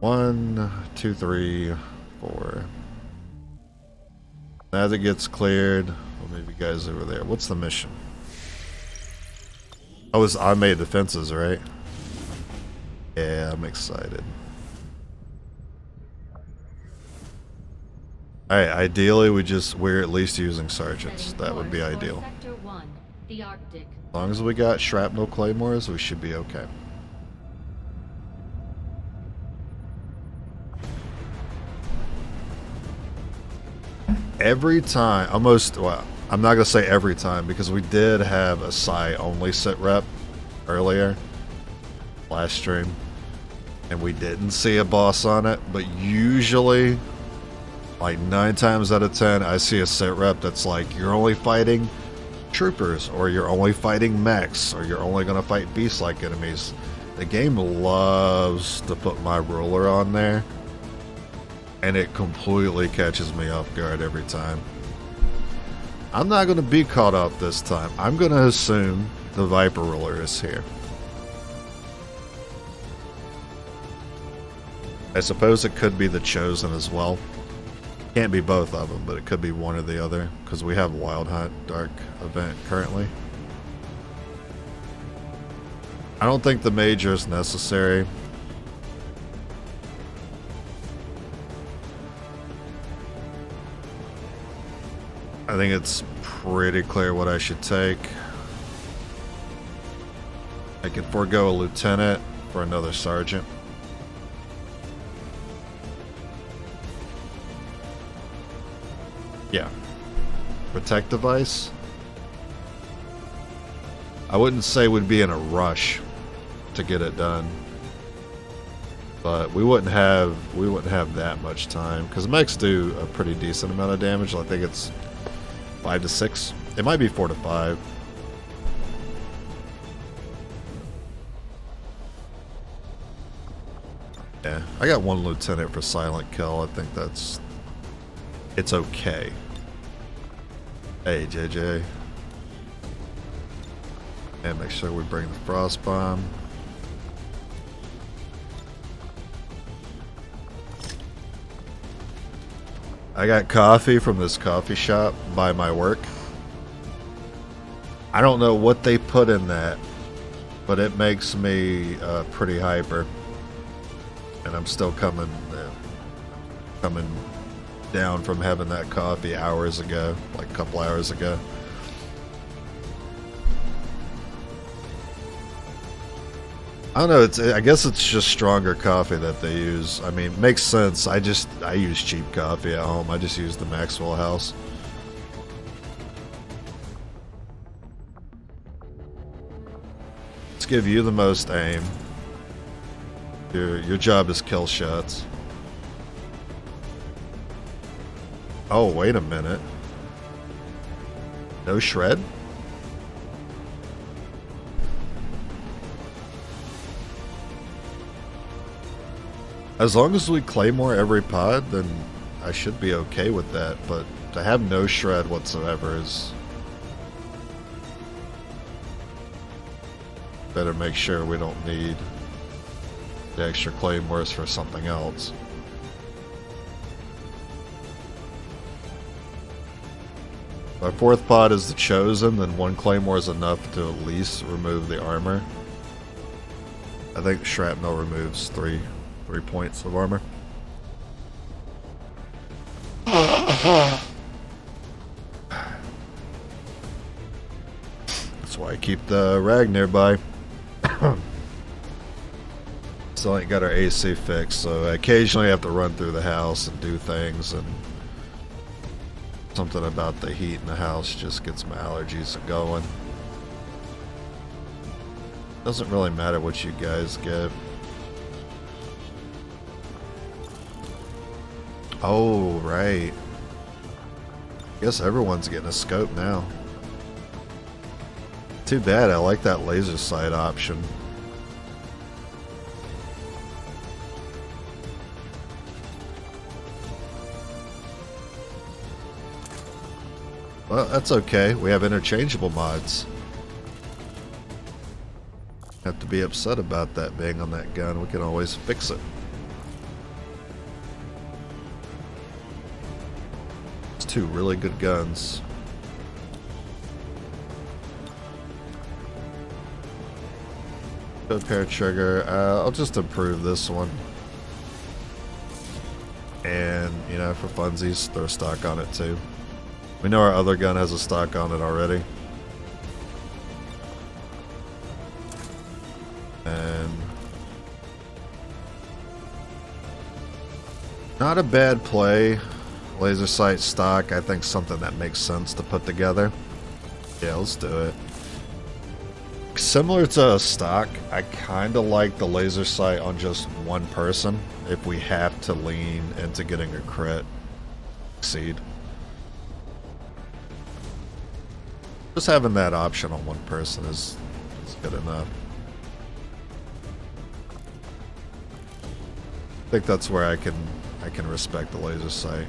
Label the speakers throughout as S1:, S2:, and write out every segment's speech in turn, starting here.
S1: 1, 2, 3, 4. As it gets cleared, we'll move you guys over there. What's the mission? Oh, it's automated defenses, right? Yeah, I'm excited. Alright, ideally we're at least using sergeants. That would be ideal.
S2: Sector 1, the Arctic.
S1: As long as we got shrapnel claymores, we should be okay. Every time, almost, well, I'm not going to say every time, because we did have a Psi only sit rep earlier, last stream, and we didn't see a boss on it, but usually, like 9 times out of 10, I see a sit rep that's like, you're only fighting troopers, or you're only fighting mechs, or you're only going to fight beast-like enemies. The game loves to put my ruler on there, and it completely catches me off guard every time. I'm not going to be caught up this time. I'm going to assume the Viper ruler is here. I suppose it could be the Chosen as well. Can't be both of them, but it could be one or the other, because we have Wild Hunt Dark event currently. I don't think the Major is necessary. I think it's pretty clear what I should take. I could forego a lieutenant for another sergeant. Yeah. Protect device. I wouldn't say we'd be in a rush to get it done, but we wouldn't have that much time, because mechs do a pretty decent amount of damage. I think it's 5 to 6. It might be 4 to 5. Yeah, I got 1 lieutenant for silent kill. I think it's okay. Hey, JJ. And make sure we bring the frost bomb. I got coffee from this coffee shop by my work. I don't know what they put in that, but it makes me pretty hyper. And I'm still coming down from having that coffee hours ago, like a couple hours ago. I don't know, I guess it's just stronger coffee that they use. I mean, it makes sense. I use cheap coffee at home. I just use the Maxwell House. Let's give you the most aim. Your job is kill shots. Oh, wait a minute. No shred? As long as we claymore every pod, then I should be okay with that, but to have no shred whatsoever is... Better make sure we don't need the extra claymores for something else. Our 4th pod is the Chosen, then 1 claymore is enough to at least remove the armor. I think shrapnel removes 3 points of armor. That's why I keep the rag nearby. Still ain't got our AC fixed, so I occasionally have to run through the house and do things, and something about the heat in the house just gets my allergies going. Doesn't really matter what you guys get. Oh, right. Guess everyone's getting a scope now. Too bad, I like that laser sight option. Well, that's okay. We have interchangeable mods. Have to be upset about that being on that gun. We can always fix it. two really good guns. Good pair trigger. I'll just improve this one. And, you know, for funsies, throw stock on it too. We know our other gun has a stock on it already. And not a bad play. Laser sight stock, I think something that makes sense to put together. Yeah, let's do it. Similar to a stock, I kind of like the laser sight on just one person if we have to lean into getting a crit exceed. Just having that option on one person is good enough. I think that's where I can respect the laser sight.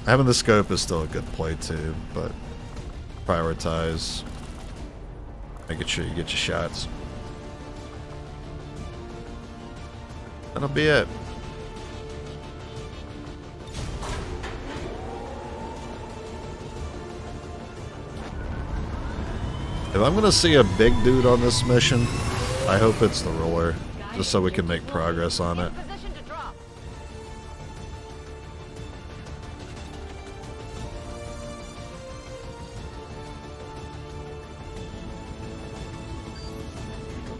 S1: Having the scope is still a good play too, but prioritize making sure you get your shots. That'll be it. If I'm gonna see a big dude on this mission, I hope it's the ruler, just so we can make progress on it.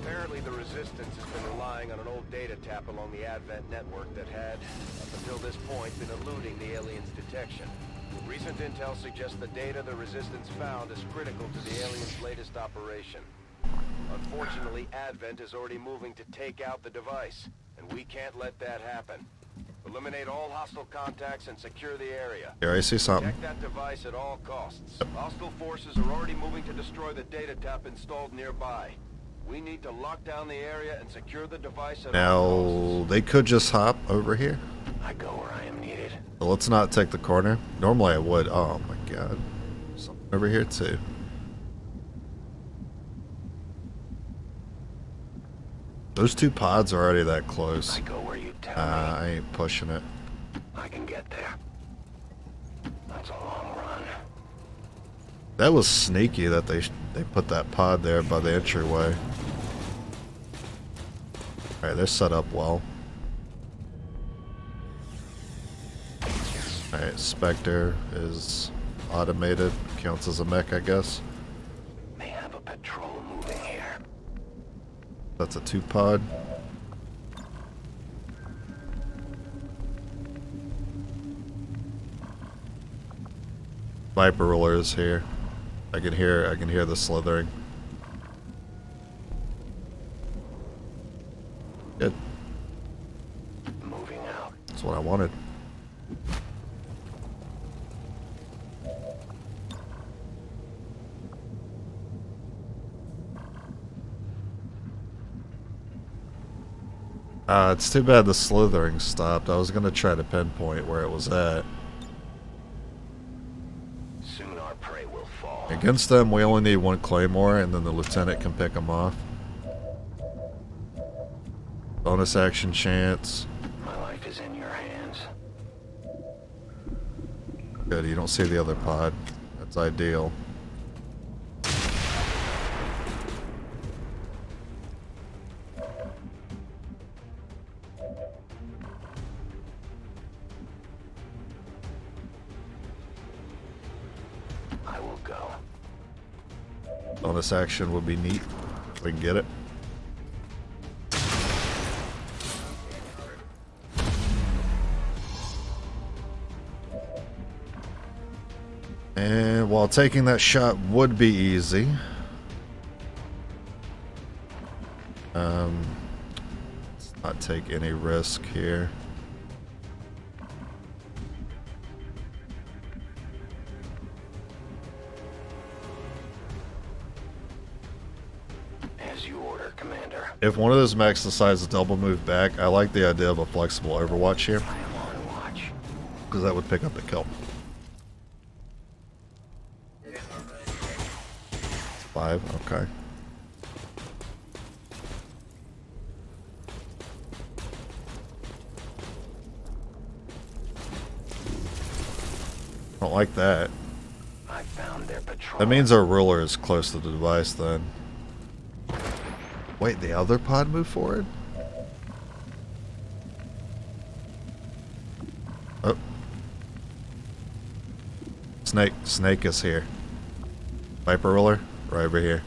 S3: Apparently the Resistance has been relying on an old data tap along the Advent network that had, up until this point, been eluding the aliens' detection. Recent intel suggests the data the Resistance found is critical to the aliens' latest operation. Unfortunately, Advent is already moving to take out the device, and we can't let that happen. Eliminate all hostile contacts and secure the area.
S1: Here, I see something.
S3: Protect that device at all costs. Hostile forces are already moving to destroy the data tap installed nearby. We need to lock down the area and secure the device at all costs.
S1: Now, they could just hop over here.
S3: I go where I am needed.
S1: So let's not take the corner. Normally I would. Oh my god. Something over here too. Those two pods are already that close.
S3: I go where you tell me.
S1: I ain't pushing it.
S3: I can get there. That's a long run.
S1: That was sneaky that they put that pod there by the entryway. Alright, they're set up well. Alright, Spectre is automated. Counts as a mech, I guess.
S3: May have a patrol moving here.
S1: That's a 2-pod. Viper Ruler is here. I can hear the slithering. Good.
S3: Moving out.
S1: That's what I wanted. It's too bad the slithering stopped. I was gonna try to pinpoint where it was at.
S3: Soon our prey will fall.
S1: Against them, we only need one claymore, and then the lieutenant can pick them off. Bonus action chance.
S3: My life is in your hands.
S1: Good, you don't see the other pod. That's ideal.
S3: I will go.
S1: Bonus action would be neat. If we can get it. And while taking that shot would be easy, let's not take any risk here.
S3: As you order, Commander.
S1: If one of those mechs decides to double move back, I like the idea of a flexible Overwatch here,
S3: I am on watch.
S1: because that would pick up the kill. 5, okay. Don't like that.
S3: I found their patrol.
S1: That means our ruler is close to the device then. Wait, the other pod moved forward? Oh. Snake is here. Viper ruler, right over here.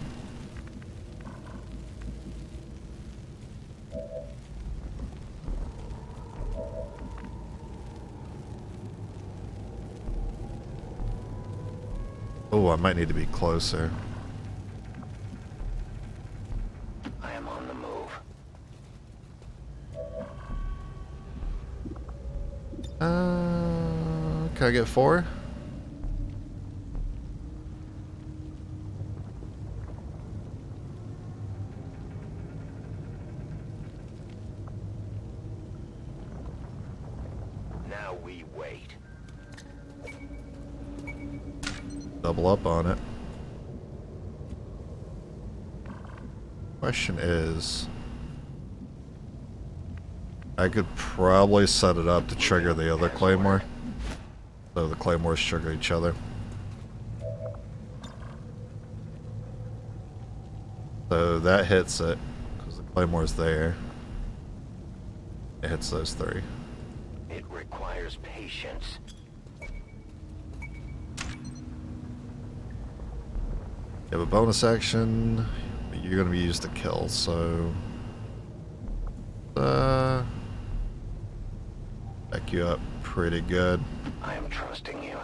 S1: Oh, I might need to be closer.
S3: I am on the move.
S1: Can I get 4?
S3: Now we wait.
S1: Double up on it. Question is, I could probably set it up to trigger the other claymore, so the claymores trigger each other. So that hits it because the claymore's there. It hits those 3.
S3: It requires patience.
S1: You have a bonus action. You're going to be used to kill, so back you up pretty good.
S3: I am trusting you.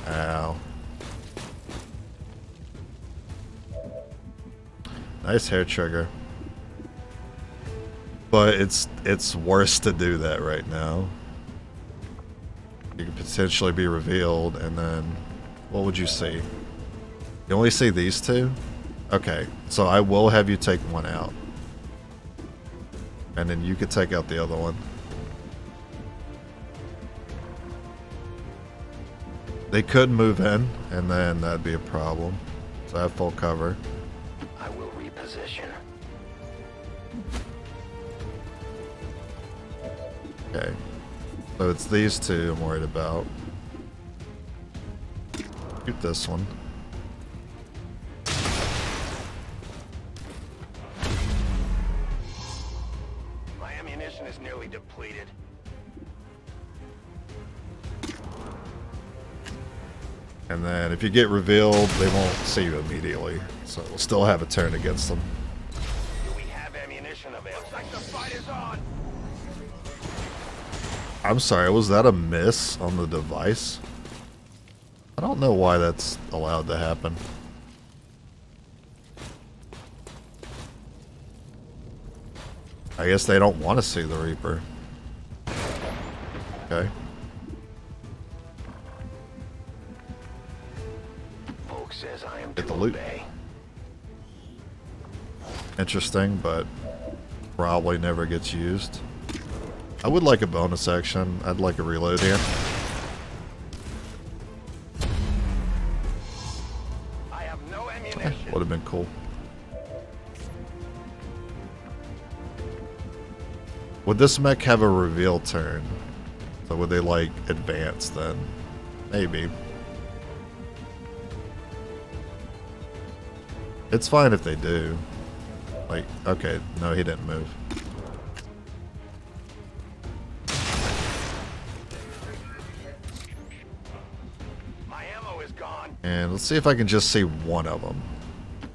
S1: Ow. Nice hair trigger. But it's worse to do that right now. You could potentially be revealed, and then what would you see? You only see these 2? Okay, so I will have you take one out. And then you could take out the other one. They could move in, and then that'd be a problem. So I have full cover.
S3: I will reposition.
S1: Okay. So it's these 2 I'm worried about. Shoot this one.
S3: My ammunition is nearly depleted.
S1: And then if you get revealed, they won't see you immediately. So we'll still have a turn against them.
S3: Do we have ammunition available? Looks like the fight is on.
S1: I'm sorry, was that a miss on the device? I don't know why that's allowed to happen. I guess they don't want to see the Reaper. Okay.
S3: Folks says I am
S1: Get the
S3: to
S1: loot.
S3: obey.
S1: Interesting, but probably never gets used. I would like a bonus action. I'd like a reload here.
S3: I have no ammunition.
S1: Would have been cool. Would this mech have a reveal turn? So would they like advance then? Maybe. It's fine if they do. Like, okay, no, he didn't move.
S3: My ammo is gone.
S1: And let's see if I can just see one of them.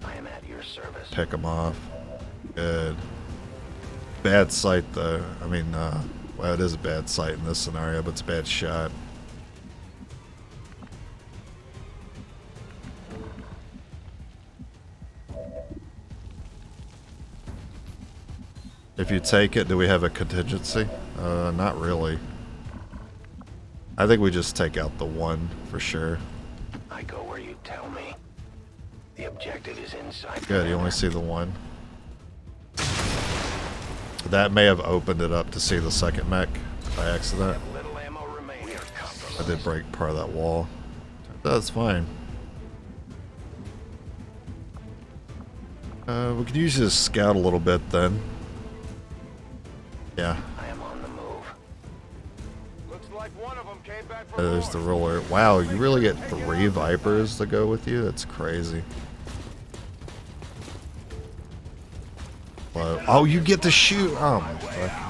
S3: I am at your service.
S1: Pick them off. Good. Bad sight though. I mean, well, it is a bad sight in this scenario, but it's a bad shot. If you take it, do we have a contingency? Not really. I think we just take out the one for sure.
S3: I go where you tell me. The objective is inside.
S1: Good, you only see the one. That may have opened it up to see the second mech by accident.
S3: Little ammo remaining. We are compromised.
S1: I did break part of that wall. That's fine. We could use this scout a little bit then. Yeah.
S3: I am on the move. Looks like one of them came back from
S1: There's the roller. Wow, you really get 3 Vipers to go with you? That's crazy. Whoa. Oh, you get to shoot! Oh my fucking god.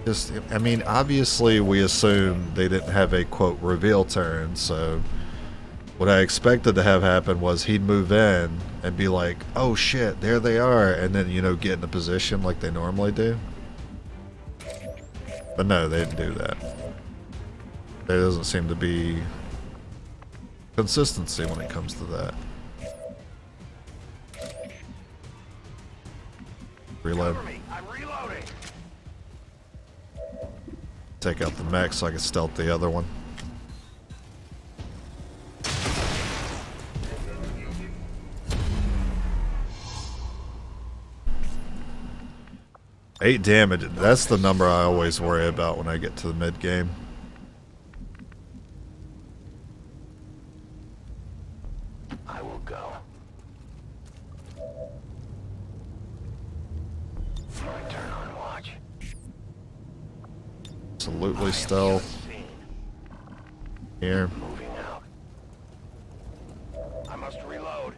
S1: Just, I mean, obviously we assumed they didn't have a, quote, reveal turn, so what I expected to have happen was he'd move in and be like, oh shit, there they are, and then, you know, get in a position like they normally do. But no, they didn't do that. There doesn't seem to be consistency when it comes to that. Reload.
S3: I'm reloading.
S1: Take out the mech so I can stealth the other one. Eight damage. That's the number I always worry about when I get to the mid game.
S3: I will go. My turn on watch.
S1: Absolutely stealth. Here.
S3: Moving out. I must reload.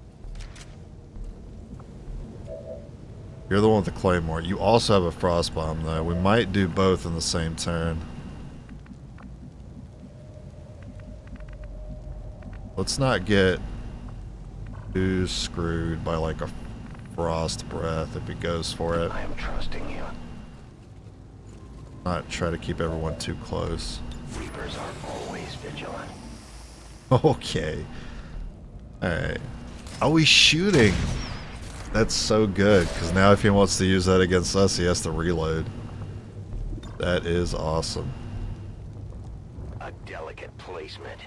S1: You're the one with the claymore. You also have a frost bomb though. We might do both in the same turn. Let's not get too screwed by like a frost breath if he goes for it.
S3: I am trusting you.
S1: Not try to keep everyone too close.
S3: Reapers are always vigilant.
S1: Okay. Alright. Oh, he's shooting. That's so good, because now if he wants to use that against us, he has to reload. That is awesome.
S3: A delicate placement.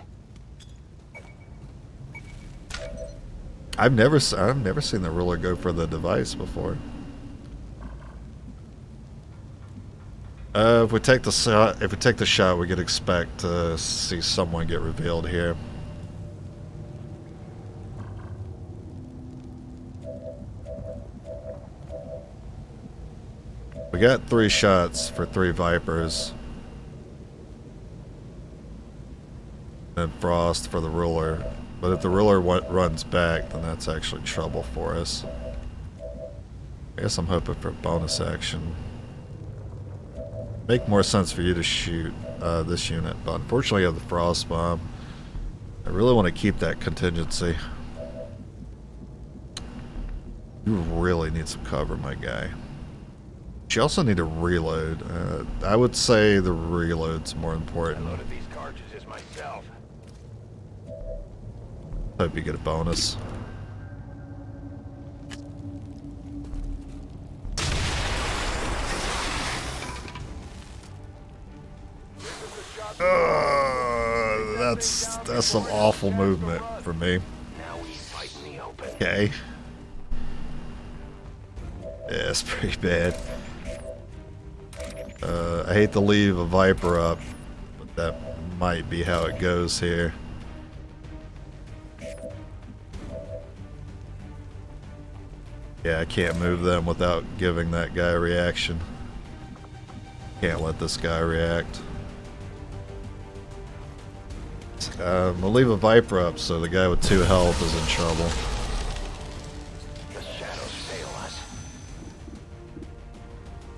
S1: I've never seen the ruler go for the device before. If we take the shot, we could expect to see someone get revealed here. We got 3 shots for 3 Vipers. And Frost for the ruler. But if the ruler runs back, then that's actually trouble for us. I guess I'm hoping for bonus action. Make more sense for you to shoot this unit, but unfortunately I have the frost bomb. I really want to keep that contingency. You really need some cover, my guy. But you also need to reload. I would say the reload's more important.
S3: I loaded these cartridges myself.
S1: Hope you get a bonus. That's some awful movement for me.
S3: Now we fight in the open.
S1: Okay. Yeah, it's pretty bad. I hate to leave a Viper up, but that might be how it goes here. Yeah, I can't move them without giving that guy a reaction. Can't let this guy react. We'll leave a Viper up so the guy with 2 health is in trouble.
S3: The shadows fail us.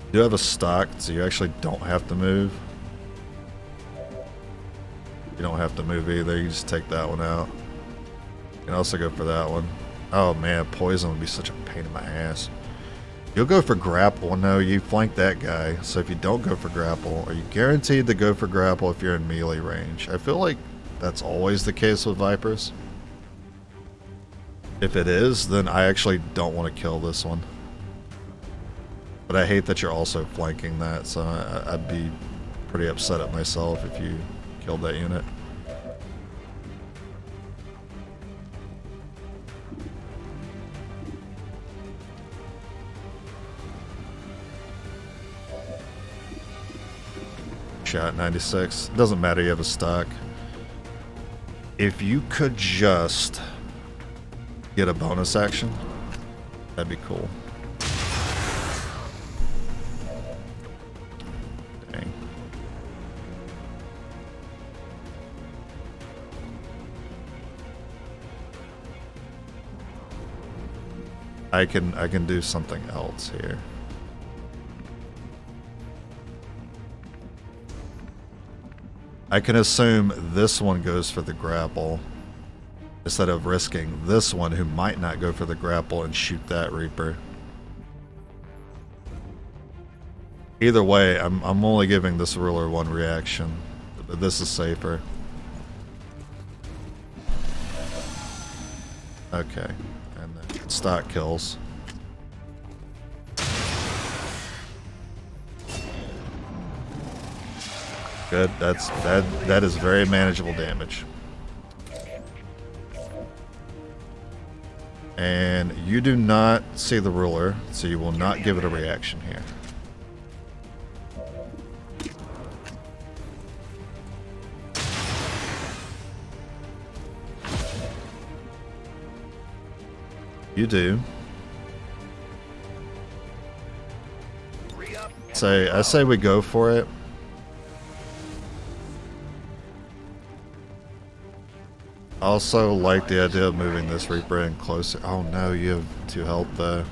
S1: You do have a stock, so you actually don't have to move. You don't have to move either, you just take that one out. You can also go for that one. Oh man, poison would be such a pain in my ass. You'll go for grapple. No, you flank that guy. So if you don't go for grapple, are you guaranteed to go for grapple if you're in melee range? I feel like that's always the case with Vipers. If it is, then I actually don't want to kill this one. But I hate that you're also flanking that, so I'd be pretty upset at myself if you killed that unit. Shot 96. Doesn't matter, you have a stock. If you could just get a bonus action. That'd be cool. Dang. I can do something else here. I can assume this one goes for the grapple instead of risking this one who might not go for the grapple and shoot that Reaper. Either way, I'm only giving this ruler one reaction, but this is safer. Okay, and then stock kills. Good. That is very manageable damage. And you do not see the ruler, so you will not give it a reaction here. You do. I say we go for it. I also like the idea of moving this Reaper in closer. Oh no, you have 2 health though.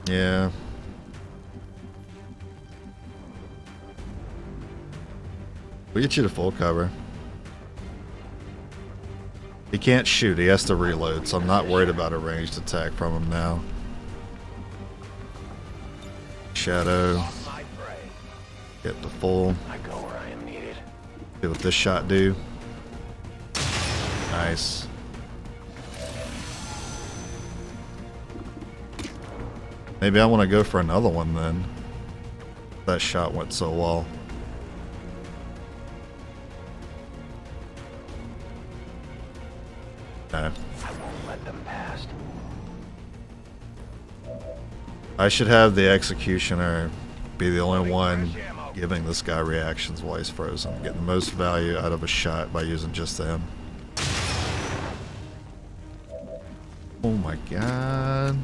S1: Yeah. We'll get you to full cover. He can't shoot, he has to reload, so I'm not worried about a ranged attack from him now. Shadow. Get the full. See what this shot do. Nice. Maybe I want to go for another one then. That shot went so well. No. I won't let them pass. I should have the Executioner be the only one giving this guy reactions while he's frozen. Getting the most value out of a shot by using just him. Oh my god.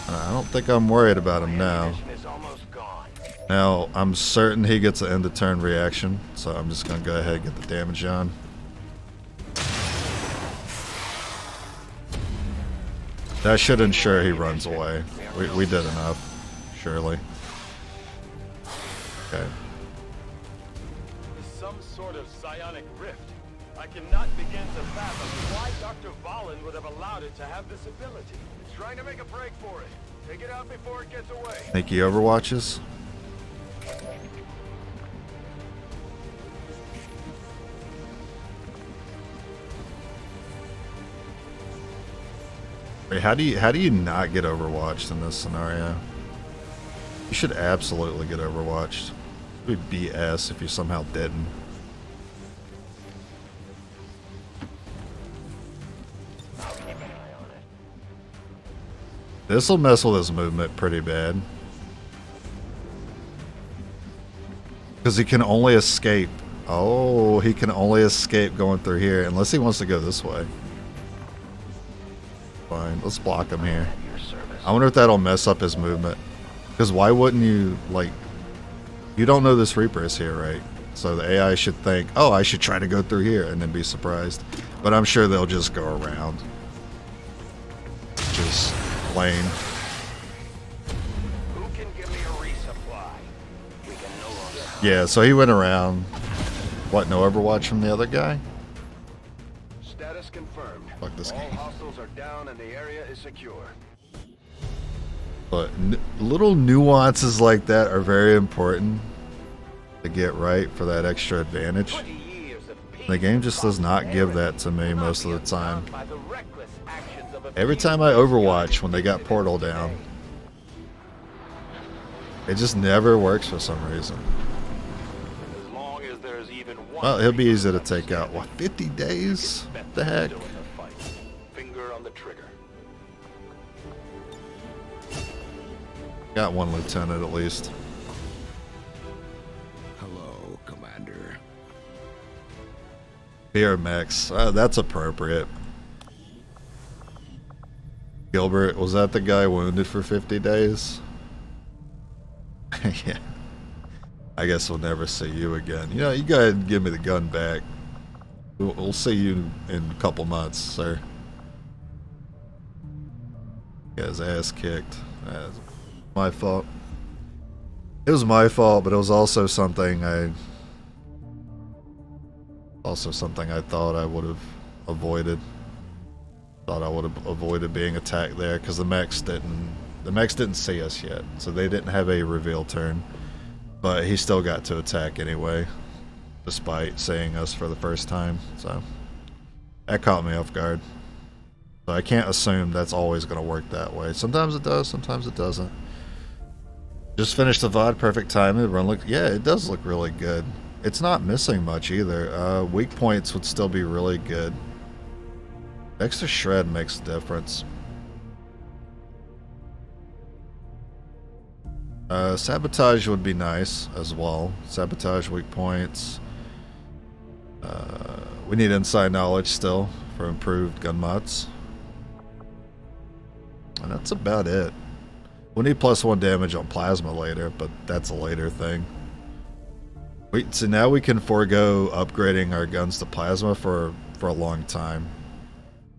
S1: I don't think I'm worried about him now. Now, I'm certain he gets an end of turn reaction, so I'm just going to go ahead and get the damage on. That should ensure he runs away. We did enough, surely. Okay.
S4: Some sort of psionic rift. I cannot begin to fathom why Dr. Valen would have allowed it to have this ability.
S3: It's trying to make a break for it. Take it out before it gets away.
S1: Think he overwatches? Wait, how do you not get overwatched in this scenario? You should absolutely get overwatched. It would be BS if you somehow didn't. This'll mess with his movement pretty bad. Because he can only escape. Oh, he can only escape going through here unless he wants to go this way. Fine, let's block him here. I wonder if that'll mess up his movement. Because why wouldn't you, like... You don't know this Reaper is here, right? So the AI should think, oh, I should try to go through here and then be surprised. But I'm sure they'll just go around. Just plain.
S3: Who can give me a resupply? We can no longer...
S1: Yeah, so he went around. What, no Overwatch from the other guy?
S3: Status confirmed.
S1: Fuck this
S3: All
S1: game.
S3: hostiles are down and the area is secure.
S1: But little nuances like that are very important to get right for that extra advantage. The game just does not give that to me most of the time. Every time I Overwatch when they got Portal down, it just never works for some reason.
S4: As long as there's even one.
S1: Well, he'll be easy to take out. What, 50 days? What the heck?
S4: Finger on the trigger.
S1: Got one lieutenant at least.
S5: Hello, Commander.
S1: Beer mix. That's appropriate. Gilbert, was that the guy wounded for 50 days? Yeah. I guess we'll never see you again. You know, you go ahead and give me the gun back. We'll see you in a couple months, sir. Got his ass kicked. That's my fault. It was my fault, but it was also something I thought I would have avoided. Thought I would have avoided being attacked there because the mechs didn't see us yet, so they didn't have a reveal turn. But he still got to attack anyway, despite seeing us for the first time. So that caught me off guard. So I can't assume that's always going to work that way. Sometimes it does, sometimes it doesn't. Just finished the VOD, perfect timing. The run look, yeah, it does look really good. It's not missing much either. Weak points would still be really good. Extra shred makes a difference. Sabotage would be nice as well. Sabotage, weak points. We need inside knowledge still for improved gun mods. And that's about it. We'll need +1 damage on plasma later, but that's a later thing. So now we can forego upgrading our guns to plasma for a long time.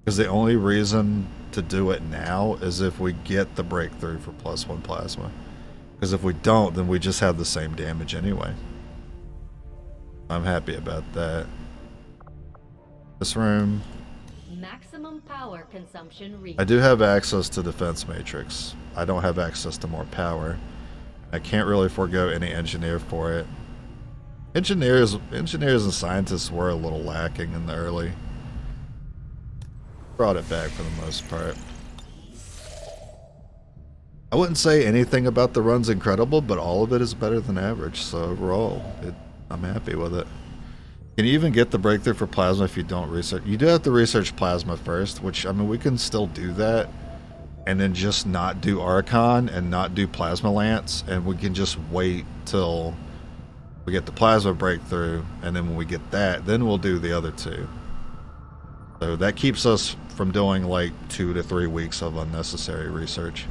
S1: Because the only reason to do it now is if we get the breakthrough for +1 plasma. Because if we don't, then we just have the same damage anyway. I'm happy about that. This room.
S2: Maximum power consumption reached.
S1: I do have access to defense matrix. I don't have access to more power. I can't really forego any engineer for it. Engineers and scientists were a little lacking in the early. Brought it back for the most part. I wouldn't say anything about the run's incredible, but all of it is better than average. So overall, I'm happy with it. Can you even get the breakthrough for plasma if you don't research? You do have to research plasma first, which, I mean, we can still do that. And then just not do Archon and not do Plasma Lance. And we can just wait till we get the plasma breakthrough. And then when we get that, then we'll do the other two. So that keeps us from doing like 2 to 3 weeks of unnecessary research.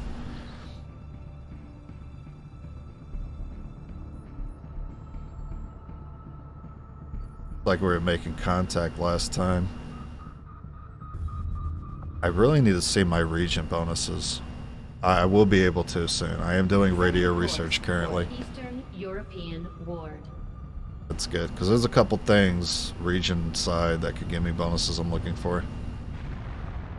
S1: Like we were making contact last time. I really need to see my region bonuses. I will be able to soon. I am doing radio research currently.
S2: Eastern European Ward.
S1: That's good, because there's a couple things region side that could give me bonuses I'm looking for.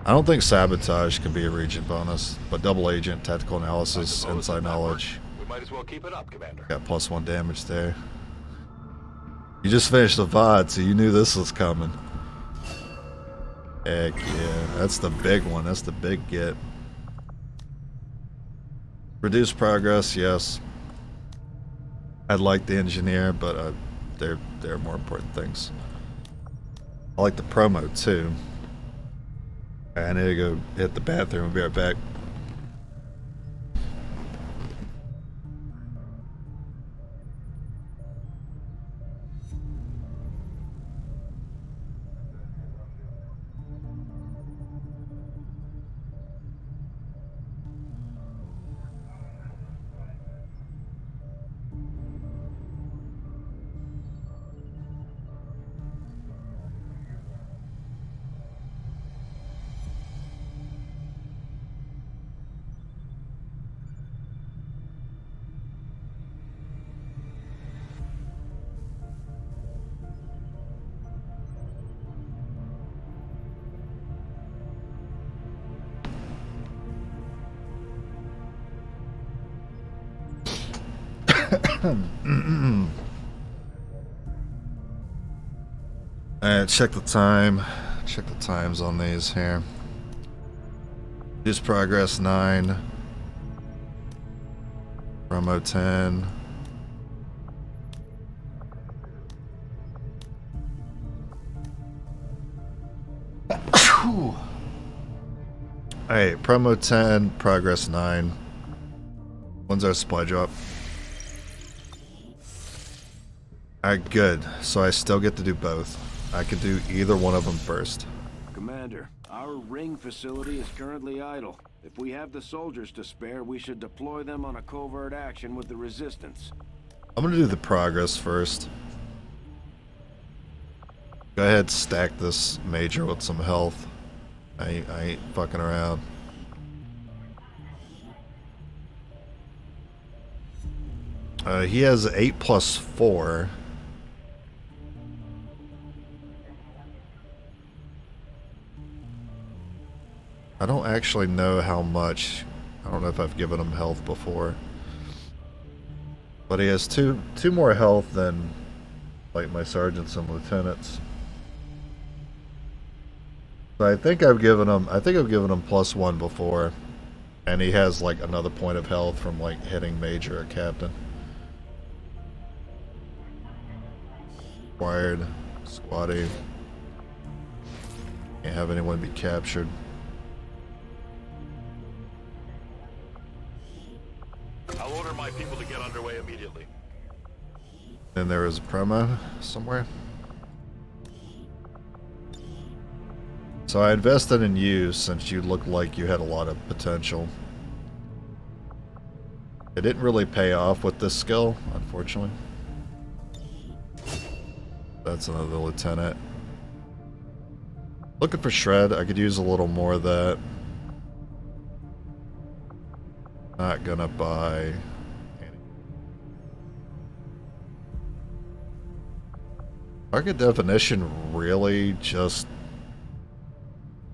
S1: I don't think sabotage can be a region bonus, but double agent, tactical analysis, inside knowledge.
S3: We might as well keep it up, Commander.
S1: Got +1 damage there. You just finished the VOD, so you knew this was coming. Heck yeah, that's the big one. That's the big get. Reduce progress, yes. I'd like the engineer, but there are more important things. I like the promo too. I need to go hit the bathroom. I'll be right back. Alright, check the time. Check the times on these here. Use progress 9. Promo 10. Alright, promo 10, progress 9. When's our supply drop? Alright, good. So I still get to do both. I could do either one of them first.
S5: Commander, our ring facility is currently idle. If we have the soldiers to spare, we should deploy them on a covert action with the resistance.
S1: I'm gonna do the progress first. Go ahead, stack this major with some health. I ain't fucking around. He has 8+4. I don't actually know how much. I don't know if I've given him health before. But he has two more health than like my sergeants and lieutenants. So I think I've given him +1 before. And he has like another point of health from like hitting major or captain. Acquired. Squatty. Can't have anyone be captured.
S4: I'll order my people to get underway immediately.
S1: And there is a promo somewhere. So I invested in you since you looked like you had a lot of potential. It didn't really pay off with this skill, unfortunately. That's another lieutenant. Looking for shred. I could use a little more of that. Not gonna buy any. Target definition really just...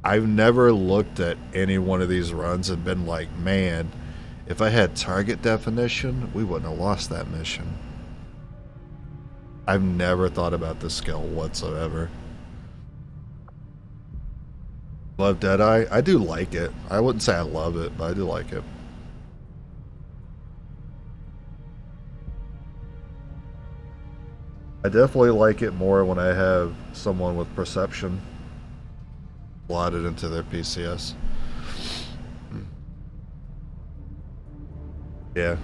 S1: I've never looked at any one of these runs and been like, man, if I had target definition, we wouldn't have lost that mission. I've never thought about this skill whatsoever. Love Deadeye? I do like it. I wouldn't say I love it, but I do like it. I definitely like it more when I have someone with perception slotted into their PCS. Yeah.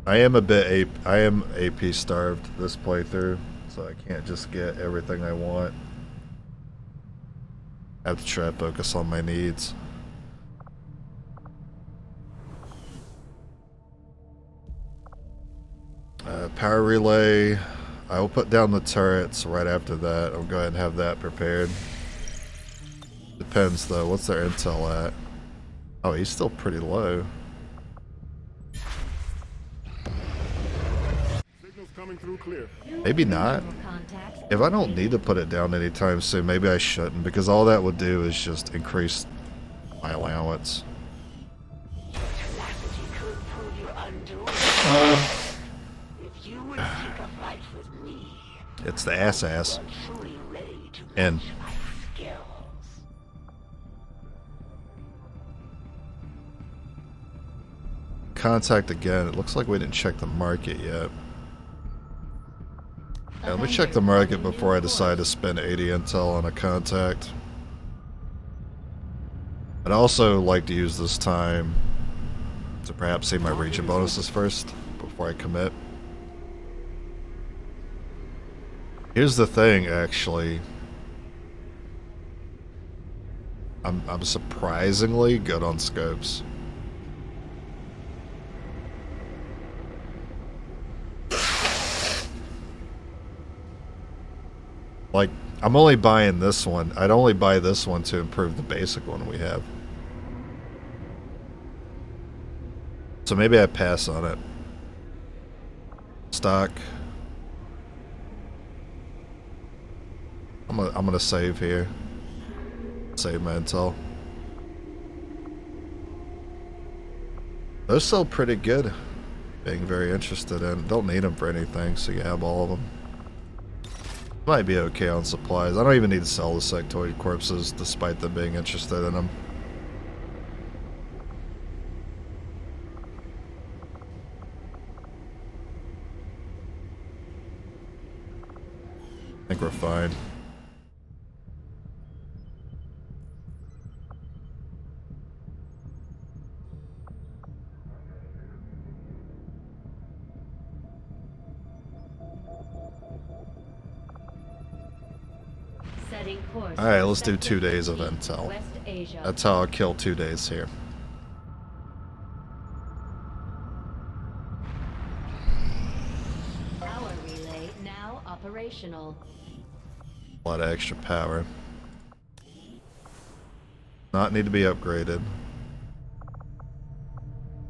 S1: I am AP starved this playthrough, so I can't just get everything I want. I have to try to focus on my needs. Power relay. I will put down the turrets right after that. I'll go ahead and have that prepared. Depends though. What's their intel at? Oh, he's still pretty low.
S4: Signals coming through clear.
S1: Maybe not. If I don't need to put it down anytime soon, maybe I shouldn't, because all that would do is just increase my allowance. It's the ass. And contact again. It looks like we didn't check the market yet. Yeah, let me check the market before I decide to spend 80 intel on a contact. I'd also like to use this time to perhaps see my region bonuses first before I commit. Here's the thing, actually. I'm surprisingly good on scopes. Like, I'm only buying this one. I'd only buy this one to improve the basic one we have. So maybe I pass on it. Stock. I'm gonna save here. Save my intel. Those sell pretty good. Being very interested in. Don't need them for anything, so you have all of them. Might be okay on supplies. I don't even need to sell the sectoid corpses, despite them being interested in them. I think we're fine.
S2: Setting course.
S1: Alright, let's do
S2: Sector
S1: 2 days of
S2: 15,
S1: intel.
S2: West Asia.
S1: That's how I'll kill 2 days here.
S2: Power relay now operational.
S1: A lot of extra power. Not need to be upgraded.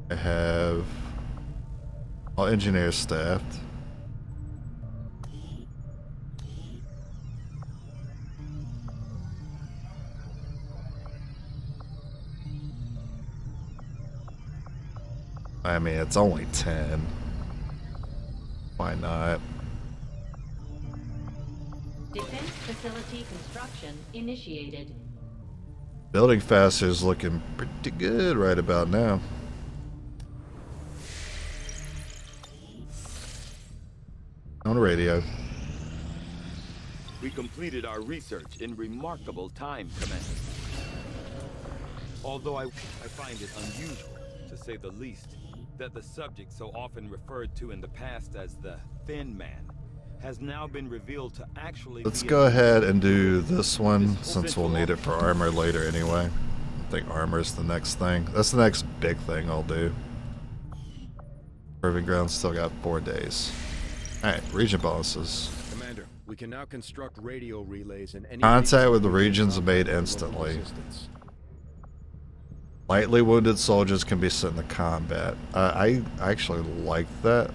S1: I have all engineers staffed. I mean, it's only 10. Why not?
S2: Defense facility construction initiated.
S1: Building faster is looking pretty good right about now. On the radio.
S6: We completed our research in remarkable time, Commander. Although I find it unusual, to say the least, that the subject so often referred to in the past as the Thin Man has now been revealed to actually
S1: Let's
S6: be
S1: go
S6: a
S1: ahead and do this one since we'll need it for armor later anyway. I think armor's the next thing. That's the next big thing I'll do. Proving ground still got 4 days. Alright, region bonuses.
S5: Commander, we can now construct radio relays in any
S1: Contact with the
S5: region
S1: regions made
S5: local
S1: instantly.
S5: resistance.
S1: Lightly wounded soldiers can be sent into combat. I actually like that.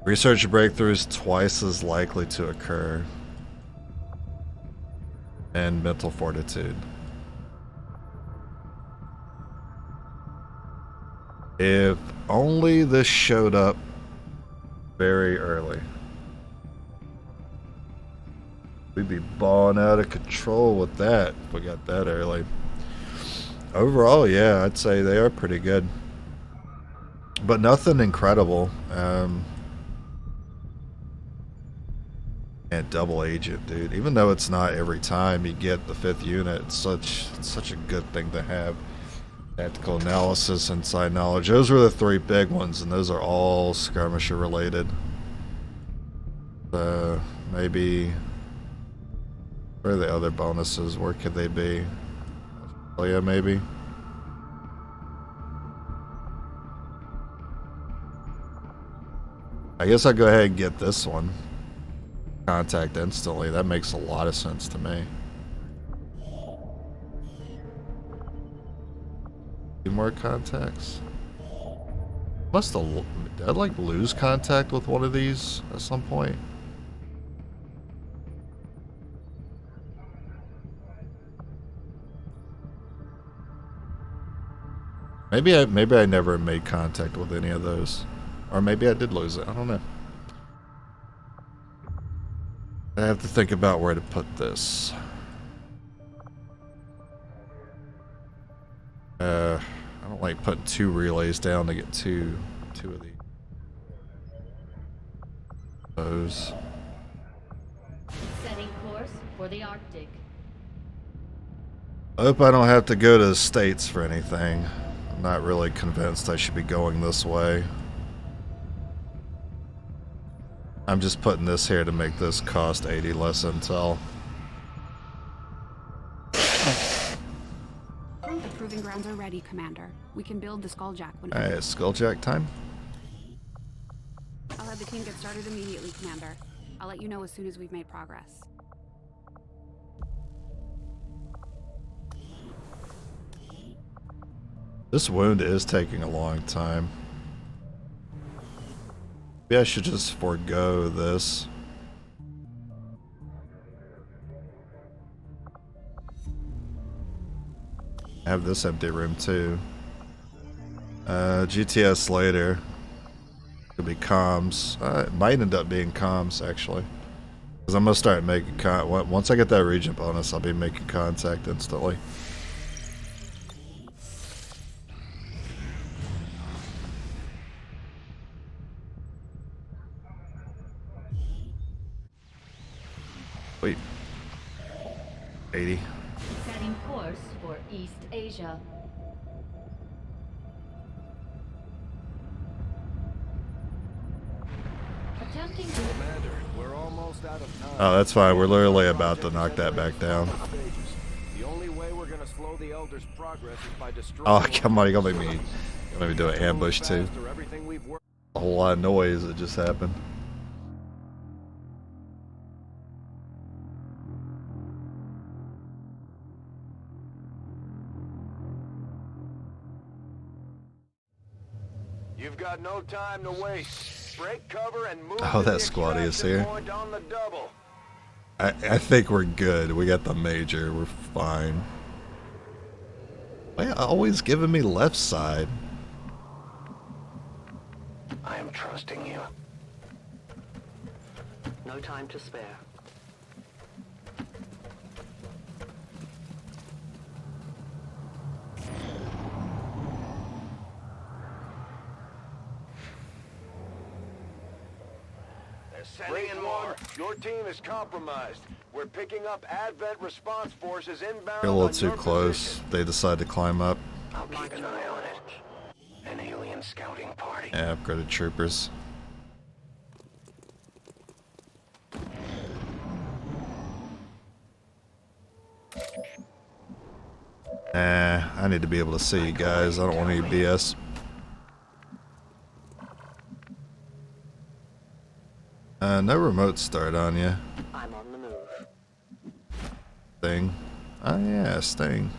S1: Research breakthroughs twice as likely to occur. And mental fortitude. If only this showed up very early. We'd be balling out of control with that if we got that early. Overall, yeah, I'd say they are pretty good. But nothing incredible. And double agent, dude. Even though it's not every time you get the 5th unit, it's such a good thing to have. Tactical analysis, inside knowledge. Those were the 3 big ones, and those are all skirmisher related. Maybe... Where are the other bonuses? Where could they be? Australia, maybe? I guess I'll go ahead and get this one. Contact instantly. That makes a lot of sense to me. Two more contacts? Must have... Did I like lose contact with one of these at some point? Maybe I never made contact with any of those. Or maybe I did lose it. I don't know. I have to think about where to put this. I don't like putting 2 relays down to get two of those.
S2: Setting course for the Arctic.
S1: I hope I don't have to go to the States for anything. I'm not really convinced I should be going this way. I'm just putting this here to make this cost 80 less intel.
S7: The proving grounds are ready, Commander. We can build the Skulljack when
S1: Alright, Skulljack time.
S7: I'll have the team get started immediately, Commander. I'll let you know as soon as we've made progress.
S1: This wound is taking a long time. Maybe I should just forego this. I have this empty room too. GTS later. Could be comms. It might end up being comms actually. Because I'm going to start making once I get that region bonus, I'll be making contact instantly. Wait. 80.
S2: Setting course for East Asia. Attempting to...
S5: Commander, we're almost almost out of time.
S1: Oh, that's fine. We're literally about to knock that back down.
S5: The only way we're gonna slow the Elders' progress is by destroying.
S1: Oh, come on. You're going to make me do an ambush, too.
S5: Everything we've worked.
S1: A whole lot of noise that just happened.
S3: You've got no time to waste. Break cover and move
S1: Oh,
S3: to
S1: that
S3: the
S1: Squadsize
S3: extraction
S1: here.
S3: point on the double.
S1: I think we're good. We got the major. We're fine. Why are you always giving me left side?
S3: I am trusting you.
S8: No time to spare.
S3: They're sending in more. Your team is compromised. We're picking up Advent response forces inbound.
S1: You're a little
S3: on
S1: too
S3: your
S1: close.
S3: position.
S1: They decide to climb up.
S3: I'll keep an eye on it. An alien scouting party.
S1: Yeah, upgraded troopers. I need to be able to see you guys. I don't want any BS. No remote start on you.
S8: I'm on the move.
S1: Thing. Oh yeah, Sting.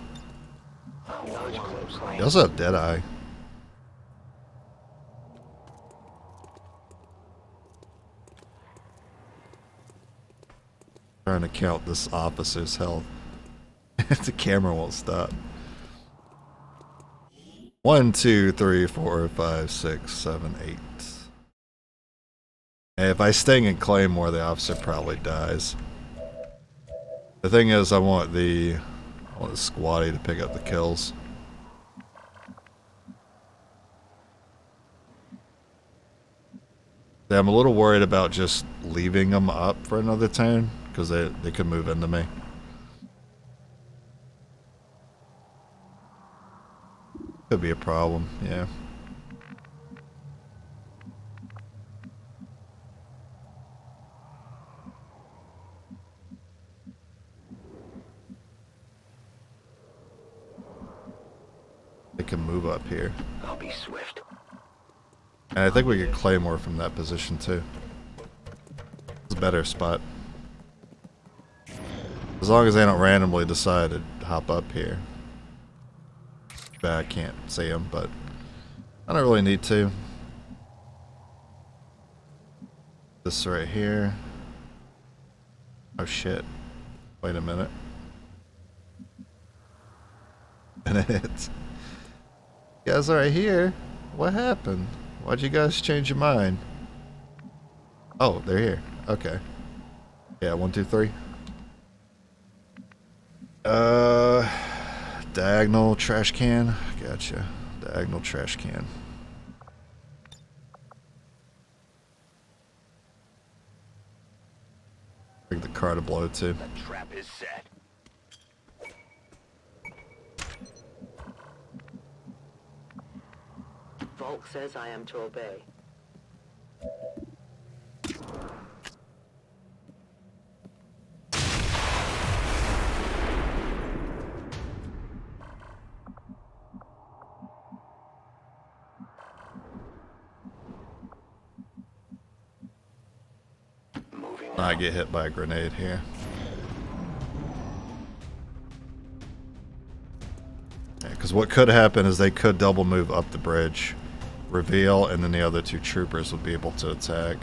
S3: I'll watch closely.
S1: You also have Deadeye. Trying to count this officer's health. The camera won't stop. 1, 2, 3, 4, 5, 6, 7, 8. And if I sting and Claymore, the officer probably dies. The thing is, I want the squatty to pick up the kills. Yeah, I'm a little worried about just leaving them up for another turn, because they could move into me. Could be a problem, yeah. They can move up here.
S3: I'll be swift.
S1: And I think we get Claymore from that position too. It's a better spot. As long as they don't randomly decide to hop up here. I can't see them, but I don't really need to. This right here. Oh shit. Wait a minute. And it's... You guys are right here. What happened? Why'd you guys change your mind? Oh, they're here. Okay. Yeah, 1, 2, 3. Diagonal trash can. Gotcha. Diagonal trash can. Bring the car to blow too.
S3: The trap is set.
S8: Volk says I am to obey.
S1: I get hit by a grenade here. Yeah, because what could happen is they could double move up the bridge, reveal, and then the other two troopers would be able to attack.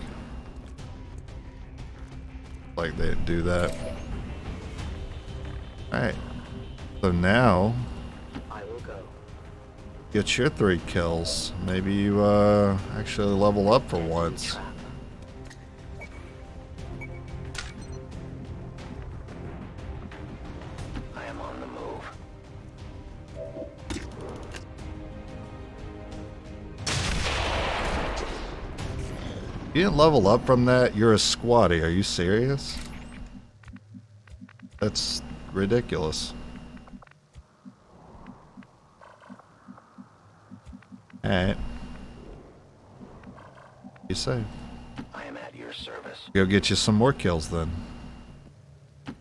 S1: Like they do that. Alright. So now,
S8: I will go.
S1: get your 3 kills. Maybe you actually level up for once.
S3: I am on the move.
S1: You didn't level up from that? You're a squatty. Are you serious? That's ridiculous. Alright. You say.
S3: I am at your service.
S1: Go get you some more kills then.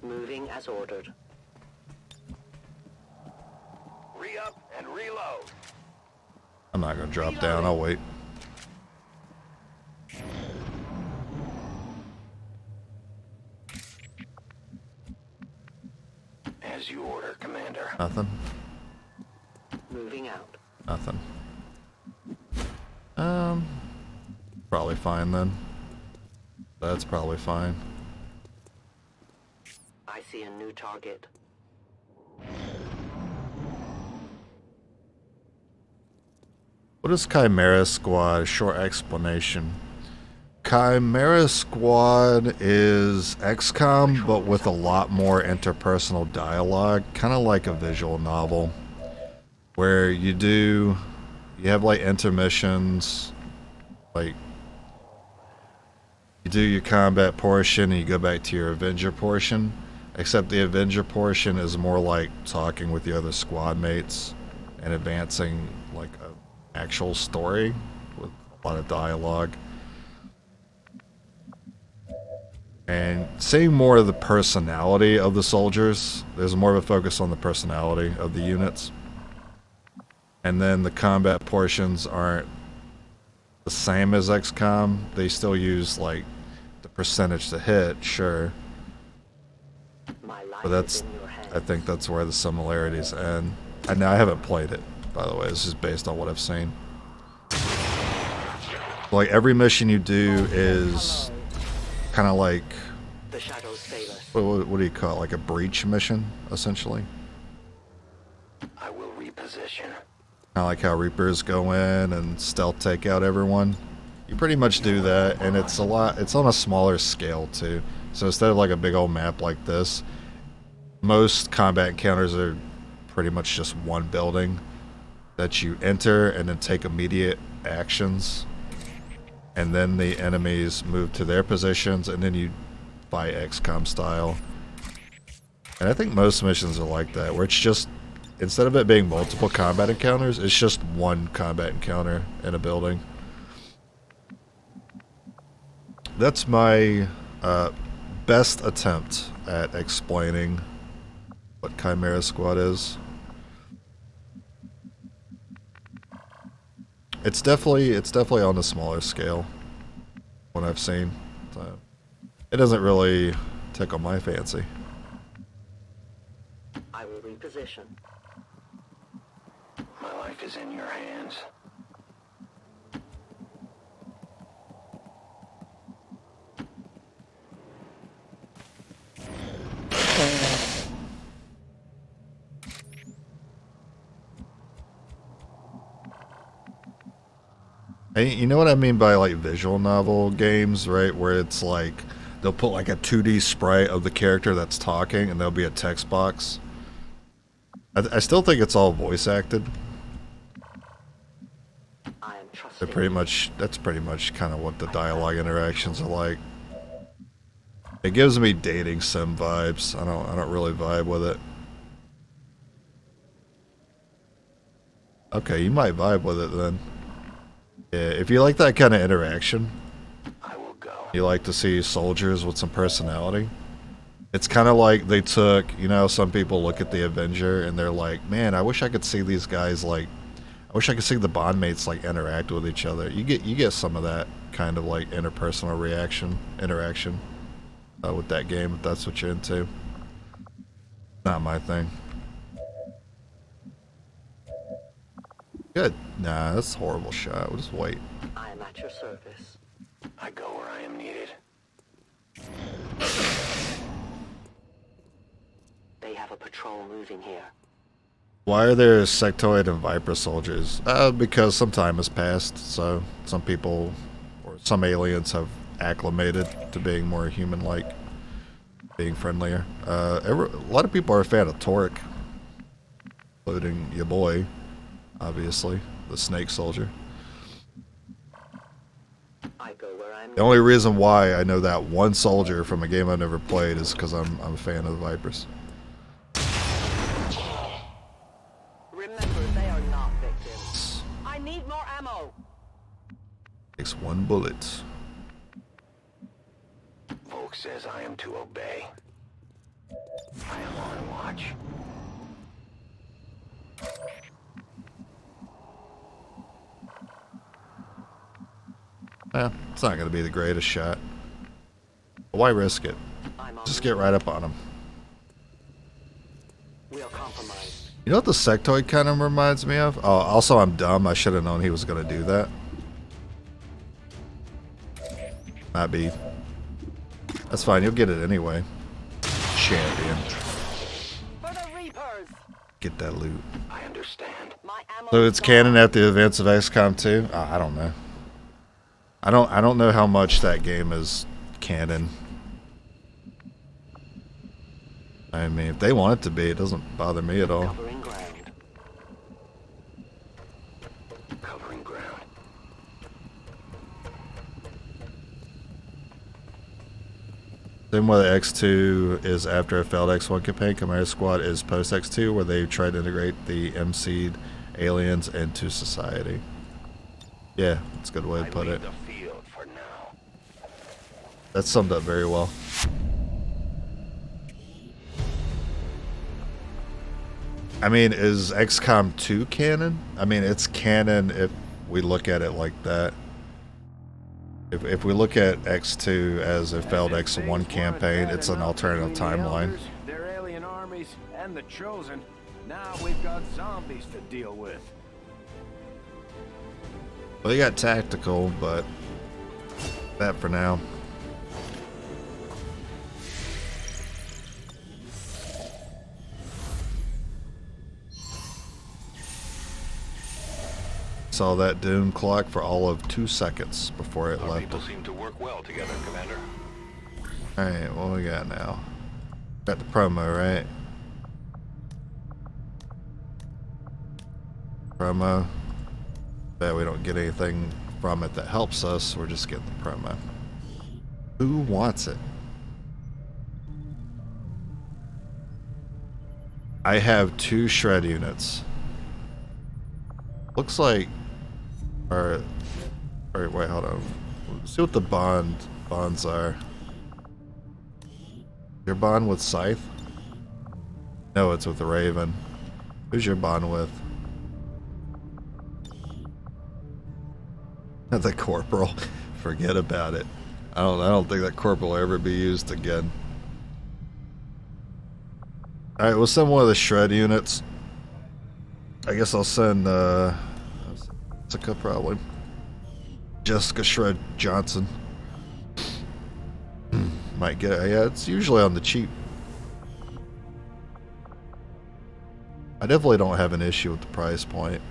S8: Moving as ordered.
S3: Re-up and reload.
S1: I'm not gonna drop down, I'll wait.
S3: As you order, Commander.
S1: Nothing.
S8: Moving out.
S1: Nothing. Probably fine then. That's probably fine.
S8: I see a new target.
S1: What is Chimera Squad? Short explanation. Chimera Squad is XCOM, but with a lot more interpersonal dialogue, kind of like a visual novel, where you have like intermissions, like you do your combat portion and you go back to your Avenger portion, except the Avenger portion is more like talking with the other squad mates and advancing like an actual story with a lot of dialogue. And seeing more of the personality of the soldiers, there's more of a focus on the personality of the units. And then the combat portions aren't the same as XCOM. They still use like the percentage to hit, sure. But that's, I think that's where the similarities end. And I haven't played it, by the way. This is based on what I've seen. Like every mission you do is kind of like,
S8: The shadows fail us.
S1: what do you call it? Like a breach mission, essentially.
S3: I will reposition.
S1: Kind of like how Reapers go in and stealth take out everyone. You pretty much do that, and it's on a smaller scale too. So instead of like a big old map like this, most combat encounters are pretty much just one building that you enter and then take immediate actions. And then the enemies move to their positions, and then you fight XCOM style. And I think most missions are like that, where it's just, instead of it being multiple combat encounters, it's just one combat encounter in a building. That's my best attempt at explaining what Chimera Squad is. It's definitely on a smaller scale, what I've seen. So it doesn't really tickle my fancy.
S8: I will reposition.
S3: My life is in your hands.
S1: Hey, you know what I mean by like visual novel games, right? Where it's like they'll put like a 2D sprite of the character that's talking, and there'll be a text box. I still think it's all voice acted.
S8: I am trusting.
S1: That's pretty much kind of what the dialogue interactions are like. It gives me dating sim vibes. I don't really vibe with it. Okay, you might vibe with it then. Yeah, if you like that kind of interaction,
S3: I will go.
S1: you like to see soldiers with some personality. It's kind of like they took, you know, some people look at the Avenger and they're like, man, I wish I could see these guys like, I wish I could see the bond mates like interact with each other. You get some of that kind of like interpersonal interaction with that game, if that's what you're into. Not my thing. Good. Nah, that's a horrible shot. We'll just wait.
S8: I am at your service.
S3: I go where I am needed.
S8: They have a patrol moving here.
S1: Why are there sectoid and Viper soldiers? Because some time has passed, so some people, or some aliens have acclimated to being more human-like, being friendlier. A lot of people are a fan of Torque, including your boy, obviously, the Snake Soldier.
S8: I go where I'm
S1: The only reason why I know that one soldier from a game I've never played is because I'm a fan of the Vipers.
S8: Remember, they are not victims. I need more ammo.
S1: Takes one bullet.
S3: says I am to obey. I am on watch.
S1: Yeah, it's not going to be the greatest shot. But why risk it? Just get right up on him.
S8: We are compromised.
S1: You know what the sectoid kind of reminds me of? Oh, also I'm dumb. I should have known he was going to do that. Might be. That's fine. You'll get it anyway. Champion.
S8: For the Reapers!
S1: Get that loot.
S3: I understand.
S8: My ammo
S1: So
S8: is
S1: it's
S8: gone.
S1: canon at the events of XCOM 2? Oh, I don't know. I don't know how much that game is canon. I mean, if they want it to be, it doesn't bother me at all.
S3: Covering ground. Covering ground.
S1: Then whether X2 is after a failed X1 campaign, Chimera Squad is post X2, where they tried to integrate the MC'd aliens into society. Yeah, that's a good way to put it.
S3: The field for now.
S1: That's summed up very well. I mean, is XCOM 2 canon? I mean, it's canon if we look at it like that. If we look at X2 as a failed X1 campaign, it's an alternative timeline.
S5: Their alien armies and the Chosen. Now we've got zombies to deal with.
S1: Well, you got tactical, but that for now. Saw that doom clock for all of 2 seconds before it
S3: Our
S1: left.
S3: people seem to work well together, Commander.
S1: Alright, what we got now? Got the promo, right? Promo. Bet we don't get anything from it that helps us. We're just getting the promo. Who wants it? I have 2 shred units. Looks like... Or wait, hold on. Let's see what the bonds are. Your bond with Scythe? No, it's with the Raven. Who's your bond with? The Corporal. Forget about it. I don't think that Corporal will ever be used again. Alright, we'll send one of the shred units. I guess I'll send Jessica probably. Jessica Shred Johnson. Might get it. Yeah, it's usually on the cheap. I definitely don't have an issue with the price point.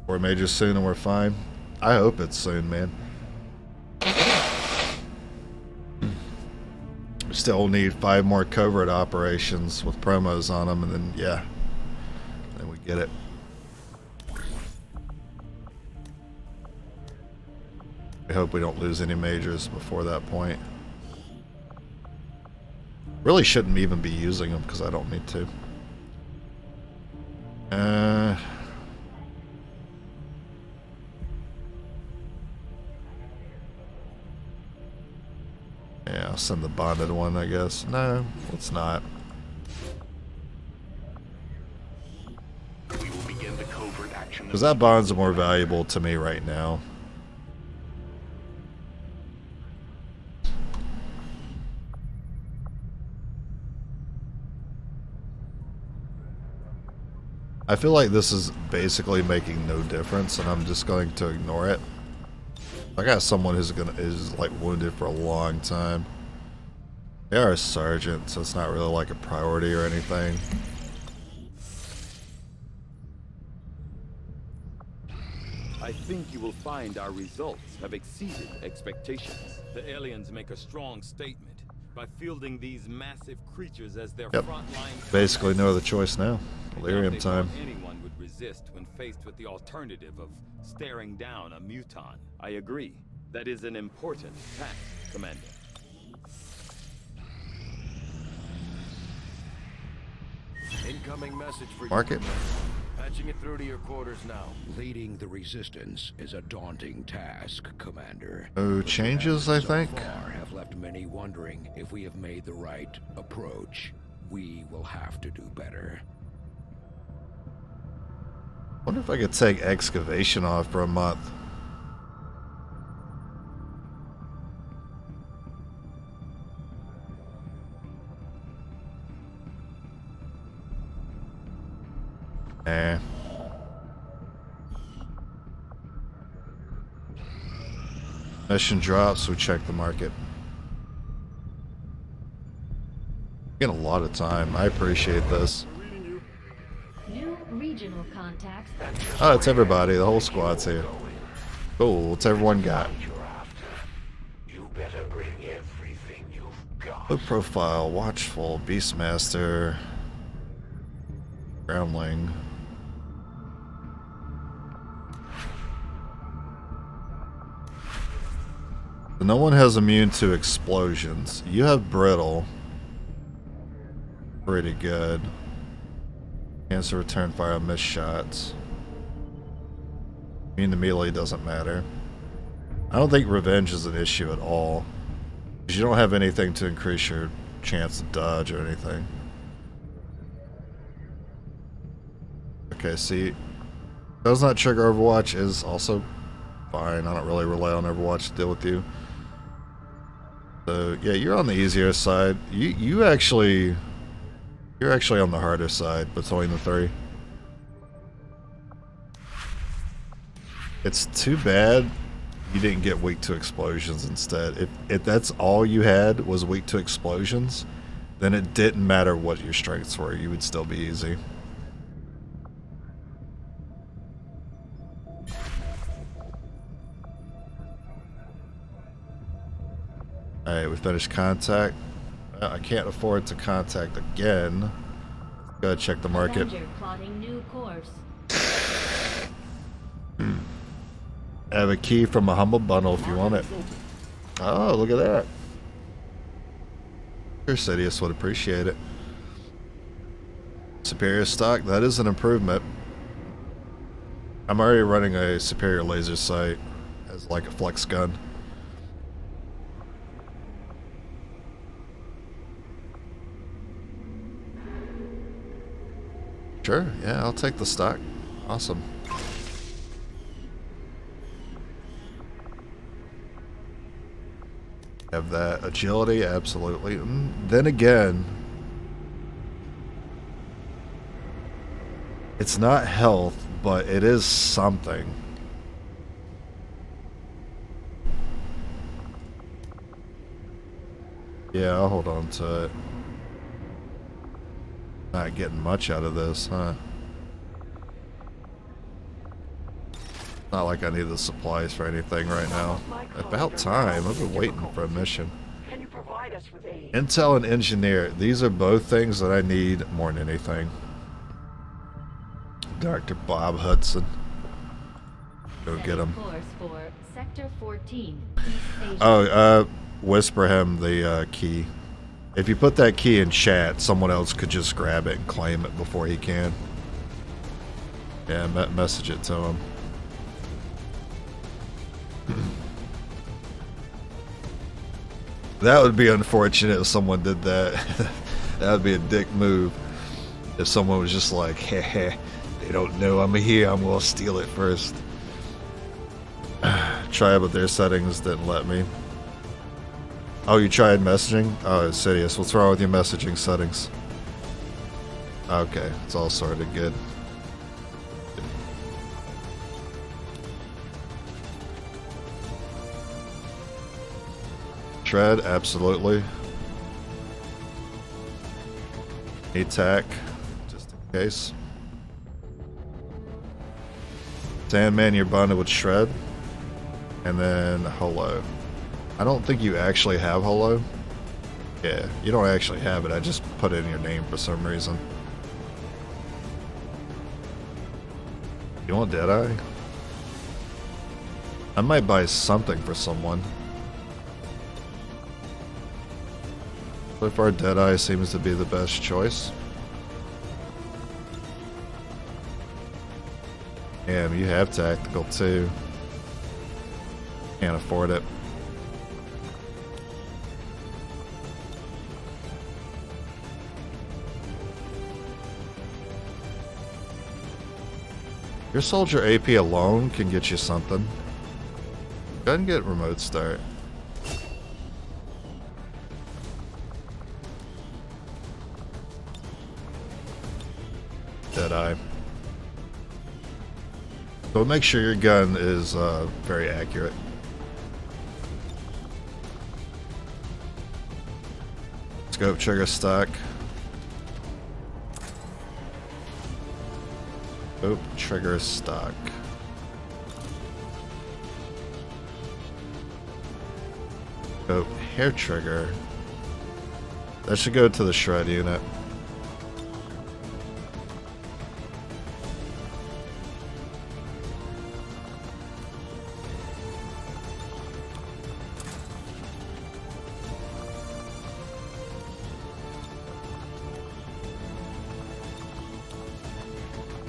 S1: We're major soon and we're fine. I hope it's soon, man. We still need 5 more covert operations with promos on them, and then yeah, then we get it. I hope we don't lose any majors before that point. Really shouldn't even be using them because I don't need to. Yeah, I'll send the bonded one, I guess. No, let's not.
S3: We will begin the covert action.
S1: Because that bond's more valuable to me right now. I feel like this is basically making no difference, and I'm just going to ignore it. I got someone who's like wounded for a long time. They are a sergeant, so it's not really like a priority or anything.
S6: I think you will find our results have exceeded expectations. The aliens make a strong statement by fielding these massive creatures as their frontline.
S1: Basically no other choice now. Delirium time.
S6: Anyone would resist when faced with the alternative of staring down a muton. I agree. That is an important task, Commander.
S5: Incoming message for
S1: Mark it.
S5: Patching it through to your quarters now.
S9: Leading the resistance is a daunting task, Commander.
S1: No changes, I think.
S9: So far have left many wondering if we have made the right approach. We will have to do better.
S1: Wonder if I could take excavation off for a month. Eh. Mission drops, we check the market. Getting a lot of time. I appreciate this.
S2: New regional contacts.
S1: Oh, it's everybody. The whole squad's here. Cool. What's everyone got?
S9: You better bring everything you've got.
S1: Low profile, watchful, beastmaster, groundling. No one has immune to explosions. You have brittle. Pretty good. Chance to return fire on missed shots. Immune to melee doesn't matter. I don't think revenge is an issue at all, because you don't have anything to increase your chance to dodge or anything. Okay, see, does not trigger Overwatch is also fine. I don't really rely on Overwatch to deal with you. So yeah, you're on the easier side. You're actually on the harder side between the three. It's too bad you didn't get weak to explosions instead. If that's all you had was weak to explosions, then it didn't matter what your strengths were. You would still be easy. Alright, we finished contact. I can't afford to contact again. Gotta check the market.
S2: Avenger plotting new course.
S1: I have a key from a humble bundle if you want it. Oh, look at that. Sure, Sidious would appreciate it. Superior stock, that is an improvement. I'm already running a superior laser sight as like a flex gun. Sure, yeah, I'll take the stock. Awesome. Have that agility, absolutely. Then again, it's not health, but it is something. Yeah, I'll hold on to it. Not getting much out of this, huh? Not like I need the supplies for anything right now. About time. I've been waiting for a mission.
S8: Can you provide us with aid?
S1: Intel and engineer. These are both things that I need more than anything. Dr. Bob Hudson. Go get him.
S2: Course for Sector 14, East Asia.
S1: Oh, whisper him the key. If you put that key in chat, someone else could just grab it and claim it before he can. Yeah, message it to him. That would be unfortunate if someone did that. That would be a dick move. If someone was just like, heh, they don't know I'm here, I'm gonna steal it first. Try it, but their settings didn't let me. Oh, you tried messaging? Oh, Sidious. What's wrong with your messaging settings? Okay, it's all sorted. Good. Shred, absolutely. Attack, just in case. Sandman, you're bonded with Shred. And then Holo. I don't think you actually have Holo. Yeah, you don't actually have it. I just put it in your name for some reason. You want Deadeye? I might buy something for someone. So far, Deadeye seems to be the best choice. Damn, you have tactical too. Can't afford it. Your soldier AP alone can get you something. Go ahead and get remote start. Deadeye. So make sure your gun is very accurate. Scope trigger stock. Scope trigger stock. Scope hair trigger. That should go to the shred unit.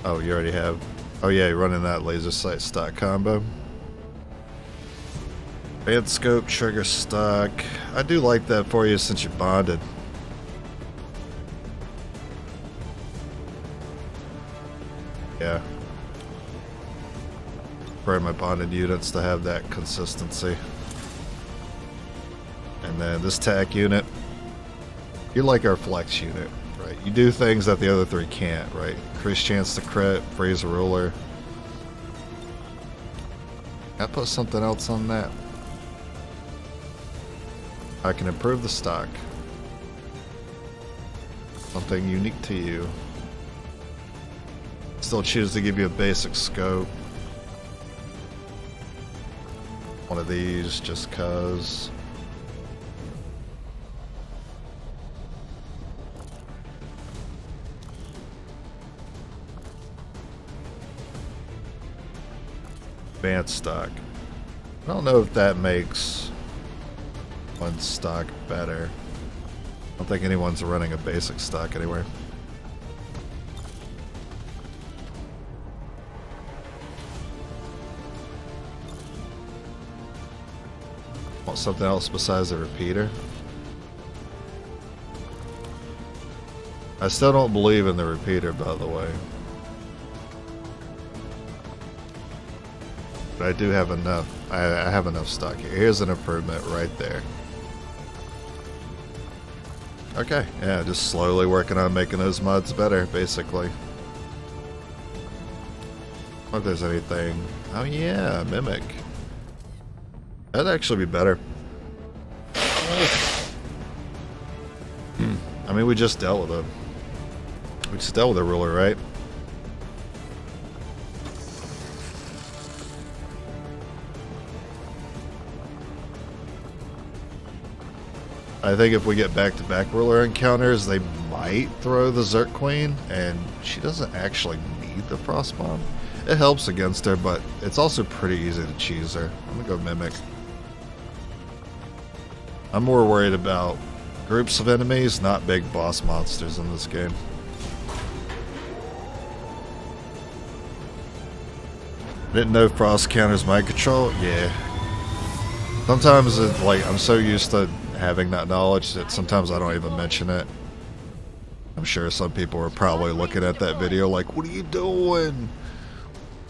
S1: Oh, you already have. Oh yeah, you're running that laser sight stock combo. Advanced scope trigger stock. I do like that for you since you bonded. Yeah. For my bonded units to have that consistency. And then this tac unit. You're like our flex unit. Right, you do things that the other three can't, right? Increased chance to crit, freeze a ruler. I put something else on that. I can improve the stock. Something unique to you. Still choose to give you a basic scope. One of these just cause. Advanced stock. I don't know if that makes one stock better. I don't think anyone's running a basic stock anywhere. Want something else besides the repeater? I still don't believe in the repeater, by the way. But I do have enough. I have enough stock here. Here's an improvement right there. Okay, yeah, just slowly working on making those mods better, basically. I wonder if there's anything. Oh yeah, Mimic. That'd actually be better. I mean, we just dealt with it. We just dealt with a ruler, right? I think if we get back-to-back ruler encounters, they might throw the Zerk Queen, and she doesn't actually need the Frost Bomb. It helps against her, but it's also pretty easy to cheese her. I'm gonna go Mimic. I'm more worried about groups of enemies, not big boss monsters in this game. Didn't know Frost counters mind control? Yeah. Sometimes, like, I'm so used to having that knowledge that sometimes I don't even mention it. I'm sure some people are probably looking at that video like, what are you doing?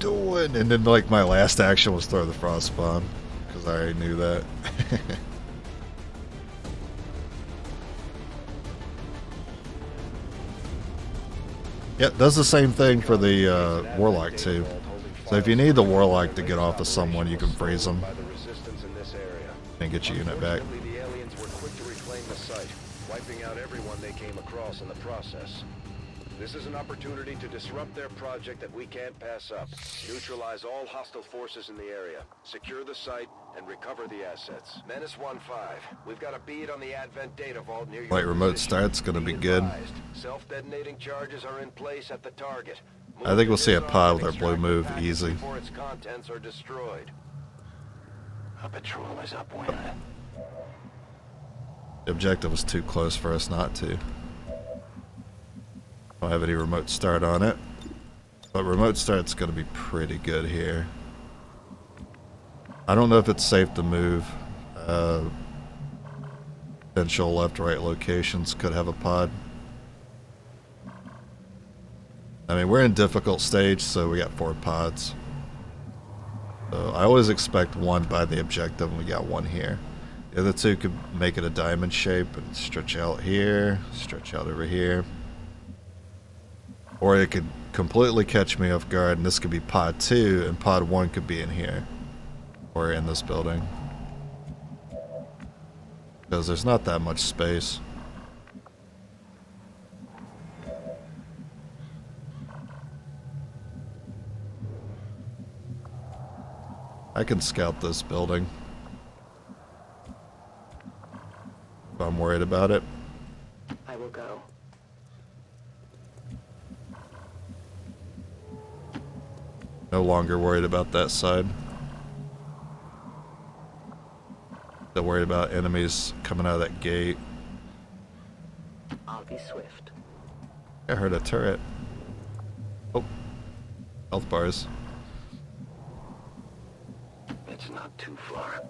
S1: And then, like, my last action was throw the Frost Bomb, because I already knew that. Yeah, it does the same thing for the Warlock, too. So if you need the Warlock to get off of someone, you can freeze them and get your unit back.
S3: The aliens were quick to reclaim the site, wiping out everyone they came across in the process. This is an opportunity to disrupt their project that we can't pass up. Neutralize all hostile forces in the area, secure the site, and recover the assets. Menace 1-5, we've got a bead on the Advent data vault near your
S1: Like remote
S3: position.
S1: start's gonna be good.
S3: Self-detonating charges are in place at the target.
S1: I think we'll see a pod with our blue move easy.
S3: Before its contents are destroyed. A patrol is upwind.
S1: The objective was too close for us not to. Don't have any remote start on it. But remote start's going to be pretty good here. I don't know if it's safe to move. Potential left-right locations could have a pod. I mean, we're in difficult stage, so we got 4 pods. So I always expect one by the objective, and we got one here. The other 2 could make it a diamond shape and stretch out here, stretch out over here. Or it could completely catch me off guard, and this could be pod 2, and pod 1 could be in here. Or in this building. Because there's not that much space. I can scout this building if I'm worried about it.
S8: I will go.
S1: No longer worried about that side. Still worried about enemies coming out of that gate.
S8: I'll be swift.
S1: I heard a turret. Oh. Health bars.
S5: It's not too far.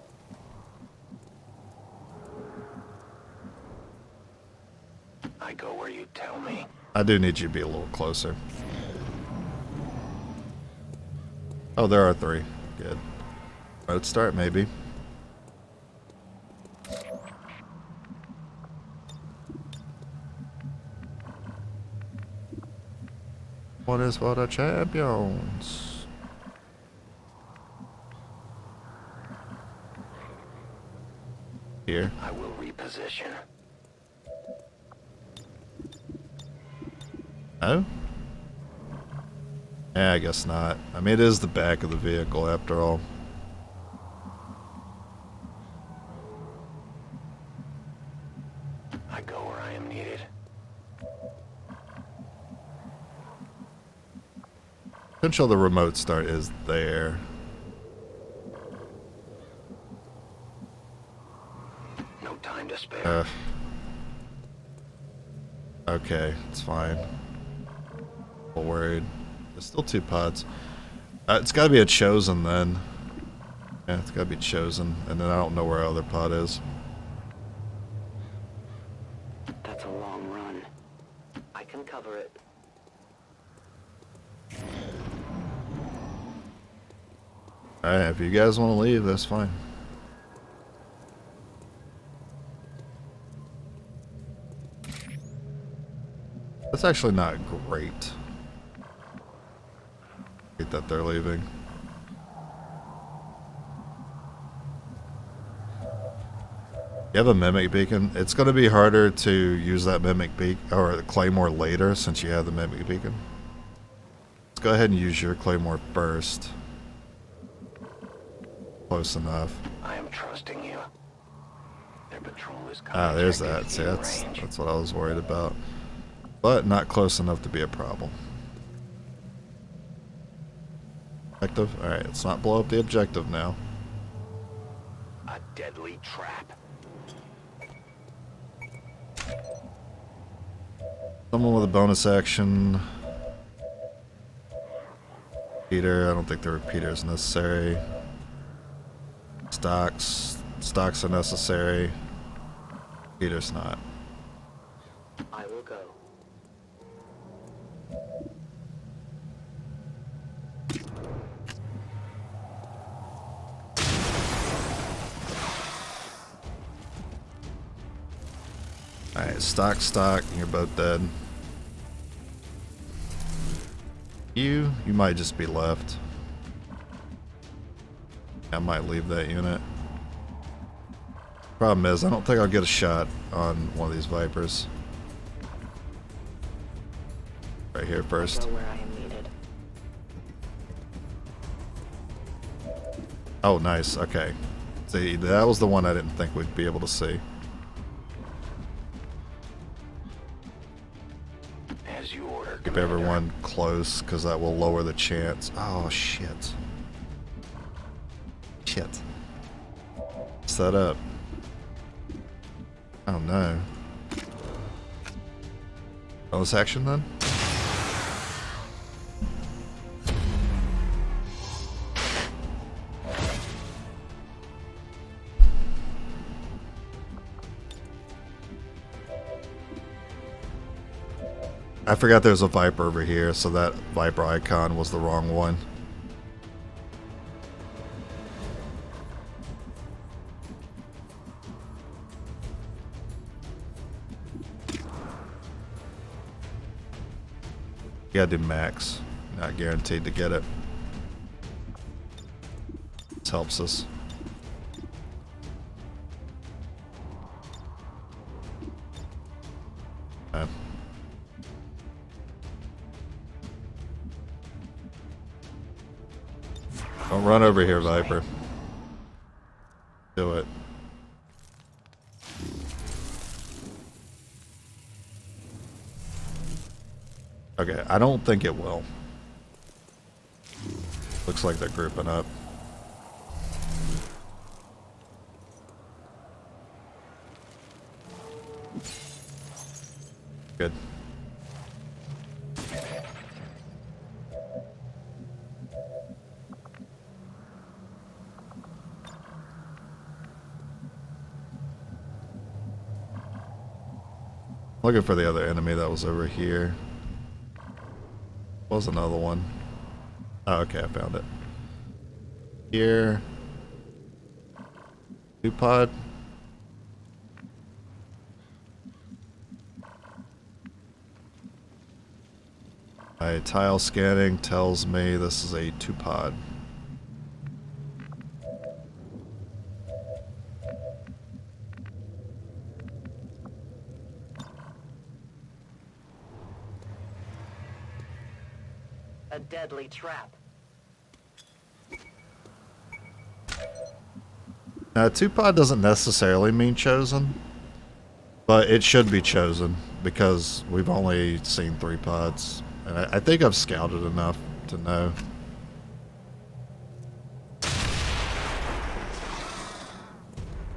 S5: I go where you tell me.
S1: I do need you to be a little closer. Oh, there are 3. Good. Road start, maybe. What is for the champions? Here.
S5: I will reposition.
S1: Oh? Yeah, I guess not. I mean, it is the back of the vehicle after all.
S5: I go where I am needed.
S1: Potential the remote start is there.
S5: No time to spare.
S1: Okay, it's fine. A little worried. There's still 2 pods. It's got to be a chosen then. Yeah, it's got to be chosen, and then I don't know where our other pod is.
S8: That's a long run. I can cover it.
S1: Alright, if you guys want to leave, that's fine. That's actually not great. Hate that they're leaving. You have a mimic beacon. It's going to be harder to use that mimic beacon or the claymore later since you have the mimic beacon. Let's go ahead and use your claymore first. Close enough.
S5: I am trusting you. Their patrol is coming.
S1: Ah, there's that. See, that's what I was worried about. But not close enough to be a problem. Objective? Alright, let's not blow up the objective now.
S5: A deadly trap.
S1: Someone with a bonus action. Repeater. I don't think the repeater is necessary. Stocks are necessary. Repeater's not.
S8: I will go.
S1: Alright, stock, and you're both dead. You might just be left. I might leave that unit. Problem is, I don't think I'll get a shot on one of these Vipers. Right here first.
S8: Go where I am needed.
S1: Oh, nice. Okay. See, that was the one I didn't think we'd be able to see.
S5: As you order,
S1: Keep
S5: Commander.
S1: everyone close, because that will lower the chance. Oh, shit. Shit. Set up. Oh, no. Bonus action, then? I forgot there's a Viper over here, so that Viper icon was the wrong one. You gotta do max. Not guaranteed to get it. This helps us. Okay. Don't run over here, Viper. Do it. Okay, I don't think it will. Looks like they're grouping up. Good. Looking for the other enemy that was over here. Was another one. Oh, okay, I found it. Here. 2 pod. My tile scanning tells me this is a 2 pod.
S8: A deadly trap.
S1: Now, 2 pod doesn't necessarily mean chosen, but it should be chosen because we've only seen 3 pods. And I think I've scouted enough to know.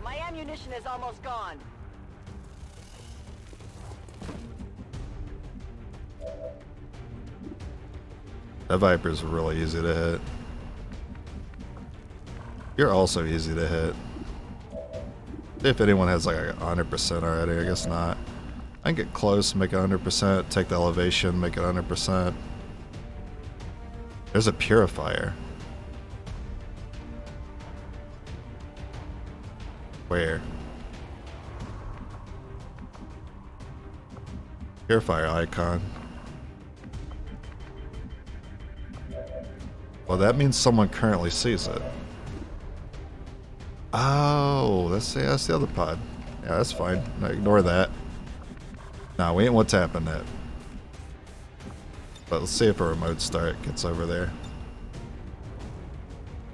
S8: My ammunition is almost gone.
S1: That Viper's really easy to hit. You're also easy to hit. If anyone has like 100% already, I guess not. I can get close, make it 100%, take the elevation, make it 100%. There's a purifier. Where? Purifier icon. Well, that means someone currently sees it. Oh, that's the other pod. Yeah, that's fine. No, ignore that. Nah, we ain't what's happened yet. But let's see if a remote start gets over there.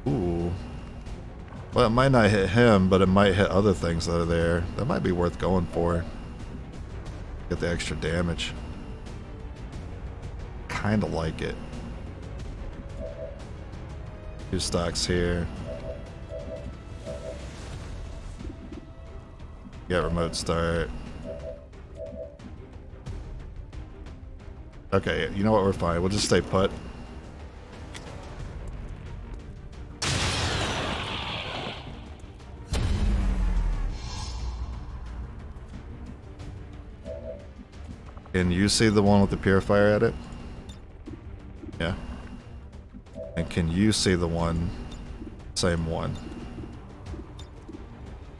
S1: Ooh. Well, it might not hit him, but it might hit other things that are there. That might be worth going for. Get the extra damage. Kinda like it. 2 stocks here. Get remote start. Okay, you know what? We're fine. We'll just stay put. Can you see the one with the purifier at it? Yeah. And can you see the one? Same one.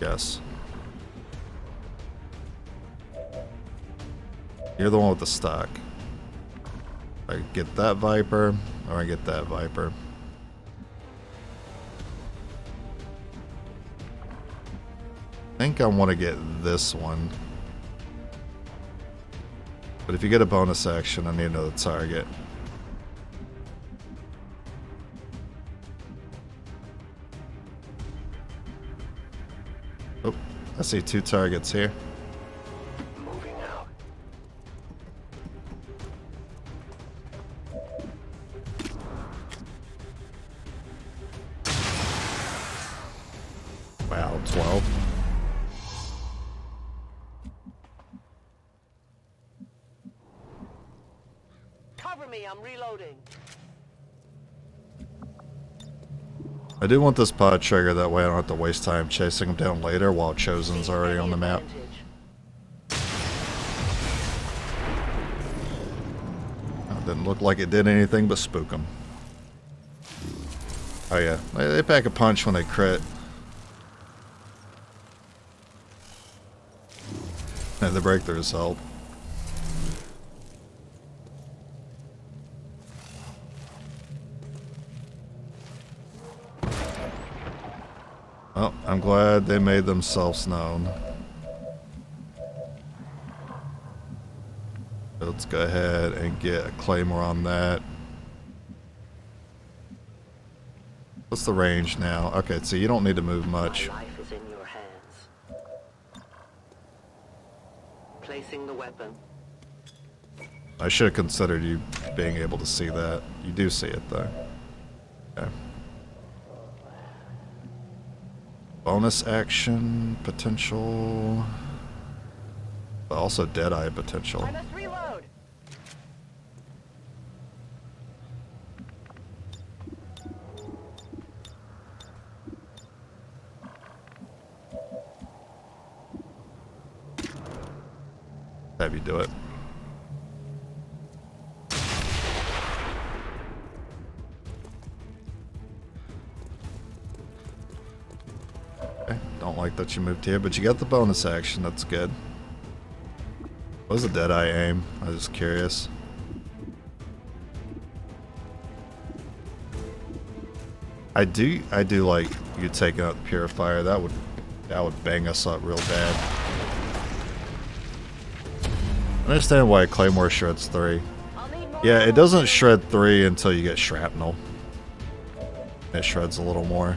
S1: Yes. You're the one with the stock. I get that Viper, or I get that Viper. I think I want to get this one. But if you get a bonus action, I need another target. Oh, I see 2 targets here.
S3: Moving out.
S1: Wow, 12.
S8: Cover me, I'm reloading.
S1: I do want this pod trigger, that way I don't have to waste time chasing him down later while Chosen's already on the map. Didn't look like it did anything but spook them. Oh yeah, they pack a punch when they crit. And the breakthroughs help. Well, I'm glad they made themselves known. Let's go ahead and get a claymore on that. What's the range now? Okay, so you don't need to move much.
S8: My life is in your hands. Placing the weapon.
S1: I should have considered you being able to see that. You do see it though. Okay. Bonus action potential. But also Deadeye potential.
S8: I must reload.
S1: Have you do it. Okay, don't like that you moved here, but you got the bonus action, that's good. What was the Deadeye aim? I was just curious. I do like you taking out the purifier. That would bang us up real bad. I understand why Claymore shreds 3. Yeah, it doesn't shred 3 until you get shrapnel. It shreds a little more.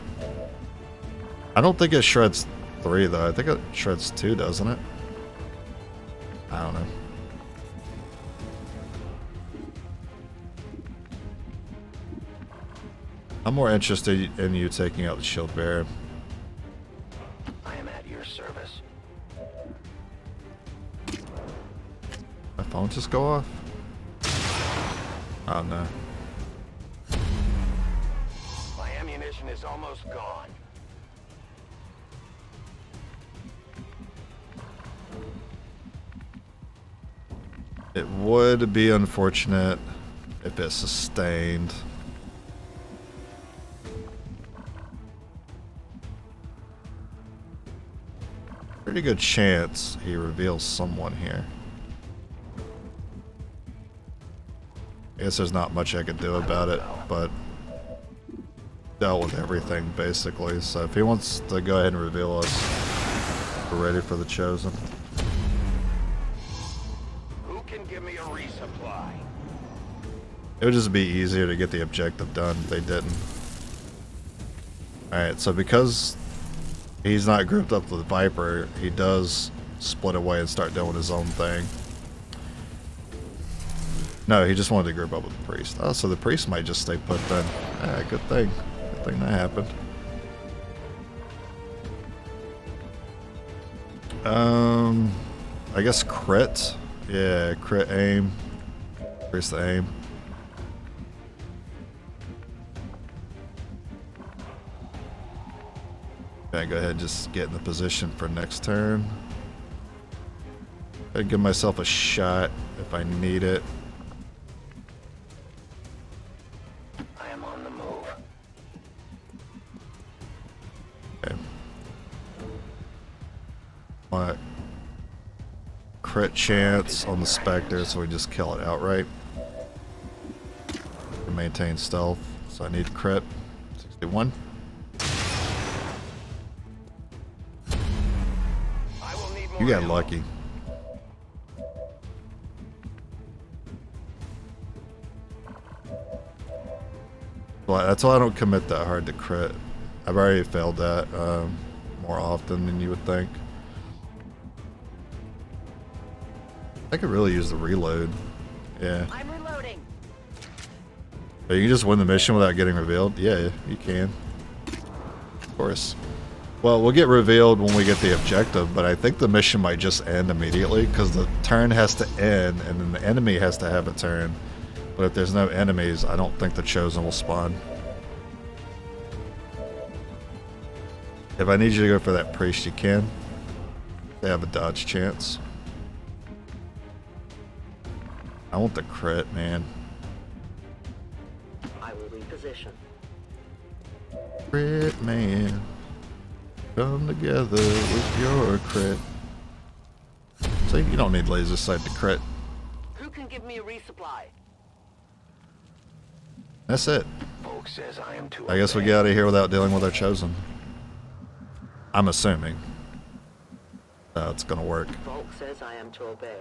S1: I don't think it shreds 3 though. I think it shreds 2, doesn't it? I don't know. I'm more interested in you taking out the shield bearer.
S3: I am at your service.
S1: My phone just go off? Oh no.
S3: My ammunition is almost gone.
S1: It would be unfortunate if it sustained. Pretty good chance he reveals someone here. I guess there's not much I could do about it, but dealt with everything basically. So if he wants to go ahead and reveal us, we're ready for the Chosen.
S3: Who can give me a resupply?
S1: It would just be easier to get the objective done if they didn't. Alright, so because he's not grouped up with Viper, he does split away and start doing his own thing. No, he just wanted to group up with the Priest. Oh, so the Priest might just stay put then. Ah, good thing. Good thing that happened. I guess crit. Yeah, crit aim. Increase the aim. Okay, go ahead and just get in the position for next turn. I'd give myself a shot if I need it.
S3: I am on the move.
S1: Okay. Want crit chance on the Spectre, so we just kill it outright. To maintain stealth, so I need crit. 61. You got lucky. Well, that's why I don't commit that hard to crit. I've already failed that more often than you would think. I could really use the reload. Yeah.
S8: I'm reloading.
S1: But you can just win the mission without getting revealed? Yeah, you can. Of course. Well, we'll get revealed when we get the objective, but I think the mission might just end immediately because the turn has to end and then the enemy has to have a turn. But if there's no enemies, I don't think the Chosen will spawn. If I need you to go for that Priest, you can. They have a dodge chance. I want the crit, man.
S8: position.
S1: Crit man, come together with your crit. See, you don't need laser sight to crit.
S8: Who can give me a resupply?
S1: That's it.
S3: Folk says I am to
S1: I guess we get out of here without dealing with our chosen. I'm assuming. It's gonna work.
S8: Volk says I am to obey.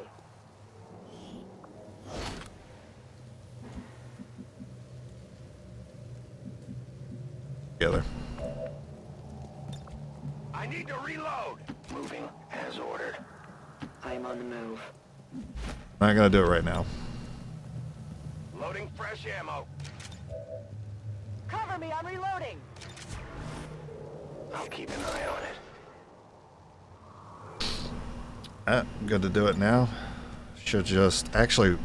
S1: Together.
S3: I need to reload. Moving as ordered.
S8: I am on the move.
S1: Not gonna do it right now.
S3: Loading fresh ammo.
S8: Cover me, I'm reloading.
S3: I'll keep an eye on it.
S1: Good to do it now. Should just actually,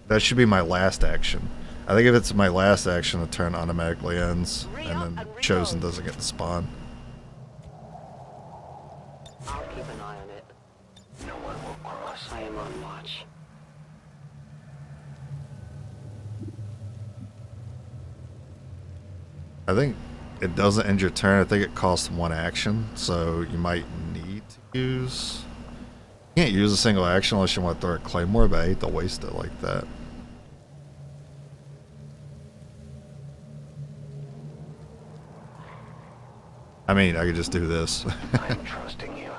S1: that should be my last action. I think if it's my last action, the turn automatically ends, and then chosen doesn't get to spawn.
S8: I'll keep an eye on it.
S3: No one will cross.
S8: I am on watch.
S1: I think it doesn't end your turn. I think it costs one action, so you might need to use. You can't use a single action unless you want to throw a claymore, but I hate to waste it like that. I mean, I could just do this.
S3: I'm trusting you.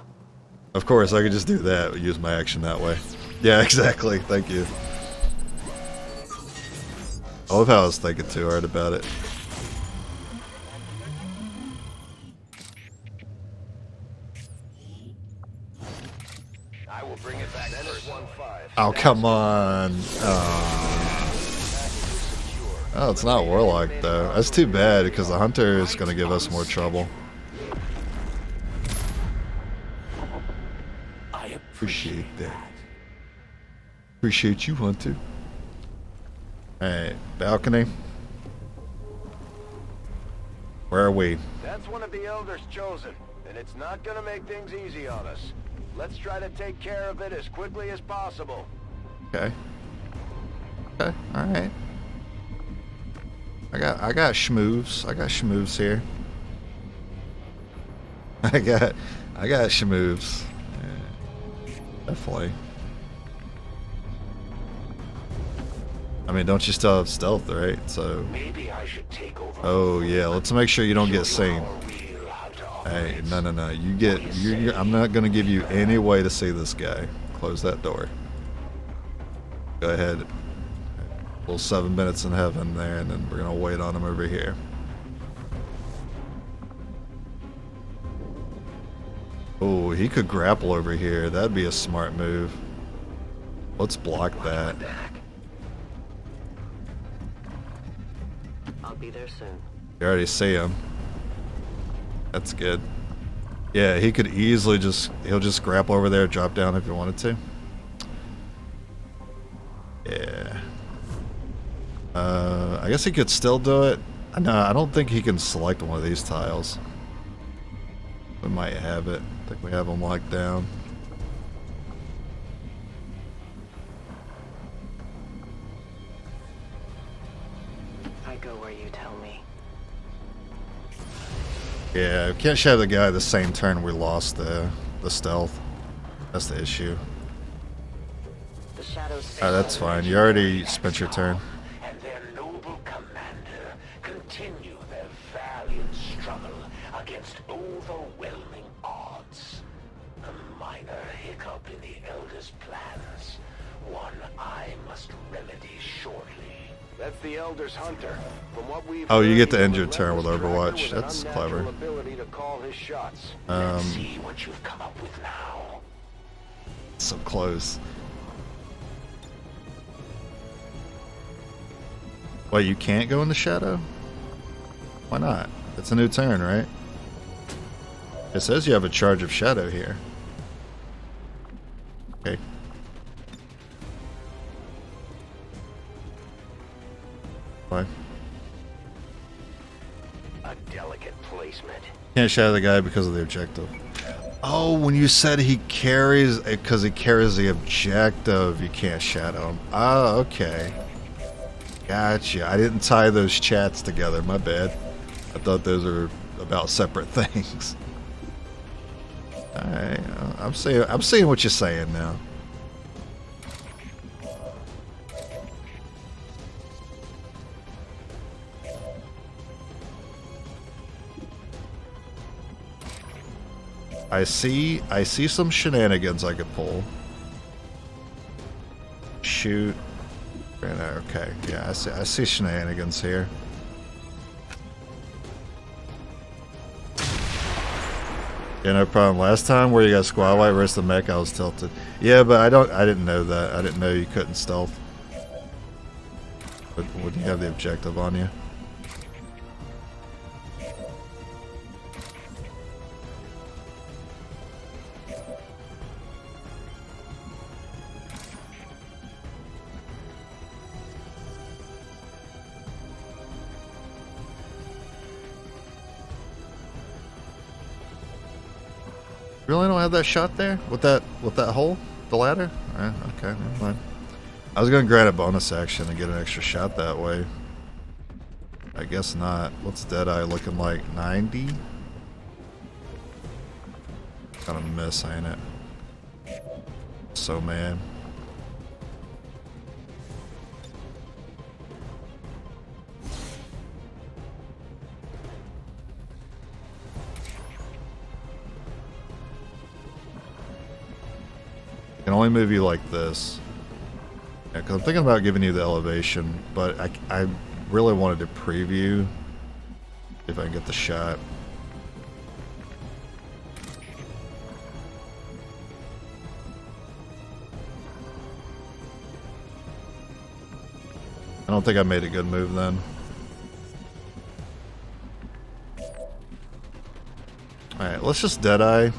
S1: Of course, I could just do that, use my action that way. Yeah, exactly. Thank you. I love how I was thinking too hard about it.
S3: I will bring it back. Dennis 1-5.
S1: Oh, come on. Oh, it's not Warlock, though. That's too bad, because the Hunter is going to give us more trouble.
S9: I
S1: Appreciate that. Appreciate you, Hunter. Alright, balcony. Where are we?
S3: That's one of the elders chosen, and it's not gonna make things easy on us. Let's try to take care of it as quickly as possible.
S1: Okay. Okay, alright. I got schmoves. I got schmoves here. I got schmoves. Yeah, definitely. I mean, don't you still have stealth, right? So.
S3: Maybe I should take over.
S1: Oh yeah, let's make sure you don't get seen. Hey, no. You get. I'm not gonna give you any way to see this guy. Close that door. Go ahead. Little 7 minutes in heaven there, and then we're gonna wait on him over here. Oh, he could grapple over here. That'd be a smart move. Let's block that.
S8: I'll be there soon.
S1: You already see him. That's good. Yeah, he could easily he'll just grapple over there, drop down if he wanted to. Yeah. I guess he could still do it. No, I don't think he can select one of these tiles. We might have it. I think we have them locked down.
S8: I go where you tell me.
S1: Yeah, we can't shadow the guy the same turn we lost the stealth. That's the issue.
S8: The shadows.
S1: Alright, that's fine. You already spent your turn.
S3: And their noble commander continue their valiant struggle against overwhelming odds. A minor hiccup in the Elder's plans. One I must remedy shortly. That's the Elder's hunter. From what we've
S1: Oh, you get to
S3: heard,
S1: end your
S3: he's a
S1: turn with
S3: reckless
S1: Overwatch.
S3: driver with
S1: That's
S3: an
S1: clever.
S3: unnatural ability to call his shots.
S8: Let's see what you've come up with now.
S1: So close. Wait, you can't go in the shadow? Why not? It's a new turn, right? It says you have a charge of shadow here. Okay. Why?
S3: A delicate placement.
S1: Can't shadow the guy because of the objective. Oh, when you said he carries, because he carries the objective, you can't shadow him. Oh, okay. Gotcha. I didn't tie those chats together. My bad. I thought those are about separate things. Alright, I'm seeing what you're saying now. I see some shenanigans I could pull. Shoot. Okay, yeah, I see shenanigans here. Yeah, no problem. Last time where you got squad white versus the mech, I was tilted. Yeah, but I didn't know that. I didn't know you couldn't stealth. But would you have the objective on you? Really don't have that shot there with that hole, the ladder. Okay, never mind. I was gonna grant a bonus action and get an extra shot that way. I guess not. What's Deadeye looking like? 90? Gonna miss, ain't it? So man. Can only move you like this. Yeah, because I'm thinking about giving you the elevation, but I really wanted to preview if I can get the shot. I don't think I made a good move then. Alright, let's just Deadeye.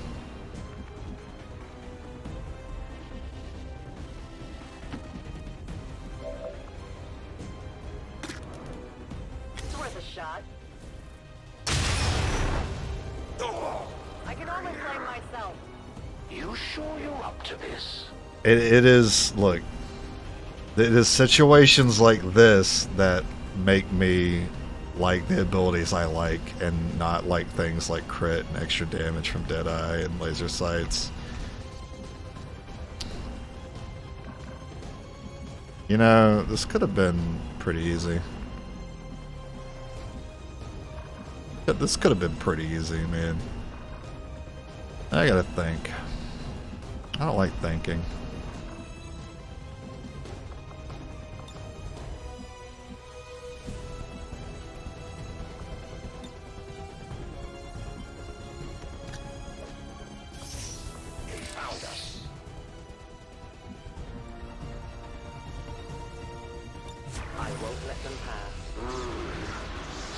S1: It is, look, it is situations like this that make me like the abilities I like and not like things like crit and extra damage from Deadeye and laser sights. You know, this could have been pretty easy. This could have been pretty easy, man. I gotta think. I don't like thinking.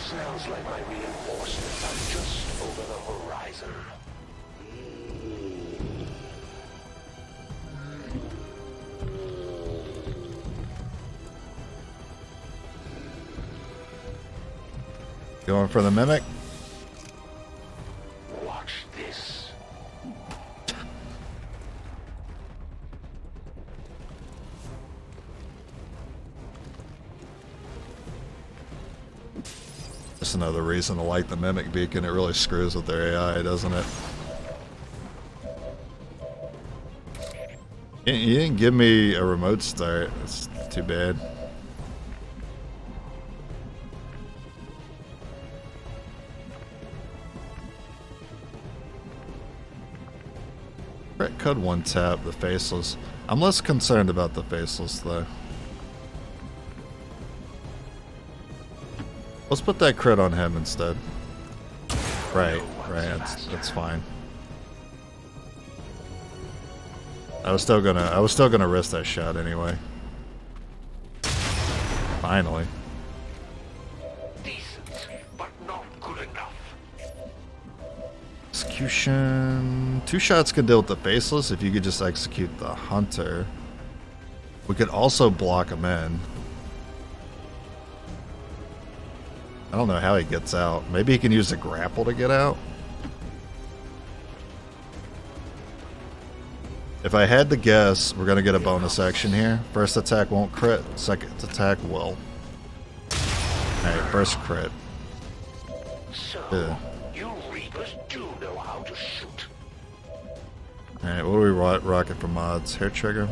S10: Sounds like my reinforcements are just over the horizon.
S1: Going for the mimic?
S10: Watch this.
S1: Just another reason to like the mimic beacon. It really screws with their AI, doesn't it? You didn't give me a remote start. That's too bad. Brett could one tap the faceless. I'm less concerned about the faceless though. Let's put that crit on him instead. Right, that's fine. I was still gonna risk that shot anyway. Finally.
S10: Decent, but not good enough.
S1: Execution. 2 shots could deal with the faceless if you could just execute the hunter. We could also block him in. I don't know how he gets out. Maybe he can use the grapple to get out. If I had to guess, we're going to get a bonus action here. First attack won't crit, second attack will. Alright, first crit.
S10: So, you Reapers do know how to shoot.
S1: Alright, what do we rocket for mods? Hair trigger.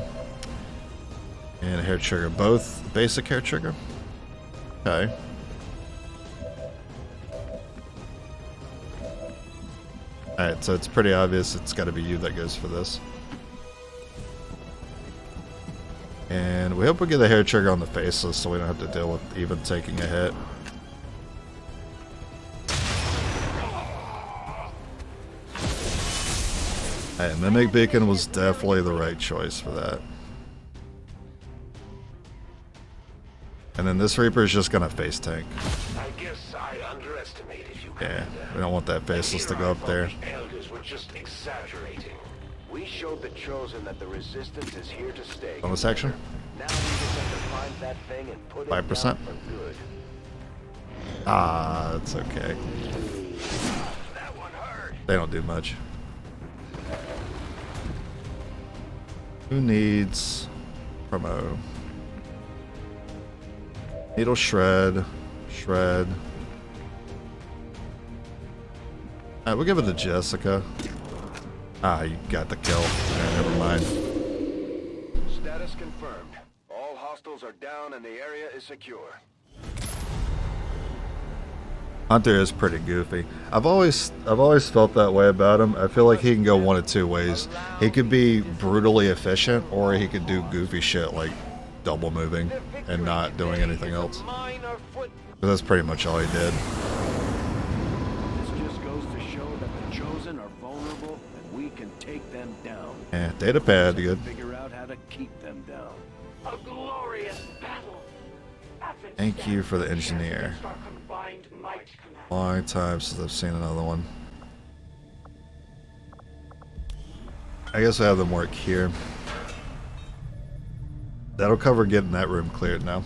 S1: And hair trigger. Both basic hair trigger? Okay. Alright, so it's pretty obvious it's gotta be you that goes for this. And we hope we get the hair trigger on the faceless so we don't have to deal with even taking a hit. Alright, Mimic Beacon was definitely the right choice for that. And then this Reaper is just gonna face tank.
S10: I guess I underestimated you.
S1: Yeah, we don't want that faceless to go up there.
S10: The elders were just exaggerating.
S3: We showed the Chosen that the Resistance is here to stay.
S1: Bonus action?
S3: Now we just have to find that thing and put it
S1: 5%.
S3: down for good.
S1: Ah, that's okay.
S3: That one hurt.
S1: They don't do much. Who needs promo? Needle shred. Shred. Alright, we'll give it to Jessica. Ah, you got the kill. Yeah, never mind.
S3: Status confirmed. All hostiles are down and the area is secure.
S1: Hunter is pretty goofy. I've always felt that way about him. I feel like he can go one of two ways. He could be brutally efficient, or he could do goofy shit like double moving and not doing anything else. But that's pretty much all he did.
S5: This just goes to show that the Chosen are vulnerable and we can take them down.
S1: Yeah, data pad, good.
S5: Figure out how to keep them down.
S10: A glorious battle.
S1: Thank you for the engineer. Long time since I've seen another one. I guess I have them work here. That'll cover getting that room cleared now.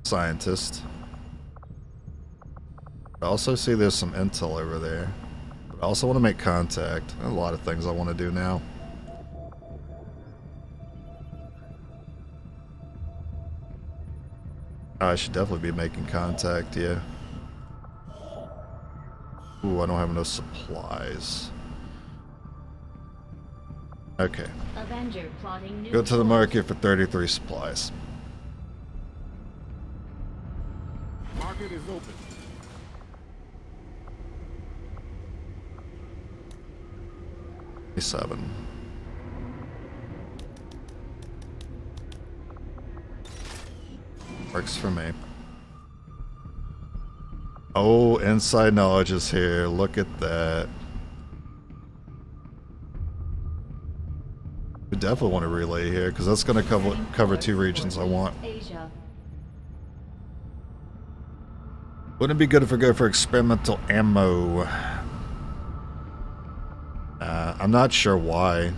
S1: Scientist. I also see there's some intel over there. But I also want to make contact. There's a lot of things I want to do now. I should definitely be making contact, yeah. Ooh, I don't have no supplies. Okay.
S2: Avenger plotting new
S1: Go to the
S2: course.
S1: market for 33 supplies.
S4: Market is open.
S1: 7. Works for me. Oh, inside knowledge is here. Look at that. We definitely want to relay here because that's going to cover 2 regions I want.
S2: Asia.
S1: Wouldn't it be good if we go for experimental ammo? I'm not sure why.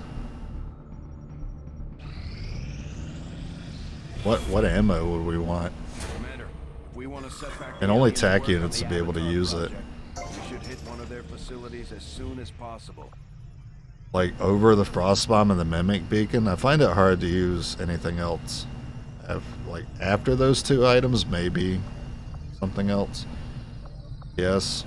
S1: What ammo would we want?
S5: Commander, if we want to set back
S1: And
S5: the
S1: only
S5: alien
S1: TAC
S5: work
S1: units
S5: on
S1: to
S5: the
S1: be able to
S5: Avatar
S1: use it.
S5: project, we should hit one of their facilities as soon as possible.
S1: Like over the frost bomb and the mimic beacon, I find it hard to use anything else. Like after those 2 items, maybe something else. Yes.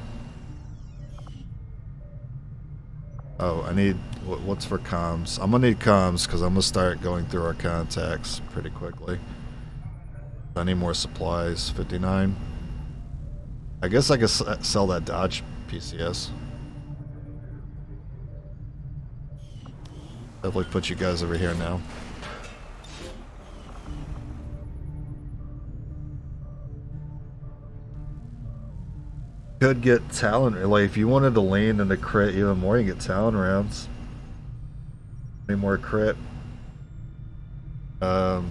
S1: Oh, I need what's for comms? I'm gonna need comms because I'm gonna start going through our contacts pretty quickly. I need more supplies. 59. I guess I could sell that Dodge PCS. Definitely put you guys over here now. Could get talent, like if you wanted to lean into crit even more, you can get talent rounds. Any more crit. I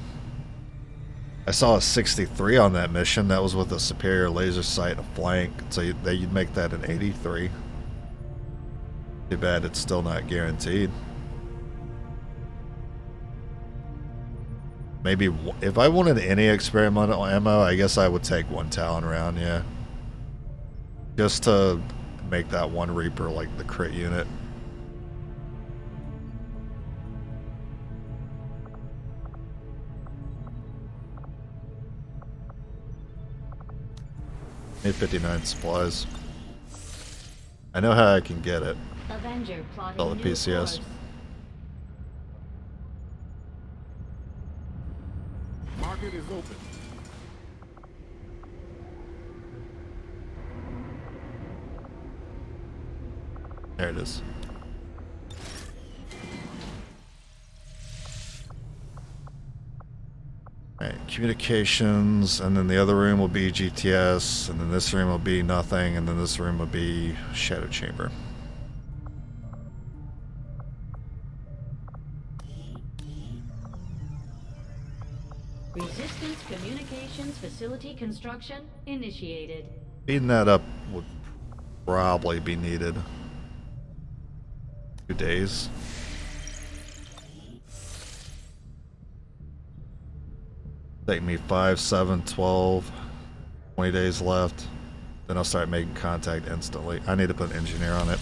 S1: saw a 63 on that mission. That was with a superior laser sight and a flank, so you'd make that an 83. Too bad it's still not guaranteed. Maybe if I wanted any experimental ammo, I guess I would take 1 Talon round, yeah. Just to make that 1 Reaper like the crit unit. Need 59 supplies. I know how I can get it.
S2: Avenger plotting
S1: All the
S2: new
S1: PCS.
S2: course.
S9: Market is open.
S1: There it is. Alright, communications, and then the other room will be GTS, and then this room will be nothing, and then this room will be Shadow Chamber.
S2: Resistance communications facility construction initiated.
S1: Speeding that up would probably be needed. 2 days. Take me 5, 7, 12, 20 days left. Then I'll start making contact instantly. I need to put an engineer on it.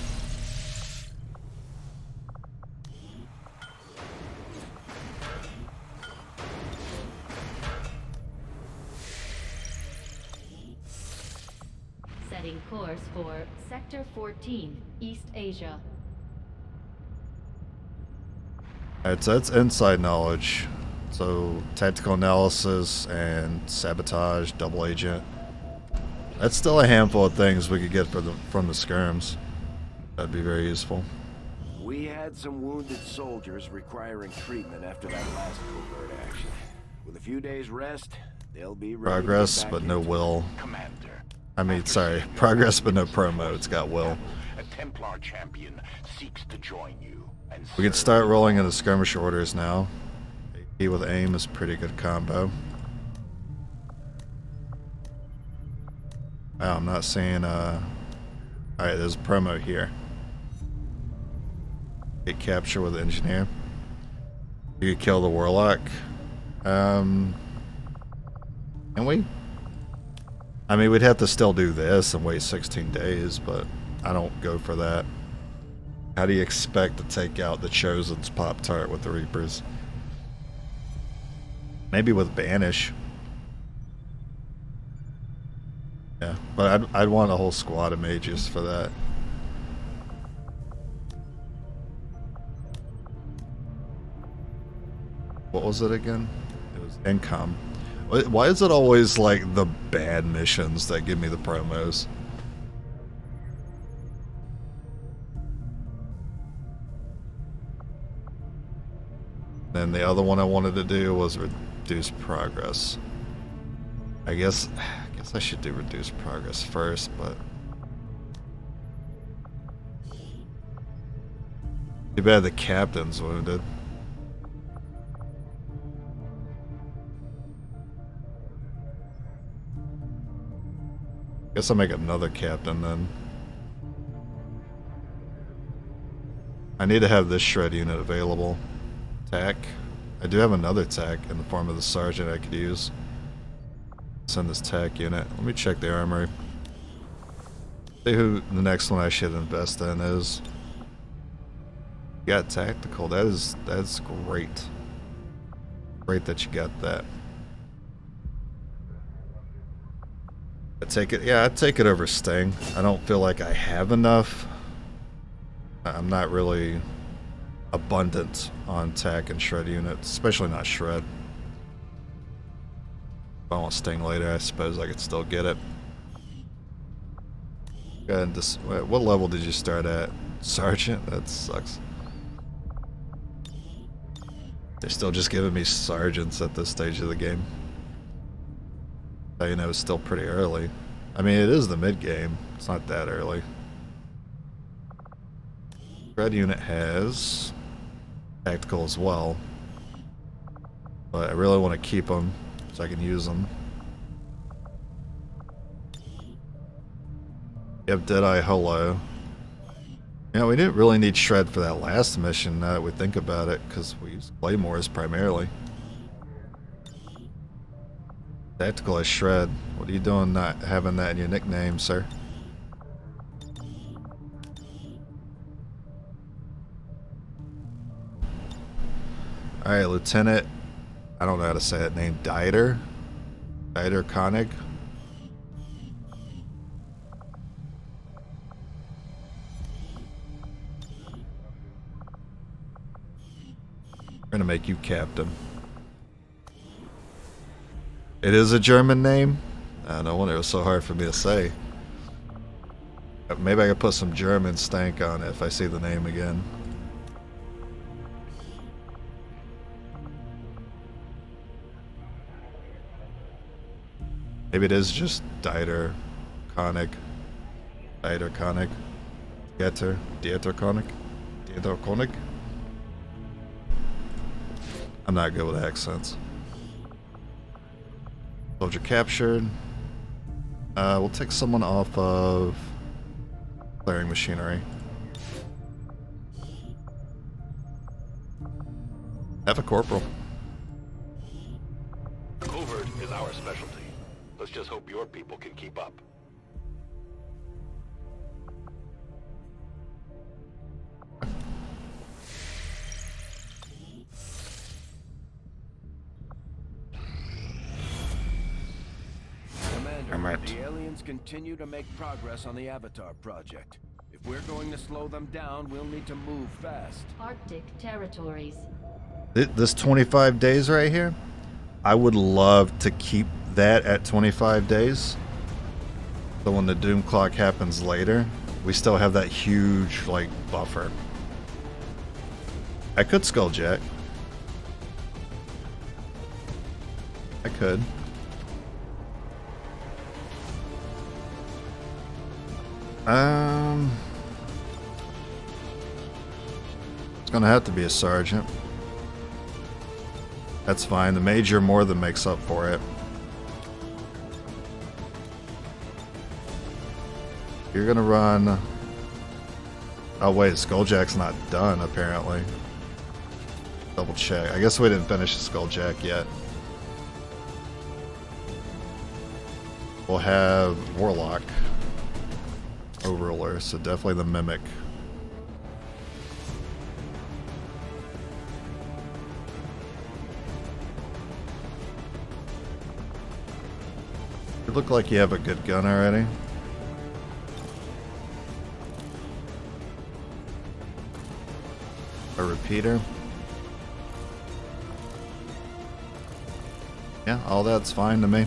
S2: Setting course for Sector 14, East Asia.
S1: Alright, so that's inside knowledge. So tactical analysis and sabotage, double agent. That's still a handful of things we could get from the skirms. That'd be very useful.
S5: We had some wounded soldiers requiring treatment after that last covert action. With a few days rest, they'll be ready
S1: Progress,
S5: to get
S1: but
S5: back
S1: no
S5: into
S1: will.
S10: Commander.
S1: I mean, sorry, progress, but no promo. It's got will.
S10: A Templar champion seeks to join you. And
S1: We can
S10: serve
S1: start
S10: you.
S1: rolling into skirmish orders now. AP with aim is a pretty good combo. Wow, I'm not seeing, alright, there's a promo here. Get capture with engineer. You could kill the warlock. Can we? I mean, we'd have to still do this and wait 16 days, but I don't go for that. How do you expect to take out the Chosen's Pop-Tart with the Reapers? Maybe with Banish. Yeah, but I'd want a whole squad of mages for that. What was it again? It was income. Why is it always like the bad missions that give me the promos? Then the other one I wanted to do was reduce progress. I guess I should do reduce progress first, but too bad the captain's wounded. Guess I'll make another captain then. I need to have this shred unit available. TAC. I do have another TAC in the form of the sergeant I could use. Send this TAC unit. Let me check the armory. See who the next one I should invest in is. You got tactical. That's great. Great that you got that. I take it. Yeah, I'd take it over Sting. I don't feel like I have enough. I'm not really abundant on TAC and shred units, especially not shred. If I want Sting later, I suppose I could still get it. And just, what level did you start at? Sergeant? That sucks. They're still just giving me sergeants at this stage of the game. You know, it's still pretty early. I mean, it is the mid-game. It's not that early. Red unit has tactical as well. But I really want to keep them so I can use them. You have Deadeye Holo. You know, we didn't really need Shred for that last mission, now that we think about it, because we use Claymores primarily. Tactical as Shred. What are you doing not having that in your nickname, sir? Alright, Lieutenant, I don't know how to say that name, Dieter Koenig. gonna make you captain. It is a German name? No wonder it was so hard for me to say. Maybe I could put some German stank on it if I see the name again. Maybe it is just Dieter Koenig. Dieter Koenig. Dieter Koenig. I'm not good with accents. Soldier captured. We'll take someone off of clearing machinery. Have a corporal.
S10: Covert is our specialty. Let's just hope your people can keep up.
S5: Commander, the aliens continue to make progress on the Avatar project. If we're going to slow them down, we'll need to move fast.
S2: Arctic territories.
S1: This 25 days right here, I would love to keep that at 25 days. So when the doom clock happens later, we still have that huge, like, buffer. I could skulljack. I could. It's gonna have to be a sergeant. That's fine. The major more than makes up for it. You're gonna run. Oh wait, Skulljack's not done apparently. Double check. I guess we didn't finish the Skulljack yet. We'll have Warlock. Overruler, so definitely the Mimic. You look like you have a good gun already. A repeater. Yeah, all that's fine to me.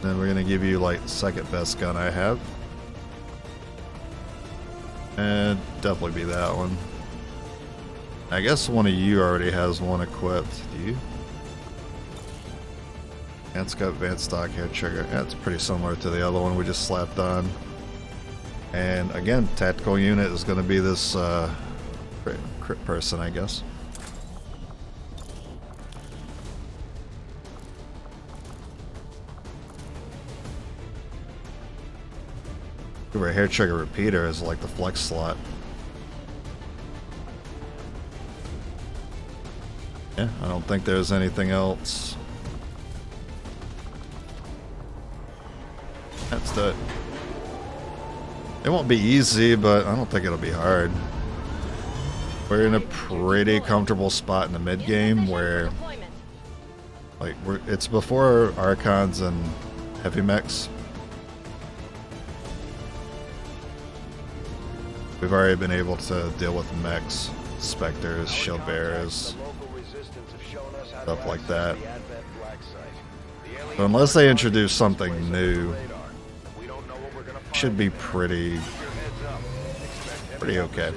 S1: Then we're gonna give you like the second best gun I have. And definitely be that one. I guess one of you already has one equipped. Do you? And it's got advanced stock hair trigger. Yeah, it's pretty similar to the other one we just slapped on. And again, tactical unit is gonna be this crit person, I guess. Our hair trigger repeater is like the flex slot. Yeah, I don't think there's anything else. That's it. It won't be easy, but I don't think it'll be hard. We're in a pretty comfortable spot in the mid game where, like, it's before Archons and heavy mechs. We've already been able to deal with mechs, specters, shield bearers, stuff like that. So unless they introduce something new, should be pretty okay.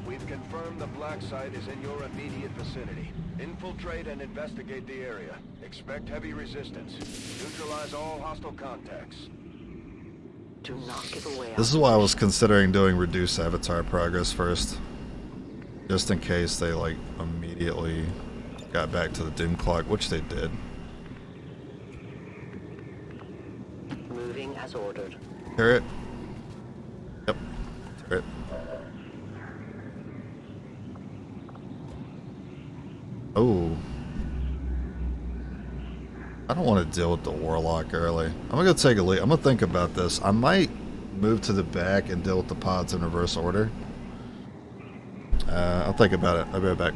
S3: We've confirmed the black site is in your immediate vicinity. Infiltrate and investigate the area. Expect heavy resistance. Neutralize all hostile contacts.
S8: Do not give away.
S1: This is why I was considering doing reduced avatar progress first. Just in case they like immediately got back to the doom clock, which they did.
S8: Moving as ordered.
S1: Turret. Yep. Turret. Oh. I don't want to deal with the Warlock early. I'm gonna go take a leak. I'm gonna think about this. I might move to the back and deal with the pods in reverse order. I'll think about it. I'll be right back.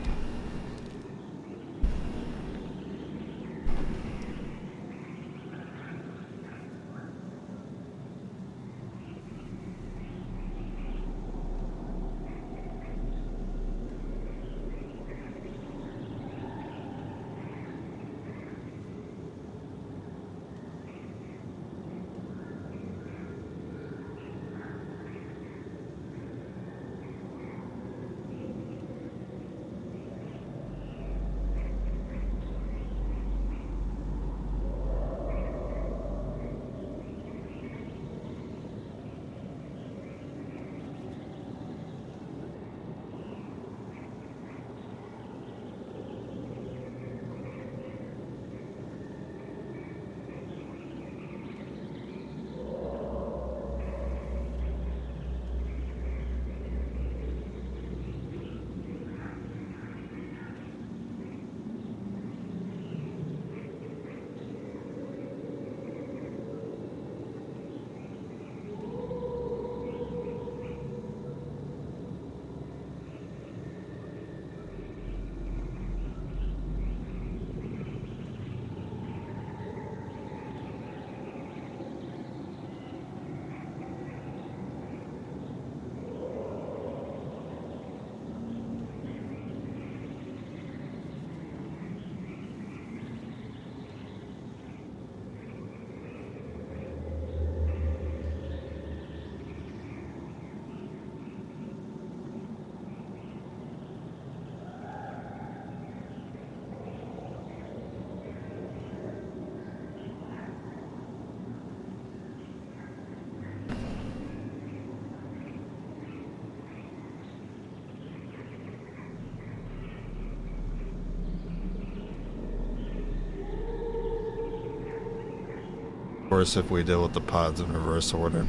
S1: course, if we deal with the pods in reverse order,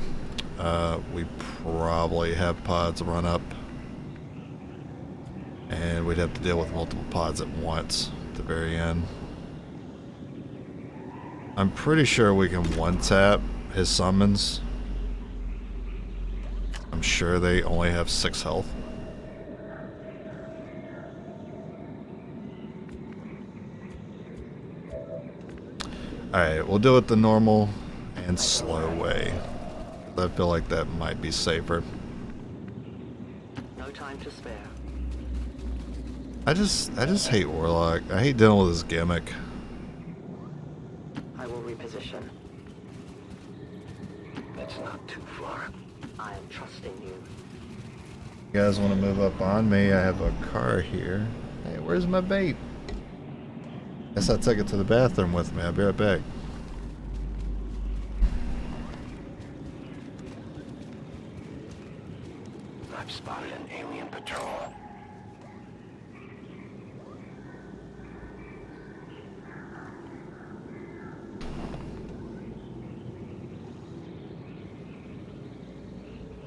S1: we probably have pods run up. And we'd have to deal with multiple pods at once at the very end. I'm pretty sure we can one-tap his summons. I'm sure they only have 6 health. Alright, we'll do it the normal and slow way. I feel like that might be safer.
S8: No time to spare.
S1: I just hate Warlock. I hate dealing with his gimmick.
S8: I will reposition.
S10: It's not too far.
S8: I am trusting you.
S1: You guys want to move up on me? I have a car here. Hey, where's my bait? Guess I'll take it to the bathroom with me. I'll be right back.
S10: I've spotted an alien patrol.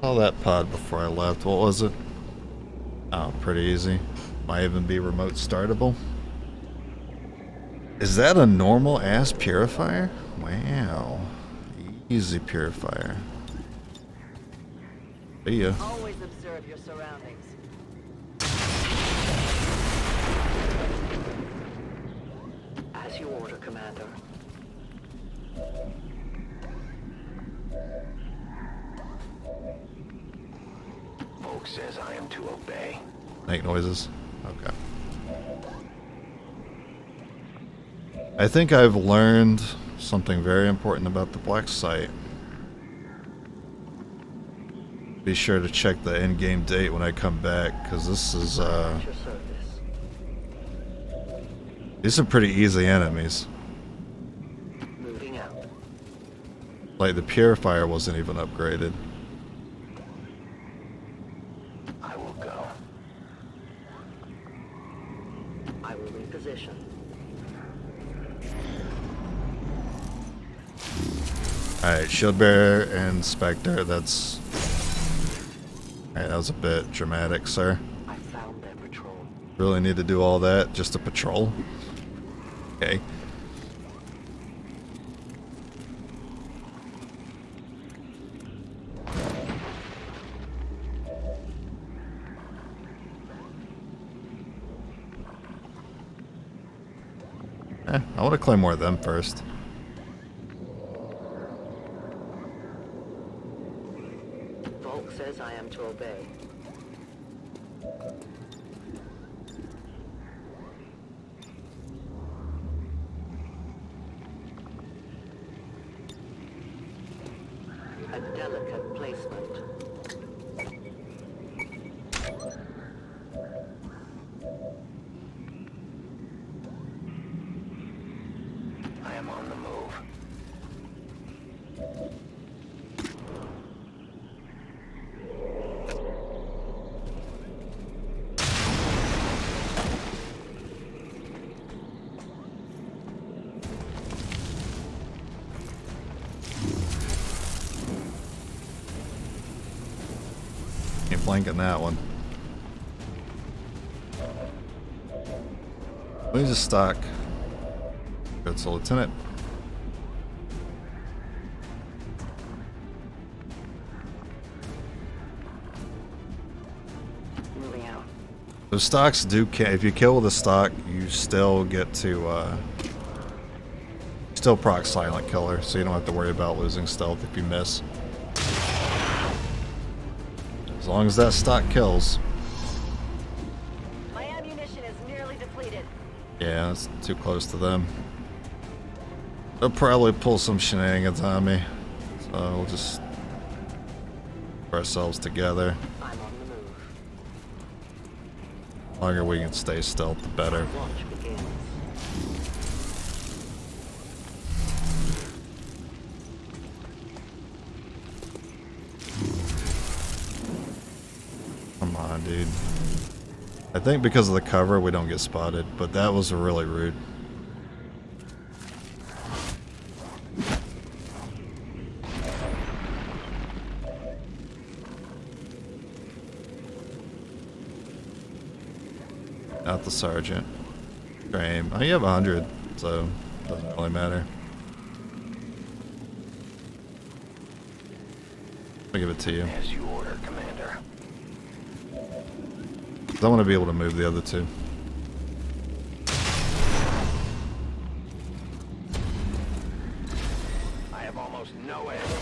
S1: Saw that pod before I left. What was it? Oh, pretty easy. Might even be remote startable. Is that a normal ass purifier? Wow. Easy purifier. See ya.
S8: Always observe your surroundings. As you order, Commander.
S10: Volk says I am to obey.
S1: Make noises? Okay. I think I've learned something very important about the black site. Be sure to check the in-game date when I come back, because this is, these are pretty easy enemies.
S8: Moving out.
S1: Like, the purifier wasn't even upgraded.
S10: I will go.
S8: I will reposition.
S1: Alright, Shield Bearer and Spectre, that's... Alright, that was a bit dramatic, sir.
S8: I found their patrol.
S1: Really need to do all that just to patrol? Okay. I want to claim more of them first.
S8: Volk says I am to obey. A delicate placement.
S10: I am on the move.
S1: Ain't flanking that one. Where's the stock? Good, so Lieutenant.
S8: Moving out.
S1: Those stocks do, if you kill with a stock, you still get to, still proc Silent Killer, so you don't have to worry about losing stealth if you miss. As long as that stock kills.
S8: My ammunition is nearly depleted.
S1: Yeah, it's too close to them. They'll probably pull some shenanigans on me. So we'll just put ourselves together.
S8: I'm on the move.
S1: The longer we can stay stealth, the better.
S8: Launch begins.
S1: Come on, dude. I think because of the cover, we don't get spotted, but that was really rude. Not the sergeant. Frame. Oh, you have 100, so doesn't really matter. I'll give it to you.
S10: As you order, Commander.
S1: 'Cause I want to be able to move the other two.
S10: I have almost no ammo.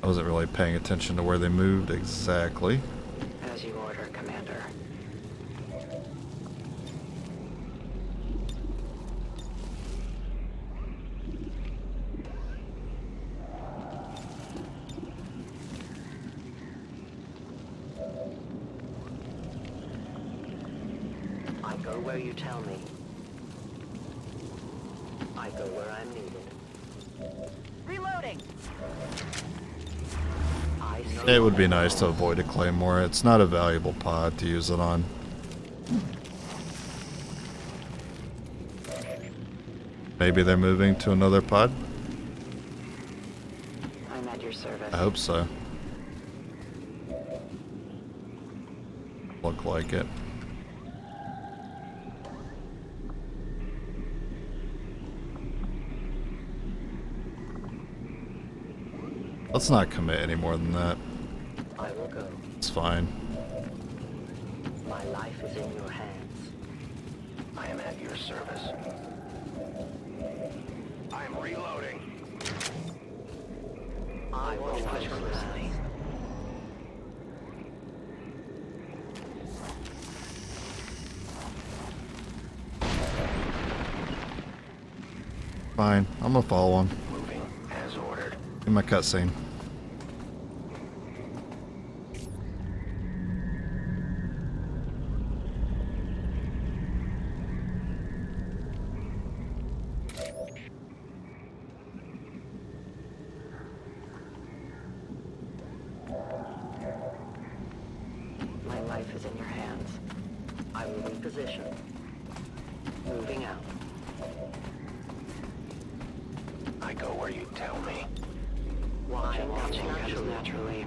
S1: I wasn't really paying attention to where they moved exactly.
S8: As you order, Commander. I go where you tell me. I go where I'm needed. Reloading!
S1: It would be nice to avoid a claymore. It's not a valuable pod to use it on. Maybe they're moving to another pod?
S8: I'm at your service.
S1: I hope so. Look like it. Let's not commit any more than that.
S8: I will go.
S1: It's fine.
S8: My life is in your hands.
S10: I am at your service. I am reloading.
S8: I will watch closely.
S1: Fine. I'm gonna follow him.
S10: Moving as ordered.
S1: In my cutscene.
S8: My life is in your hands. I will reposition. Moving out.
S10: I go where you tell me.
S8: Watching naturally.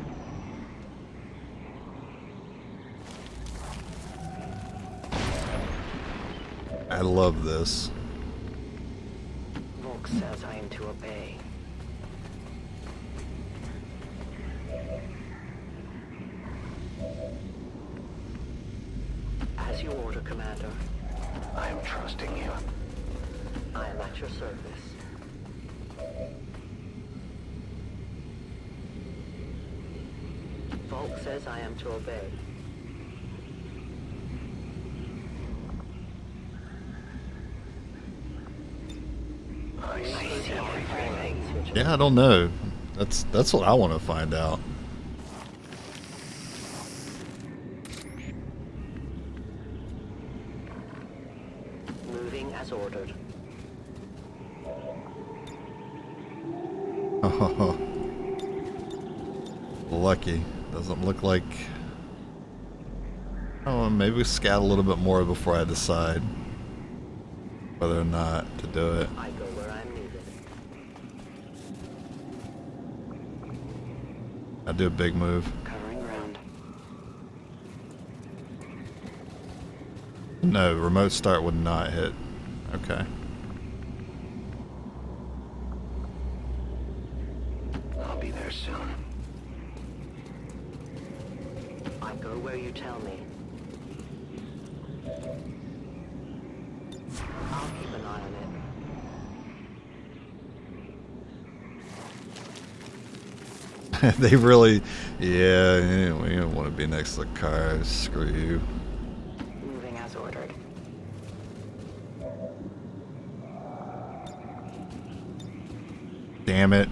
S1: I love this.
S8: Volk says I am to obey. As you order, Commander.
S10: I am trusting you.
S8: I am at your service. Volk says I am to obey.
S10: I see everything.
S1: Yeah, I don't know. That's what I want to find out.
S8: Moving as ordered.
S1: Oh, lucky. Doesn't look like... Oh, maybe we scout a little bit more before I decide whether or not to do it.
S8: I go where I'm needed.
S1: I do a big move.
S8: Covering ground.
S1: No, remote start would not hit. Okay.
S10: I'll be there soon.
S8: I go where you tell me. I'll keep an eye on it.
S1: They really... Yeah, we don't want to be next to the car. Screw you.
S8: Moving as ordered.
S1: Damn it.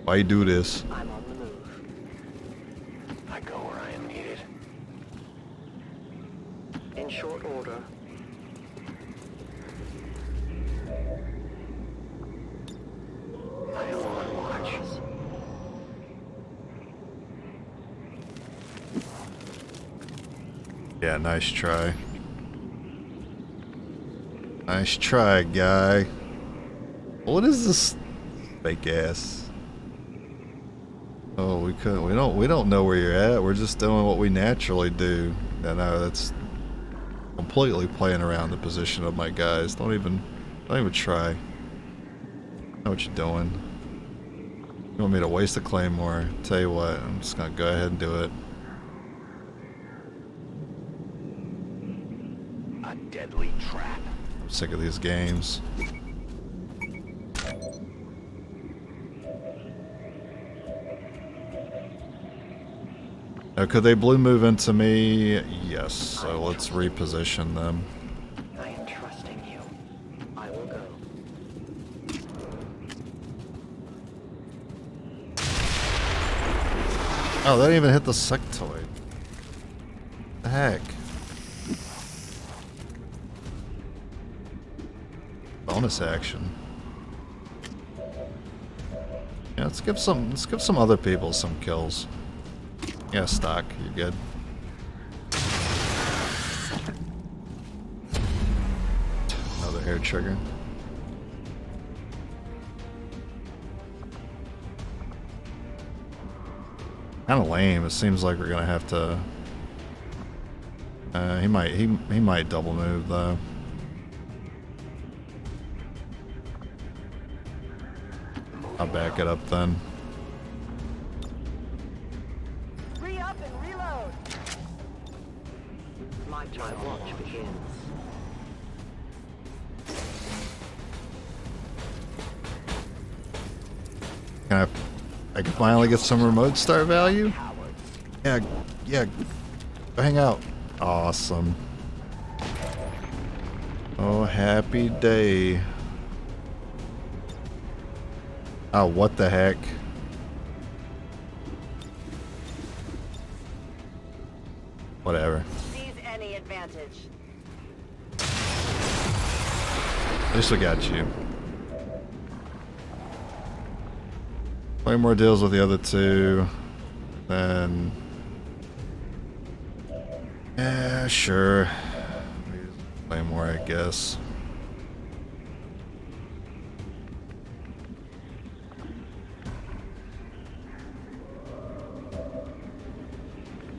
S1: Why you do this?
S8: I'm on the move.
S10: I go where I am needed.
S8: In short order.
S10: I am on watch.
S1: Yeah, nice try. Nice try, guy. What is this fake ass? Oh, we couldn't. We don't know where you're at. We're just doing what we naturally do. No, that's completely playing around the position of my guys. Don't even try. I know what you're doing. You want me to waste a claymore? Tell you what, I'm just gonna go ahead and do it.
S10: A deadly trap.
S1: I'm sick of these games. Now, could they blue move into me? Yes, so let's reposition them.
S8: I am trusting you. I will go.
S1: Oh, that didn't even hit the sectoid. The heck? Bonus action. Yeah, let's give some other people some kills. Yeah, stock, you're good. Another hair trigger. Kind of lame. It seems like we're gonna have to. He might double move though. I'll back it up then.
S8: Re-up and reload. My watch begins.
S1: I can finally get some remote star value? Yeah, go hang out. Awesome. Oh, happy day. Oh, what the heck? Whatever.
S8: Seize any advantage.
S1: At least we got you. Play more deals with the other two. Then... yeah, sure. Play more, I guess.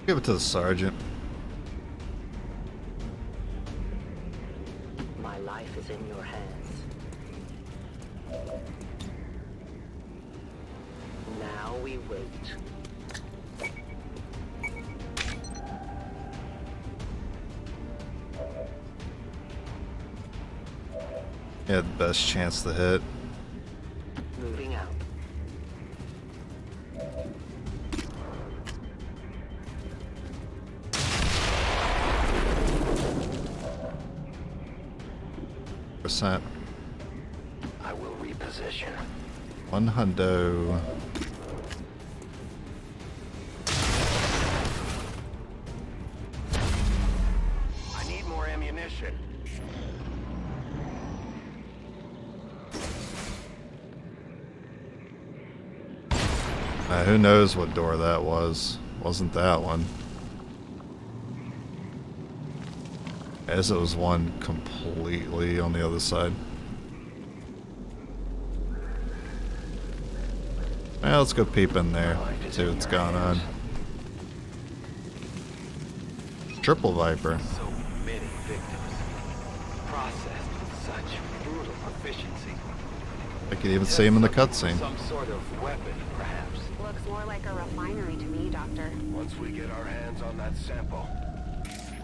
S1: Give it to the sergeant.
S8: My life is in your hands. Now we wait.
S1: You had the best chance to hit.
S8: Moving out.
S1: Percent.
S10: I will reposition.
S1: 100.
S3: I need more ammunition.
S1: Who knows what door that was? Wasn't that one? As it was one completely on the other side. Well, let's go peep in there. See what's going on. Triple Viper.
S3: So many victims. Processed with such brutal efficiency.
S1: I could even see him in the cutscene.
S3: Some sort of weapon, perhaps.
S7: Looks more like a refinery to me, Doctor.
S3: Once we get our hands on that sample,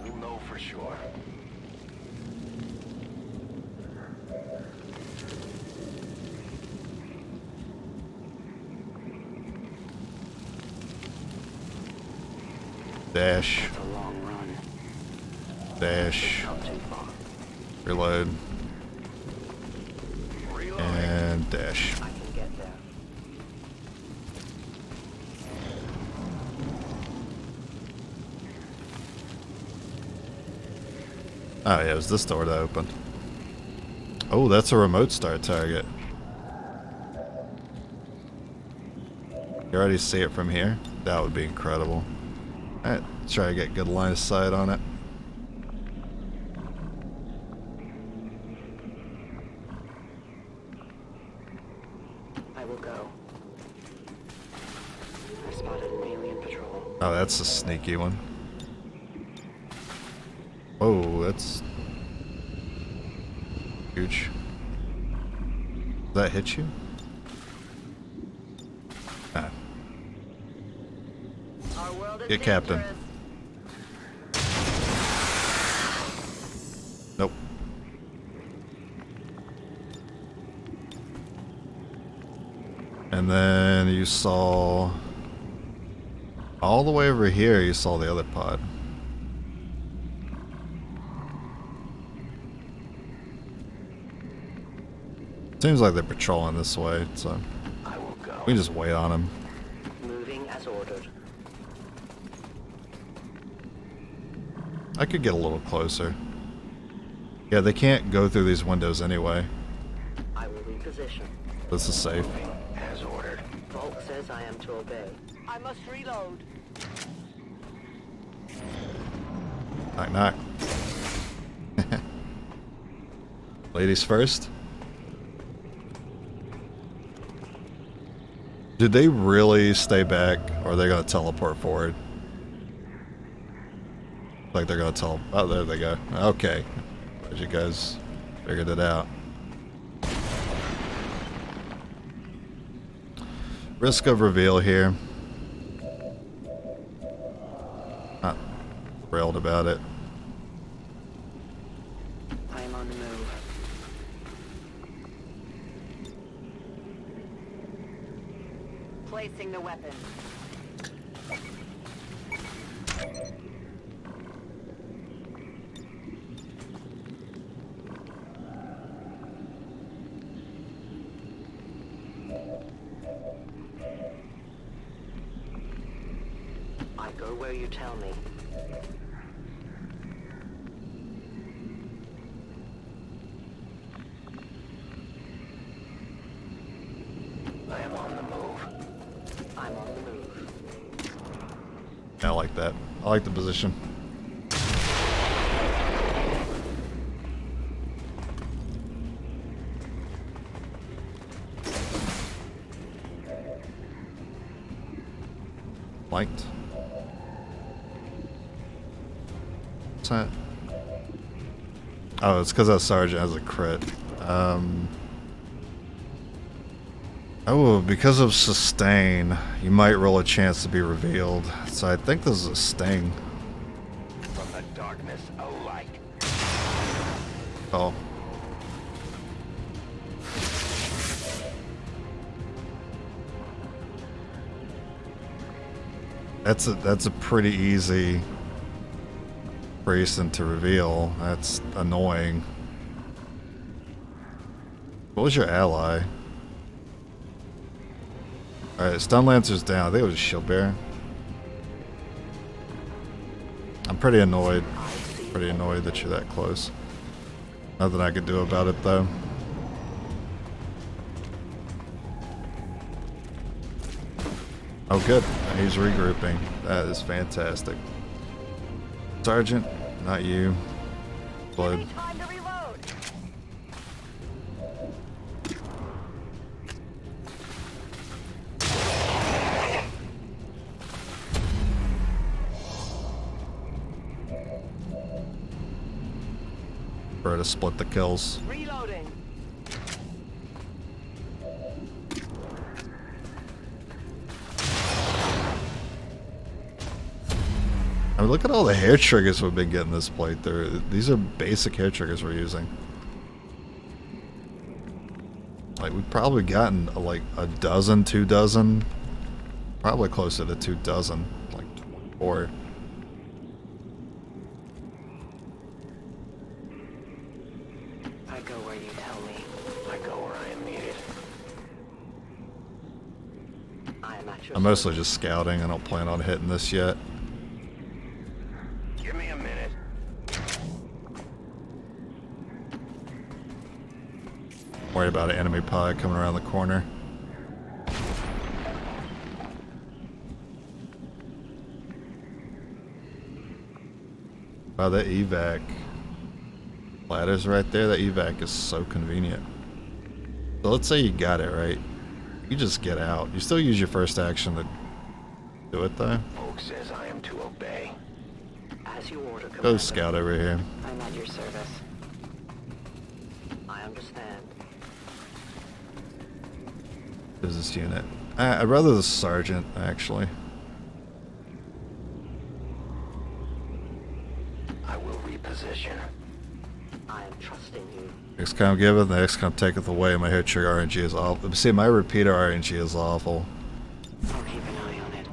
S3: we'll know for sure.
S1: Dash.
S8: It's a long run.
S1: Dash.
S8: Not too far.
S1: Reload.
S3: Reloading.
S1: And dash.
S8: I can get there.
S1: Oh yeah, it was this door that opened. Oh, that's a remote start target. You already see it from here? That would be incredible. Alright, try to get good line of sight on it.
S8: I will go. spotted an alien patrol.
S1: Oh, that's a sneaky one. Oh, that's huge. Did that hit you? Ah.
S8: Our world is
S1: Get Captain.
S8: dangerous.
S1: Nope. And then you saw all the way over here, you saw the other pod. Seems like they're patrolling this way, so
S10: I will go.
S1: we can just wait on them.
S8: Moving as ordered.
S1: I could get a little closer. Yeah, they can't go through these windows anyway.
S8: I will reposition.
S1: This is safe.
S10: As ordered.
S8: Vault says I am to obey. I must reload.
S1: Knock, knock. Ladies first. Did they really stay back, or are they going to teleport forward? Like they're going to tell... Oh, there they go. Okay. Glad you guys figured it out. Risk of reveal here. Not thrilled about it.
S8: I am on the move. Placing the weapon. I go where you tell me.
S10: I am on the move.
S8: I'm on the move.
S1: Yeah, I like that. I like the position. Liked. What's that? Oh, it's because that sergeant has a crit. Oh, because of sustain, you might roll a chance to be revealed. So I think this is a sting.
S10: From the darkness, a light.
S1: Oh. That's a pretty easy reason to reveal. That's annoying. What was your ally? Alright, Stun Lancer's down. I think it was a Shield Bearer. I'm pretty annoyed. Pretty annoyed that you're that close. Nothing I could do about it though. Oh good. He's regrouping. That is fantastic. Sergeant, not you. Blood.
S8: Time to reload.
S1: Try to split the kills.
S8: Reloading.
S1: I mean, look at all the hair triggers we've been getting this playthrough. These are basic hair triggers we're using. Like, we've probably gotten like a dozen, 2 dozen. Probably closer to 2 dozen. Like 24.
S8: I go where you tell me.
S10: I go where I am needed.
S8: I am at your
S1: I'm mostly just scouting. I don't plan on hitting this yet.
S10: Give me a minute.
S1: Worry about an enemy pod coming around the corner. Wow, that evac ladder's right there. That evac is so convenient. So let's say you got it right. You just get out. You still use your first action to Do it though.
S10: Folk says I am to obey.
S8: As you order, Commander.
S1: Go scout over here.
S8: I'm at your service. I understand.
S1: Business unit. I'd rather the sergeant, actually.
S10: I will reposition.
S8: I am trusting you.
S1: XCOM giveth, the XCOM taketh away. My hair trigger RNG is awful. See, my repeater RNG is awful.
S8: I'll keep an eye on it.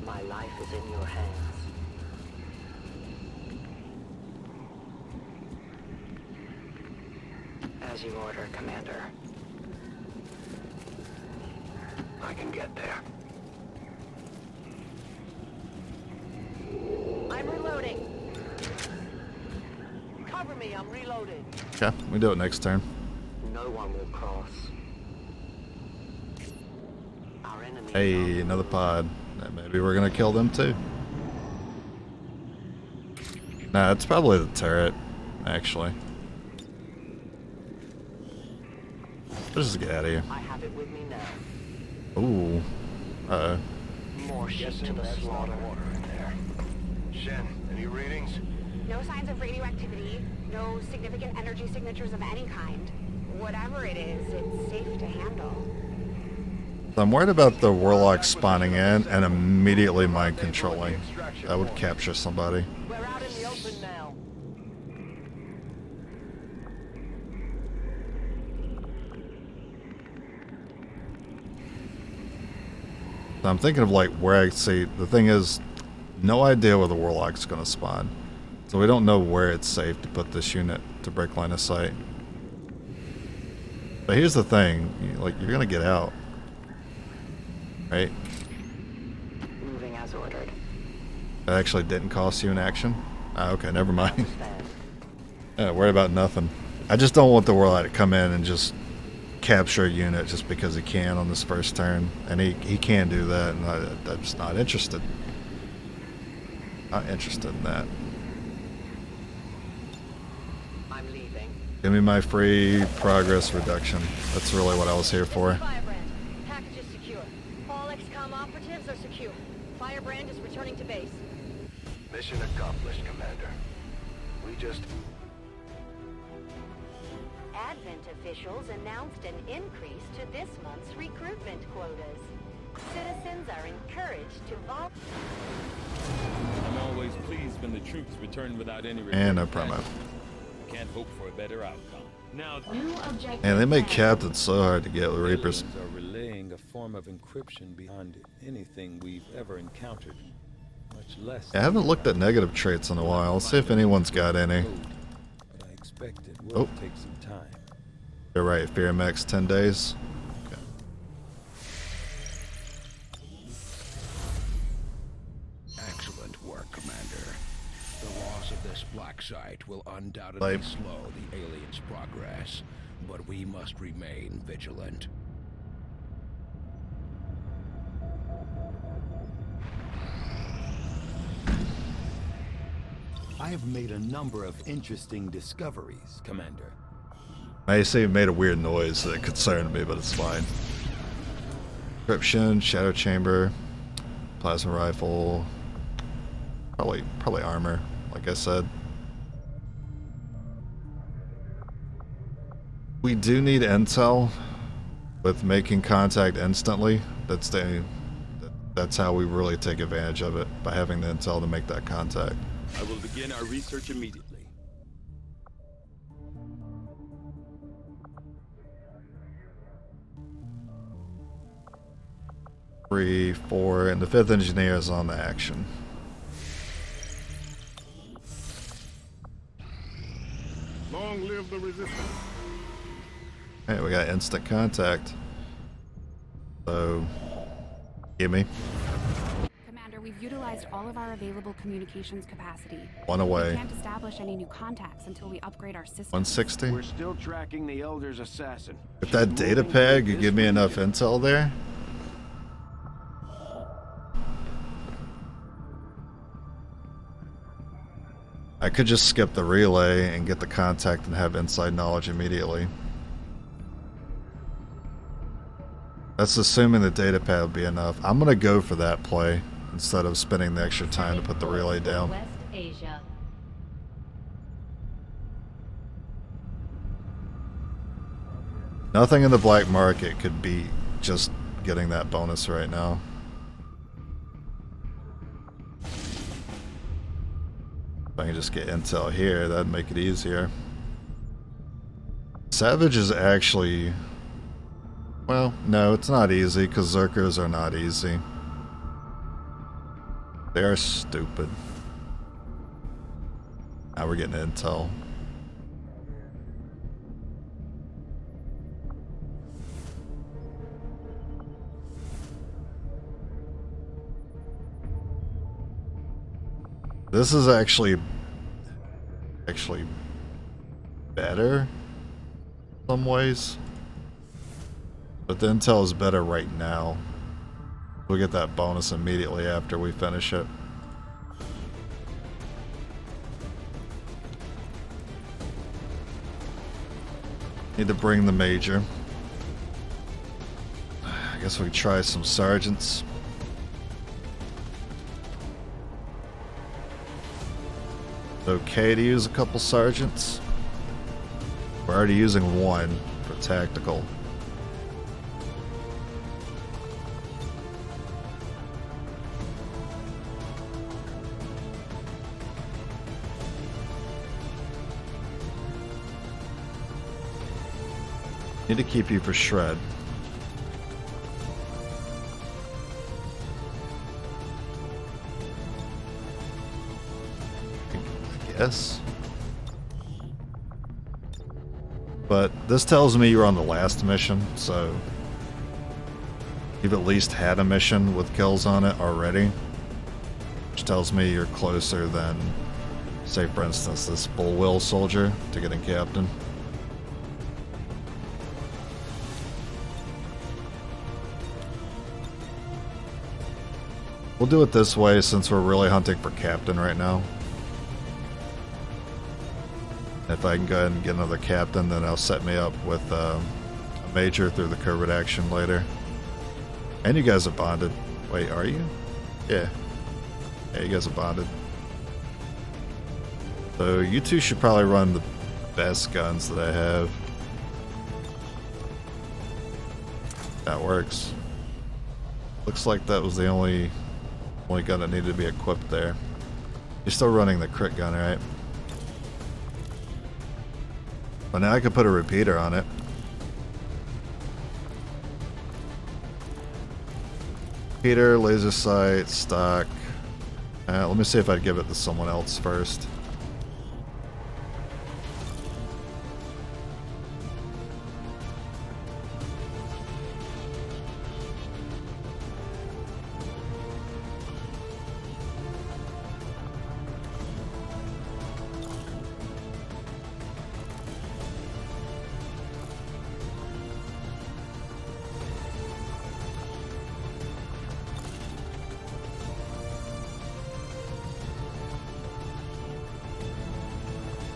S8: My life is in your hands. As you order, Commander.
S10: I can get there.
S8: I'm reloading. Cover me, I'm reloading.
S1: Okay, we do it next turn.
S8: No one will cross. Our enemy.
S1: Hey, another pod. Maybe we're gonna kill them too. Nah, it's probably the turret, actually. Let's just get out of here.
S8: I have it with me now.
S1: Ooh. Uh-oh.
S8: More sheep to
S3: Guessing
S8: the
S3: that's not
S8: slaughter.
S3: water in there. Shen, any readings?
S7: No signs of radioactivity, no significant energy signatures of any kind. Whatever it is, it's safe to handle.
S1: I'm worried about the warlock spawning in and immediately mind controlling. That would capture somebody.
S8: We're out in the open now.
S1: So I'm thinking of like where I see. The thing is, no idea where the warlock's going to spawn. So we don't know where it's safe to put this unit to break line of sight. But here's the thing, you're going to get out. Right?
S8: Moving as ordered.
S1: That actually didn't cost you an action? Ah, okay, never mind.
S8: Understand.
S1: Yeah, worry about nothing. I just don't want the warlock to come in and just capture a unit just because he can on this first turn. And he can do that, and I'm just not interested. Not interested in that.
S8: I'm leaving.
S1: Give me my free progress reduction. That's really what I was here for.
S11: Firebrand, package is secure. All XCOM operatives are secure. Firebrand is returning to base.
S3: Mission accomplished, Commander. We just...
S2: Advent officials announced an increase to this month's recruitment quotas. Citizens are encouraged to vote.
S6: I'm always pleased when the troops return without any
S1: And no promo.
S6: Can't hope for a better outcome. Now,
S2: New objective.
S1: And they make captains so hard to get with Reapers.
S6: aliens are relaying a form of encryption beyond anything we've ever encountered. Much less.
S1: I haven't looked at negative traits in a while. Let's see if anyone's got any.
S6: But I expect it will take some time.
S1: You're right, Fear Max 10 days. Okay.
S9: Excellent work, Commander. The loss of this black site will undoubtedly slow the aliens' progress, but we must remain vigilant.
S6: I have made a number of interesting discoveries, Commander.
S1: I say it made a weird noise that concerned me, but it's fine. Encryption, shadow chamber, plasma rifle, probably armor, like I said. We do need intel with making contact instantly. That's how we really take advantage of it, by having the intel to make that contact.
S6: I will begin our research immediately.
S1: 3, 4, and the 5th engineer is on the action.
S4: Long live the resistance.
S1: Hey, we got instant contact. So, gimme.
S7: Commander, we've utilized all of our available communications capacity.
S1: One away.
S7: We can't establish any new contacts until we upgrade our system.
S1: 160.
S5: We're still tracking the Elder's assassin.
S1: If that data pad could give me enough intel there. I could just skip the relay and get the contact and have inside knowledge immediately. That's assuming the data pad would be enough. I'm gonna go for that play instead of spending the extra time to put the relay down.
S2: West Asia.
S1: Nothing in the black market could beat just getting that bonus right now. If I can just get intel here, that'd make it easier. Savage is actually... Well, no, it's not easy, because Zerkers are not easy. They are stupid. Now we're getting intel. This is actually better in some ways. But the intel is better right now. We'll get that bonus immediately after we finish it. Need to bring the major. I guess we try some sergeants. Okay to use a couple sergeants. We're already using one for tactical. Need to keep you for shred. I guess. But this tells me you're on the last mission, so you've at least had a mission with kills on it already, which tells me you're closer than, say for instance, this Bullwill soldier to getting captain. We'll do it this way since we're really hunting for captain right now. If I can go ahead and get another captain, then I'll set me up with a major through the covert action later. And you guys are bonded. Wait, are you? Yeah. Yeah, you guys are bonded. So you two should probably run the best guns that I have. That works. Looks like that was the only gun that needed to be equipped there. You're still running the crit gun, right? But now I could put a repeater on it. Repeater, laser sight, stock. Let me see if I'd give it to someone else first.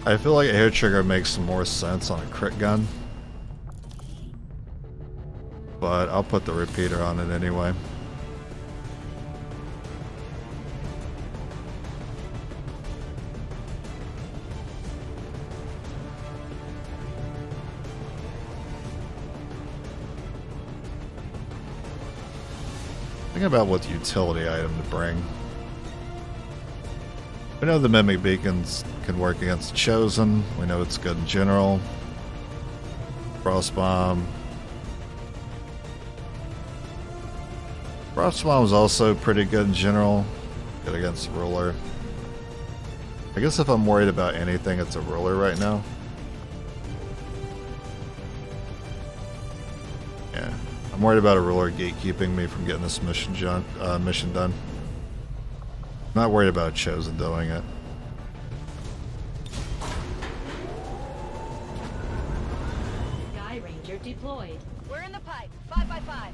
S1: I feel like air trigger makes more sense on a crit gun, but I'll put the repeater on it anyway. Think about what utility item to bring. We know the Mimic Beacons can work against the Chosen. We know it's good in general. Frostbomb. Frostbomb is also pretty good in general. Good against Ruler. I guess if I'm worried about anything, it's a Ruler right now. Yeah. I'm worried about a Ruler gatekeeping me from getting this mission done. I'm not worried about Chosen doing it.
S2: Sky Ranger deployed.
S11: We're in the pipe. 5x5.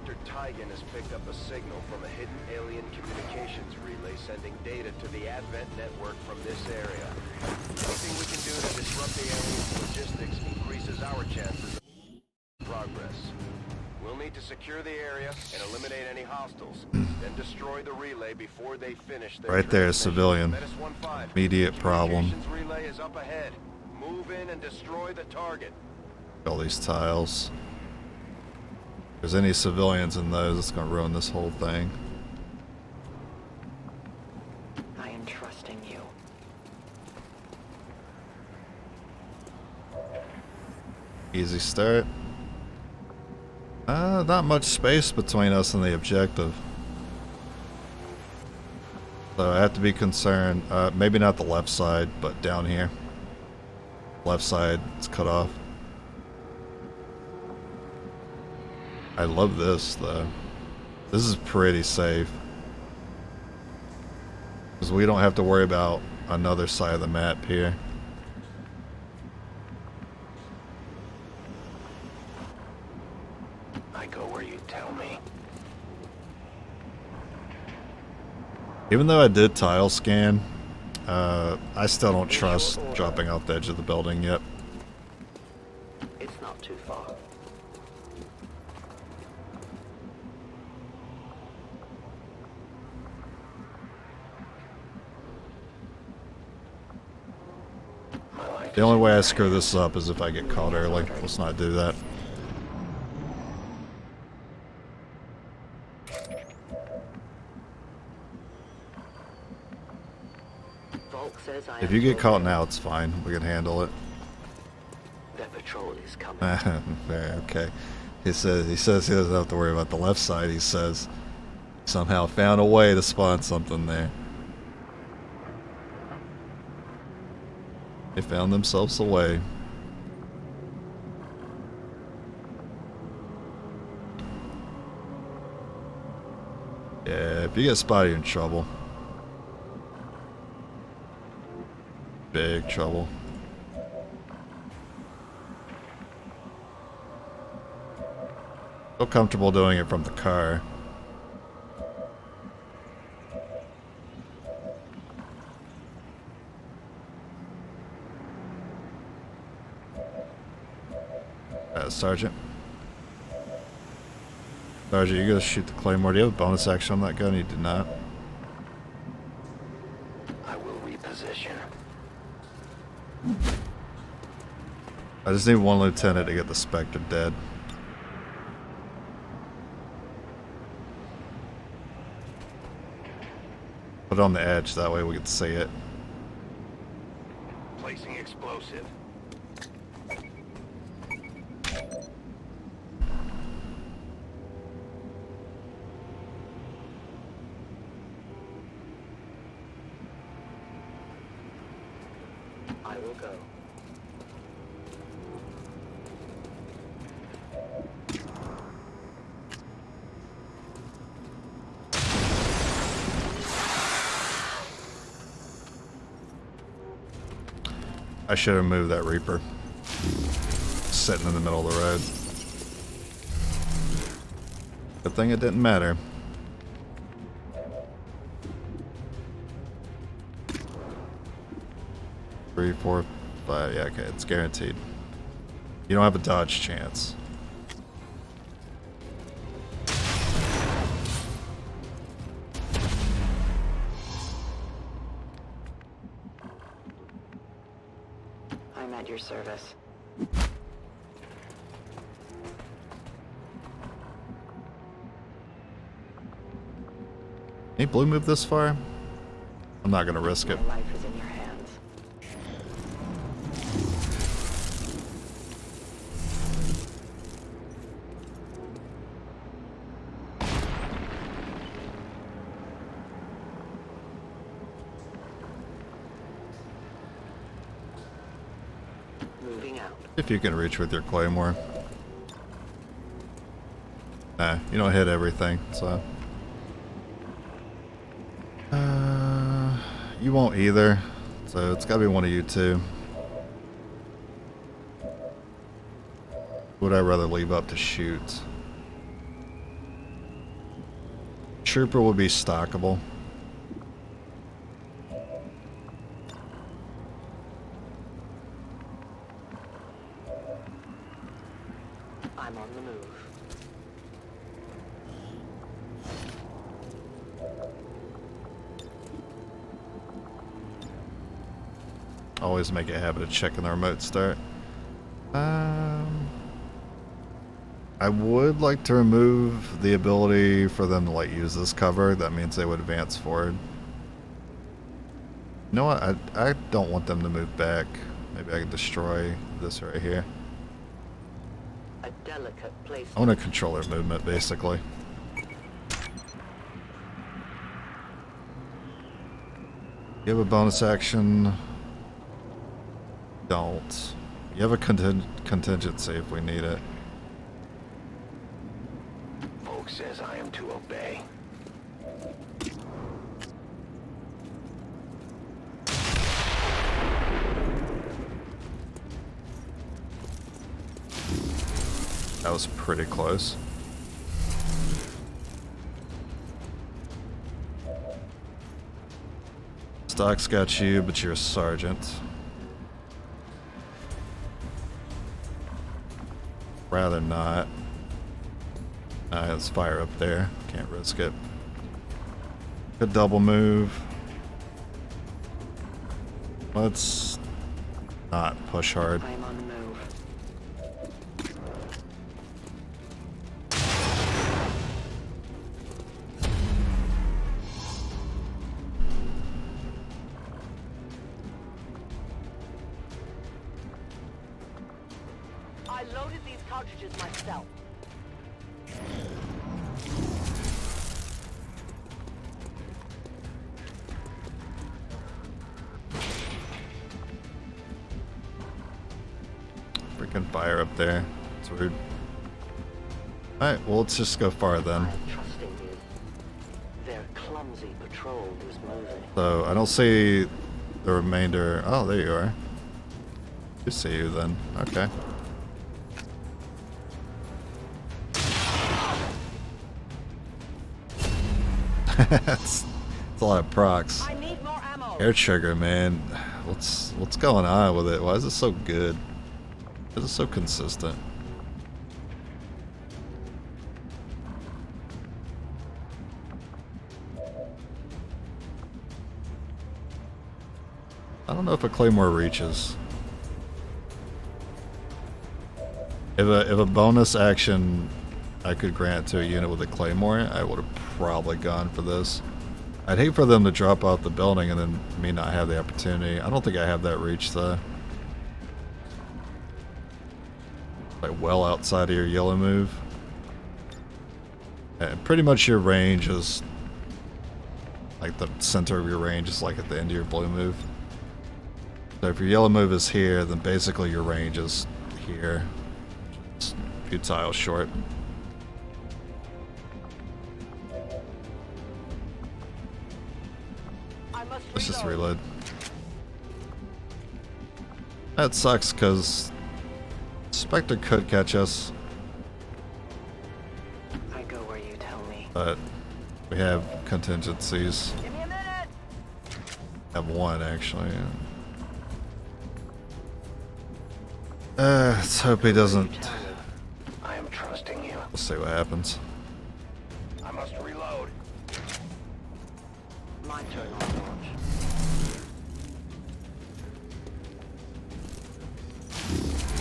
S3: Dr. Tigan has picked up a signal from a hidden alien communications relay sending data to the Advent network from this area. Anything we can do to disrupt the aliens' logistics increases our chances of progress. We'll need to secure the area and eliminate any hostiles, then destroy the relay before they finish their
S1: Right there, civilian.
S3: Menace 1-5.
S1: Immediate problem.
S3: Communications relay is up ahead. Move in and destroy the target.
S1: All these tiles. If there's any civilians in those, it's going to ruin this whole thing.
S8: I am trusting you.
S1: Easy start. Not much space between us and the objective. So I have to be concerned. Maybe not the left side, but down here. Left side is cut off. I love this though. This is pretty safe. Because we don't have to worry about another side of the map here.
S10: I go where you tell me.
S1: Even though I did tile scan, I still don't trust dropping off the edge of the building yet.
S8: It's not too far.
S1: The only way I screw this up is if I get caught early. Let's not do that. If you get caught now, it's fine. We can handle it.
S8: That patrol is coming.
S1: Okay. He says he doesn't have to worry about the left side. He says somehow found a way to spawn something there. They found themselves a way. Yeah, if you get spotted, you're in trouble. Big trouble. Feel comfortable doing it from the car. Sergeant. Sergeant, you gotta shoot the claymore. Do you have a bonus action on that gun? You did not.
S10: I will reposition.
S1: I just need one lieutenant to get the Spectre dead. Put it on the edge, that way we can see it.
S3: Placing explosive.
S8: I will go.
S1: I should have moved that Reaper. Sitting in the middle of the road. Good thing it didn't matter. Three, 4, 5. Yeah, okay, it's guaranteed. You don't have a dodge chance.
S8: I'm at your service.
S1: Any blue move this far? I'm not gonna risk it.
S8: My life is in your hands. Moving out.
S1: If you can reach with your claymore. Nah, you don't hit everything, so. You won't either, so it's gotta be one of you two. Would I rather leave up to shoot? trooper will be stockable.
S8: I'm on the move.
S1: Always make a habit of checking the remote start. I would like to remove the ability for them to like use this cover. That means they would advance forward. You know what? I don't want them to move back. Maybe I can destroy this right here.
S8: A delicate place.
S1: I want to control their movement, basically. You have a bonus action. Don't. You have a contingency if we need it.
S10: Folk says I am to obey.
S1: That was pretty close. Stock's got you, but you're a sergeant. Rather not. Let's fire up there. Can't risk it. Good double move. Let's not push hard.
S8: I'm on the move.
S11: I loaded these cartridges myself.
S1: Freaking fire up there. It's rude. Alright, well, let's just go far then.
S8: I'm trusting you. Their clumsy patrol is moving.
S1: So, I don't see the remainder. Oh, there you are. I see you then. Okay. That's a lot of procs.
S11: I need more ammo.
S1: Air trigger, man. What's going on with it? Why is it so good? Why is it so consistent? I don't know if a claymore reaches. If a bonus action I could grant to a unit with a claymore, I would have probably gone for this. I'd hate for them to drop out the building and then me not have the opportunity. I don't think I have that reach though. Like well outside of your yellow move. And pretty much your range is like the center of your range is like at the end of your blue move. So if your yellow move is here, then basically your range is here. It's a few tiles short. Let's just reload. That sucks because Spectre could catch us.
S8: I go where you tell me.
S1: But we have contingencies.
S11: Give me a minute.
S1: Have one actually. Let's hope he doesn't.
S10: I am trusting you.
S1: We'll see what happens.
S10: I must reload.
S8: My turn on launch.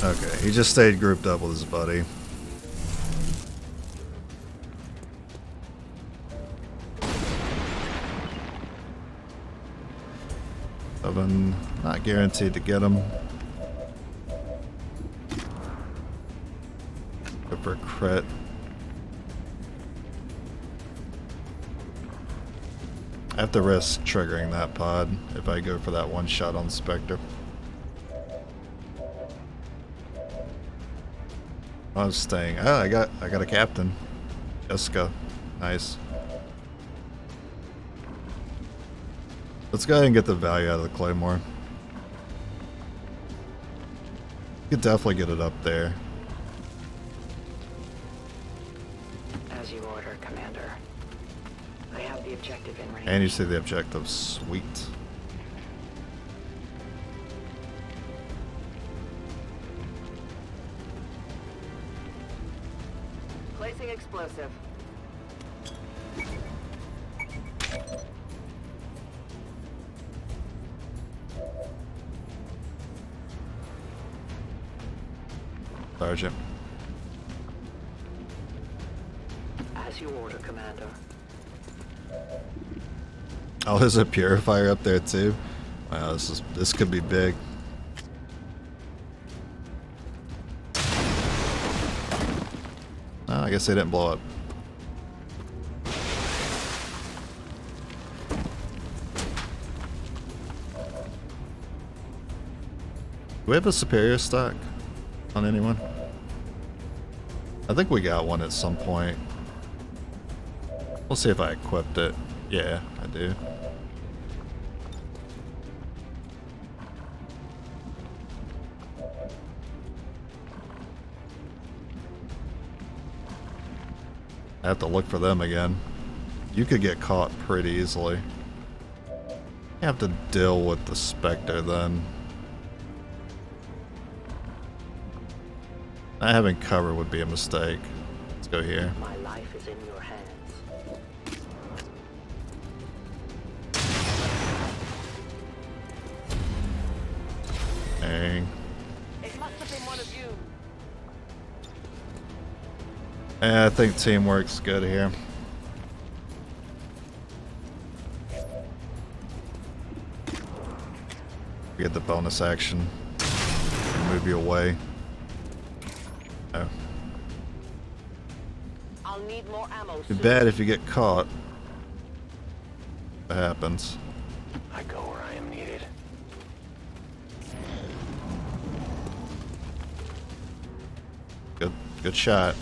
S1: Okay, he just stayed grouped up with his buddy. Seven, not guaranteed to get him. Go for a crit. I have to risk triggering that pod if I go for that one shot on Spectre. I was staying. Oh, I got a captain. Jessica. Nice. Let's go ahead and get the value out of the claymore. You could definitely get it up there.
S8: As you order, Commander. I have the objective in range.
S1: And you see the objective. Sweet.
S8: Placing explosive.
S1: Sergeant.
S8: As you order, Commander.
S1: Oh, there's a purifier up there too. Wow, this could be big. Oh, I guess they didn't blow up. Do we have a superior stock on anyone? I think we got one at some point. We'll see if I equipped it. Yeah, I do. I have to look for them again. You could get caught pretty easily. You have to deal with the Spectre then. Not having cover would be a mistake. Let's go here.
S8: My life is in your hands.
S1: Dang.
S11: It must have been one of you.
S1: Yeah, I think teamwork's good here. We get the bonus action. Move you away. Oh.
S11: I'll need more ammo
S1: Too
S11: soon.
S1: bad if you get caught. What happens?
S10: I go where I am needed.
S1: Good shot.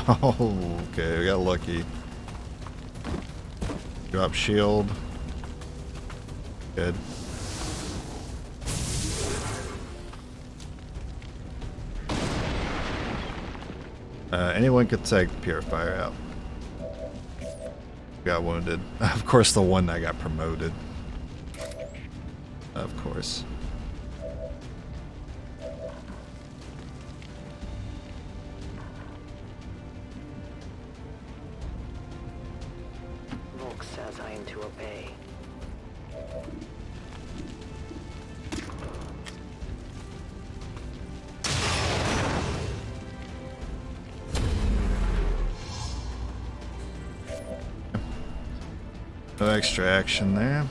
S1: Oh, okay, we got lucky. Drop shield. Good. Anyone could take Purifier out. Got wounded. Of course, the one that got promoted. Of course.
S8: Volk says I am to obey.
S1: No extra action there.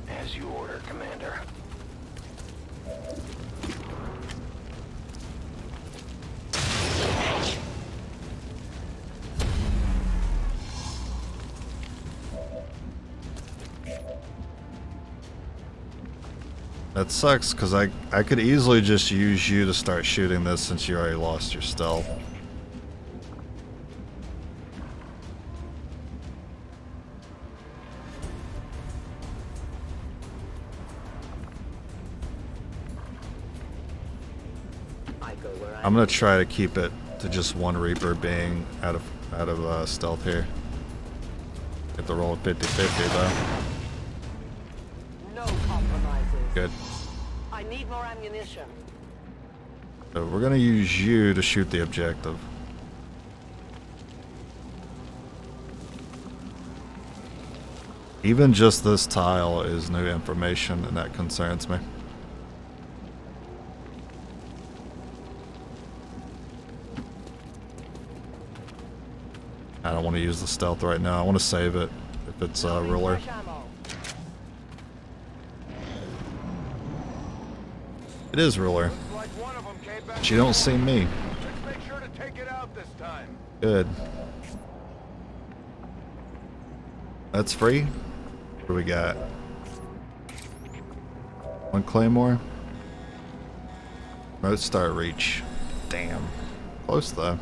S10: As you order, Commander.
S1: That sucks, because I could easily just use you to start shooting this since you already lost your stealth. I'm gonna try to keep it to just one Reaper being out of stealth here. Get the roll of 50-50 though.
S11: No compromises.
S1: Good.
S11: I need more ammunition.
S1: So we're gonna use you to shoot the objective. Even just this tile is new information, and that concerns me. I don't want to use the stealth right now. I want to save it if it's ruler. It is ruler.
S3: Like one of them came back.
S1: But you don't see me.
S3: Let's make sure to take it out this time.
S1: Good. That's free. What do we got? One claymore. Remote start reach. Damn. Close though.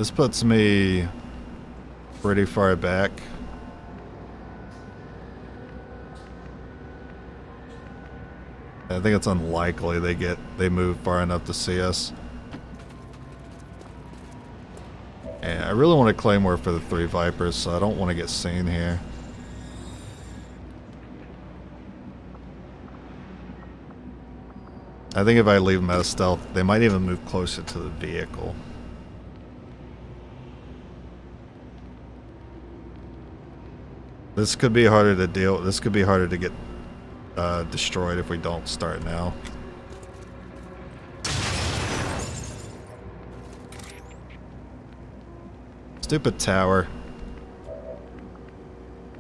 S1: This puts me pretty far back. I think it's unlikely they move far enough to see us. And I really want to Claymore for the 3 Vipers, so I don't want to get seen here. I think if I leave them out of stealth, they might even move closer to the vehicle. This could be harder to deal. This could be harder to get destroyed if we don't start now. Stupid tower.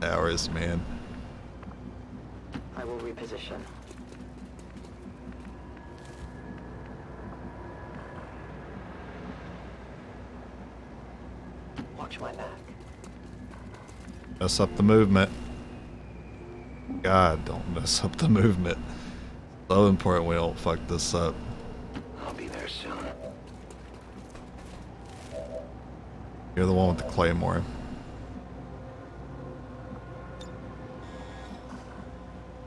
S1: Towers, man.
S8: I will reposition. Watch my back.
S1: Mess up the movement. God, don't mess up the movement. So important we don't fuck this up.
S10: I'll be there soon.
S1: You're the one with the Claymore.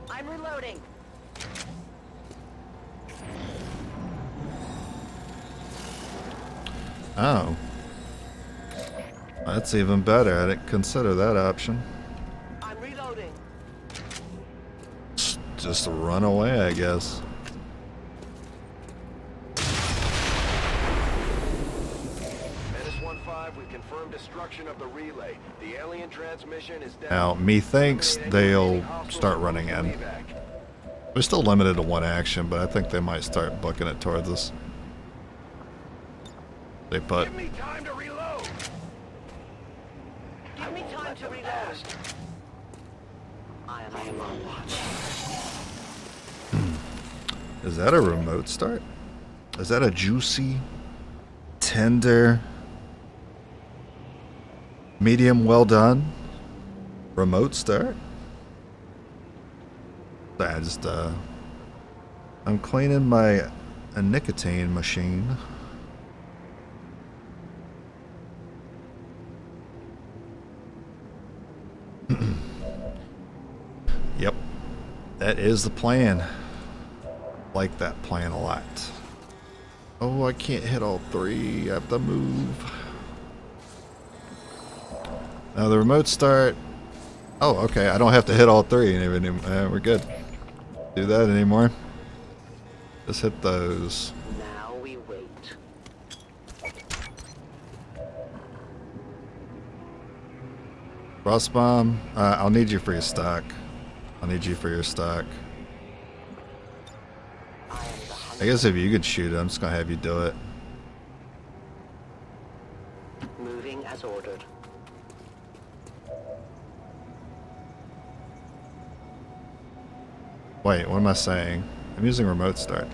S11: I'm reloading.
S1: Oh. That's even better. I didn't consider that option.
S11: I'm reloading.
S1: Just run away, I guess.
S3: Menace 1-5, we confirmed destruction of the relay. The alien transmission is down.
S1: Now, methinks they'll start running in. We're still limited to 1 action, but I think they might start booking it towards us. They put.
S3: Give me time to reload.
S11: Give me time to reload.
S8: I am on watch.
S1: Is that a remote start? Is that a juicy, tender, medium well done remote start? I just, I'm cleaning my nicotine machine. Yep, that is the plan. Like that plan a lot. Oh, I can't hit all 3. I have to move. Now the remote start. Oh, okay. I don't have to hit all 3. We're good. Do that anymore. Just hit those.
S8: Now we wait.
S1: Frost bomb. I'll need you for your stock. I'll need you for your stock. I guess if you could shoot it, I'm just gonna have you do it.
S8: Moving as ordered.
S1: Wait, what am I saying? I'm using remote start.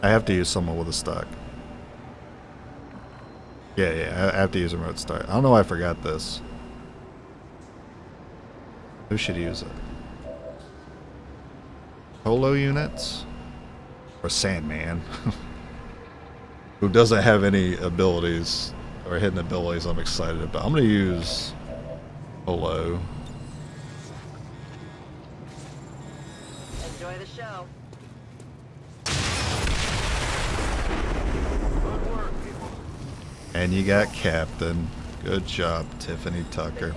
S1: I have to use someone with a stock. Yeah, I have to use remote start. I don't know why I forgot this. Who should use it? Holo units? Or Sandman? Who doesn't have any abilities or hidden abilities I'm excited about. I'm going to use Holo.
S11: Enjoy the show.
S1: And you got Captain. Good job, Tiffany Tucker.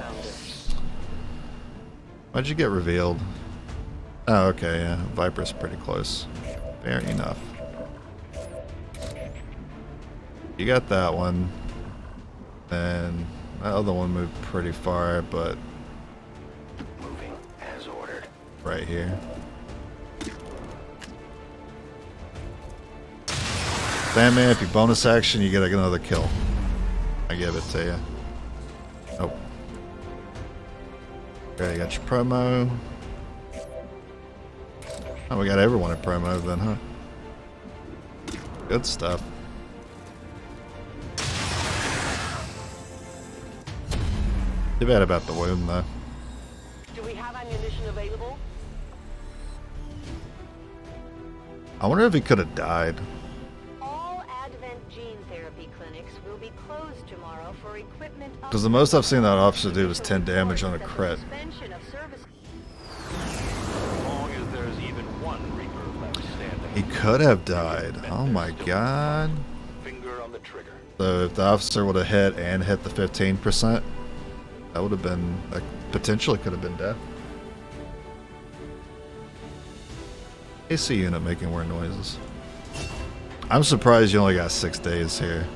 S1: Why'd you get revealed? Oh, okay, yeah. Viper's pretty close. Fair enough. You got that one. And that other one moved pretty far, but
S10: Moving as ordered.
S1: right here. Sandman, if you bonus action, you get another kill. I give it to you. Oh. Okay, you got your promo. Oh, we got everyone at promo then, huh? Good stuff. Too bad about the wound, though.
S11: Do we have ammunition available?
S1: I wonder if he could have died.
S2: All Advent gene therapy clinics will
S1: Because the most I've seen that officer do was 10 damage on a crit.
S11: Suspension of service.
S3: As long as there's even one Reaper left standing.
S1: He could have died. Oh my god.
S3: Finger on the trigger.
S1: So if the officer would have hit and hit the 15%, that would have been, like, potentially could have been death. AC unit making weird noises. I'm surprised you only got 6 days here.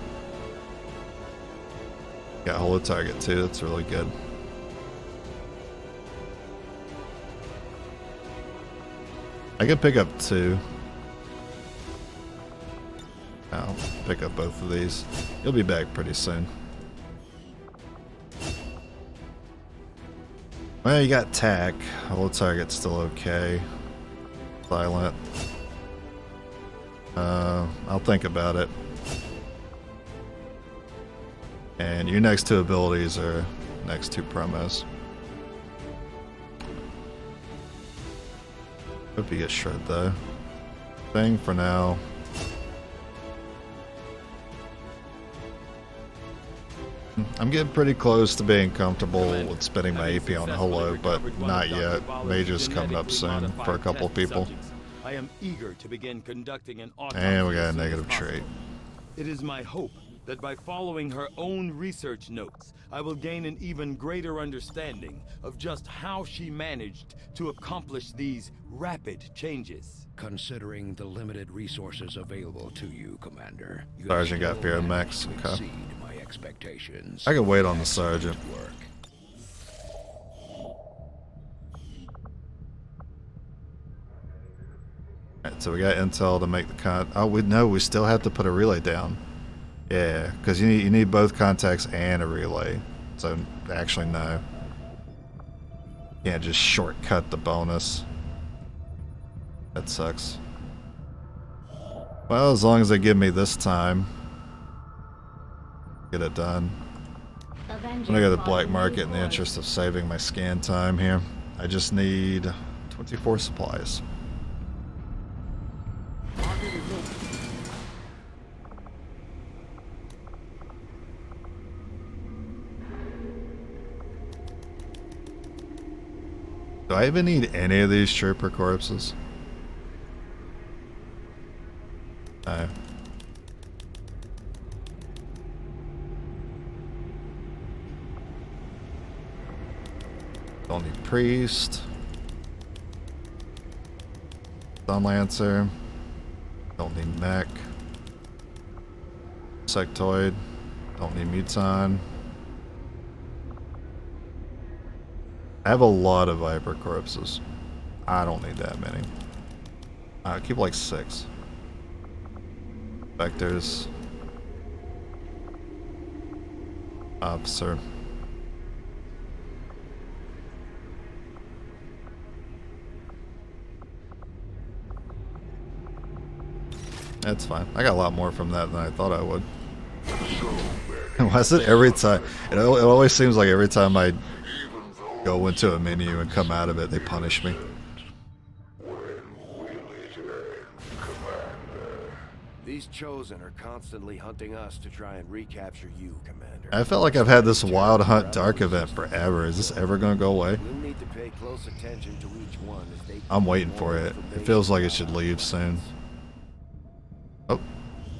S1: Got hold target too, that's really good. I can pick up 2. I'll pick up both of these. You'll be back pretty soon. Well, you got TAC. Hold target's still okay. Silent. I'll think about it. And your next 2 abilities are next 2 promos. Hope you get shred though. Thing for now. I'm getting pretty close to being comfortable with spending my AP on Holo, but not yet. Mage's coming up soon for a couple of people.
S6: I am eager to begin conducting an autopsy.
S1: And we got a
S6: as soon as
S1: negative
S6: possible.
S1: trait.
S6: It is my hope that by following her own research notes, I will gain an even greater understanding of just how she managed to accomplish these rapid changes.
S9: Considering the limited resources available to you, Commander, you
S1: Sergeant got
S9: still
S1: Pyramix,
S9: managed to
S1: okay.
S9: exceed my expectations.
S1: I can wait on the sergeant.
S9: Work.
S1: Alright, so we got intel to make the oh, we still have to put a relay down. Yeah, because you need both contacts and a relay. So actually no. Can't just shortcut the bonus. That sucks. Well, as long as they give me this time, get it done. I'm gonna go to the black market in the interest of saving my scan time here. I just need 24 supplies. Do I even need any of these trooper corpses? No. Don't need priest. Sun Lancer. Don't need mech. Sectoid. Don't need muton. I have a lot of Viper corpses. I don't need that many. I keep like 6. Vectors. Officer. That's fine. I got a lot more from that than I thought I would. Why is it every time? It always seems like every time I go into a menu and come out of it, they punish me.
S3: These Chosen are constantly hunting us to try and recapture you, Commander.
S1: I felt like I've had this Wild Hunt Dark event forever. Is this ever going to go away?
S3: We'll need to pay close attention to each one as they
S1: I'm waiting for it. It feels like it should leave soon. Oh,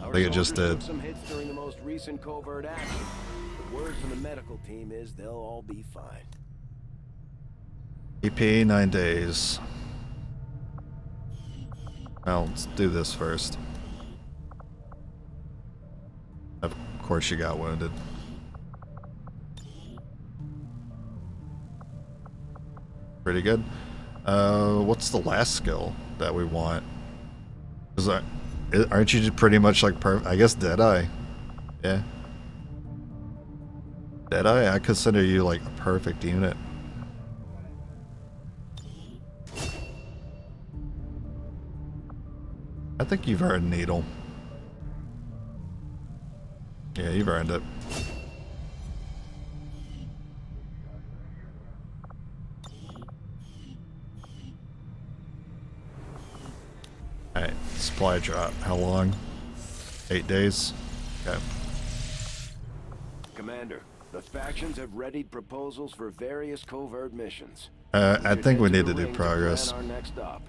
S1: I think it just did.
S3: Some hits during the most recent covert action. The word from the medical team is they'll all be fine.
S1: EP 9 days. Well, let's do this first. Of course you got wounded. Pretty good. What's the last skill that we want? Aren't you just pretty much like I guess Deadeye. Yeah. Deadeye, I consider you like a perfect unit. I think you've earned Needle. Yeah, you've earned it. Alright, supply drop. How long? 8 days? Okay.
S3: Commander,
S5: The factions have readied proposals for various covert missions.
S1: I think we need to do progress.
S5: Our next stop.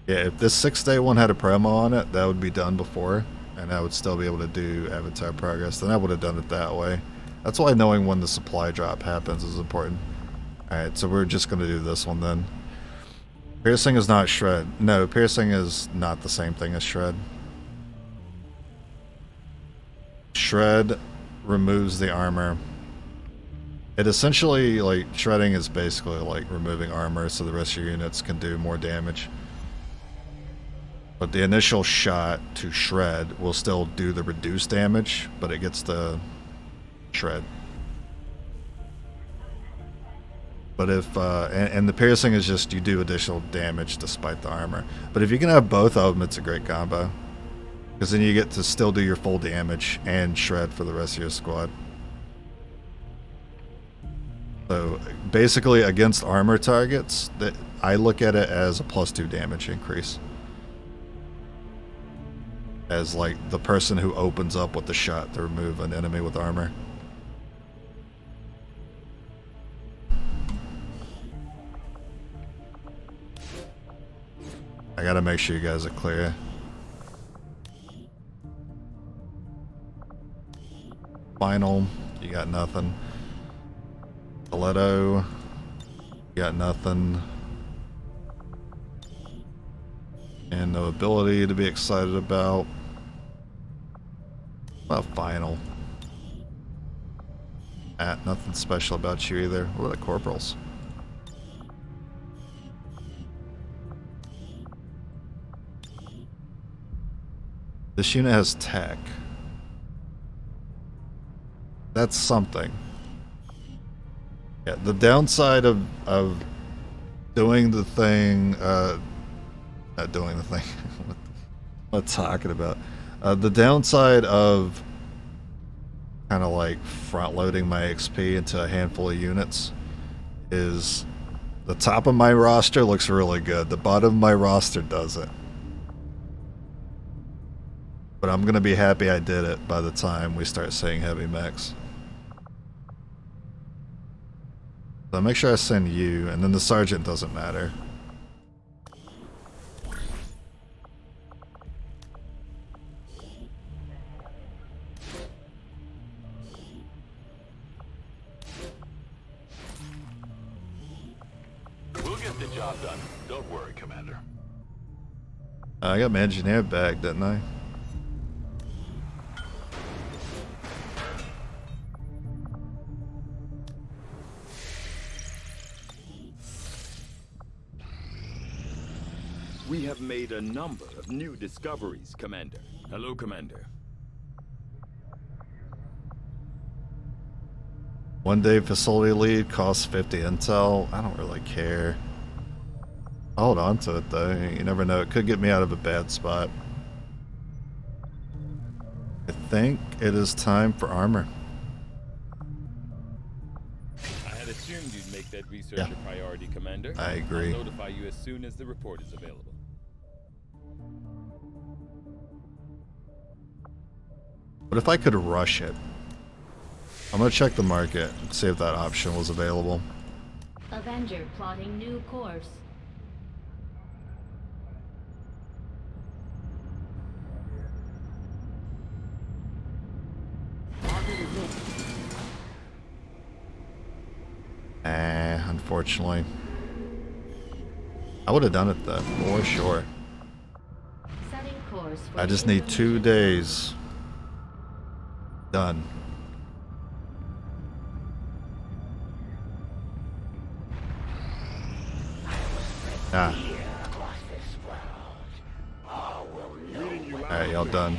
S1: Yeah, if this 6-day one had a promo on it, that would be done before, and I would still be able to do Avatar progress. Then I would have done it that way. That's why knowing when the supply drop happens is important. Alright, so we're just going to do this one then. Piercing is not shred. No, piercing is not the same thing as shred. Shred removes the armor. It essentially, like, shredding is basically like removing armor so the rest of your units can do more damage. But the initial shot to shred will still do the reduced damage, but it gets the shred. But if, and the piercing is just you do additional damage despite the armor. But if you can have both of them, it's a great combo. Because then you get to still do your full damage and shred for the rest of your squad. So basically against armor targets, I look at it as a +2 damage increase. As like the person who opens up with the shot to remove an enemy with armor. I gotta make sure you guys are clear. Final, you got nothing. Toledo, you got nothing. And no ability to be excited about. Well, final. Nothing special about you either. What about the corporals? This unit has tech. That's something. Yeah, the downside of doing the thing, not doing the thing, what I'm talking about. The downside of kind of like front loading my XP into a handful of units is the top of my roster looks really good. The bottom of my roster doesn't. But I'm gonna be happy I did it by the time we start seeing heavy mechs. So make sure I send you, and then the sergeant doesn't matter.
S10: We'll get the job done. Don't worry, Commander.
S1: I got my engineer back, didn't I?
S6: We have made a number of new discoveries, Commander. Hello, Commander.
S1: One-day facility lead costs 50 intel. I don't really care. I'll hold on to it though. You never know. It could get me out of a bad spot. I think it is time for armor.
S6: I had assumed you'd make that research a priority, Commander.
S1: I agree.
S6: I'll notify you as soon as the report is available.
S1: What if I could rush it? I'm gonna check the market and see if that option was available.
S12: Avenger plotting new course.
S1: Unfortunately. I would have done it though, for sure.
S12: Setting course for
S1: I just need 2 days. Done. Alright, y'all done.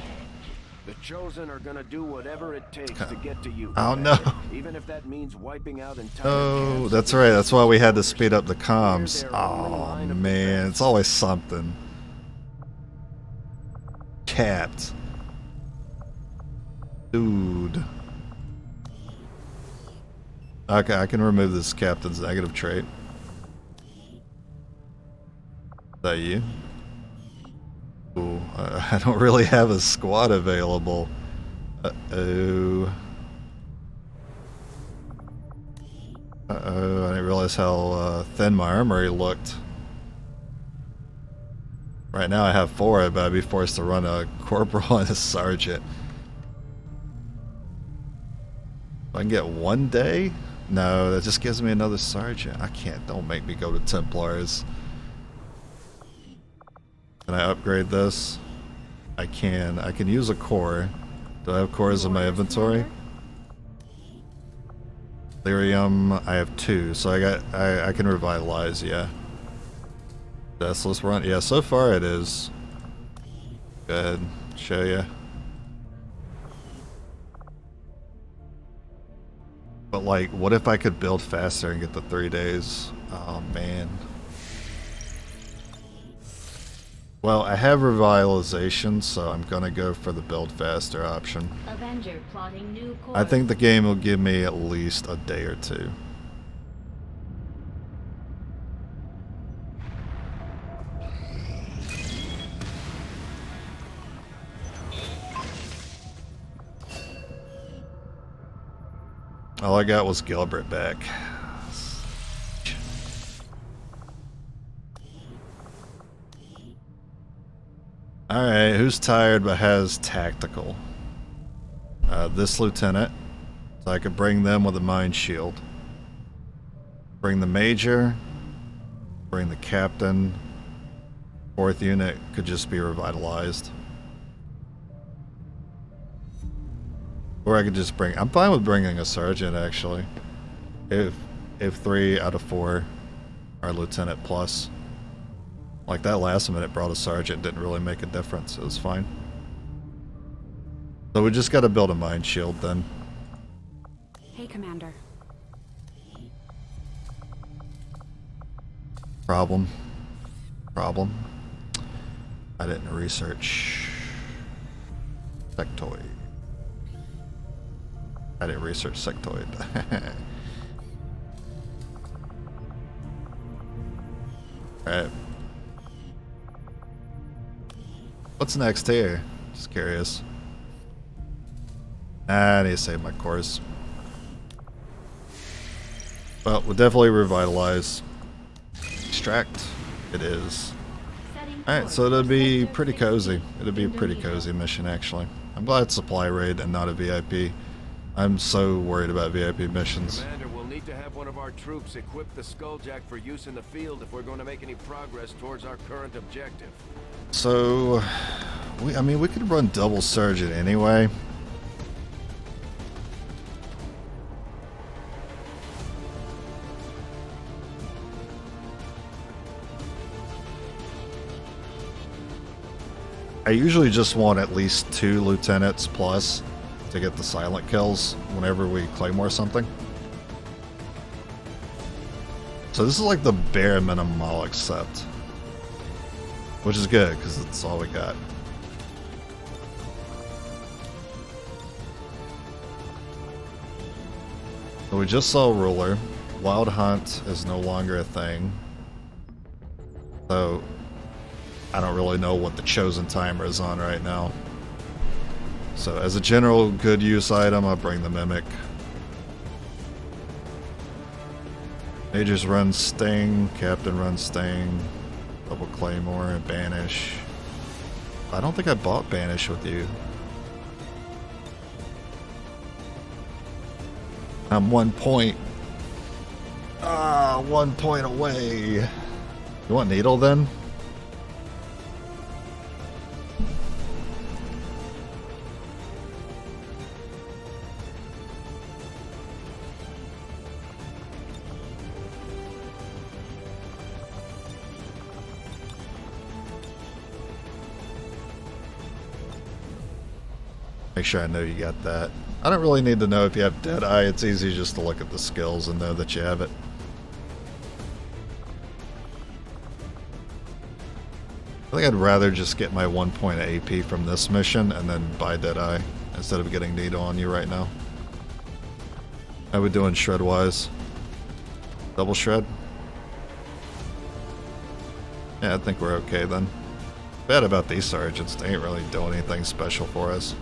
S5: The Chosen are gonna do whatever it takes to get to you.
S1: Oh no.
S5: Even if that means wiping out entire
S1: Oh, that's right. That's why we had to speed up the comms. Oh man, it's always something. Capped. Dude. Okay, I can remove this captain's negative trait. Is that you? Ooh, I don't really have a squad available. Uh-oh. Uh-oh, I didn't realize how thin my armory looked. Right now I have 4, but I'd be forced to run a corporal and a sergeant. If I can get 1 day? No, that just gives me another sergeant. I can't, don't make me go to Templars. Can I upgrade this? I can use a core. Do I have cores in my inventory? Lyrium, I have 2, so I can revitalize, yeah. Deathless run, yeah, so far it is. Go ahead, show ya. But like, what if I could build faster and get the 3 days? Oh man. Well, I have revitalization, so I'm gonna go for the build faster option.
S12: Avenger plotting new course.
S1: I think the game will give me at least a day or 2. All I got was Gilbert back. Alright, who's tired but has tactical? This lieutenant. So I could bring them with a mine shield. Bring the major. Bring the captain. 4th unit could just be revitalized. Or I could just bring... I'm fine with bringing a sergeant, actually. If 3 out of 4 are lieutenant plus. Like that last minute brought a sergeant, didn't really make a difference. It was fine. So we just got to build a mine shield then.
S7: Hey, Commander.
S1: Problem. I didn't research sectoid. I didn't research sectoid. Alright. What's next here? Just curious. I need to save my cores. Well, we'll definitely revitalize. Extract. It is. Alright, so it'll be pretty cozy. It'll be a pretty cozy mission, actually. I'm glad it's supply raid and not a VIP. I'm so worried about VIP missions.
S5: Commander, we'll need to have one of our troops equip the Skulljack for use in the field if we're going to make any progress towards our current objective.
S1: So, I mean, we could run double sergeant anyway. I usually just want at least 2 lieutenants plus to get the silent kills whenever we claymore something. So this is like the bare minimum I'll accept. Which is good, because that's all we got. So we just saw Ruler. Wild Hunt is no longer a thing. So I don't really know what the chosen timer is on right now. So as a general good use item, I'll bring the Mimic. Majors run Sting, Captain runs Sting. Double Claymore and Banish. I don't think I bought Banish with you. I'm 1 point. 1 point away. You want Needle then? Make sure I know you got that. I don't really need to know if you have Deadeye. It's easy just to look at the skills and know that you have it. I think I'd rather just get my 1 point of AP from this mission and then buy Deadeye instead of getting Needle on you right now. How we doing shred-wise? Double shred? Yeah, I think we're okay then. Bad about these sergeants, they ain't really doing anything special for us.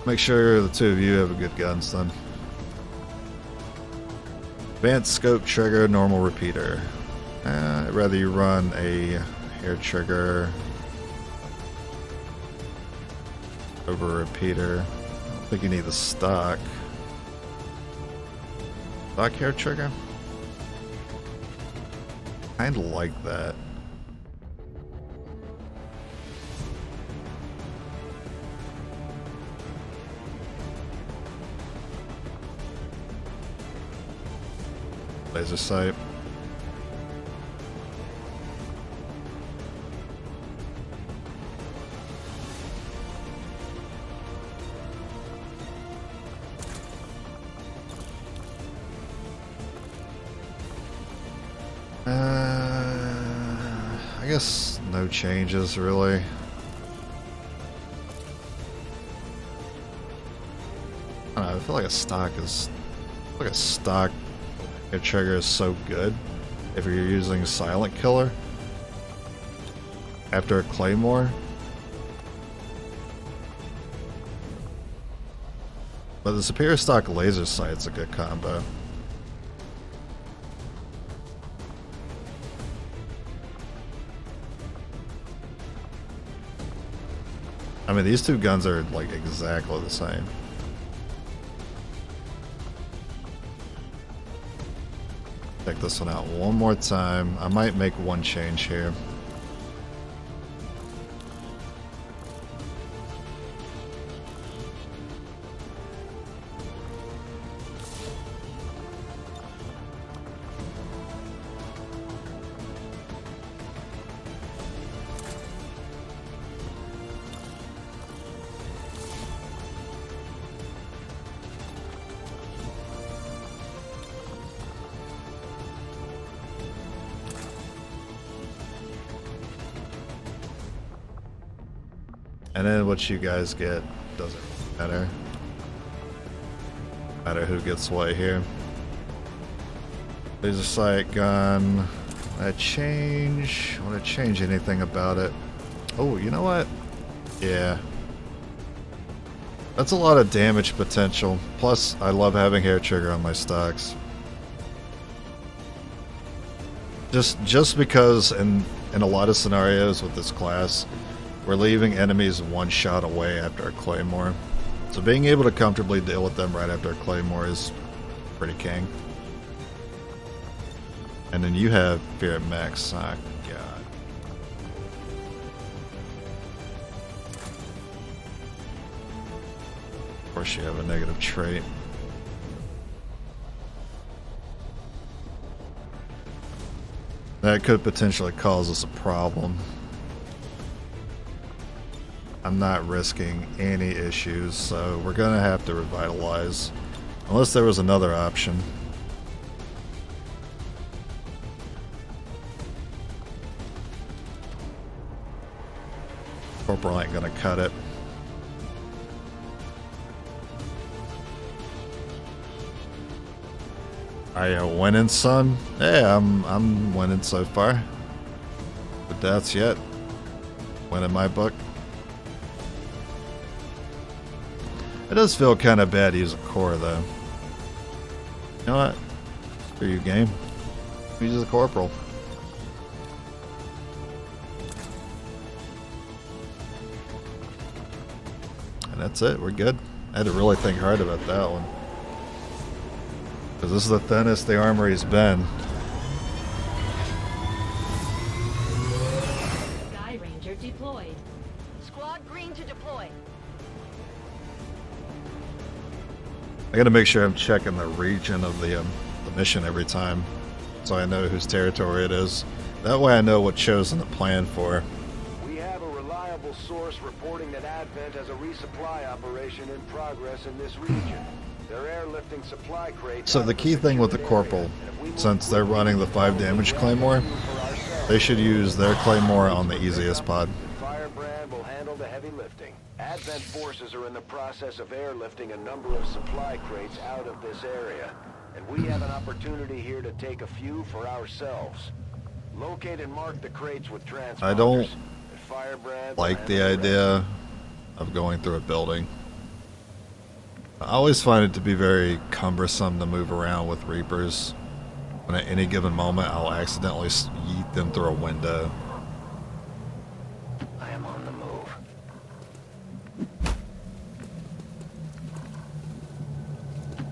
S1: Make sure the two of you have good guns then. Advanced scope trigger, normal repeater. I'd rather you run a hair trigger over a repeater. I don't think you need the stock. Stock hair trigger? Kinda like that. Laser sight. I guess no changes really. I don't know, I feel like a stock hair trigger is so good if you're using silent killer after a claymore. But the superior stock laser sight's a good combo. I mean, these two guns are like exactly the same. Check this one out one more time. I might make one change here. And then what you guys get doesn't matter. No matter who gets what here. Laser sight gun. Want to change anything about it? Oh, you know what? Yeah. That's a lot of damage potential. Plus, I love having hair trigger on my stocks. Just because in a lot of scenarios with this class, we're leaving enemies one shot away after a claymore. So being able to comfortably deal with them right after a claymore is pretty king. And then you have fear at max. Oh, God. Of course you have a negative trait. That could potentially cause us a problem. I'm not risking any issues, so we're gonna have to revitalize. Unless there was another option. Corporal ain't gonna cut it. Are you winning, son? Yeah, I'm winning so far. But that's yet. Win in my book. It does feel kind of bad to use a core, though. You know what? Screw you, game. Use a corporal. And that's it. We're good. I had to really think hard about that one. Because this is the thinnest the armory's been.
S12: Sky Ranger deployed.
S11: Squad green to deploy.
S1: I gotta make sure I'm checking the region of the mission every time, so I know whose territory it is. That way I know what chosen to plan for.
S3: We have a reliable source reporting that Advent has a resupply operation in progress in this region. They're airlifting supply crates.
S1: So the key thing with the corporal, since they're running the 5 damage claymore, they should use their claymore on the easiest pod.
S3: Firebrand will handle the heavy lifting. Advent forces are in the process of airlifting a number of supply crates out of this area, and we have an opportunity here to take a few for ourselves. Locate and mark the crates with transponders.
S1: I don't
S3: Firebrand
S1: like the idea of going through a building. I always find it to be very cumbersome to move around with Reapers. When at any given moment I'll accidentally yeet them through a window.
S10: I am on the move.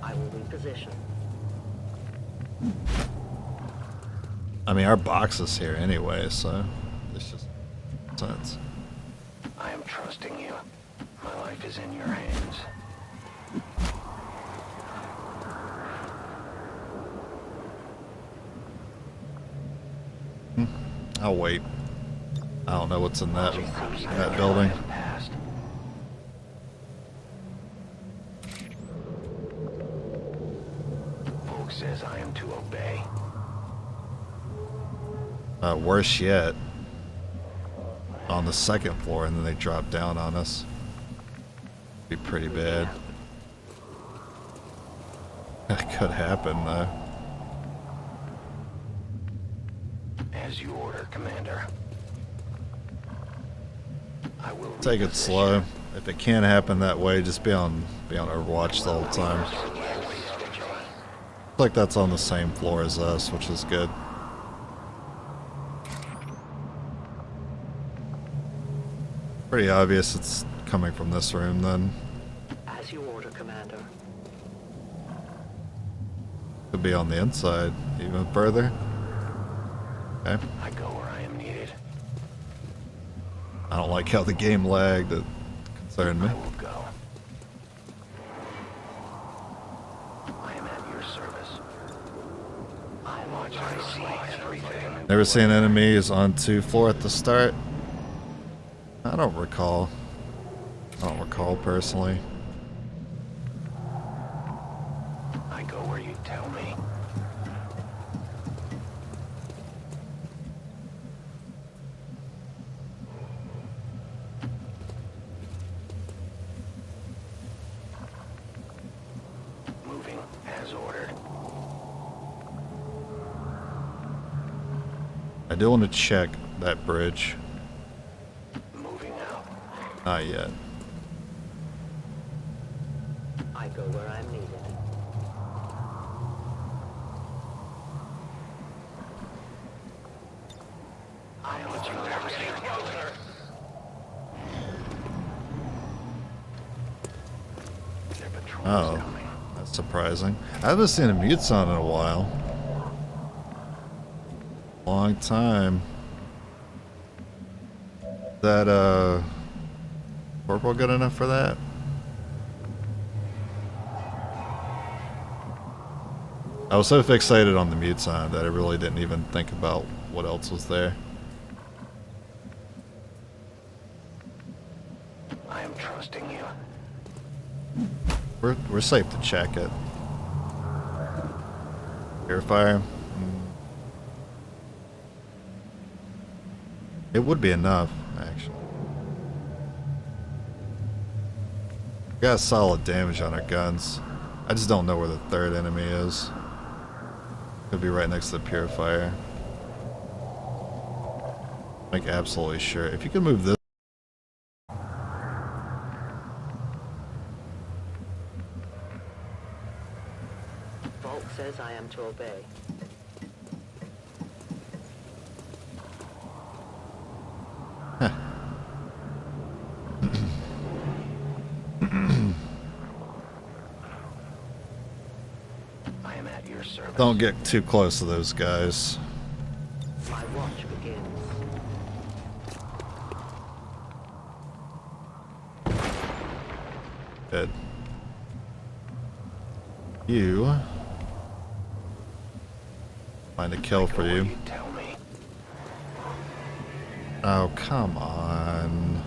S8: I will reposition.
S1: I mean, our box is here anyway, so it's just sense.
S10: I am trusting you. My life is in your hands.
S1: I'll wait. I don't know what's in that building.
S10: Folk says I am to obey.
S1: Worse yet, on the second floor, and then they drop down on us. Be pretty bad. That could happen though.
S10: As you order, Commander. I will
S1: Take it slow. If it can happen that way, just be on Overwatch the whole time. Looks like that's on the same floor as us, which is good. Pretty obvious it's coming from this room then.
S8: As you order, Commander.
S1: Could be on the inside, even further. Okay.
S10: I go where I am needed.
S1: I don't like how the game lagged. It concerned me.
S10: I will go. I am at your service. I watch and see everything.
S1: Never seen enemies on 2-4 at the start? I don't recall. I don't recall personally.
S10: I go where you tell me. Moving as ordered.
S1: I do want to check that bridge.
S10: Moving out.
S1: Not yet.
S8: I go where I'm needed.
S10: I let you never stay closer. Their patrol is
S1: Oh,
S10: coming.
S1: that's surprising. I haven't seen a mute sound in a while. Long time. That, Corporal good enough for that? I was so fixated on the mute sound that I really didn't even think about what else was there.
S10: I am trusting you.
S1: We're safe to check it. Purifier. It would be enough, actually. We got solid damage on our guns. I just don't know where the third enemy is. Could be right next to the purifier. Make absolutely sure. If you can move this.
S8: Vault says I am to obey.
S10: I am at your service.
S1: Don't get too close to those guys.
S8: My watch begins.
S1: Good. You. Find a kill for you.
S10: Tell me.
S1: Oh, come on.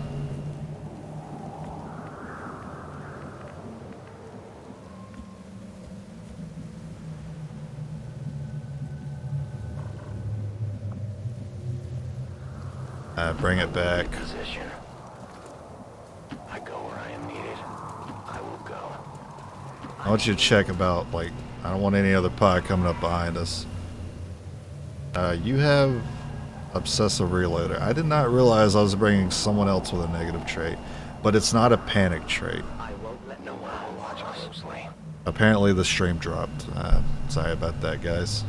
S1: Bring it back.
S10: Position. I go where I am needed. I will go.
S1: I want you to check about, like, I don't want any other pod coming up behind us. You have Obsessive reloader. I did not realize I was bringing someone else with a negative trait, but it's not a panic trait.
S10: I won't let no one watch closely.
S1: Apparently the stream dropped. Sorry about that, guys.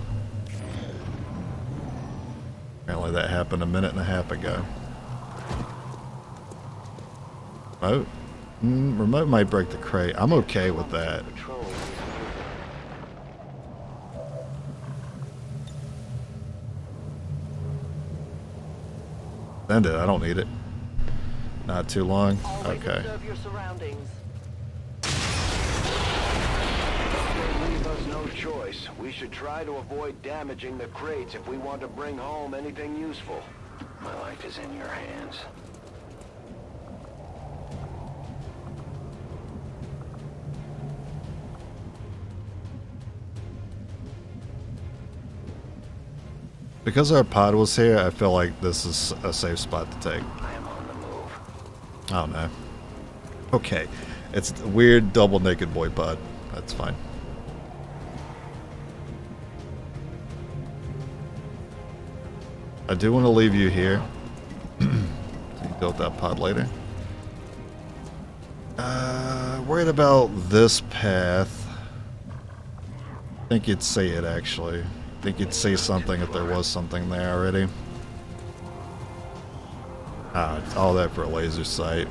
S1: Apparently that happened a minute and a half ago. Remote? Remote might break the crate. I'm okay with that. Send it. I don't need it. Not too long. Okay.
S3: Leave us no choice. We should try to avoid damaging the crates if we want to bring home anything useful.
S10: My life is in your hands.
S1: Because our pod was here, I feel like this is a safe spot to take.
S10: I am on the move.
S1: Oh no. Okay. It's a weird double naked boy pod. That's fine. I do want to leave you here. So you build that pod later. Worried about this path. I think you'd see it actually. I think you'd see something if there was something there already. Ah, all that for a laser sight.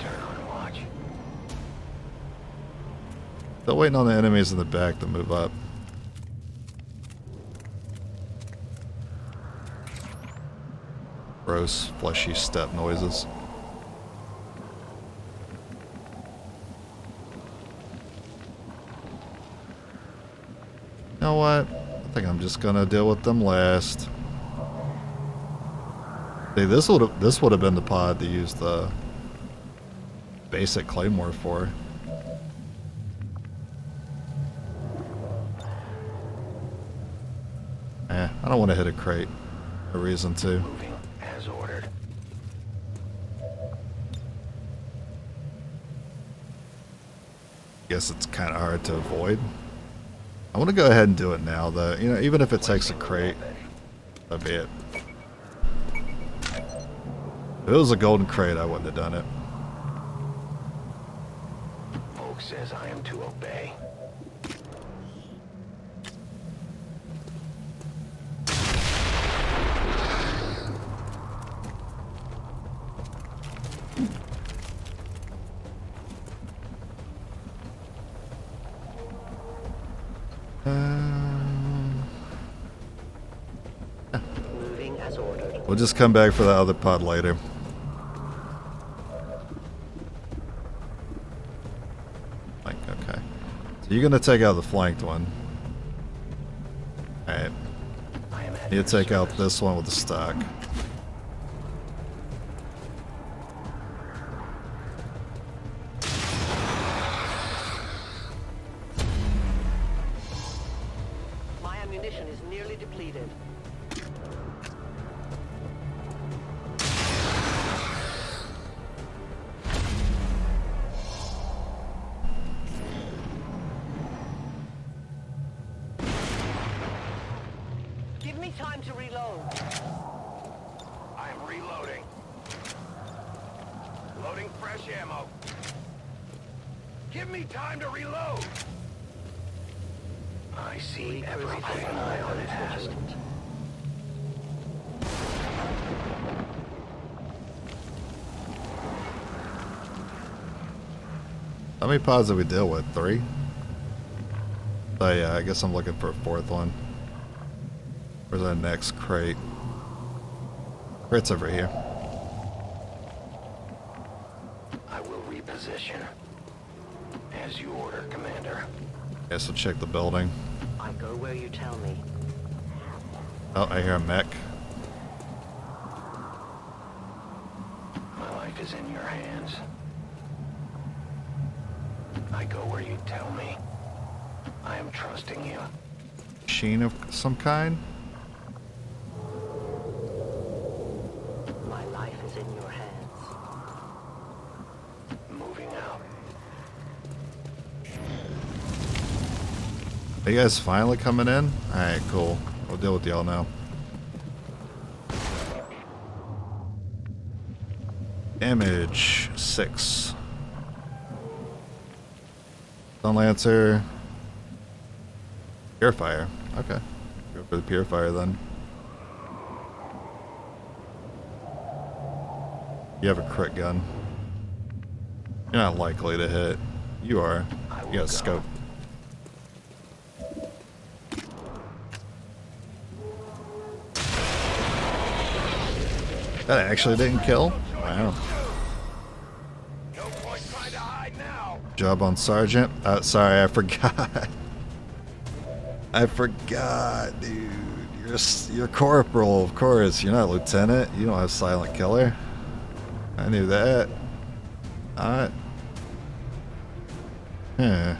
S10: Turn on watch.
S1: Still waiting on the enemies in the back to move up. Gross, fleshy step noises. You know what? I think I'm just gonna deal with them last. See, this would have been the pod to use the basic claymore for. I don't want to hit a crate. No reason to.
S10: Moving as ordered.
S1: Guess it's kind of hard to avoid. I want to go ahead and do it now, though. You know, even if it takes a crate, that'd be it. If it was a golden crate, I wouldn't have done it.
S10: Oak says I am to obey.
S8: Moving as ordered.
S1: We'll just come back for the other pod later. Okay. So you're gonna take out the flanked one. Alright. You take out this one with the stock.
S8: My ammunition is nearly depleted. Give me time to reload.
S3: I am reloading. Loading fresh ammo. Give me time to reload.
S10: I see everything my own has.
S1: How many pods did we deal with? 3? Oh yeah, I guess I'm looking for a 4th one. Where's our next crate? Crate's over here.
S10: I will reposition. As you order, Commander.
S1: Okay, so check the building.
S8: I go where you tell me.
S1: Oh, I hear a mech.
S10: My life is in your hands. I go where you tell me. I am trusting you.
S1: Machine of some kind?
S8: My life is in your hands.
S10: Moving out.
S1: Are you guys finally coming in? Alright, cool. We'll deal with y'all now. Damage 6. Stun Lancer. Purifier. Okay. Go for the Purifier then. You have a crit gun. You're not likely to hit. You are. You got a scope. That actually didn't kill? Wow. Job on Sergeant. Sorry, I forgot. I forgot, dude. You're Corporal, of course. You're not Lieutenant. You don't have Silent Killer. I knew that. Alright. Yeah,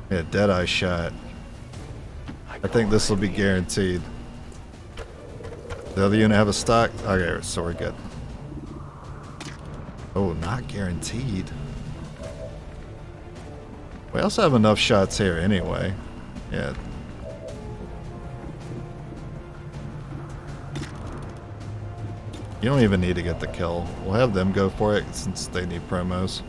S1: Deadeye shot. I think this will be guaranteed. The other unit have a stock? Okay, so we're good. Oh, not guaranteed. We also have enough shots here anyway. Yeah. You don't even need to get the kill. We'll have them go for it since they need promos.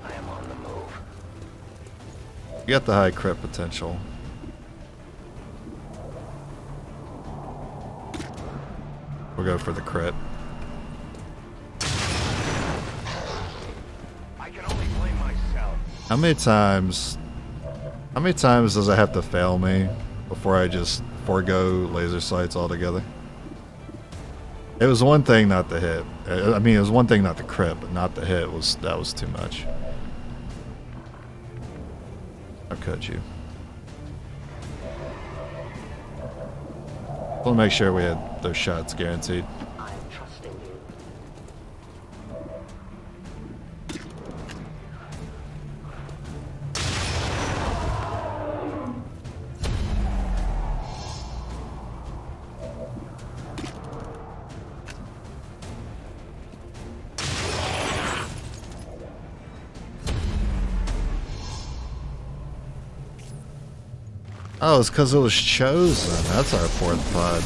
S10: I am on the move.
S1: You got the high crit potential. We'll go for the crit.
S3: I can only blame myself.
S1: How many times does it have to fail me before I just forego laser sights altogether? It was one thing not to hit. I mean, it was one thing not to crit, but not to hit that was too much. How could you? We'll make sure we had those shots guaranteed.
S8: I am trusting you.
S1: Oh, it's because it was chosen. That's our fourth pod.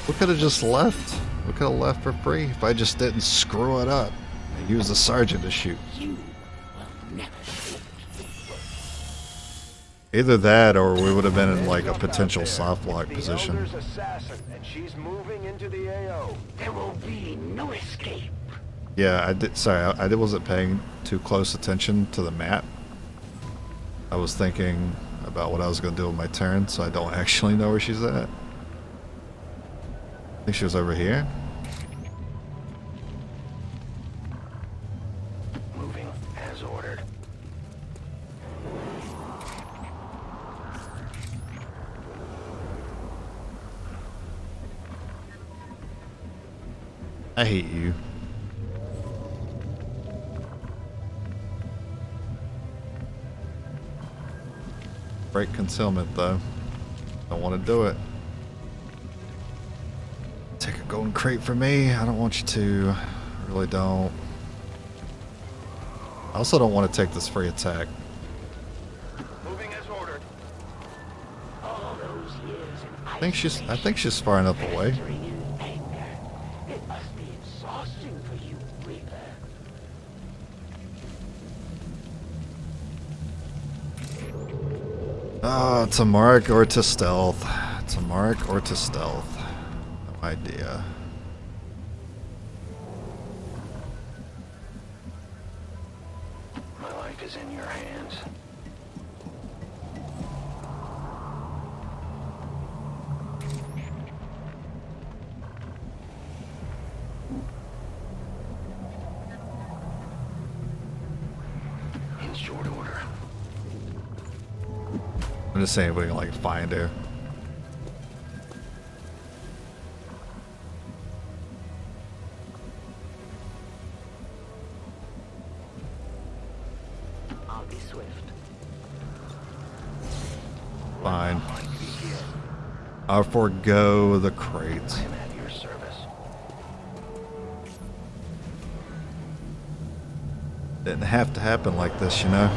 S1: We could have just left. We could have left for free if I just didn't screw it up and use the sergeant to shoot. Either that or we would have been in like a potential soft lock position.
S3: The Elder's assassin, and she's moving into the AO.
S10: There will be no escape.
S1: Yeah, I did. Sorry, I wasn't paying too close attention to the map. I was thinking about what I was going to do with my turn, so I don't actually know where she's at. I think she was over here.
S10: Moving as ordered.
S1: I hate you. Break concealment though. Don't want to do it. Take a golden crate for me. I don't want you to. I really don't. I also don't want to take this free attack.
S3: Moving as ordered.
S10: All those years
S1: I think she's far enough away.
S10: in anger. It must be exhausting for you, Reaper.
S1: To mark or to stealth. To mark or to stealth. No idea.
S10: My life is in your hands. In short order.
S1: I'm just saying if we can like find her.
S8: I'll be swift.
S1: Fine. I'll forego the crates.
S10: I am at your service.
S1: Didn't have to happen like this, you know.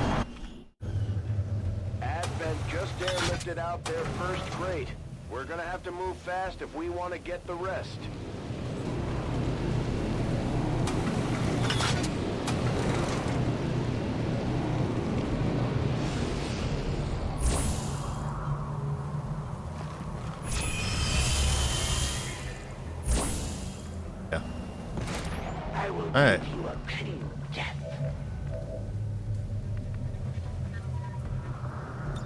S3: Advent just airlifted out their first crate. We're gonna have to move fast if we want to get the rest.
S1: Yeah.
S10: I will
S1: All right.
S10: give you a clean death.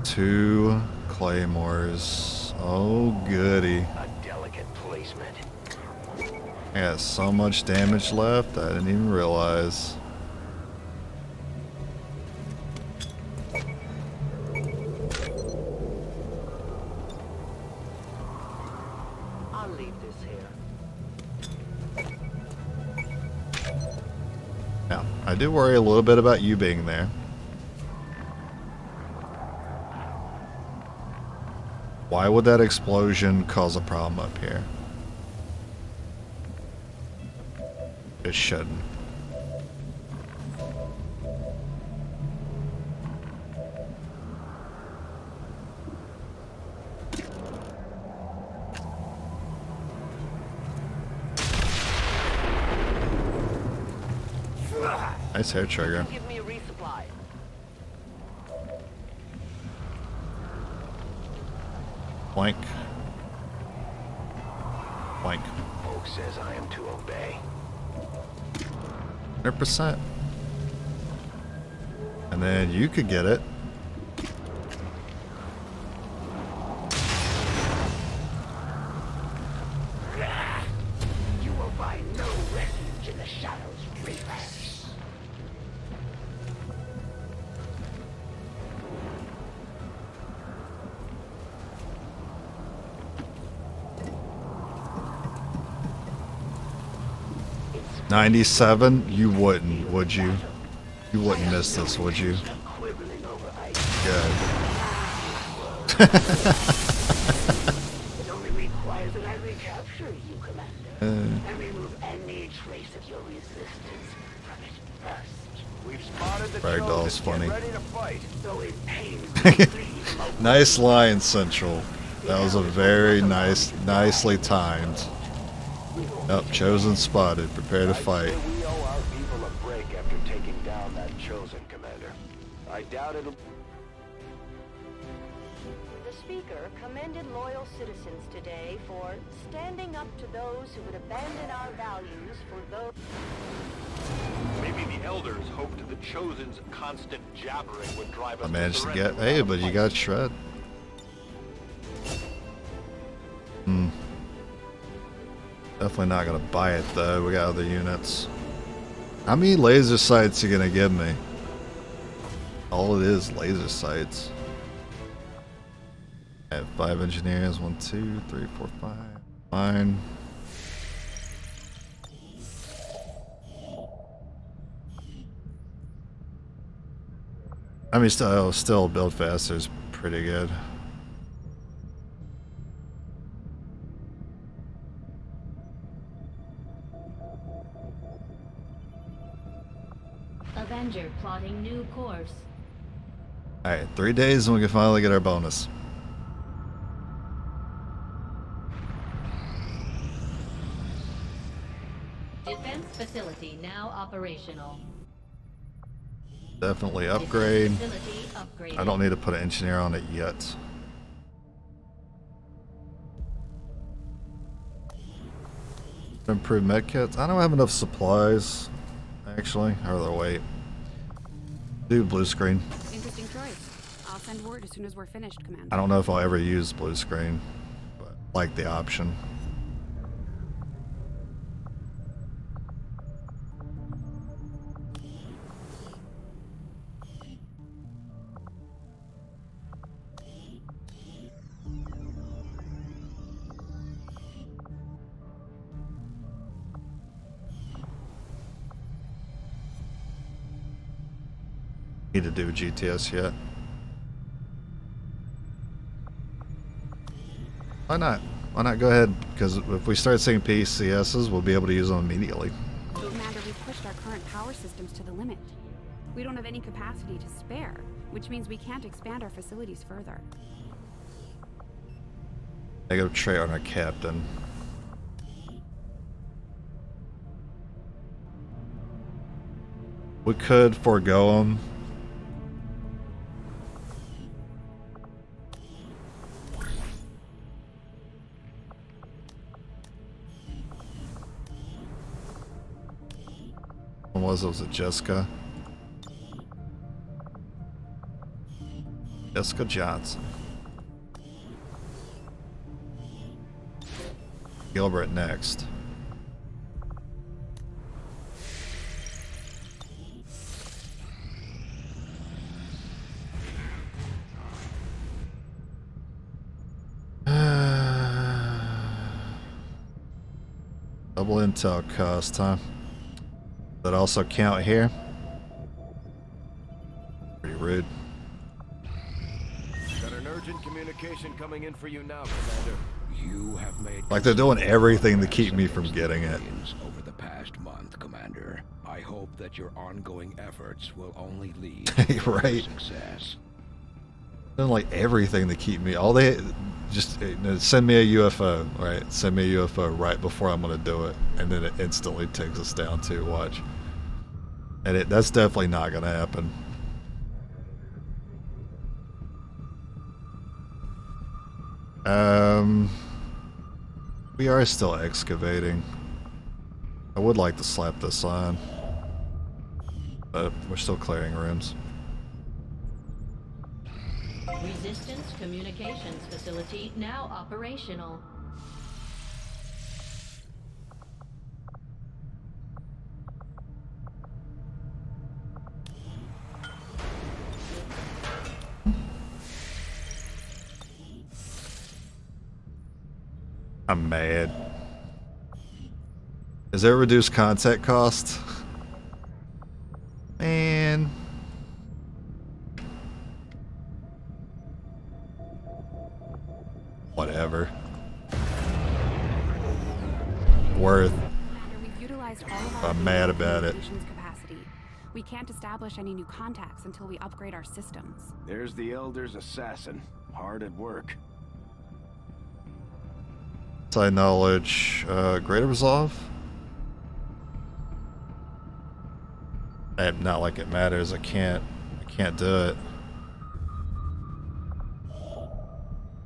S1: 2 claymores. Oh, goody.
S10: A delicate placement.
S1: I got so much damage left, I didn't even realize.
S8: I'll leave this here.
S1: Now, I do worry a little bit about you being there. Why would that explosion cause a problem up here? It shouldn't. Nice hair trigger.
S8: Give me a resupply.
S1: Blank. Blank.
S10: Folk says I am to obey.
S1: 100%. And then you could get it.
S10: You will find no refuge in the shadows, Reapers. It's
S1: 97? You wouldn't, would you? You wouldn't miss this, would you?
S10: quibbling over ice.
S1: Good.
S10: It only requires that I recapture you, Commander, and remove any trace of your resistance from it first.
S3: We've spotted the
S1: Ragdoll's
S3: Chosen.
S1: funny.
S3: Get ready to fight.
S10: Though it pains me to leave my
S1: Nice line, Central. That was a very nicely timed. Yep, Chosen spotted. Prepare to
S3: I'd
S1: fight.
S3: say we owe our people a break after taking down that Chosen, Commander. I doubt it'll...
S2: The Speaker commended loyal citizens today for standing up to those who would abandon our values for those...
S4: Maybe the Elders hoped the Chosen's constant jabbering would drive us
S1: I managed to
S4: surrender
S1: get... Hey,
S4: without a
S1: but you
S4: fight.
S1: got shred. Definitely not gonna buy it though. We got other units. How many laser sights you gonna give me? All it is, laser sights. I have 5 engineers. 1, 2, 3, 4, 5. Fine. I mean, still build faster is pretty good.
S12: Avenger plotting new course.
S1: Alright, 3 days and we can finally get our bonus.
S12: Defense facility now operational.
S1: Definitely upgrade.
S12: Facility upgraded.
S1: I don't need to put an engineer on it yet. Improve medkits. I don't have enough supplies, actually. I'd rather wait. Do blue screen.
S7: Interesting choice. I'll send word as soon as we're finished, Commander.
S1: I don't know if I'll ever use blue screen, but like the option. Need to do GTS yet. Why not? Why not go ahead? Because if we start seeing PCSs, we'll be able to use them immediately.
S7: Commander, we've pushed our current power systems to the limit. We don't have any capacity to spare, which means we can't expand our facilities further.
S1: Negative trait on our captain. We could forego him. When was it Jessica? Jessica Johnson. Gilbert next. Double intel cost, huh? That also count here? Pretty rude.
S5: Got an urgent communication coming in for you now, Commander.
S9: You have made
S1: Like they're doing everything to keep me from getting it.
S9: over the past month, Commander. I hope that your ongoing efforts will only lead to
S1: Right.
S9: success.
S1: Doing like everything to keep me. All they just send me a UFO, right? Send me a UFO right before I'm gonna do it, and then it instantly takes us down too. Watch, and that's definitely not gonna happen. We are still excavating. I would like to slap this on, but we're still clearing rooms.
S12: Resistance Communications Facility now operational.
S1: I'm mad. Is there a reduced contact cost? Man. Whatever. Worth.
S13: We've utilized all of
S1: I'm mad about it.
S13: communications capacity. We can't establish any new contacts until we upgrade our systems.
S5: There's the Elder's assassin, hard at work.
S1: Side knowledge, greater resolve? Not like it matters. I can't do it.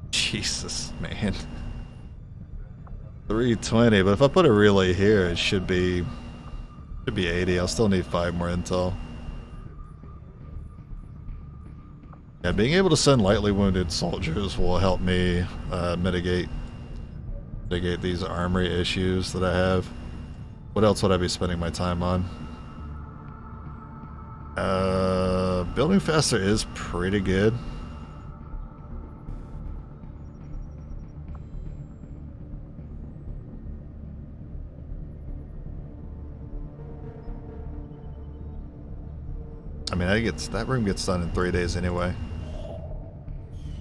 S1: Jesus, man. 320, but if I put a relay here, it should be 80. I'll still need 5 more intel. Yeah, being able to send lightly wounded soldiers will help me mitigate these armory issues that I have. What else would I be spending my time on? Building faster is pretty good. I mean, that room gets done in 3 days anyway.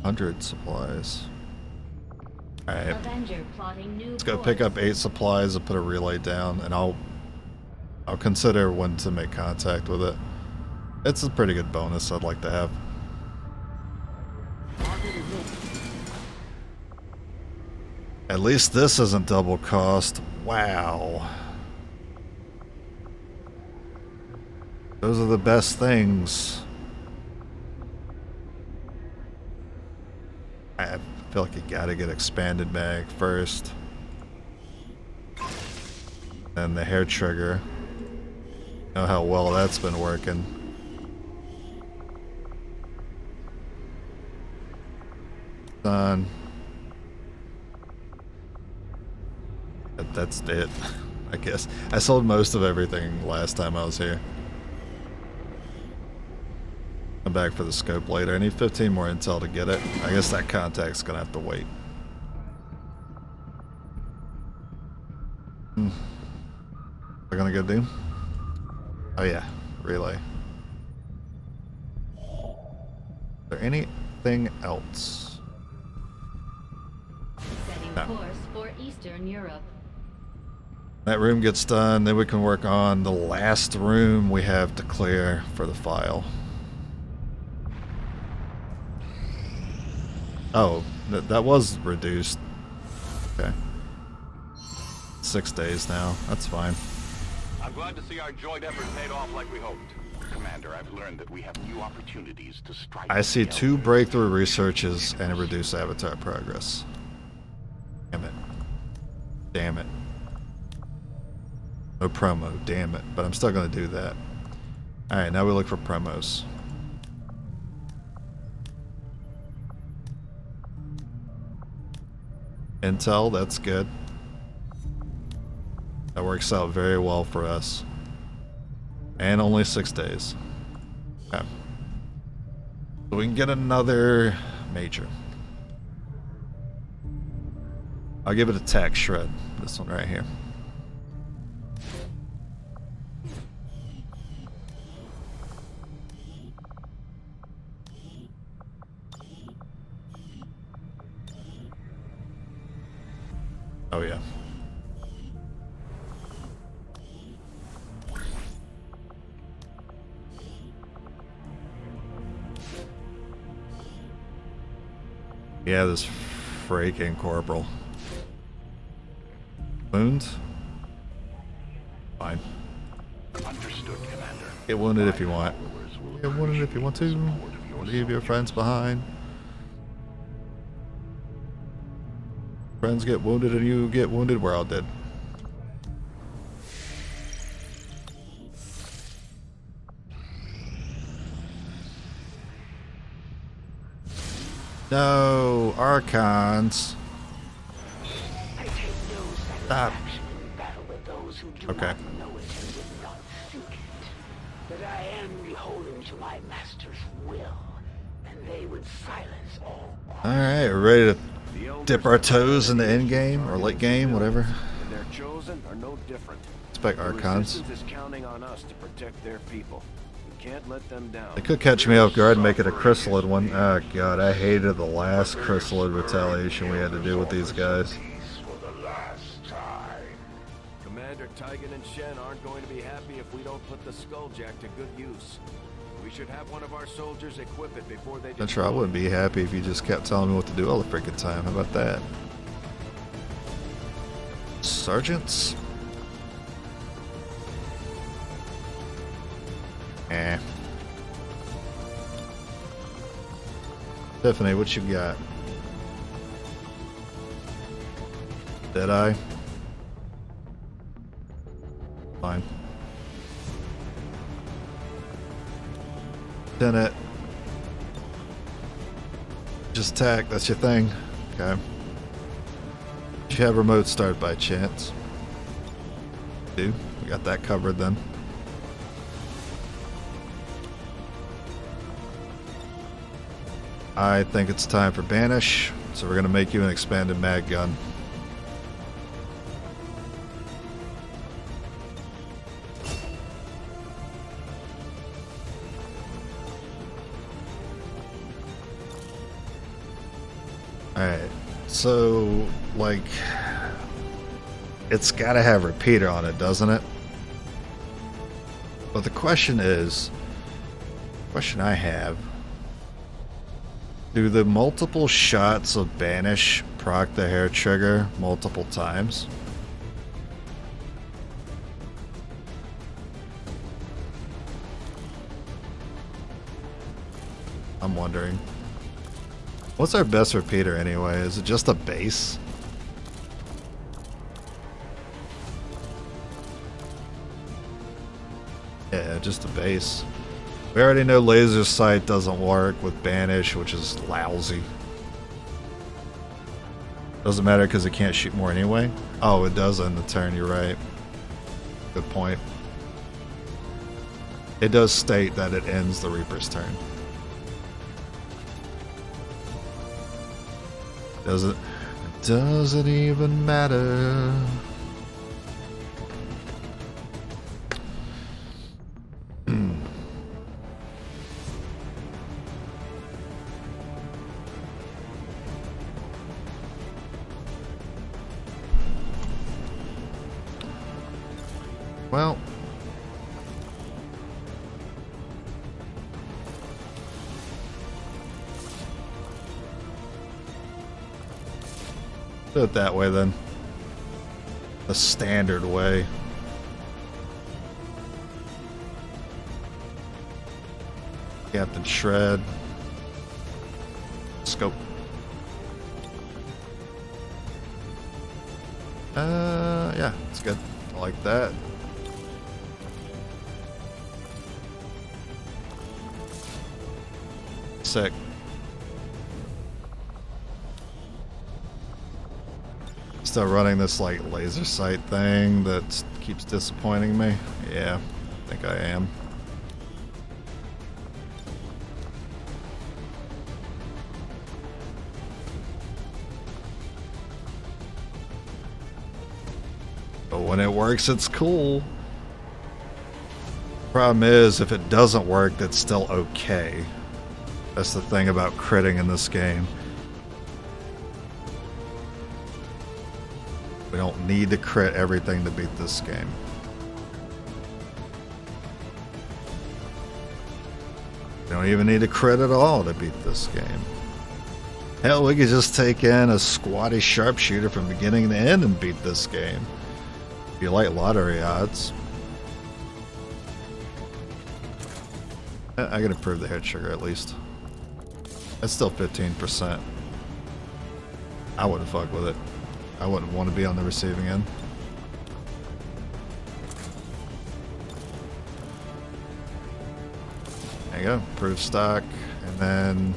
S1: 100 supplies. Alright.
S12: Avenger plotting new
S1: Let's go
S12: course.
S1: pick up 8 supplies and put a relay down, and I'll consider when to make contact with it. It's a pretty good bonus I'd like to have. At least this isn't double cost. Wow. Those are the best things. I feel like you gotta get expanded mag first. Then the hair trigger. Know how well that's been working. Done. That's it, I guess. I sold most of everything last time I was here. I'm back for the scope later. I need 15 more intel to get it. I guess that contact's gonna have to wait. What am I gonna go do? Oh yeah, relay. Is there anything else?
S12: Setting
S1: No.
S12: course for Eastern Europe.
S1: That room gets done, then we can work on the last room we have to clear for the file. Oh, that was reduced Okay. 6 days now. That's fine.
S14: I'm glad to see our joint effort paid off like we hoped.
S9: Commander, I've learned that we have new opportunities to strike.
S1: I see 2 breakthrough researches and a reduced avatar progress. Damn it. Damn it. No promo, damn it. But I'm still going to do that. Alright, now we look for promos. Intel, that's good. That works out very well for us. And only 6 days. Okay. So we can get another major. I'll give it a tack shred. This one right here. Oh yeah. Yeah, this freaking corporal. Wounds? Fine.
S9: Understood, Commander.
S1: Get wounded if you want. Get wounded if you want to. Leave your friends behind. Friends get wounded and you get wounded, we're all dead. No, Archons.
S10: I take no satisfaction in battle with those who do
S1: Okay.
S10: not know it and did not seek it. But I am beholden to my master's will, and they would silence all.
S1: Alright, we're ready to dip our toes in the end game or late game, whatever.
S5: Their chosen are no different.
S1: Expect Archons.
S5: The Resistance is counting on us to protect their people. We can't let them down.
S1: They could catch me off guard and make it a chrysalid one. Oh god, I hated the last chrysalid retaliation we had to do with these guys.
S5: Commander Tygan and Shen aren't going to be happy if we don't put the Skulljack to good use. We should have one of our soldiers equip it before they.
S1: I'm sure I wouldn't be happy if you just kept telling me what to do all the freaking time. How about that? Sergeants? Eh. Tiffany, what you got? Deadeye? Fine. Tenet. Just tack, that's your thing. Okay. Do you have remote start by chance? Do. We got that covered then. I think it's time for Banish, so we're going to make you an expanded mag gun. Alright, so, like, it's got to have repeater on it, doesn't it? But the question is, question I have, do the multiple shots of Banish proc the hair trigger multiple times? I'm wondering. What's our best repeater anyway? Is it just a base? Yeah, just a base. We already know laser sight doesn't work with Banish, which is lousy. Doesn't matter because it can't shoot more anyway. Oh, it does end the turn, you're right. Good point. It does state that it ends the Reaper's turn. Doesn't even matter. Well, Do it that way then. The standard way. Captain Shred. Scope. Yeah, it's good. I like that. Sick. Still running this like laser sight thing that keeps disappointing me. Yeah, I think I am. But when it works, it's cool. Problem is, if it doesn't work, that's still okay. That's the thing about critting in this game. We don't need to crit everything to beat this game. We don't even need to crit at all to beat this game. Hell, we could just take in a squatty sharpshooter from beginning to end and beat this game. If you like lottery odds. I can improve the head sugar at least. That's still 15%. I wouldn't fuck with it. I wouldn't want to be on the receiving end. There you go. Improve stock. And then...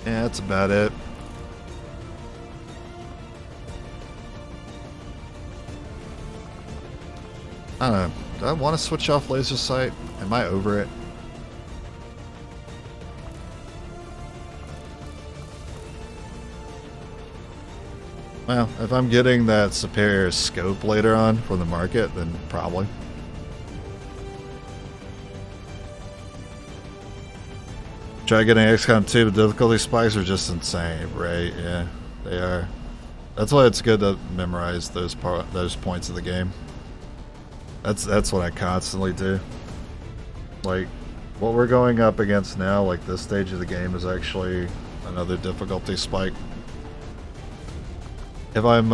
S1: yeah, that's about it. I don't know. Do I want to switch off laser sight? Am I over it? Well, if I'm getting that superior scope later on from the market, then probably. Try getting XCOM 2, but difficulty spikes are just insane, right? Yeah, they are. That's why it's good to memorize those points of the game. That's what I constantly do. Like, what we're going up against now, like this stage of the game, is actually another difficulty spike. If I'm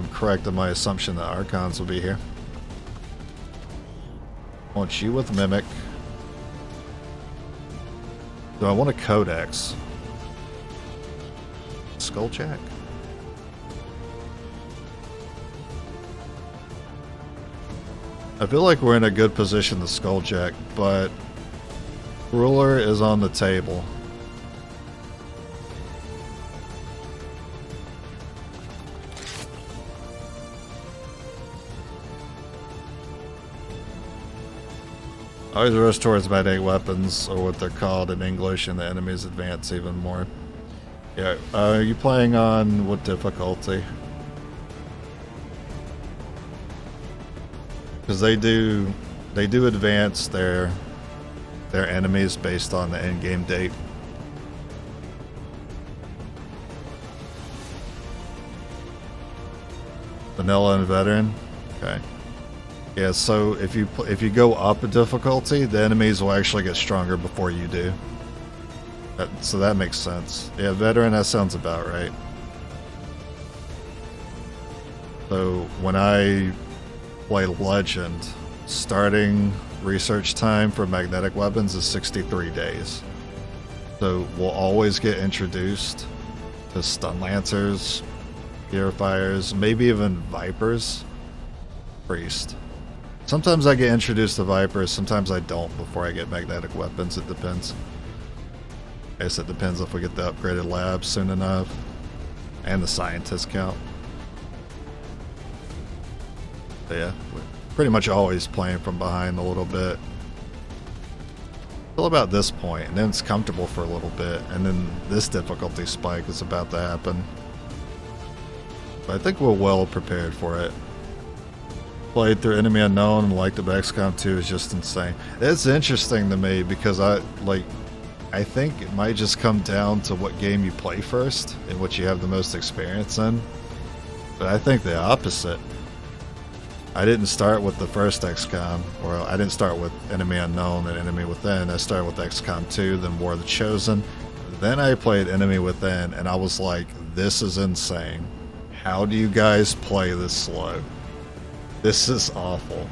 S1: correct in my assumption that Archons will be here. I want you with Mimic. Do I want a Codex? Skulljack? I feel like we're in a good position to Skulljack, but Ruler is on the table. Always rush towards magnetic weapons, or what they're called in English, and the enemies advance even more. Yeah, are you playing on what difficulty? Because they do advance their enemies based on the end game date. Vanilla and Veteran? Okay. Yeah, so if you go up a difficulty, the enemies will actually get stronger before you do. So that makes sense. Yeah, Veteran, that sounds about right. So when I play Legend, starting research time for magnetic weapons is 63 days. So we'll always get introduced to Stun Lancers, Purifiers, maybe even Vipers, Priest. Sometimes I get introduced to Vipers, sometimes I don't before I get magnetic weapons. It depends. I guess it depends if we get the upgraded labs soon enough. And the scientist count. But yeah, we're pretty much always playing from behind a little bit. Till about this point, and then it's comfortable for a little bit, and then this difficulty spike is about to happen. But I think we're well prepared for it. Played through Enemy Unknown and liked the XCOM 2 is just insane. It's interesting to me because I think it might just come down to what game you play first and what you have the most experience in. But I think the opposite. I didn't start with the first XCOM, or I didn't start with Enemy Unknown and Enemy Within. I started with XCOM 2, then War of the Chosen, Then I played Enemy Within, and I was like, this is insane. How do you guys play this slow? This is awful.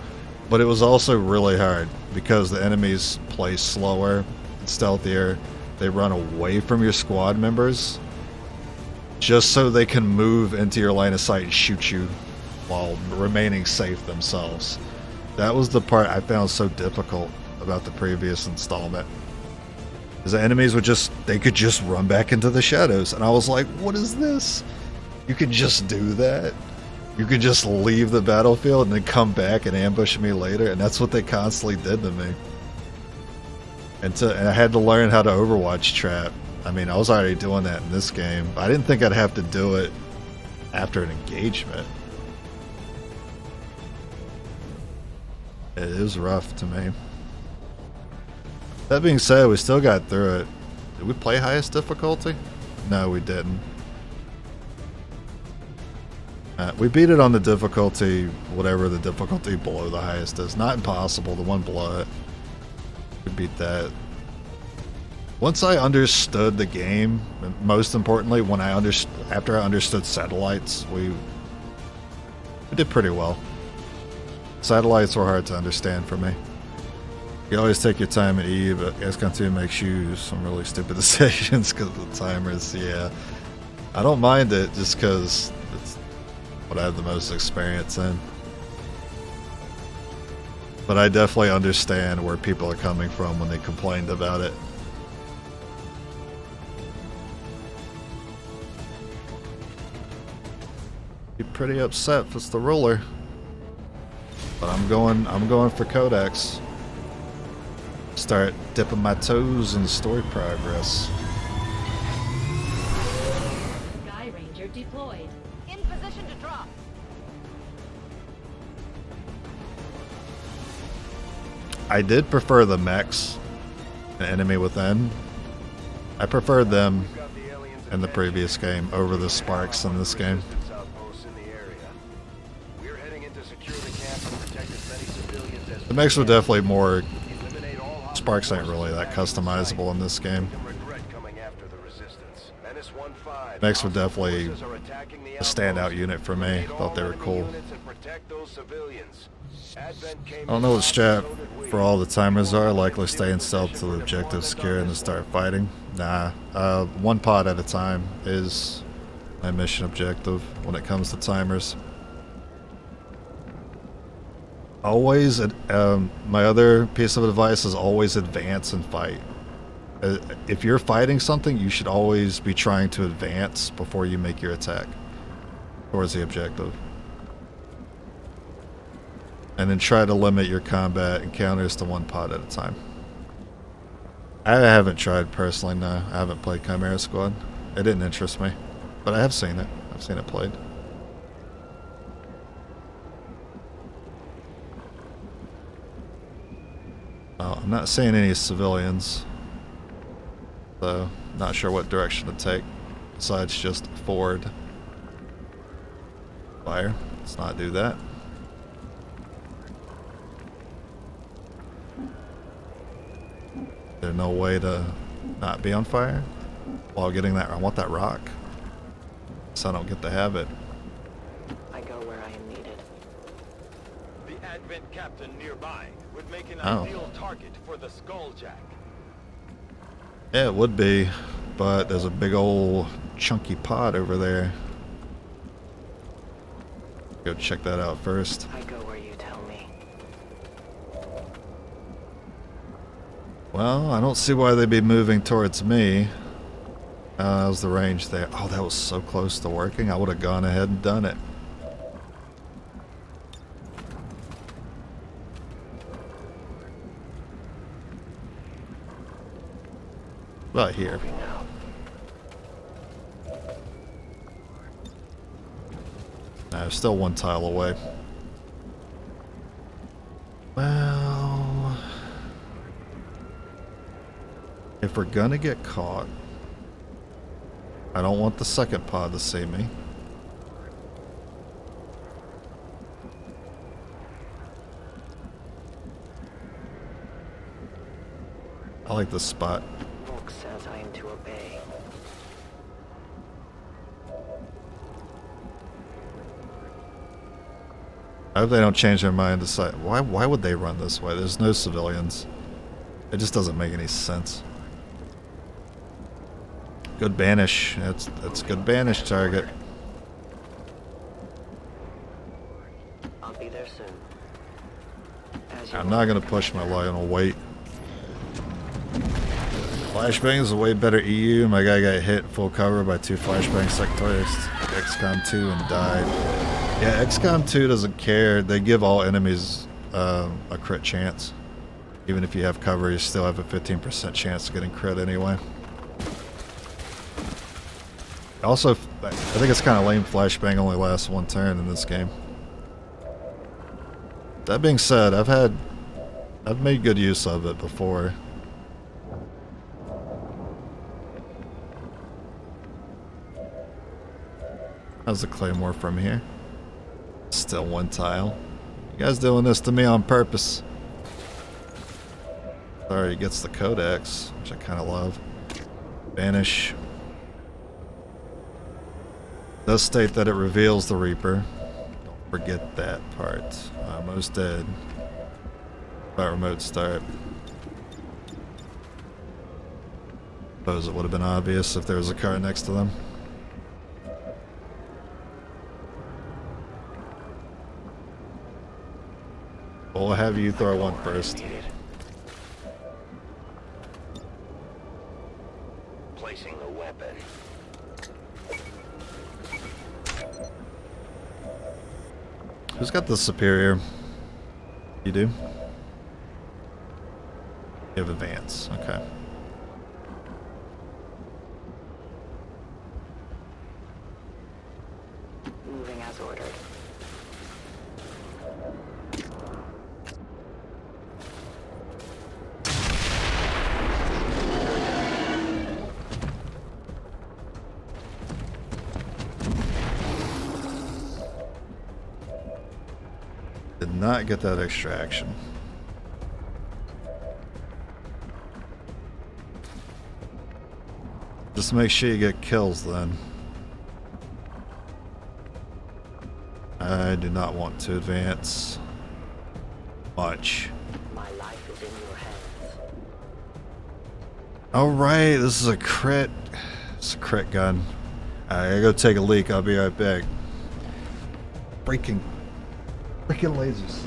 S1: But it was also really hard because the enemies play slower and stealthier. They run away from your squad members just so they can move into your line of sight and shoot you while remaining safe themselves. That was the part I found so difficult about the previous installment. Because the enemies would they could just run back into the shadows. And I was like, what is this? You could just do that? You could just leave the battlefield and then come back and ambush me later? And that's what they constantly did to me. And I had to learn how to Overwatch trap. I mean, I was already doing that in this game. I didn't think I'd have to do it after an engagement. It is rough to me. That being said, we still got through it. Did we play highest difficulty? No, we didn't. We beat it on the difficulty, whatever the difficulty below the highest is. Not impossible, the one below it. We beat that. Once I understood the game, and most importantly, after I understood satellites, we did pretty well. Satellites were hard to understand for me. You always take your time at E, but XCOM 2 makes you some really stupid decisions because of the timers. Yeah, I don't mind it just because it's what I have the most experience in. But I definitely understand where people are coming from when they complained about it. Be pretty upset if it's the ruler. But I'm going for Codex. Start dipping my toes in story progress.
S12: Sky Ranger deployed.
S11: In position to drop.
S1: I did prefer the mechs, the Enemy Within. I preferred them in the previous game over the Sparks in this game. The mechs were definitely more... Sparks ain't really that customizable in this game. Mechs were definitely a standout unit for me. Thought they were cool. I don't know what strat for all the timers are. Likely stay in stealth till the objective's secure and then start fighting. Nah, one pod at a time is my mission objective when it comes to timers. Always, my other piece of advice is always advance and fight. If you're fighting something, you should always be trying to advance before you make your attack towards the objective. And then try to limit your combat encounters to one pod at a time. I haven't tried personally, no. I haven't played Chimera Squad. It didn't interest me. But I have seen it. I've seen it played. Well, I'm not seeing any civilians. So, not sure what direction to take. Besides just forward. Fire. Let's not do that. There's no way to not be on fire while getting that. I want that rock, so I don't get to have it.
S8: I go where I am needed.
S4: The Advent captain nearby would make an
S1: Oh.
S4: ideal target for the Skulljack.
S1: Yeah, it would be, but there's a big old chunky pod over there. Go check that out first.
S8: I go where you tell me.
S1: Well, I don't see why they'd be moving towards me. That was the range there. Oh, that was so close to working. I would have gone ahead and done it. About here. No, still one tile away. Well, if we're gonna get caught, I don't want the second pod to see me. I like this spot.
S8: Volk says I am to obey.
S1: I hope they don't change their mind and decide why would they run this way? There's no civilians. It just doesn't make any sense. Good banish. That's good banish target.
S8: I'll be there soon.
S1: I'm not gonna push my light. I'll wait. Flashbang is a way better EU. My guy got hit full cover by 2 flashbang sectors. XCOM 2 and died. Yeah, XCOM 2 doesn't care. They give all enemies a crit chance. Even if you have cover, you still have a 15% chance of getting crit anyway. Also, I think it's kind of lame flashbang only lasts 1 turn in this game. That being said, I've made good use of it before. How's the claymore from here? Still 1 tile. You guys doing this to me on purpose. Sorry, he gets the codex, which I kind of love. Banish. Does state that it reveals the Reaper. Don't forget that part. Almost dead. About remote start. Suppose it would have been obvious if there was a car next to them. We'll have you throw one first.
S3: Placing the weapon.
S1: Who's got the superior? You do? You have advance. Okay.
S8: Moving as ordered.
S1: Did not get that extraction. Just make sure you get kills then. I do not want to advance much.
S8: My life is in your hands.
S1: Alright, this is a crit. It's a crit gun. I gotta go take a leak. I'll be right back. Freaking lasers.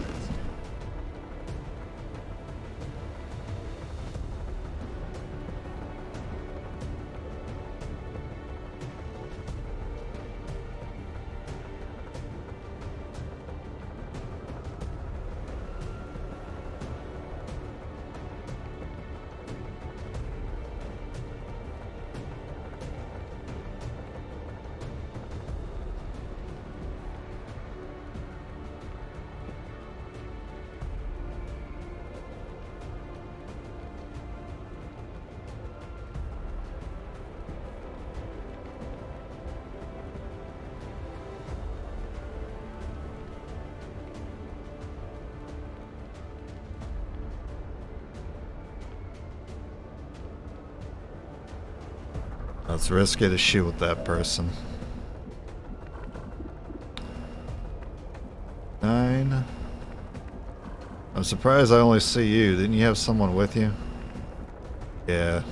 S1: It's risky to shoot with that person. 9. I'm surprised I only see you. Didn't you have someone with you? Yeah.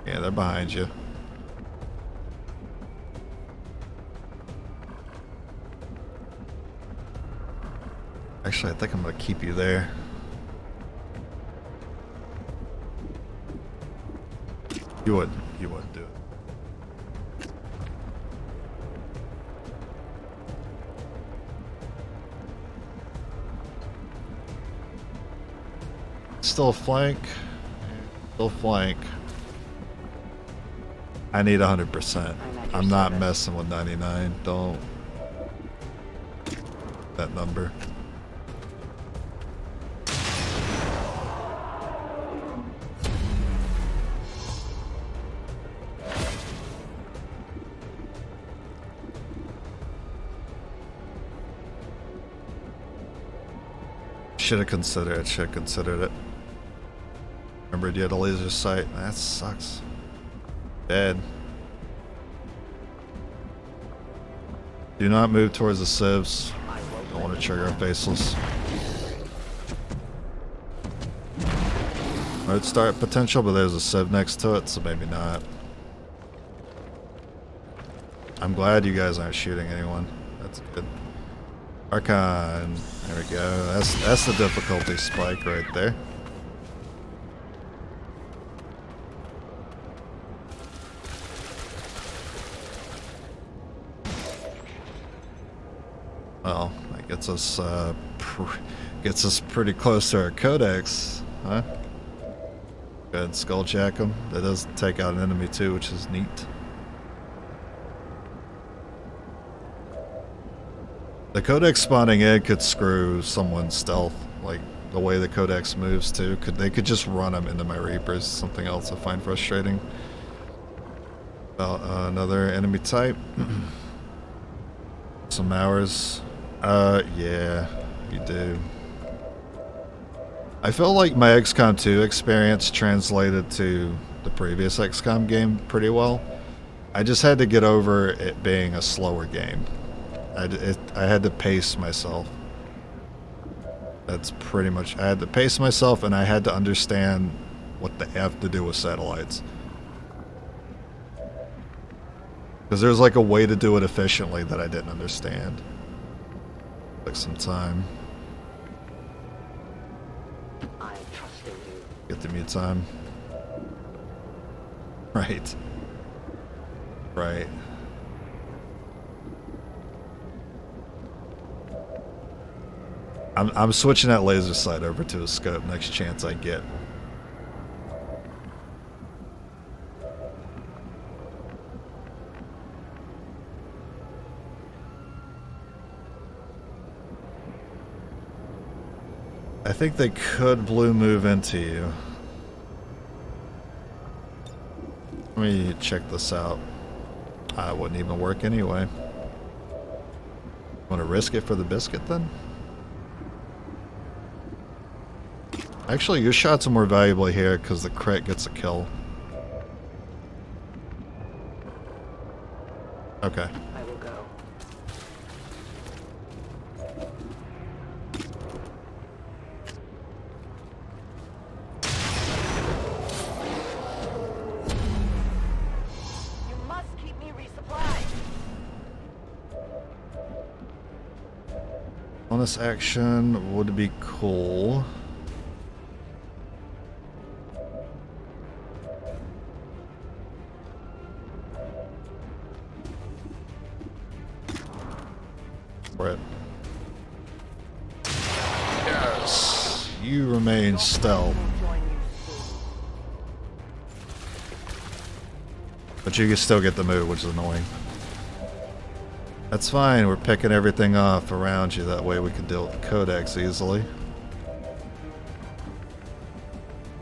S1: Yeah, they're behind you. Actually, I think I'm gonna keep you there. You wouldn't do it. Still flank. Still flank. I need 100%. I'm not messing with 99. Don't. That number. Should have considered it. Remembered you had a laser sight. That sucks. Dead. Do not move towards the civs. Don't want to trigger a faceless. Mode start potential, but there's a sieve next to it, so maybe not. I'm glad you guys aren't shooting anyone. That's good. Archon. There we go. That's the difficulty spike right there. Well, that gets us pretty close to our codex, huh? Go ahead and skulljack him. That does take out an enemy too, which is neat. The codex spawning in could screw someone's stealth, like the way the codex moves too. They could just run them into my Reapers. Something else I find frustrating. Another enemy type. Some hours. Yeah, you do. I feel like my XCOM 2 experience translated to the previous XCOM game pretty well. I just had to get over it being a slower game. I had to pace myself. That's pretty much... I had to pace myself, and I had to understand what the F to do with satellites. Because there's like a way to do it efficiently that I didn't understand. Took some time.
S8: I trust in you.
S1: Get the mute time. Right. Right. I'm switching that laser sight over to a scope next chance I get. I think they could blue move into you. Let me check this out. I wouldn't even work anyway. Want to risk it for the biscuit then? Actually, your shots are more valuable here because the crit gets a kill. Okay.
S8: I will go.
S11: You must keep me resupplied.
S1: Bonus action would be cool. Yes, you remain stealth. But you can still get the move, which is annoying. That's fine, we're picking everything off around you, that way we can deal with the codex easily.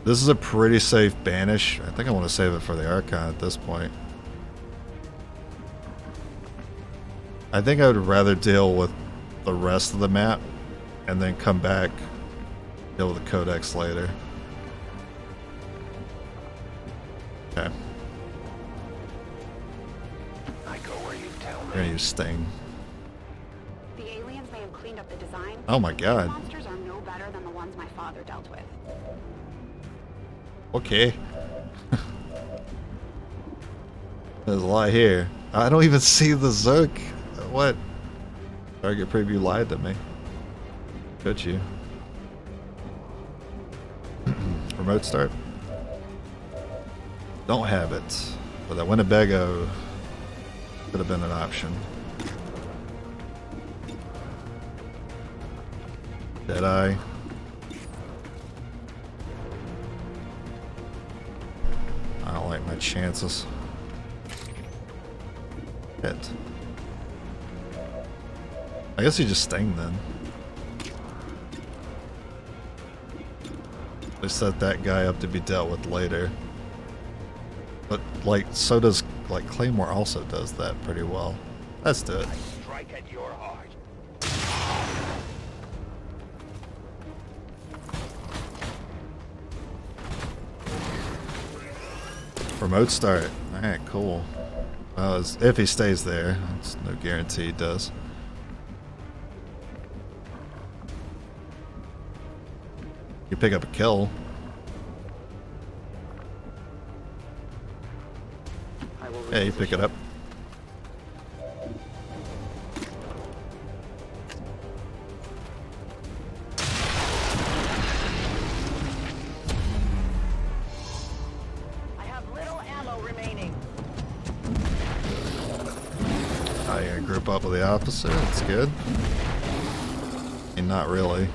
S1: This is a pretty safe banish. I think I want to save it for the Archon at this point. I think I would rather deal with the rest of the map and then come back, deal with the codex later. Okay.
S3: I go where you tell me.
S1: We're gonna use Sting.
S7: The aliens may have cleaned up the design.
S1: Oh my god.
S7: These monsters are no better than the ones my father dealt with.
S1: Okay. There's a lot here. I don't even see the Zerk. What? Target preview lied to me. Could you? Remote start? Don't have it. But that Winnebago could have been an option. Deadeye. I don't like my chances. Hit. I guess you just Sting then. They set that guy up to be dealt with later. But like, so does, like, Claymore also does that pretty well. Let's do it.
S3: Strike at your heart.
S1: Remote start. Alright, cool. Well, if he stays there, it's no guarantee he does. You pick up a kill. Yeah, you pick it up.
S11: I have little ammo remaining.
S1: Oh, you're gonna group up with the officer? That's good. And not really.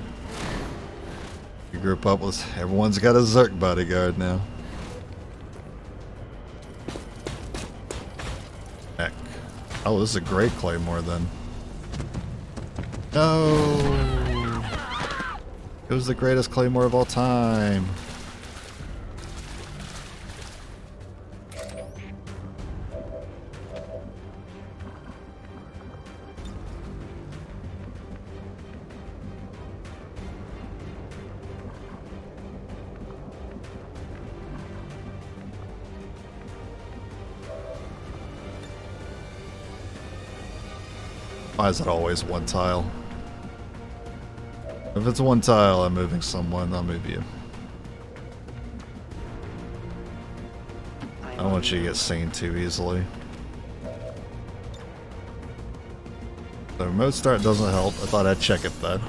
S1: You group up with... Everyone's got a Zerk bodyguard now. Heck. Oh, this is a great Claymore then. No! It was the greatest Claymore of all time. Why is it always one tile? If it's one tile, I'm moving someone, I'll move you. I don't want you to get seen too easily. The remote start doesn't help. I thought I'd check it though.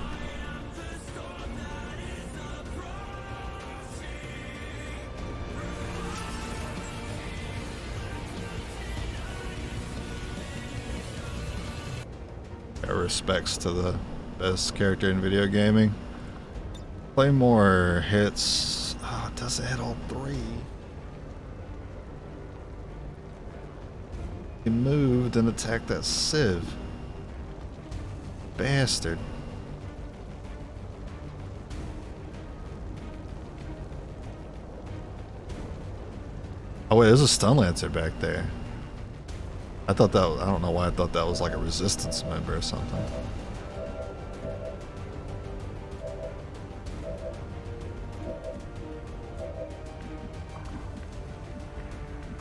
S1: Respects to the best character in video gaming. Claymore hits. Oh, it doesn't hit all three. He moved and attacked that Civ. Bastard. Oh wait, there's a stun lancer back there. I thought that, I don't know why I thought that was like a resistance member or something.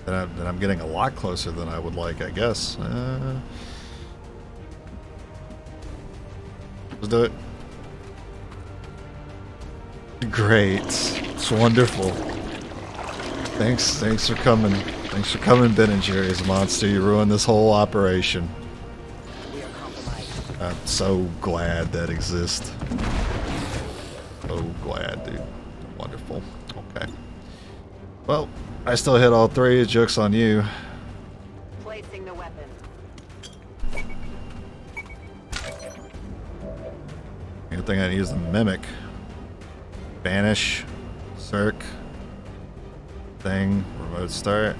S1: Then I'm getting a lot closer than I would like, I guess. Let's do it. Great. It's wonderful. Thanks for coming. Thanks for coming, Ben and Jerry's Monster. You ruined this whole operation. I'm so glad that exists. So glad, dude. Wonderful. Okay. Well, I still hit all three. Joke's on you.
S11: Placing the weapon.
S1: Good thing I use the Mimic. Banish. Zerk. Thing. Remote start.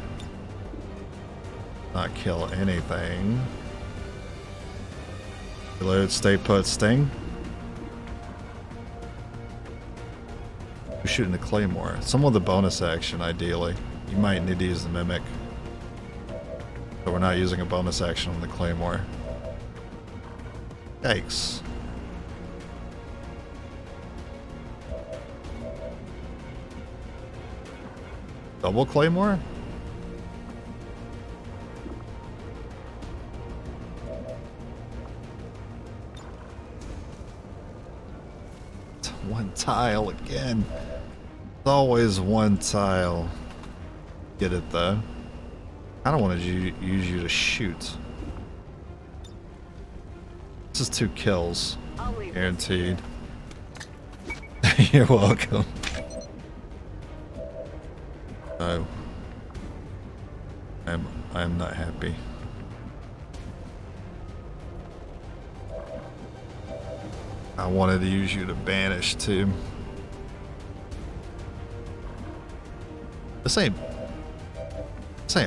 S1: Not kill anything. Reload, stay put, sting. Who's shooting the Claymore? Someone with a bonus action, ideally. You might need to use the Mimic. So we're not using a bonus action on the Claymore. Yikes. Double Claymore? One tile again. It's always one tile. Get it though. I don't want to use you to shoot. This is 2 kills. Guaranteed. You're welcome. No. I'm not happy. I wanted to use you to banish too. This ain't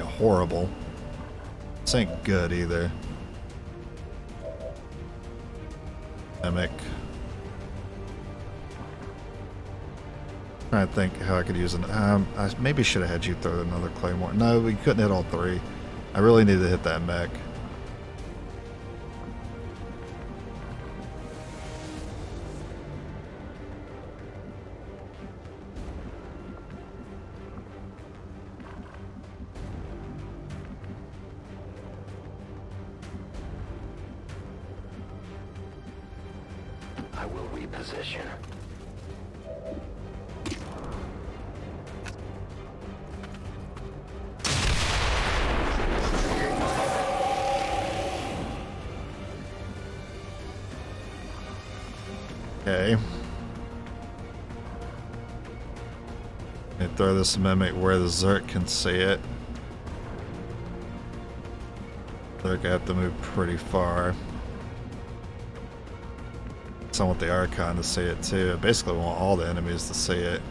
S1: horrible. This ain't good either. Mimic. Trying to think how I could use an. I maybe should have had you throw another Claymore. No, we couldn't hit all 3. I really needed to hit that mech.
S10: I will reposition.
S1: Okay. And throw this mimic where the Zerk can see it. Zerk have to move pretty far. So I want the Archon to see it too. I basically want all the enemies to see it.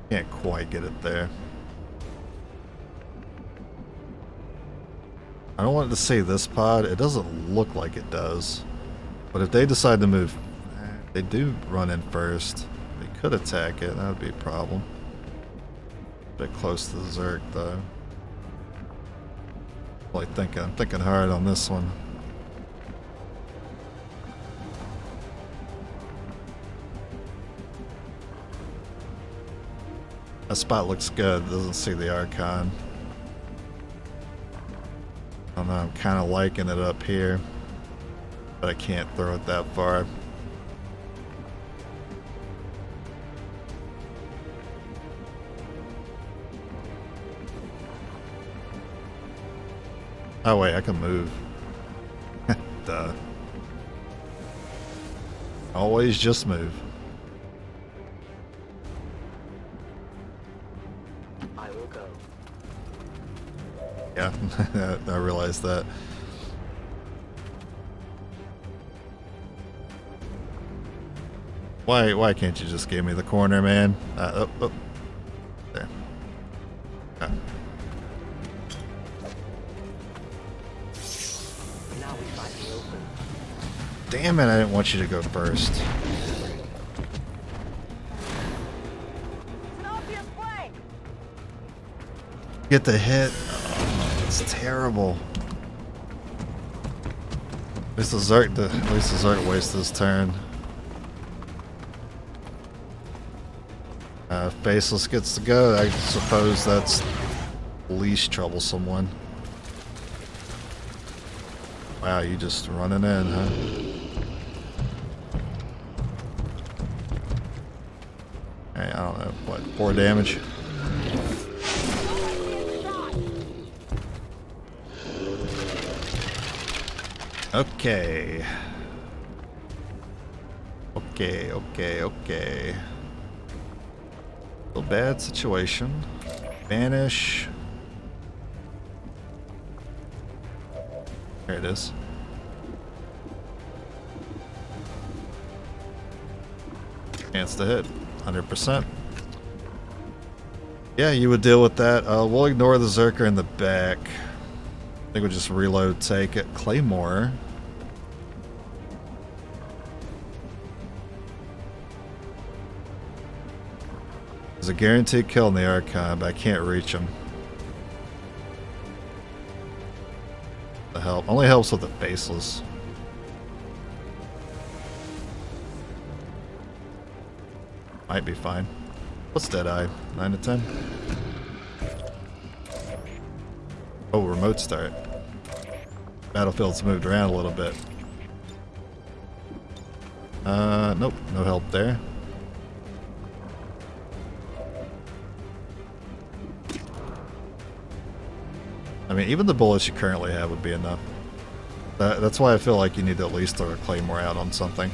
S1: Can't quite get it there. I don't want it to see this pod. It doesn't look like it does. But if they decide to move, they do run in first. They could attack it. That would be a problem. A bit close to the Zerk, though. I'm thinking hard on this one. That spot looks good. It doesn't see the Archon. I don't know, I'm kind of liking it up here, but I can't throw it that far. Oh wait, I can move. Duh. Always just move.
S8: I will go.
S1: Yeah, I realized that. Why can't you just give me the corner, man? Oh, there.
S8: Now we find the open.
S1: Damn it, I didn't want you to go first.
S11: It's an obvious flank.
S1: Get the hit. Oh, it's terrible. At least the Zerk wasted his turn. Faceless gets to go. I suppose that's the least troublesome one. Wow, you just running in, huh? Hey, I don't know, what, 4 damage? Okay. Okay. A bad situation. Vanish. There it is. Chance to hit. 100%. Yeah, you would deal with that. We'll ignore the Zerker in the back. I think we'll just reload, take it. Claymore. There's a guaranteed kill in the Archon, but I can't reach him. The help only helps with the faceless. Might be fine. What's Deadeye? 9 to 10? Oh, remote start. Battlefield's moved around a little bit. Nope, no help there. I mean, even the bullets you currently have would be enough. That's why I feel like you need to at least throw a Claymore out on something.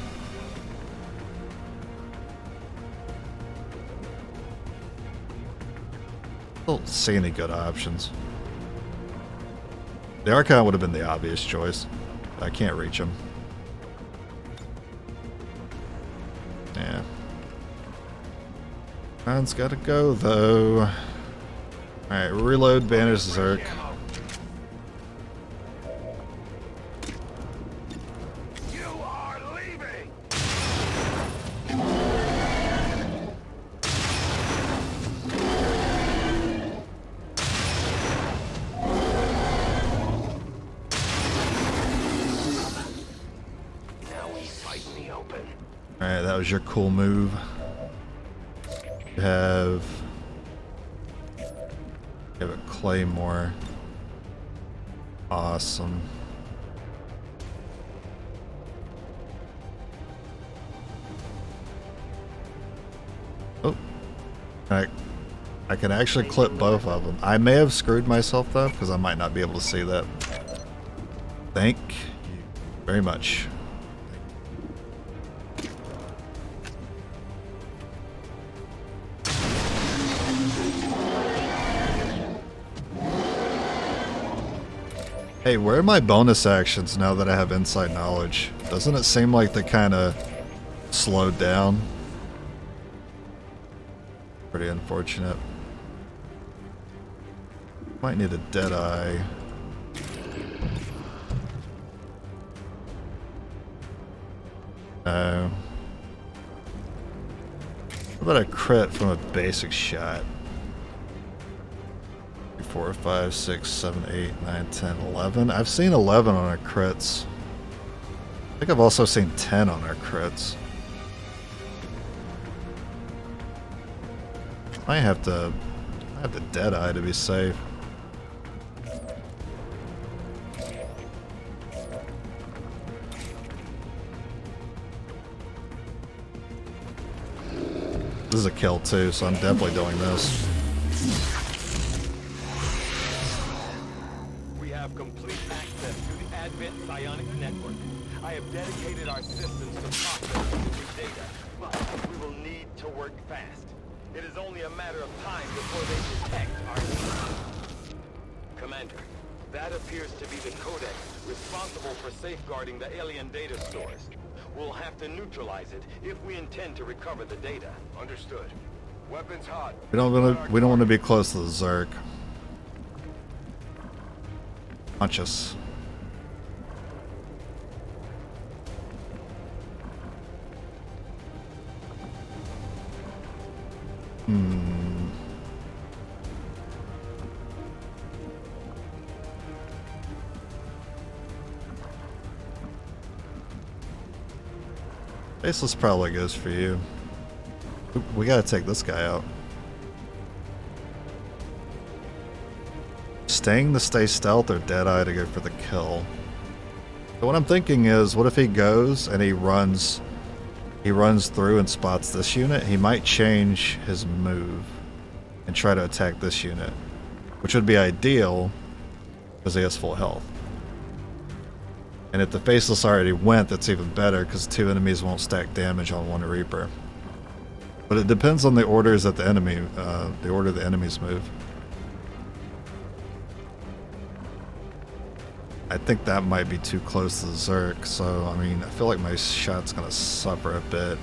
S1: Don't see any good options. The Archon would have been the obvious choice. I can't reach him. Yeah. Archon's gotta go though. Alright, reload, banish Zerk. Alright, that was your cool move. You have a Claymore. Awesome. I can actually clip both of them. I may have screwed myself though, because I might not be able to see that. Thank you very much. Hey, where are my bonus actions now that I have inside knowledge? Doesn't it seem like they kind of slowed down? Pretty unfortunate. Might need a dead eye. How about a crit from a basic shot? 4, 5, 6, 7, 8, 9, 10, 11. I've seen 11 on our crits. I think I've also seen 10 on our crits. I have to dead eye to be safe. This is a kill too, so I'm definitely doing this.
S4: We have complete access to the Advent Psionic Network. I have dedicated our systems to processing the new data, but we will need to work fast. It is only a matter of time before they detect our needs. Commander, that appears to be the codex responsible for safeguarding the alien data stores. We'll have to neutralize it if we intend to recover the data.
S3: Understood. Weapons hot.
S1: We don't want to be close to the Zerg. Punch us. Faceless probably goes for you. We gotta take this guy out. Staying to stay stealth or Deadeye to go for the kill. So what I'm thinking is, what if he goes and he runs through and spots this unit? He might change his move and try to attack this unit, which would be ideal because he has full health. And if the Faceless already went, that's even better because 2 enemies won't stack damage on 1 Reaper. But it depends on the orders that the order the enemies move. I think that might be too close to the Zerg, so I mean, I feel like my shot's gonna suffer a bit.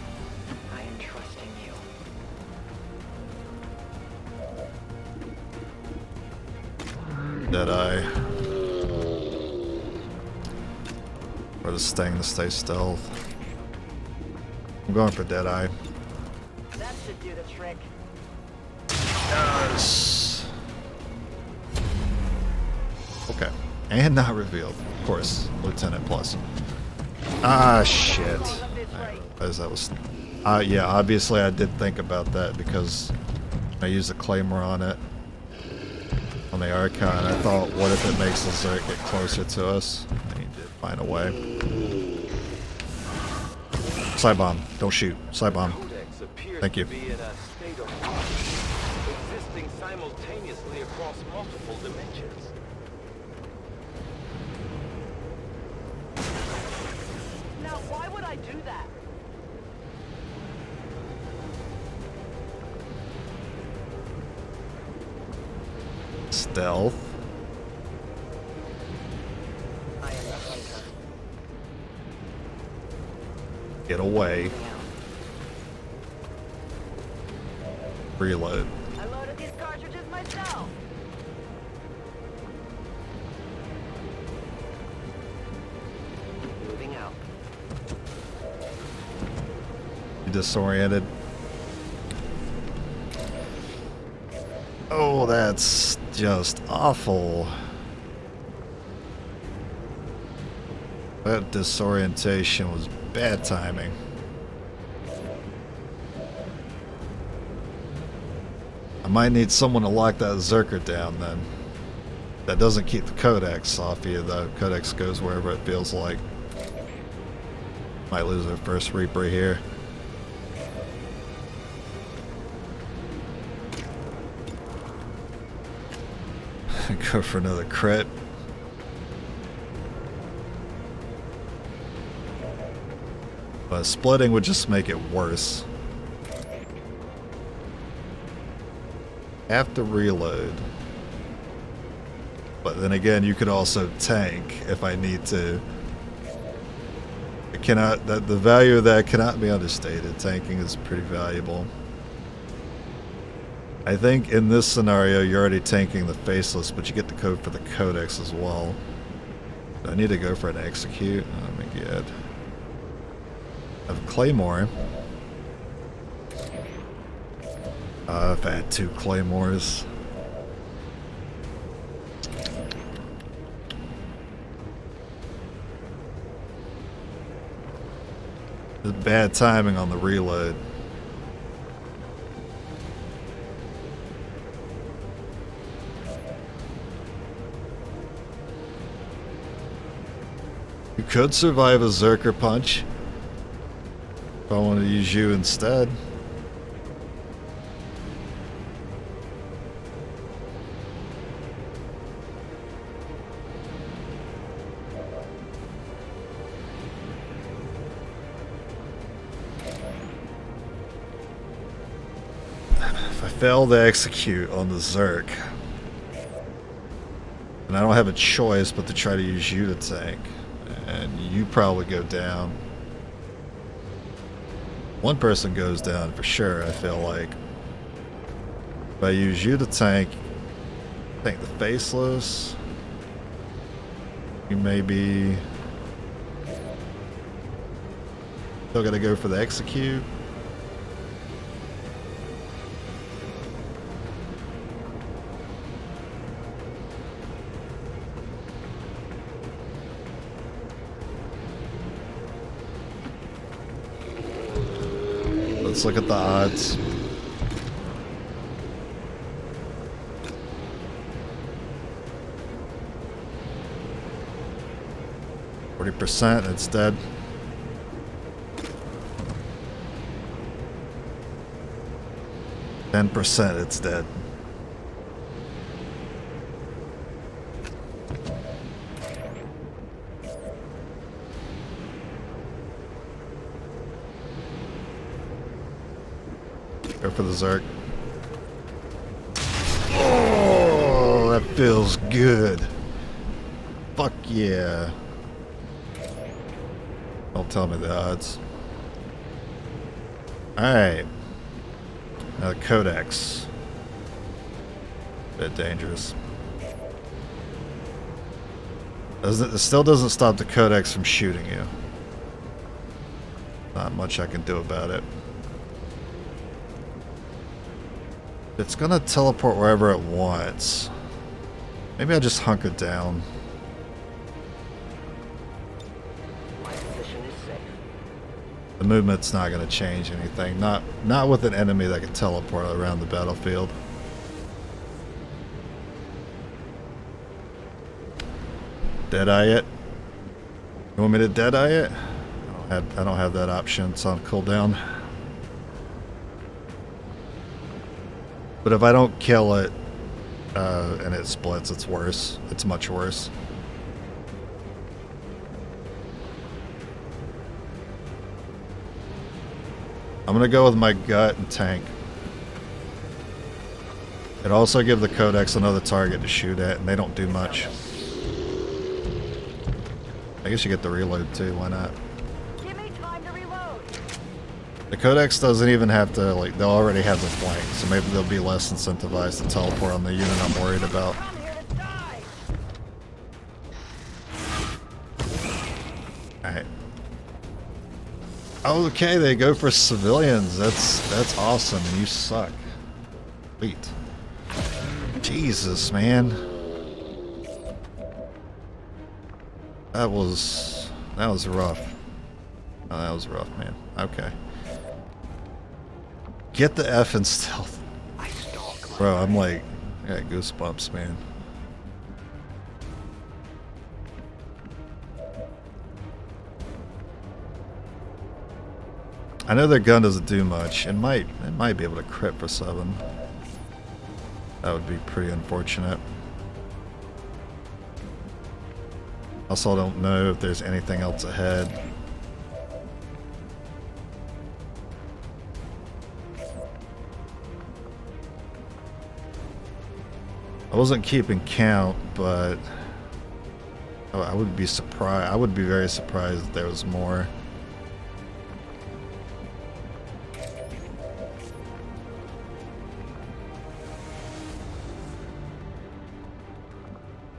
S8: I am trusting you.
S1: Deadeye. Or the Stang to stay stealth. I'm going for Deadeye.
S11: That should do the trick.
S1: Yes. Okay. And not revealed. Of course. Lieutenant plus. Ah, shit. I realized that was... yeah, obviously I did think about that because I used a Claymore on it. On the Archon. I thought, what if it makes the Zerg get closer to us? And he did find a way. Side bomb. Don't shoot. Side bomb. Thank you.
S4: Existing simultaneously across multiple dimensions.
S11: Now, why would I do that?
S1: Stealth.
S8: I am the hunter.
S1: Get away. Reload.
S11: I loaded these cartridges myself.
S8: Moving out.
S1: You disoriented. Oh, that's just awful. That disorientation was bad timing. I might need someone to lock that Zerker down then. That doesn't keep the Codex off you though. Codex goes wherever it feels like. Might lose our first Reaper here. Go for another crit. But splitting would just make it worse. Have to reload. But then again, you could also tank if I need to. It cannot, the value of that cannot be understated. Tanking is pretty valuable. I think in this scenario, you're already tanking the Faceless, but you get the code for the Codex as well. I need to go for an Execute. Oh my god. I have Claymore. I've had 2 Claymores. It's bad timing on the reload. You could survive a Zerker punch if I wanted to use you instead. If I fail to execute on the Zerk, and I don't have a choice but to try to use you to tank, and you probably go down. One person goes down for sure, I feel like. If I use you to tank the Faceless, you maybe still gotta go for the Execute. Let's look at the odds. %, it's dead. %, it's dead. Go for the Zerk. Oh, that feels good. Fuck yeah. Don't tell me the odds. Alright. Now the Codex. Bit dangerous. It still doesn't stop the Codex from shooting you. Not much I can do about it. It's gonna teleport wherever it wants. Maybe I just hunker down. The movement's not gonna change anything. Not with an enemy that can teleport around the battlefield. Deadeye it. You want me to deadeye it? I don't have that option. It's on cooldown. But if I don't kill it, and it splits, it's worse. It's much worse. I'm gonna go with my gut and tank. It also gives the Codex another target to shoot at, and they don't do much. I guess you get the reload too, why not?
S11: Give me time to reload.
S1: The Codex doesn't even have to, like, they'll already have the flank, so maybe they'll be less incentivized to teleport on the unit I'm worried about. Alright. Okay, they go for civilians. That's awesome, and you suck. Wait. Jesus, man. That was rough. Oh, that was rough, man. Okay. Get the F in stealth. Bro, I'm like, I got goosebumps, man. I know their gun doesn't do much. It might be able to crit for 7. That would be pretty unfortunate. Also, I don't know if there's anything else ahead. I wasn't keeping count, but I would be surprised. I would be very surprised if there was more.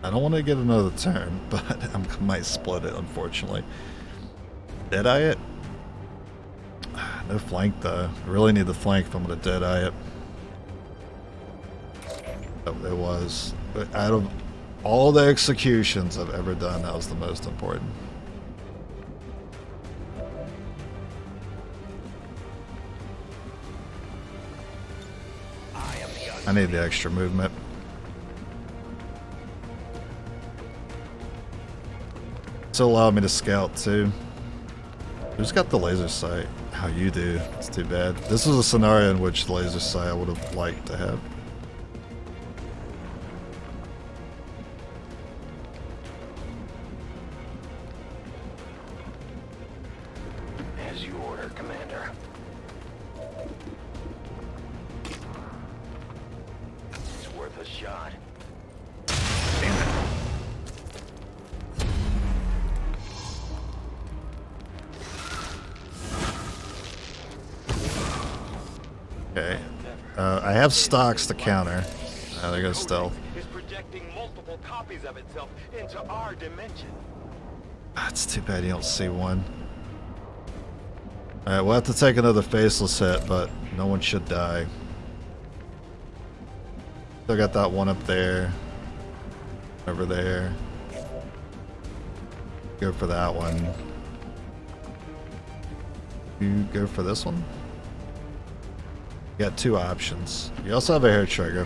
S1: I don't want to get another turn, but I might split it, unfortunately. Deadeye it? No flank, though. I really need the flank if I'm going to deadeye it. Oh, it was. But out of all the executions I've ever done, that was the most important. I need the extra movement. Still allow me to scout too. Who's got the laser sight? Oh, you do. It's too bad. This was a scenario in which the laser sight I would have liked to have.
S5: As you order, Commander. It's worth a shot.
S1: Okay. I have stocks to counter. There goes stealth.
S4: Is projecting multiple copies of itself into our dimension.
S1: It's too bad you don't see one. Alright, we'll have to take another faceless hit, but no one should die. Still got that one up there. Over there. Go for that one. You go for this one? You got two options. You also have a hair trigger.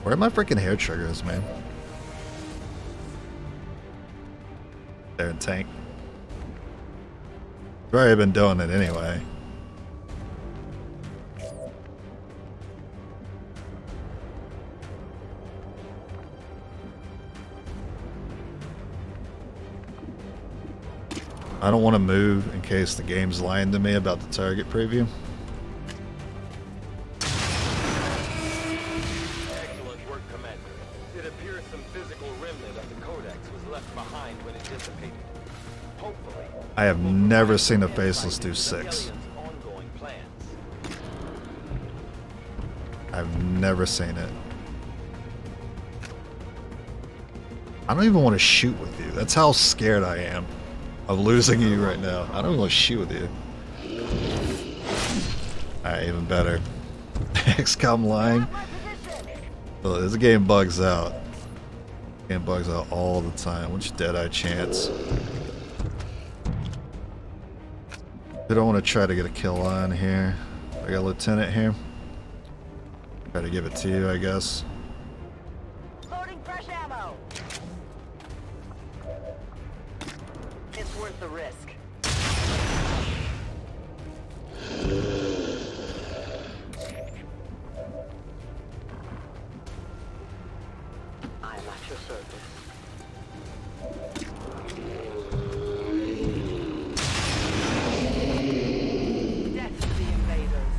S1: Where are my freaking hair triggers, man? They're in tank. I've already been doing it anyway. I don't want to move in case the game's lying to me about the target preview.
S4: Excellent work, Commander. It appears some physical remnant of the Codex was left behind when it dissipated. Hopefully,
S1: I have never seen a faceless do 6.
S4: ongoing plans.
S1: I've never seen it. I don't even want to shoot with you. That's how scared I am of losing you right now. I don't even want to shoot with you. Alright, even better. XCOM line. Well, this game bugs out. Game bugs out all the time. What's your Deadeye chance? I don't want to try to get a kill on here. I got a lieutenant here. Try to give it to you, I guess.
S11: Loading fresh ammo. It's worth the risk.
S8: I am at your service.
S11: Death to the invaders.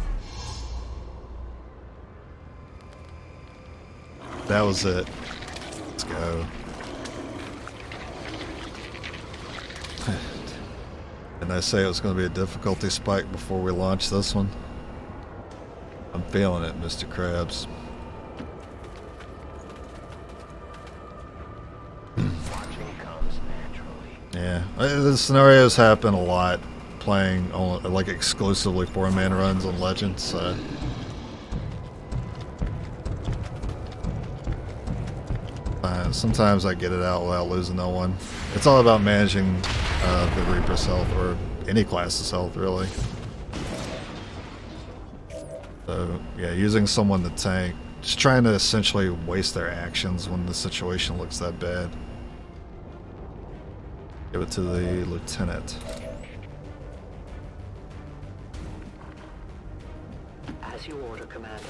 S1: That was it. Let's go. Didn't I say it was going to be a difficulty spike before we launch this one? I'm feeling it, Mr. Krabs.
S5: Watching comes naturally.
S1: Yeah, the scenarios happen a lot playing on, like, exclusively 4-man runs on Legends. So. Sometimes I get it out without losing no one. It's all about managing the Reaper's health, or any class's health, really. So, yeah, using someone to tank. Just trying to essentially waste their actions when the situation looks that bad. Give it to the lieutenant.
S8: As you order, Commander.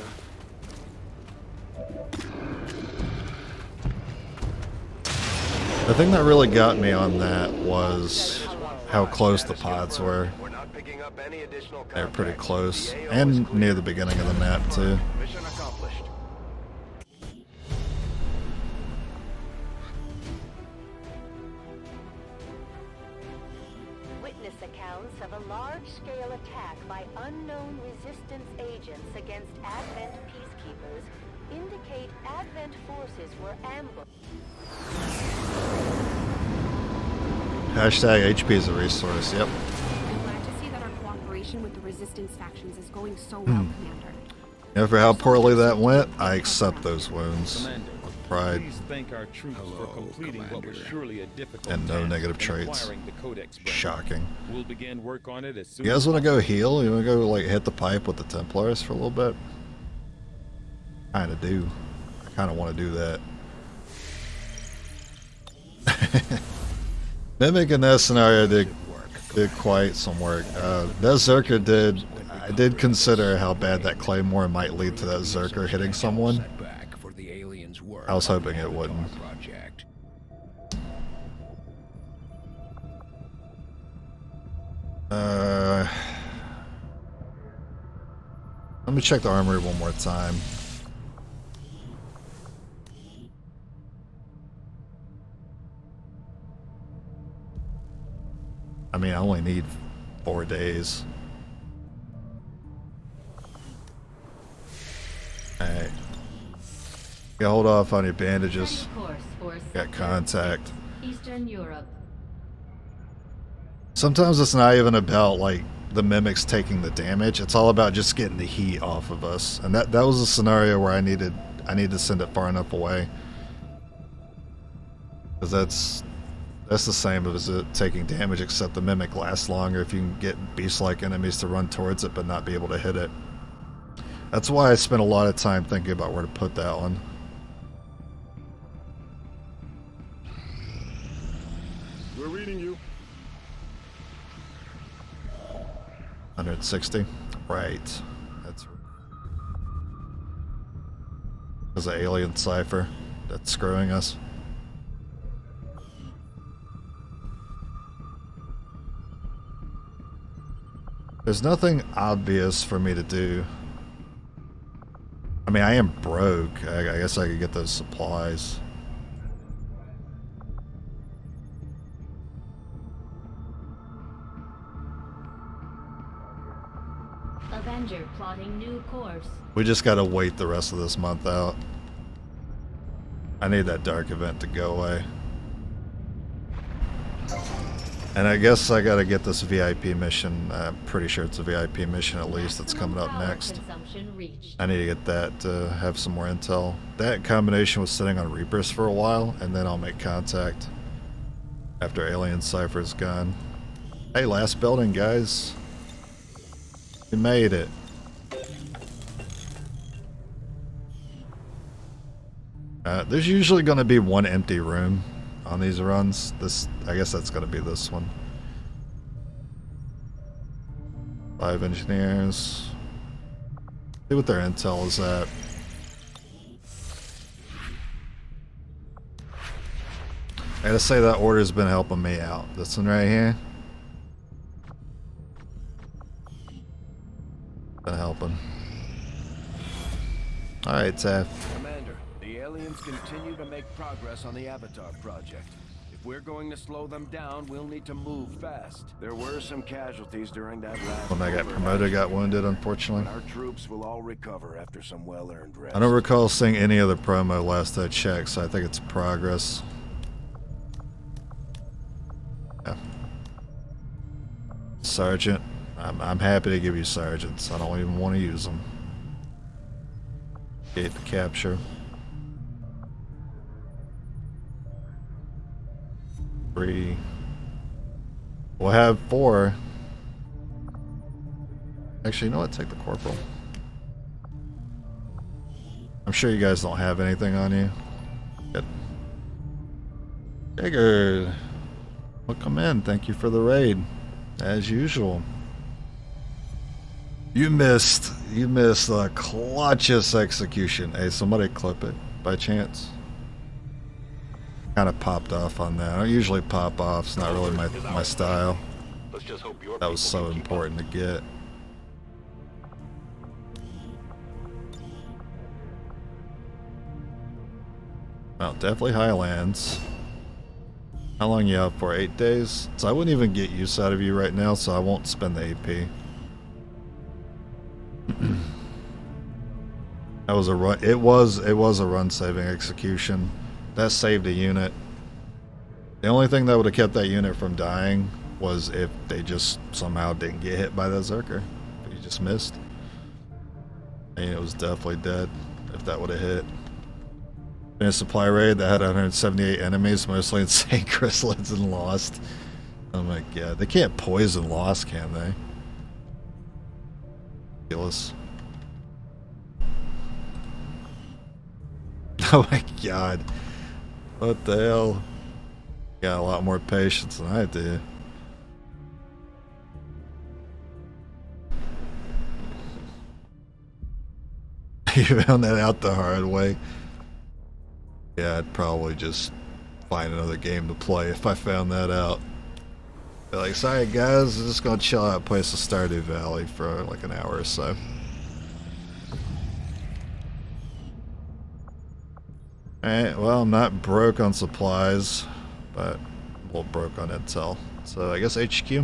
S1: The thing that really got me on that was how close the pods were. They're pretty close, and near the beginning of the map too.
S3: Mission accomplished.
S2: Witness accounts of a large-scale attack by unknown resistance agents against Advent peacekeepers indicate Advent forces were ambushed.
S1: Hashtag HP is a resource, yep.
S13: I'm glad to see that our cooperation with the resistance factions is going so well, Commander.
S1: And for how poorly that went, I accept those wounds with pride
S6: Please thank our troops for completing what was surely a difficult
S1: and no
S6: task
S1: negative
S6: in
S1: traits.
S6: acquiring the Codex brand.
S1: Shocking.
S6: We'll begin work on it as soon
S1: You guys want to go heal? You want to go like hit the pipe with the Templars for a little bit? Kind of do. I kind of want to do that. Mimic in that scenario did quite some work. That Zerker did. I did consider how bad that Claymore might lead to that Zerker hitting someone. I was hoping it wouldn't. Let me check the armory one more time. I mean, I only need 4 days. Alright. Yeah, hold off on your bandages. Got contact.
S12: Eastern Europe.
S1: Sometimes it's not even about like the mimics taking the damage. It's all about just getting the heat off of us. And that was a scenario where I need to send it far enough away. Because that's the same as it taking damage, except the mimic lasts longer if you can get beast-like enemies to run towards it but not be able to hit it. That's why I spent a lot of time thinking about where to put that one.
S15: We're reading you.
S1: 160. Right. That's there's an alien cipher that's screwing us. There's nothing obvious for me to do. I mean, I am broke. I guess I could get those supplies.
S12: Avenger plotting new course.
S1: We just gotta wait the rest of this month out. I need that dark event to go away. And I guess I gotta get this VIP mission. I'm pretty sure it's a VIP mission at least that's coming up next. I need to get that to have some more intel. That combination was sitting on Reapers for a while, and then I'll make contact after Alien Cypher's gone. Hey, last building, guys. We made it. There's usually going to be one empty room on these runs. I guess that's going to be this one. 5 engineers. See what their intel is at. I gotta say that order's been helping me out. This one right here. Been helping. Alright, Taff.
S5: Commander, the aliens continue to make progress on the Avatar project. If we're going to slow them down, we'll need to move fast. There were some casualties during that last
S1: When I got promoted, got wounded, unfortunately.
S5: But our troops will all recover after some well-earned rest.
S1: I don't recall seeing any other promo last I checked, so I think it's progress. Yeah. Sergeant. I'm happy to give you sergeants. I don't even want to use them. Gate to capture. 3. We'll have 4. Actually, you know what? Take the corporal. I'm sure you guys don't have anything on you. Good. Figured. Welcome in. Thank you for the raid. As usual. You missed the clutchest execution. Hey, somebody clip it by chance. Kind of popped off on that. I don't usually pop off. It's not really my style.
S14: Let's just hope your
S1: That was so important to get. Well, definitely Highlands. How long you out for? 8 days? So I wouldn't even get use out of you right now, so I won't spend the AP. That was a run. It was a run-saving execution. That saved a unit. The only thing that would have kept that unit from dying was if they just somehow didn't get hit by that Zerker. If he just missed. And it was definitely dead if that would have hit. In a supply raid that had 178 enemies, mostly insane chrysalids and lost. Oh my god. They can't poison lost, can they? Ridiculous. Oh my god. What the hell? Got a lot more patience than I do. You found that out the hard way. Yeah, I'd probably just find another game to play if I found that out. Be like, sorry guys, I'm just gonna chill out, play some Stardew Valley for like an hour or so. Alright, well, I'm not broke on supplies, but I'm a little broke on intel. So I guess HQ?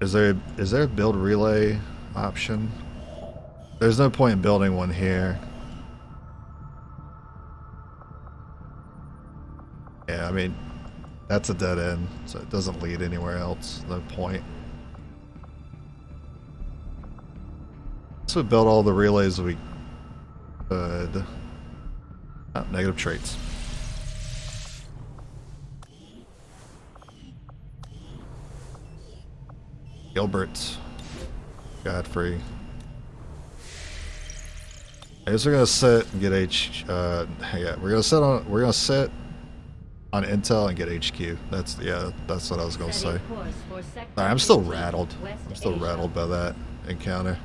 S1: Is there a build relay option? There's no point in building one here. Yeah, I mean, that's a dead end, so it doesn't lead anywhere else. No point. So we build all the relays we could. Oh, negative traits. Gilbert. Godfrey. I guess we're gonna sit and get yeah, we're gonna sit on intel and get HQ. That's what I was gonna say. Right, I'm still rattled. I'm still rattled by that encounter.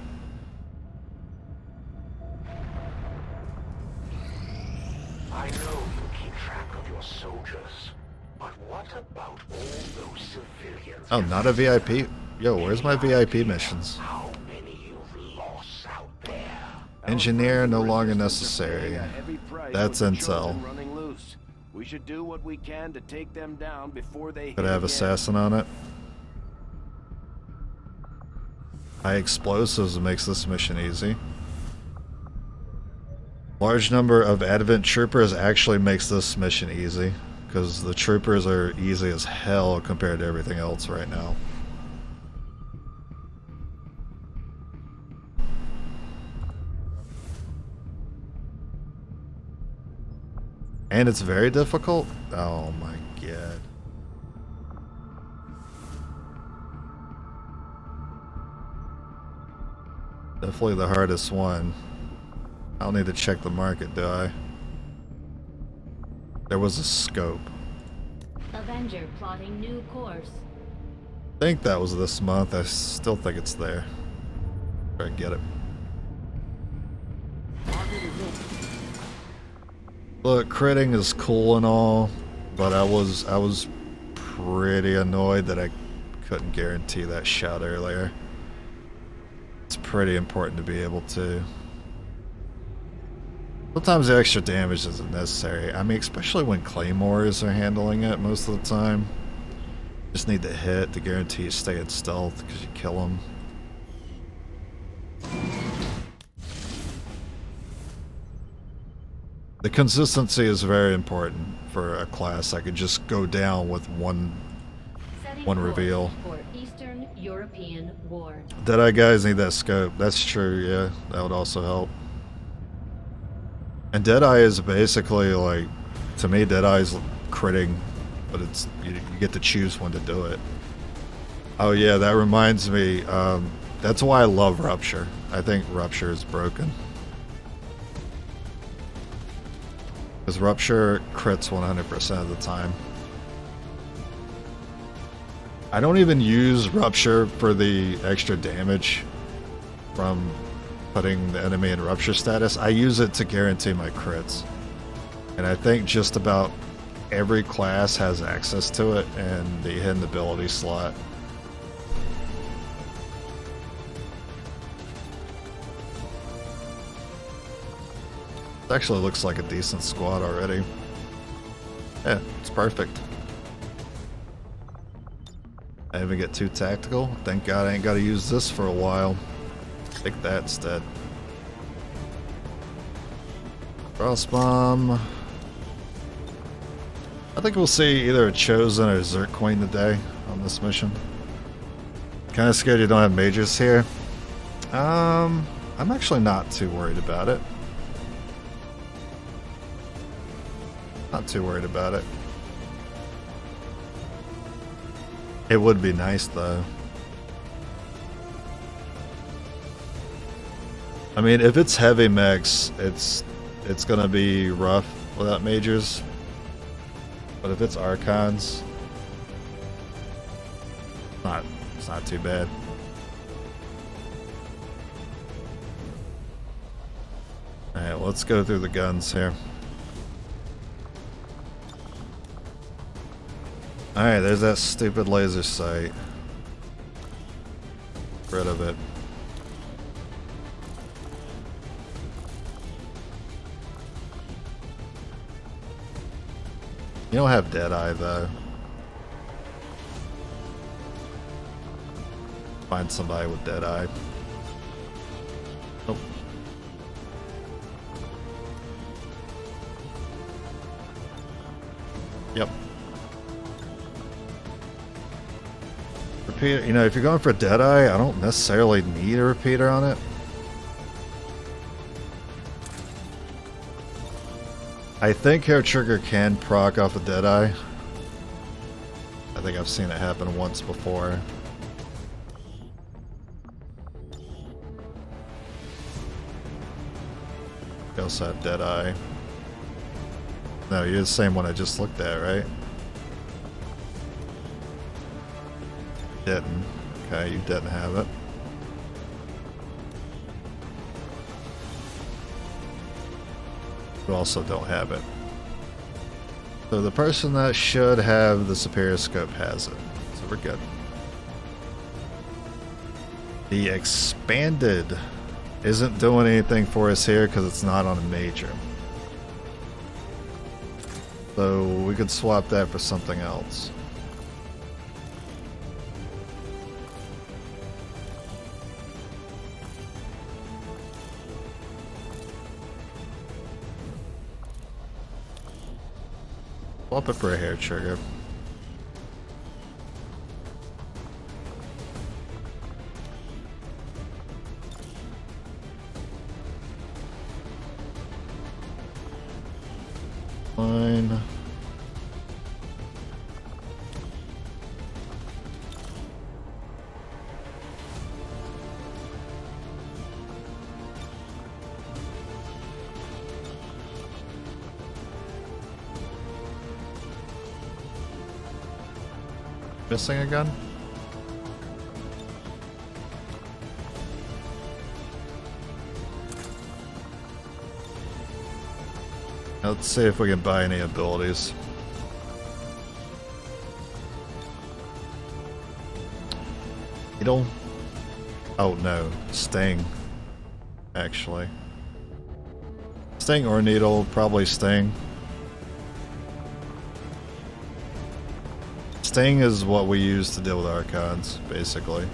S10: I know you keep track of your soldiers, but what about all those civilians?
S1: Oh, not a VIP. Yo, where's my VIP missions?
S10: How many you've lost out there?
S1: Engineer no longer necessary. That's intel.
S5: We should do what we can to take them down before they
S1: Could I have assassin on it? High explosives makes this mission easy. Large number of Advent troopers actually makes this mission easy, because the troopers are easy as hell compared to everything else right now. And it's very difficult? Oh my god. Definitely the hardest one. I don't need to check the market, do I? There was a scope.
S12: Avenger plotting new course.
S1: I think that was this month. I still think it's there. Try and get it. Look, critting is cool and all, but I was pretty annoyed that I couldn't guarantee that shot earlier. It's pretty important to be able to. Sometimes the extra damage isn't necessary. I mean, especially when claymores are handling it most of the time. Just need to hit to guarantee you stay in stealth because you kill them. The consistency is very important for a class. I could just go down with one reveal.
S12: For Eastern European War.
S1: Deadeye guys need that scope. That's true, yeah. That would also help. And Deadeye is basically like, to me, Deadeye's critting, but it's you get to choose when to do it. Oh yeah, that reminds me. That's why I love Rupture. I think Rupture is broken. Because Rupture crits 100% of the time. I don't even use Rupture for the extra damage from putting the enemy in Rupture status. I use it to guarantee my crits. And I think just about every class has access to it in the hidden ability slot. It actually looks like a decent squad already. Yeah, it's perfect. I didn't even get too tactical. Thank God I ain't got to use this for a while. Take that instead. Crossbomb. I think we'll see either a Chosen or a Zerk Queen today on this mission. Kind of scared you don't have majors here. I'm actually not too worried about it. Not too worried about it. It would be nice though. I mean, if it's heavy mechs, it's gonna be rough without majors. But if it's Archons, it's not too bad. Alright, let's go through the guns here. Alright, there's that stupid laser sight. Get rid of it. You don't have Deadeye though. Find somebody with Deadeye. Nope. Yep. Repeater, you know, if you're going for Deadeye, I don't necessarily need a repeater on it. I think Hair Trigger can proc off a Deadeye. I think I've seen it happen once before. You also have Deadeye. No, you're the same one I just looked at, right? Didn't. Okay, you didn't have it. You also don't have it. So the person that should have the superior scope has it. So we're good. The expanded isn't doing anything for us here because it's not on a major. So we could swap that for something else. Swap it for a Hair Trigger. Fine. Missing a gun? Let's see if we can buy any abilities. Needle? Oh no, Sting. Actually. Sting or Needle, probably Sting. Sting is what we use to deal with Archons, basically.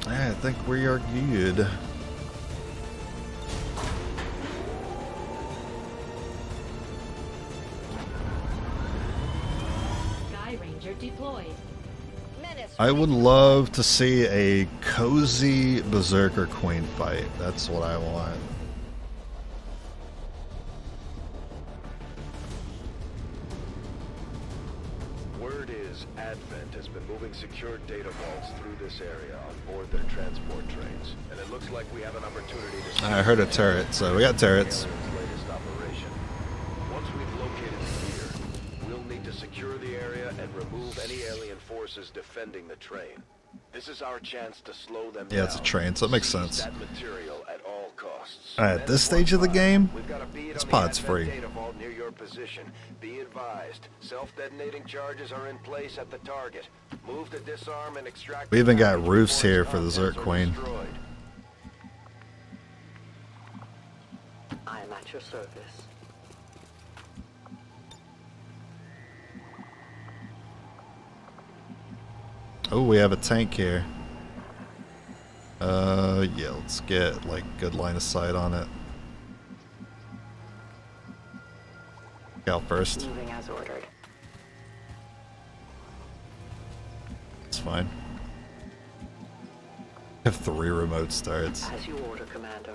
S1: I think we are good.
S12: Sky Ranger deployed.
S11: Menace
S1: I would love to see a cozy Berserker Queen fight. That's what I want.
S3: Word is Advent has been moving secured data vaults through this area on board their transport trains, and it looks like we have an opportunity to...
S1: I heard a turret, so we got turrets.
S3: ...latest operation. Once we've located the gear, we'll need to secure the area and remove any alien forces defending the train. This is our chance to slow them down.
S1: Yeah, it's a train, so it makes sense.
S3: That material at all costs.
S1: At this stage of the game, this pod's free.
S3: Data vault near your position. Be advised, self-detonating charges are in place at the target. Move to disarm and extract.
S1: We even got roofs here for the Zerg Queen.
S8: I am at your service.
S1: Oh, we have a tank here. Yeah, let's get like good line of sight on it. Go first.
S8: Moving as ordered.
S1: It's fine. I have 3 remote starts.
S8: As you order, Commander.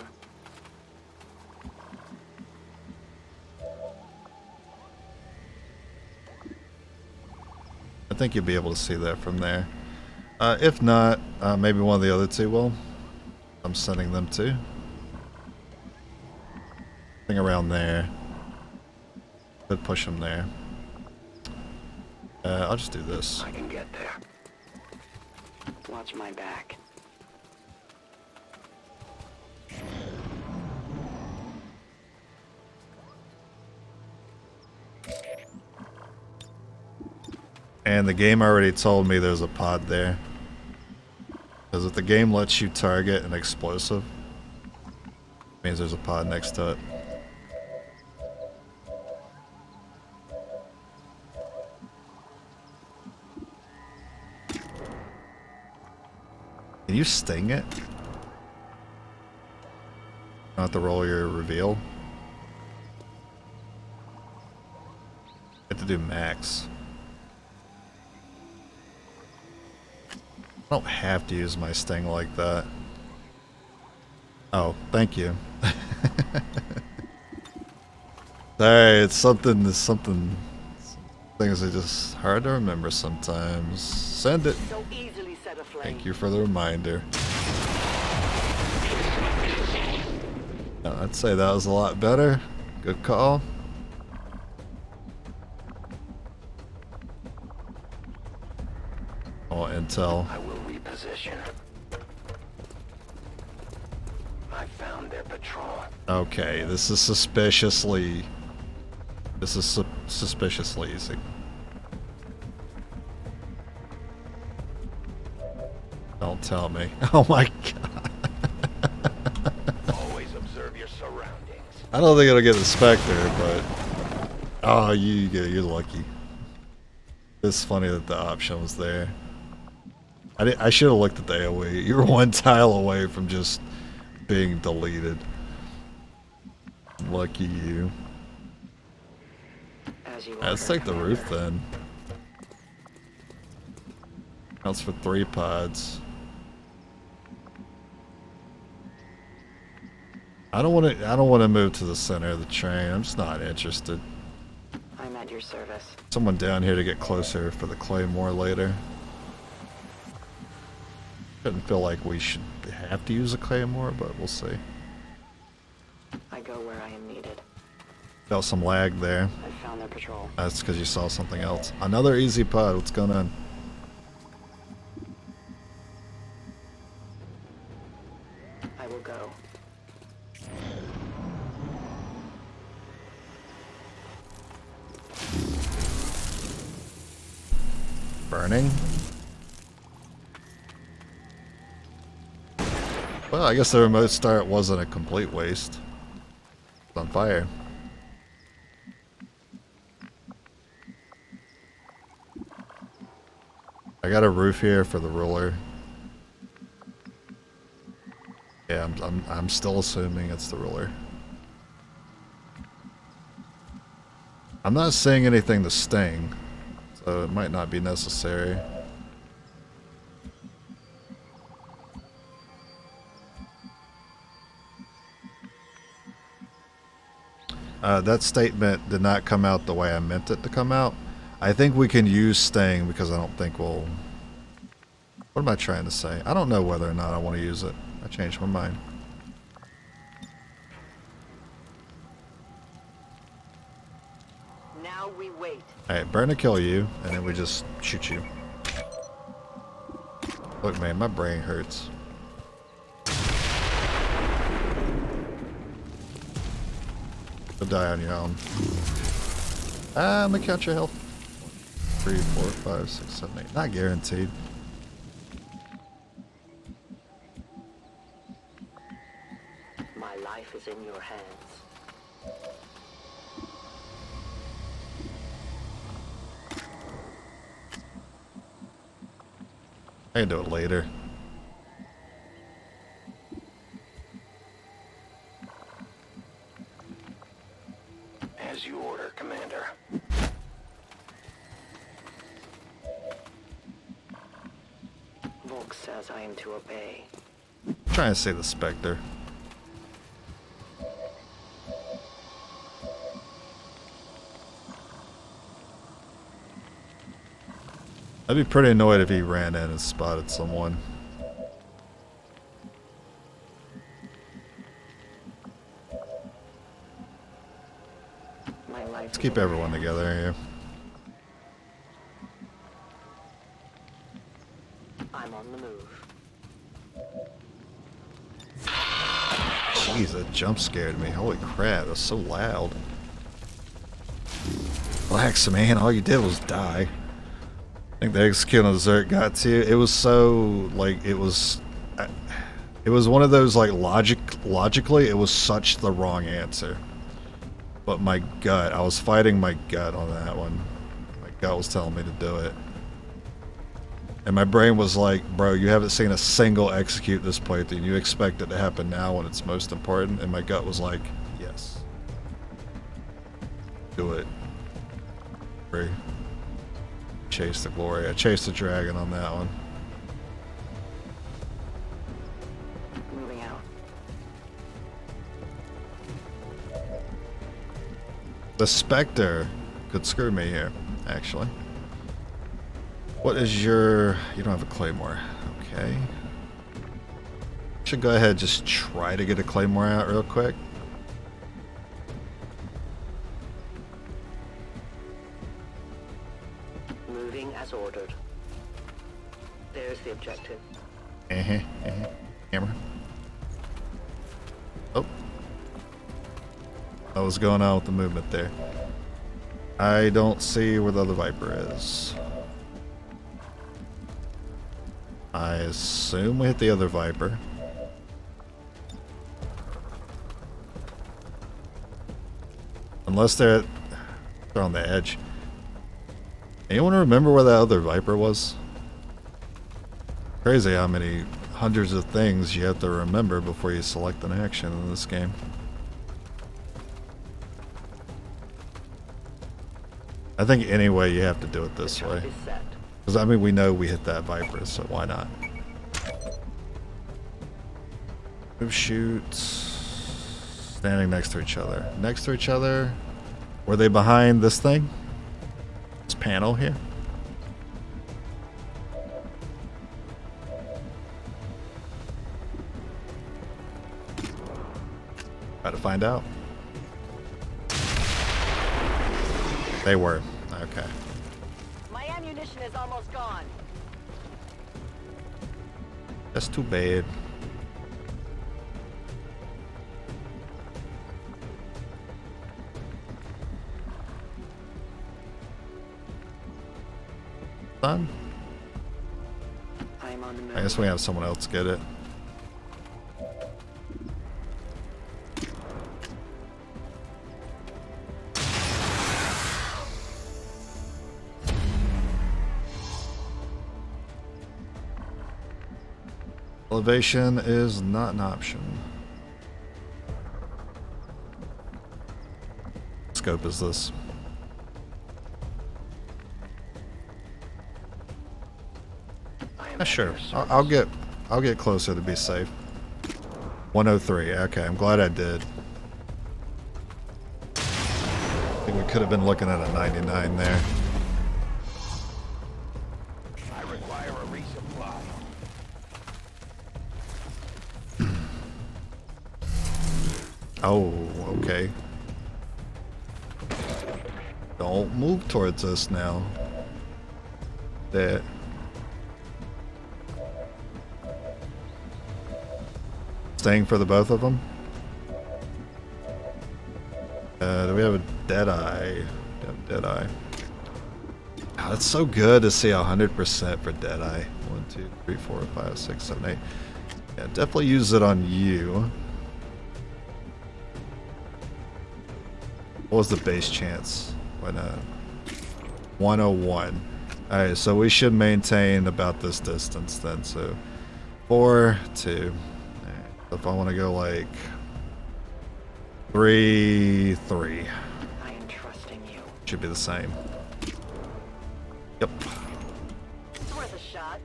S1: I think you'll be able to see that from there. If not, maybe one of the other 2 will. I'm sending them to. Thing around there. Could push them there. I'll just do this.
S8: I can get there. Watch my back.
S1: And the game already told me there's a pod there. Because if the game lets you target an explosive, it means there's a pod next to it. Can you sting it? Not the roll your reveal. You have to do max. I don't have to use my sting like that. Oh, thank you. Sorry, it's something, things are just hard to remember sometimes. Send it.
S8: So easily set aflame.
S1: Thank you for the reminder. I'd say that was a lot better. Good call. Oh, intel.
S3: I will reposition. I found their patrol.
S1: Okay, this is suspiciously... This is suspiciously easy. Don't tell me. Oh my god.
S3: Always observe your surroundings.
S1: I don't think it'll get the Spectre, but... Oh, you're lucky. It's funny that the option was there. I should have looked at the AoE. You were 1 tile away from just being deleted. Lucky you. Let's take the roof then. Counts for 3 pods. I don't want to move to the center of the train. I'm just not interested.
S8: I'm at your service.
S1: Someone down here to get closer for the Claymore later. Shouldn't feel like we should have to use a Claymore, but we'll see.
S8: I go where I am needed.
S1: Felt some lag there.
S8: I found their patrol.
S1: That's because you saw something else. Another easy pod. What's going on?
S8: I will go.
S1: Burning? Well, I guess the remote start wasn't a complete waste. It's on fire. I got a roof here for the ruler. Yeah, I'm still assuming it's the ruler. I'm not seeing anything to sting, so it might not be necessary. That statement did not come out the way I meant it to come out. I think we can use Sting because I don't think we'll... What am I trying to say? I don't know whether or not I want to use it. I changed my mind.
S8: Now we wait.
S1: Alright, burn to kill you, and then we just shoot you. Look, man, my brain hurts. You'll die on your own. Let me count your health. 3, 4, 5, 6, 7, 8. Not guaranteed.
S8: My life is in your hands.
S1: I can do it later.
S5: As you order, Commander.
S8: Volk says I am to obey.
S1: I'm trying to say the Spectre. I'd be pretty annoyed if he ran in and spotted someone. Let's keep everyone together here.
S8: I'm on the move.
S1: Jeez, that jump scared me. Holy crap, that's so loud. Relax, man. All you did was die. I think the execute on Zerk got to you. It was so, like, it was one of those, like, logically, it was such the wrong answer. But my gut, I was fighting my gut on that one. My gut was telling me to do it. And my brain was like, bro, you haven't seen a single execute this playthrough, and you expect it to happen now when it's most important. And my gut was like, yes. Do it. Free. Chase the glory. I chased the dragon on that one.
S8: Moving out.
S1: The Spectre could screw me here, actually. What is your... You don't have a Claymore. Okay. Should go ahead and just try to get a Claymore out real quick.
S8: Moving as ordered. There's the objective.
S1: Hammer. Oh. What was going on with the movement there? I don't see where the other Viper is. I assume we hit the other Viper. Unless they're on the edge. Anyone remember where that other Viper was? Crazy how many hundreds of things you have to remember before you select an action in this game. I think anyway you have to do it this way. Because I mean we know we hit that Viper, so why not? Move, shoot. Standing next to each other. Next to each other. Were they behind this thing? This panel here? Got to find out. They were. Okay.
S11: My ammunition is almost gone.
S1: That's too bad. Done.
S8: I'm on the move.
S1: I guess we have someone else get it. Elevation is not an option. What scope is this? Sure. I'll get closer to be safe. 103. Okay, I'm glad I did. we could have been looking at a 99 there.
S4: I require a resupply.
S1: Oh, okay. Don't move towards us now. That. Staying for the both of them? Do we have a Deadeye? Deadeye. Oh, that's so good to see 100% for Deadeye. 1, 2, 3, 4, 5, 6, 7, 8. Yeah, definitely use it on you. What was the base chance? 101. Alright, so we should maintain about this distance then. So 4, 2. If I want to go like 3, 3.
S8: I am trusting you.
S1: Should be the same. Yep.
S2: It's worth a shot.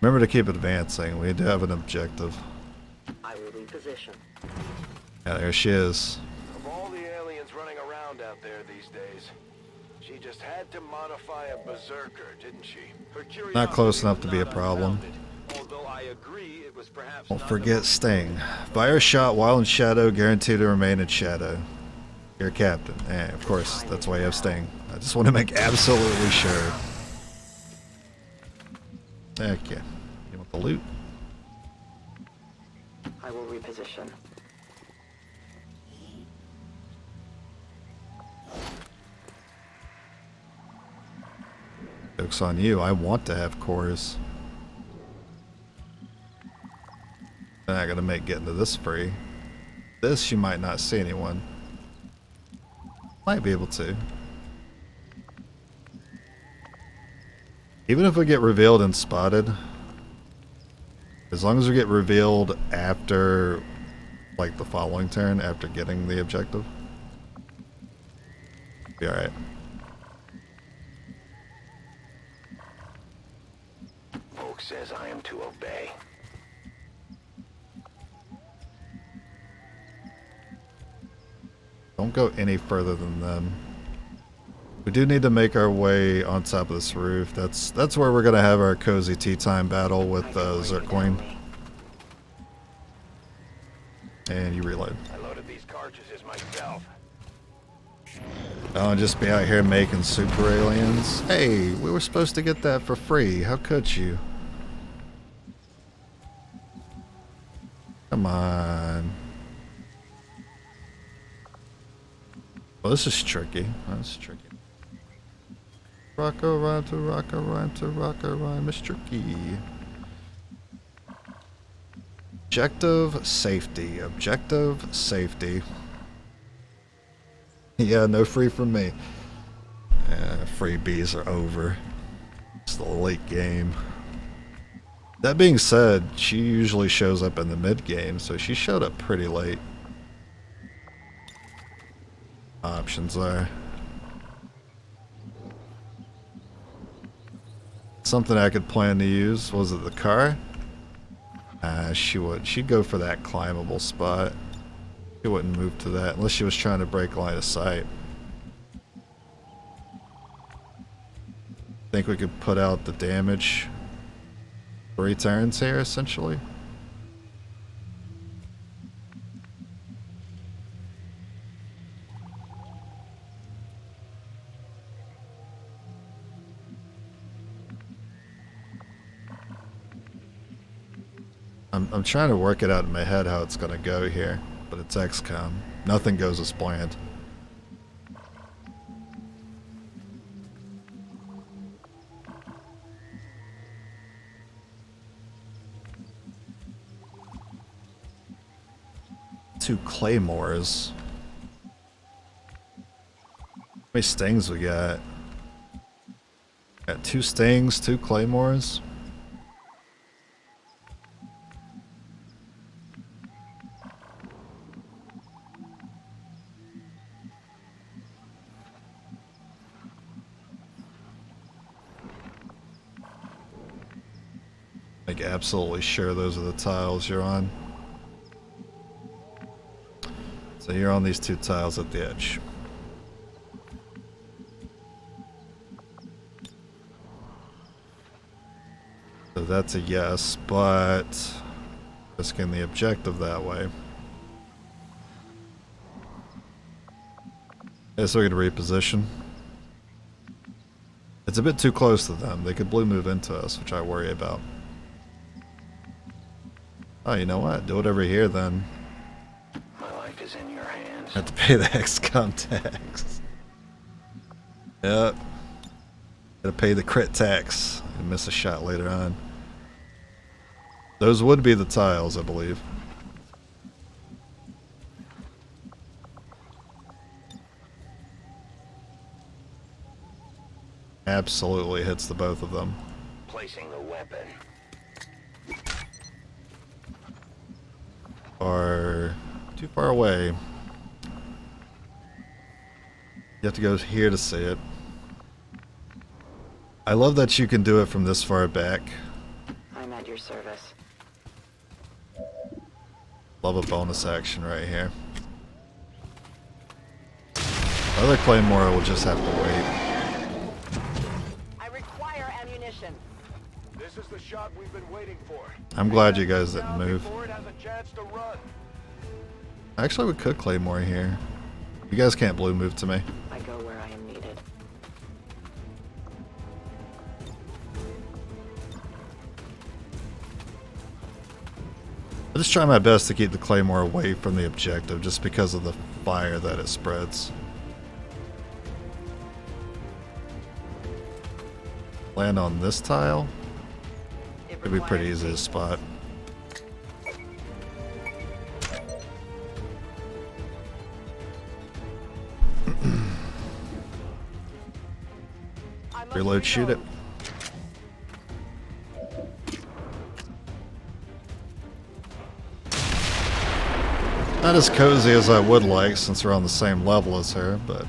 S1: Remember to keep advancing. We do have an objective.
S8: I will reposition.
S1: Yeah, there she is.
S3: Of all the aliens running around out there these days, she just had to modify a berserker, didn't she?
S4: Her curiosity
S1: Not close enough to
S4: was
S1: be a
S4: not
S1: problem.
S4: unfounded, although I agree it was perhaps
S1: Don't
S4: not
S1: forget Sting. Fire shot while in shadow, guaranteed to remain in shadow. You're a captain. Eh, of course, that's why you have Sting. I just want to make absolutely sure. Heck yeah. You want the loot?
S8: I will reposition.
S1: Joke's on you. I want to have cores. I'm not gonna make getting to this free. This you might not see anyone. Might be able to. Even if we get revealed and spotted, as long as we get revealed after, like, the following turn, after getting the objective, be alright.
S3: Folk says I am to obey.
S1: Don't go any further than them. We do need to make our way on top of this roof. That's where we're gonna have our cozy tea time battle with Zerqueen. And you reload.
S3: I loaded these cartridges myself.
S1: Don't just be out here making super aliens. Hey, we were supposed to get that for free. How could you? Come on. Well, this is tricky. This is tricky. Rocker rhyme to rocker rhyme to rocker rhyme is tricky. Objective safety. Objective safety. Yeah, no free from me. Freebies are over. It's the late game. That being said, she usually shows up in the mid game, so she showed up pretty late. Options are something I could plan to use. Was it the car? She'd go for that climbable spot. She wouldn't move to that unless she was trying to break line of sight. Think we could put out the damage 3 turns here, essentially. I'm trying to work it out in my head how it's gonna go here, but it's XCOM. Nothing goes as planned. Two claymores. How many stings we got? Got 2 stings, 2 claymores. Make absolutely sure those are the tiles you're on. So you're on these two tiles at the edge. So that's a yes, but risking the objective that way. Okay, so we're going to reposition. It's a bit too close to them. They could blue move into us, which I worry about. Oh, you know what? Do it over here then.
S5: My life is in your hands.
S1: Have to pay the XCOM tax. Yep. Gotta pay the crit tax and miss a shot later on. Those would be the tiles, I believe. Absolutely hits the both of them.
S5: Placing the weapon.
S1: Are too far away. You have to go here to see it. I love that you can do it from this far back.
S8: I'm at your service.
S1: Love a bonus action right here. Other Claymore will just have to wait.
S11: I require ammunition.
S3: This is the shot we've been waiting for.
S1: I'm glad you guys didn't move.
S3: Before it has a chance to run.
S1: Actually, we could Claymore here. You guys can't blue move to me.
S8: I go where I am needed.
S1: I just try my best to keep the Claymore away from the objective just because of the fire that it spreads. Land on this tile. It'd be pretty easy to spot. Reload, shoot it. Not as cozy as I would like since we're on the same level as her, but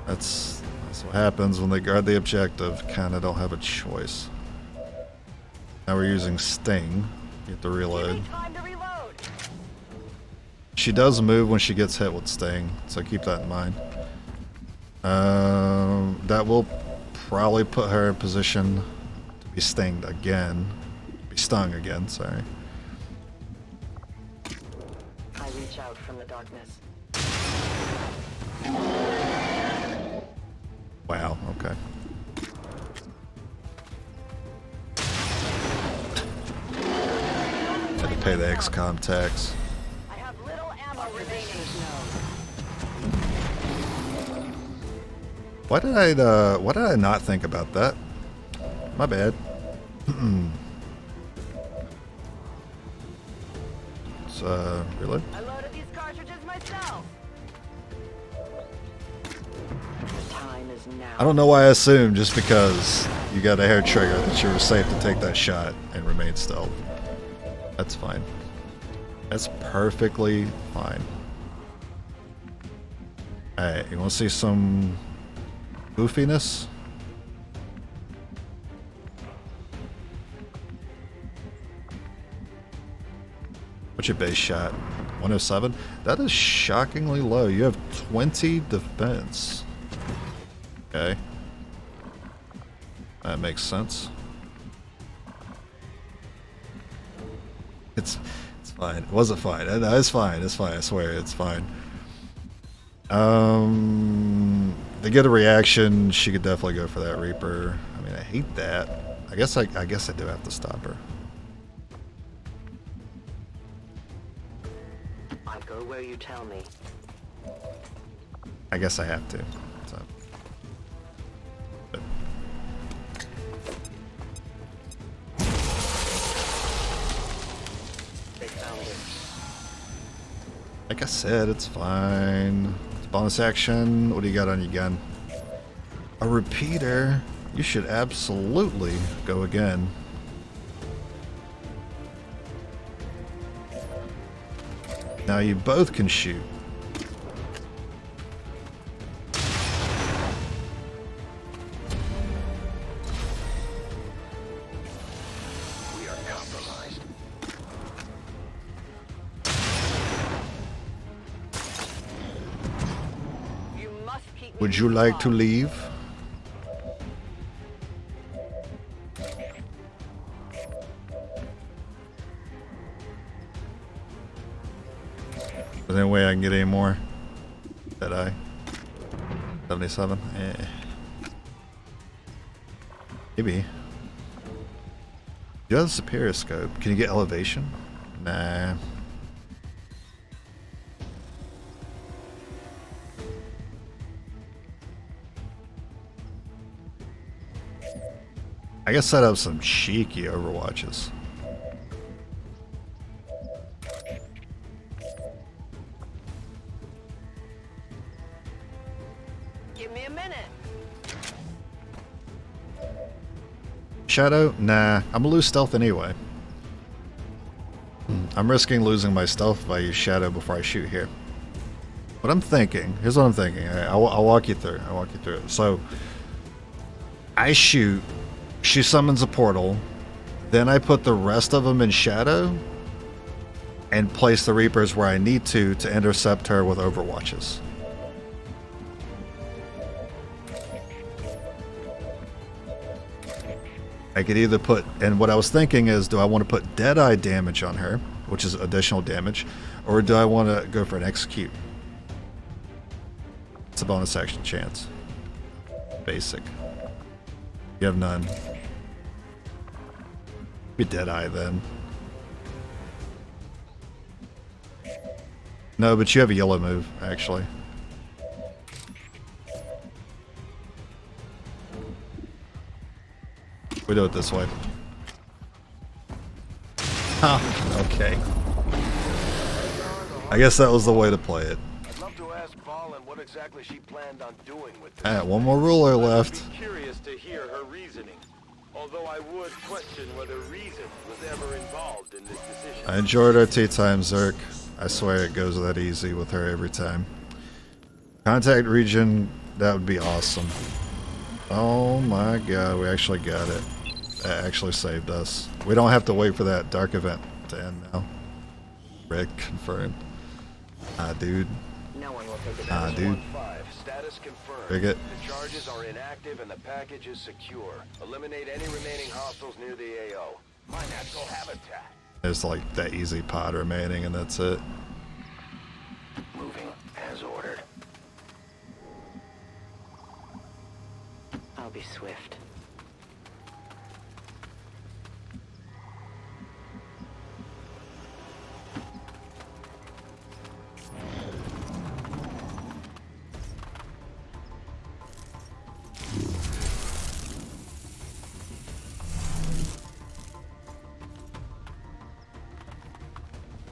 S1: that's what happens when they guard the objective. Kinda don't have a choice. Now we're using Sting. You have to reload. She does move when she gets hit with Sting, so keep that in mind. That will probably put her in position to be stinged again. Be stung again, sorry.
S8: I reach out from the darkness.
S1: Wow, okay. Had to pay the XCOM tax.
S11: I have little ammo remaining.
S1: Why did I not think about that? My bad. So, reload.
S11: I loaded these cartridges myself.
S8: The time is now.
S1: I don't know why I assumed just because you got a hair trigger that you were safe to take that shot and remain stealth. That's fine. That's perfectly fine. Alright, you want to see some goofiness? What's your base shot? 107? That is shockingly low. You have 20 defense. Okay. That makes sense. It's fine. It wasn't fine. No, it's fine. It's fine. I swear, it's fine. To get a reaction, she could definitely go for that Reaper. I mean, I hate that. I guess I do have to stop her.
S8: I go where you tell me.
S1: I guess I have to. So. But.
S8: They found it.
S1: Like I said, it's fine. It's bonus action. What do you got on your gun? A repeater. You should absolutely go again. Now you both can shoot. Would you like to leave? Is there any way I can get any more? Did I? 77? Eh. Maybe. You have the superior scope. Can you get elevation? Nah. I guess set up some cheeky Overwatches.
S11: Give me a minute.
S1: Shadow? Nah, I'm gonna lose stealth anyway. I'm risking losing my stealth if I use Shadow before I shoot here. What I'm thinking, here's what I'm thinking. I'll walk you through. I'll walk you through it. So, I shoot, she summons a portal, then I put the rest of them in Shadow, and place the Reapers where I need to intercept her with Overwatches. I could either put, and what I was thinking is, do I want to put Deadeye damage on her, which is additional damage, or do I want to go for an execute? It's a bonus action chance. Basic. You have none. Be Deadeye then. No, but you have a yellow move, actually. We do it this way. Huh, okay. I guess that was the way to play it.
S3: I'd love to ask Valen what exactly she planned on doing with this.
S1: One more ruler left.
S4: I'm curious to hear her reasoning, although I would question whether reason was ever involved in this decision.
S1: I enjoyed our tea time, Zerk. I swear it goes that easy with her every time. Contact region, that would be awesome. Oh my god, we actually got it. That actually saved us. We don't have to wait for that dark event to end now. Rick confirmed. Ah, dude.
S8: No one will take it.
S1: Ah, dude.
S3: Status confirmed.
S1: Bigot.
S3: The charges are inactive and the package is secure. Eliminate any remaining hostiles near the AO. My natural habitat.
S1: There's like that easy pod remaining and that's it.
S8: Moving as ordered. I'll be swift.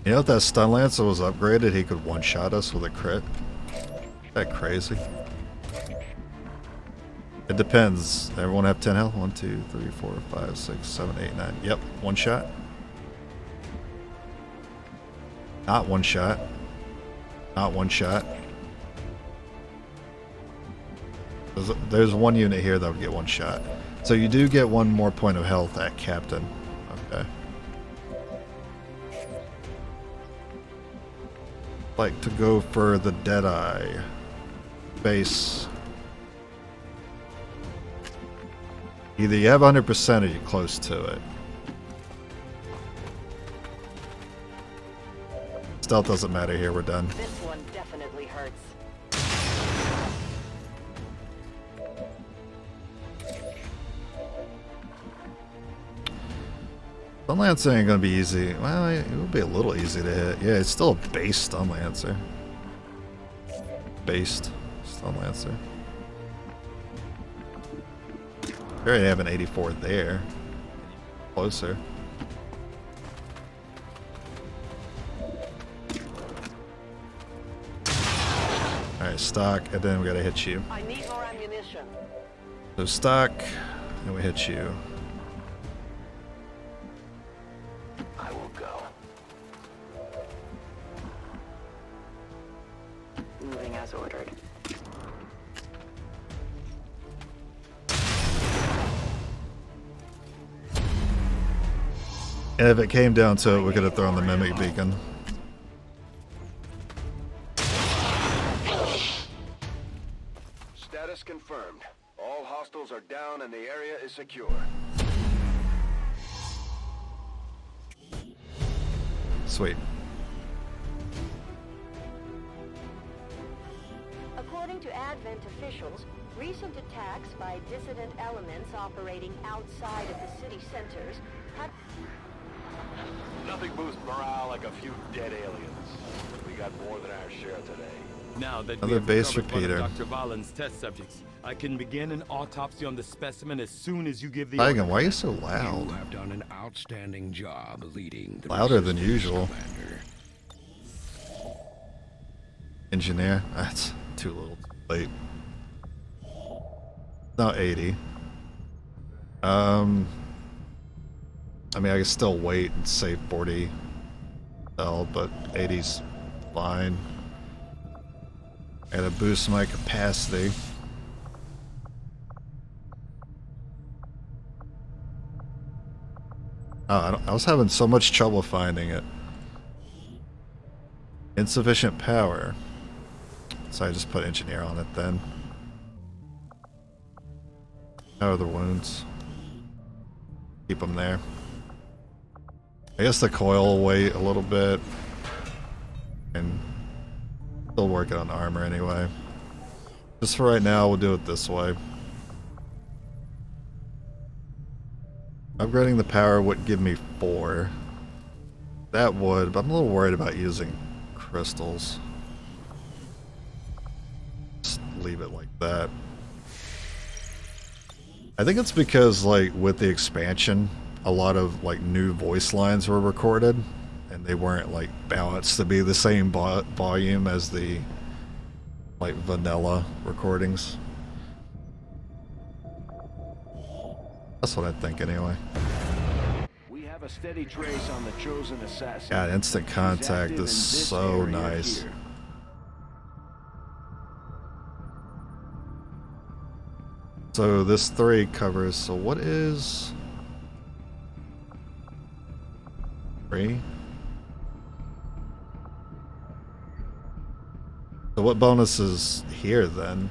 S1: You know, if that stun lancer was upgraded, he could one-shot us with a crit. Isn't that crazy? It depends. Everyone have 10 health? 1, 2, 3, 4, 5, 6, 7, 8, 9. Yep, one shot. Not one shot. Not one shot. There's one unit here that would get one shot. So you do get one more point of health at Captain. Okay. Like to go for the Deadeye base. Either you have 100% or you're close to it. Stealth doesn't matter here, we're done.
S8: This one definitely hurts.
S1: Stun Lancer ain't gonna be easy. Well, it will be a little easy to hit. Yeah, it's still a base Stun Lancer. Based Stun Lancer. We already have an 84 there. Closer. Alright, stock, and then we gotta hit you.
S8: I need more ammunition.
S1: So stock, and we hit you.
S8: I will go. Moving as ordered.
S1: And if it came down to it, we could have thrown the Mimic Beacon.
S3: Status confirmed. All hostiles are down and the area is secure.
S1: Sweet.
S2: According to Advent officials, recent attacks by dissident elements operating outside of the city centers have...
S14: Nothing boosts morale like a few dead aliens. We got more than our share today.
S6: Now that
S1: Another
S6: we have
S1: base
S6: recovered one
S1: repeater.
S6: of Dr. Valen's test subjects, I can begin an autopsy on the specimen as soon as you give the
S1: Dragon,
S6: order.
S1: why are you so loud?
S9: You have done an outstanding job leading the
S1: Louder than
S9: resistance,
S1: usual.
S9: Commander.
S1: Engineer, that's too little late. Now 80. I mean, I can still wait and save 40 L, but 80's fine. I gotta boost my capacity. Oh, I was having so much trouble finding it. Insufficient power. So I just put engineer on it then. How are the wounds? Keep them there. I guess the coil will wait a little bit. And still working on armor anyway. Just for right now, we'll do it this way. Upgrading the power would give me 4. That would, but I'm a little worried about using crystals. Just leave it like that. I think it's because, like, with the expansion, a lot of, like, new voice lines were recorded, and they weren't, like, balanced to be the same volume as the, like, vanilla recordings. That's what I think, anyway.
S5: We have a steady trace on the chosen assassin.
S1: God, instant contact is so nice.
S5: Here.
S1: So this 3 covers, so what is 3? So what bonus is here then?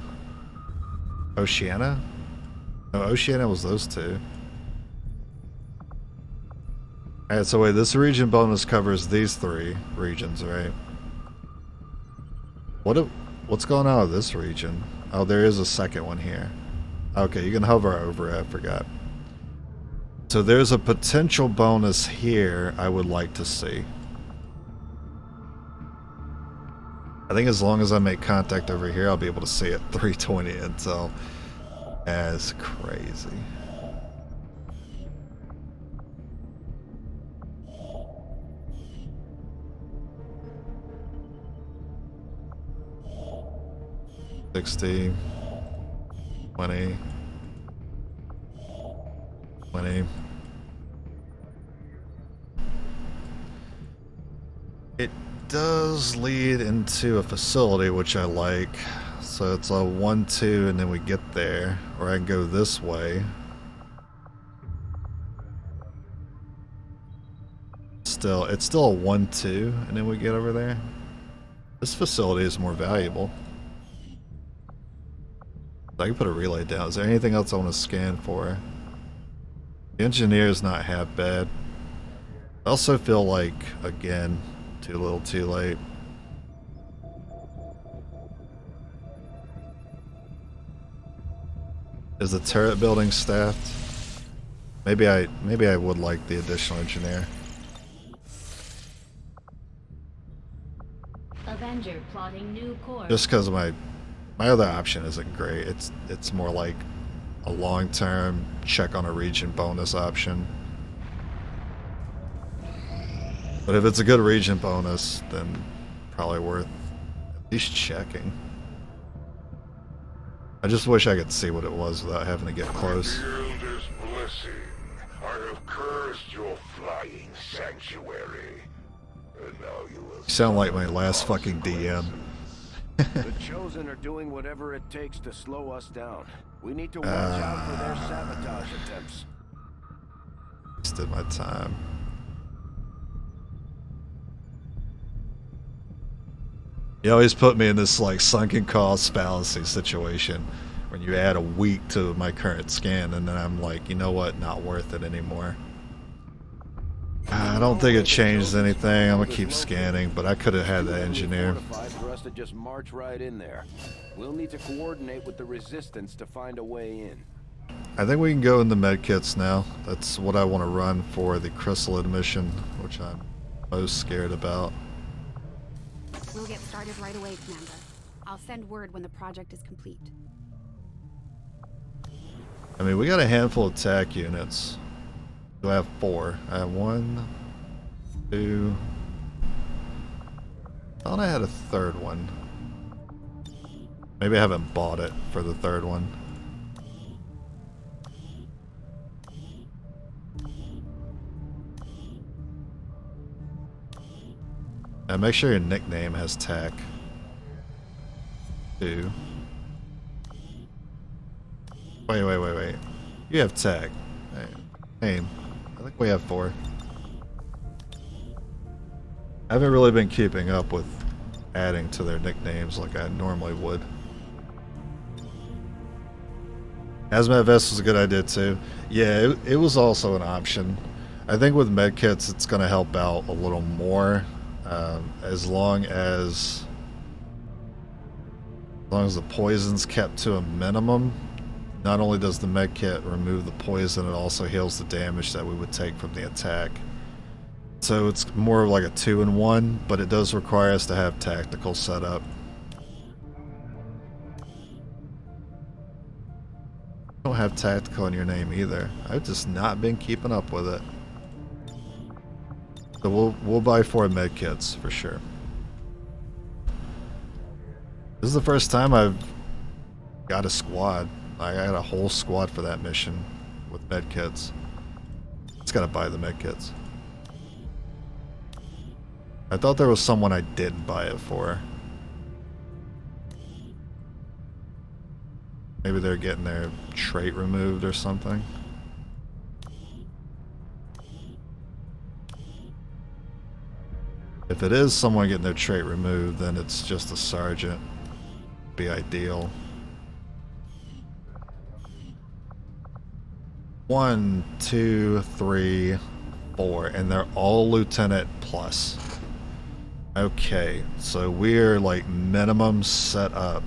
S1: Oceania? No, Oceania was those 2. Alright, so wait, this region bonus covers these 3 regions, right? What's going on with this region? Oh, there is a second one here. Okay, you can hover over it, I forgot. So there's a potential bonus here I would like to see. I think as long as I make contact over here, I'll be able to see it. 320 intel. That's crazy. $60, 20, 20. It does lead into a facility, which I like. So it's a 1-2 and then we get there. Or I can go this way. It's still a 1-2 and then we get over there. This facility is more valuable. I can put a relay down. Is there anything else I want to scan for? The engineer's not half bad. I also feel like, again, too little too late. Is the turret building staffed? Maybe I would like the additional engineer.
S12: Avenger plotting new course.
S1: Just because my other option isn't great. It's more like a long-term check on a region bonus option. But if it's a good region bonus, then probably worth at least checking. I just wish I could see what it was without having to get close.
S16: Builder's blessing. I have cursed your flying sanctuary. And now you will
S1: You sound like my last fucking DM.
S5: The Chosen are doing whatever it takes to slow us down. We need to watch out for their sabotage attempts.
S1: Wasted my time. You always put me in this like sunken cost fallacy situation when you add a week to my current scan, and then I'm like, you know what, not worth it anymore. I don't think it changed anything. I'm gonna keep scanning, but I could have had the engineer.
S5: For us to just march right in there. We'll need to coordinate with the resistance to find a way in.
S1: I think we can go in the medkits now. That's what I want to run for the chrysalid mission, which I'm most scared about.
S13: We'll get started right away, Commander. I'll send word when the project is complete.
S1: I mean, we got a handful of TAC units. Do I have 4? I have 1, 2. I thought I had a third one. Maybe I haven't bought it for the third one. And make sure your nickname has TAC. 2. Wait. You have TAC. Name. I think we have 4. I haven't really been keeping up with adding to their nicknames like I normally would. Hazmat vest was a good idea too. Yeah, it was also an option. I think with medkits it's going to help out a little more, as long as the poison's kept to a minimum. Not only does the medkit remove the poison, it also heals the damage that we would take from the attack. So it's more of like a 2-in-1, but it does require us to have tactical set up. I don't have tactical in your name either. I've just not been keeping up with it. So we'll buy 4 medkits for sure. This is the first time I've got a squad. I got a whole squad for that mission with medkits. Just gotta buy the medkits. I thought there was someone I didn't buy it for. Maybe they're getting their trait removed or something. If it is someone getting their trait removed, then it's just a sergeant. Be ideal. 1, 2, 3, 4, and they're all lieutenant plus. Okay, so we're like minimum set up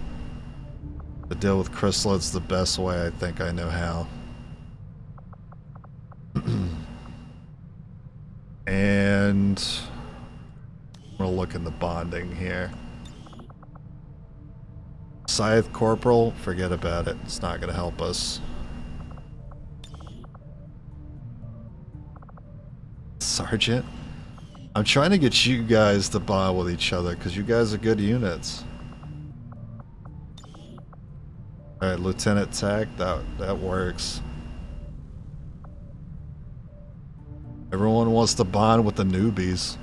S1: to deal with chrysalids the best way I think I know how. And I'm gonna look in the bonding here. Scythe Corporal, forget about it. It's not gonna help us. Sergeant? I'm trying to get you guys to bond with each other because you guys are good units. Alright, Lieutenant Tac, that works. Everyone wants to bond with the newbies.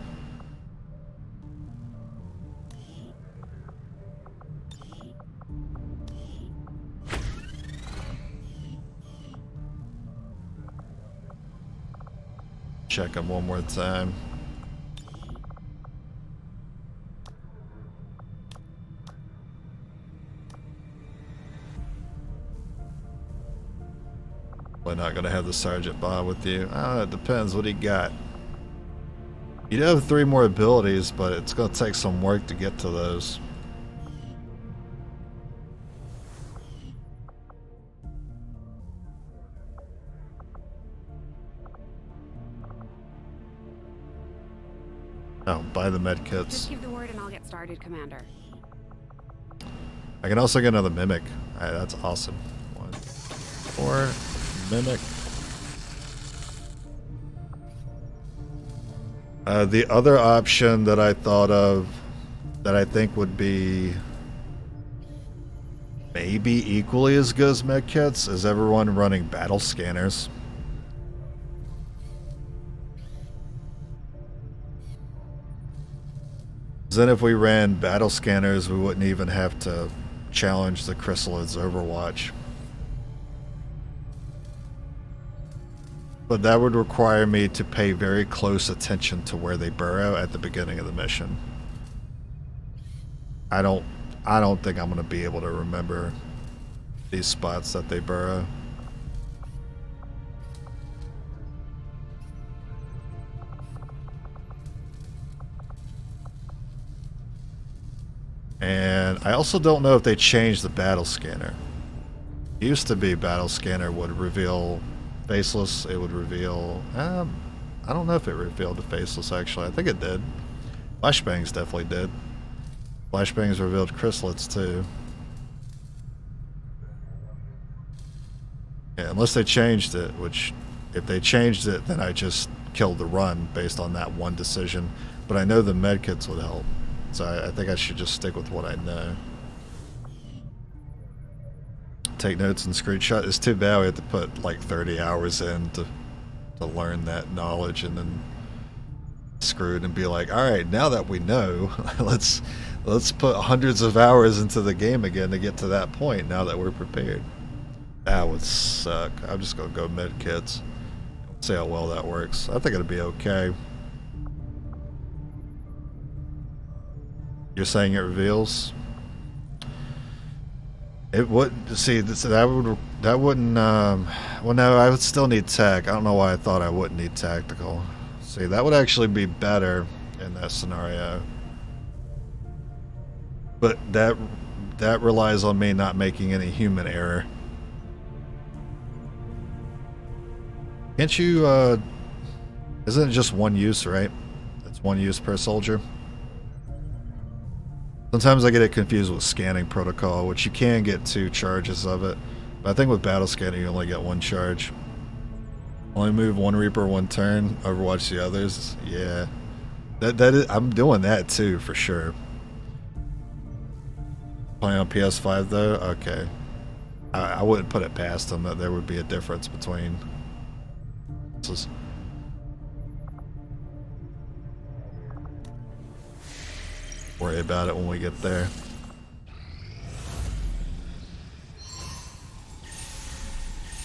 S1: Check them one more time. We're not gonna have the sergeant bond with you. It depends what he got. You do have 3 more abilities, but it's gonna take some work to get to those. Oh, buy the medkits.
S13: Just give the word and I'll get started, Commander.
S1: I can also get another mimic. Alright, that's awesome. 1, 4, mimic. The other option that I thought of that I think would be maybe equally as good as medkits is everyone running battle scanners. Then if we ran battle scanners, we wouldn't even have to challenge the chrysalids Overwatch. But that would require me to pay very close attention to where they burrow at the beginning of the mission. I don't think I'm going to be able to remember these spots that they burrow. And I also don't know if they changed the battle scanner. It used to be battle scanner would reveal faceless. It would reveal... I don't know if it revealed the faceless, actually. I think it did. Flashbangs definitely did. Flashbangs revealed chrysalids, too. Yeah, unless they changed it, which... If they changed it, then I just killed the run based on that one decision. But I know the medkits would help. So I think I should just stick with what I know. Take notes and screenshot. It's too bad we have to put like 30 hours in to learn that knowledge and then screwed and be like, all right, now that we know, let's put hundreds of hours into the game again to get to that point now that we're prepared. That would suck. I'm just gonna go med kits. See how well that works. I think it'll be okay. You're saying it reveals? It would. See, that wouldn't. Well, no, I would still need tech. I don't know why I thought I wouldn't need tactical. See, that would actually be better in that scenario. But that relies on me not making any human error. Can't you? Isn't it just one use, right? It's one use per soldier. Sometimes I get it confused with scanning protocol, which you can get 2 charges of it. But I think with battle scanning, you only get 1 charge. Only move 1 Reaper 1 turn, Overwatch the others. Yeah. That is, I'm doing that too, for sure. Playing on PS5 though? Okay. I wouldn't put it past them that there would be a difference between... This is... Worry about it when we get there.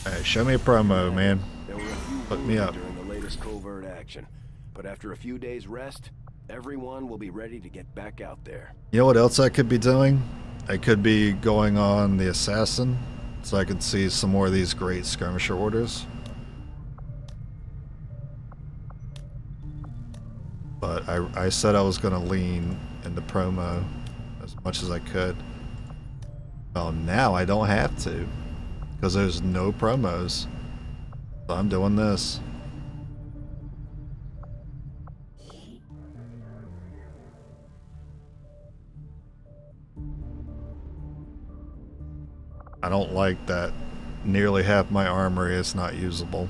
S1: Alright, show me a promo, man.
S5: There were a few
S1: Hook me up.
S5: during the latest covert action, but after a few days rest, everyone will be ready to get back out there.
S1: You know what else I could be doing? I could be going on the Assassin, so I could see some more of these great skirmisher orders. But I said I was going to lean in the promo as much as I could. Well, now I don't have to, because there's no promos. So I'm doing this. I don't like that nearly half my armory is not usable.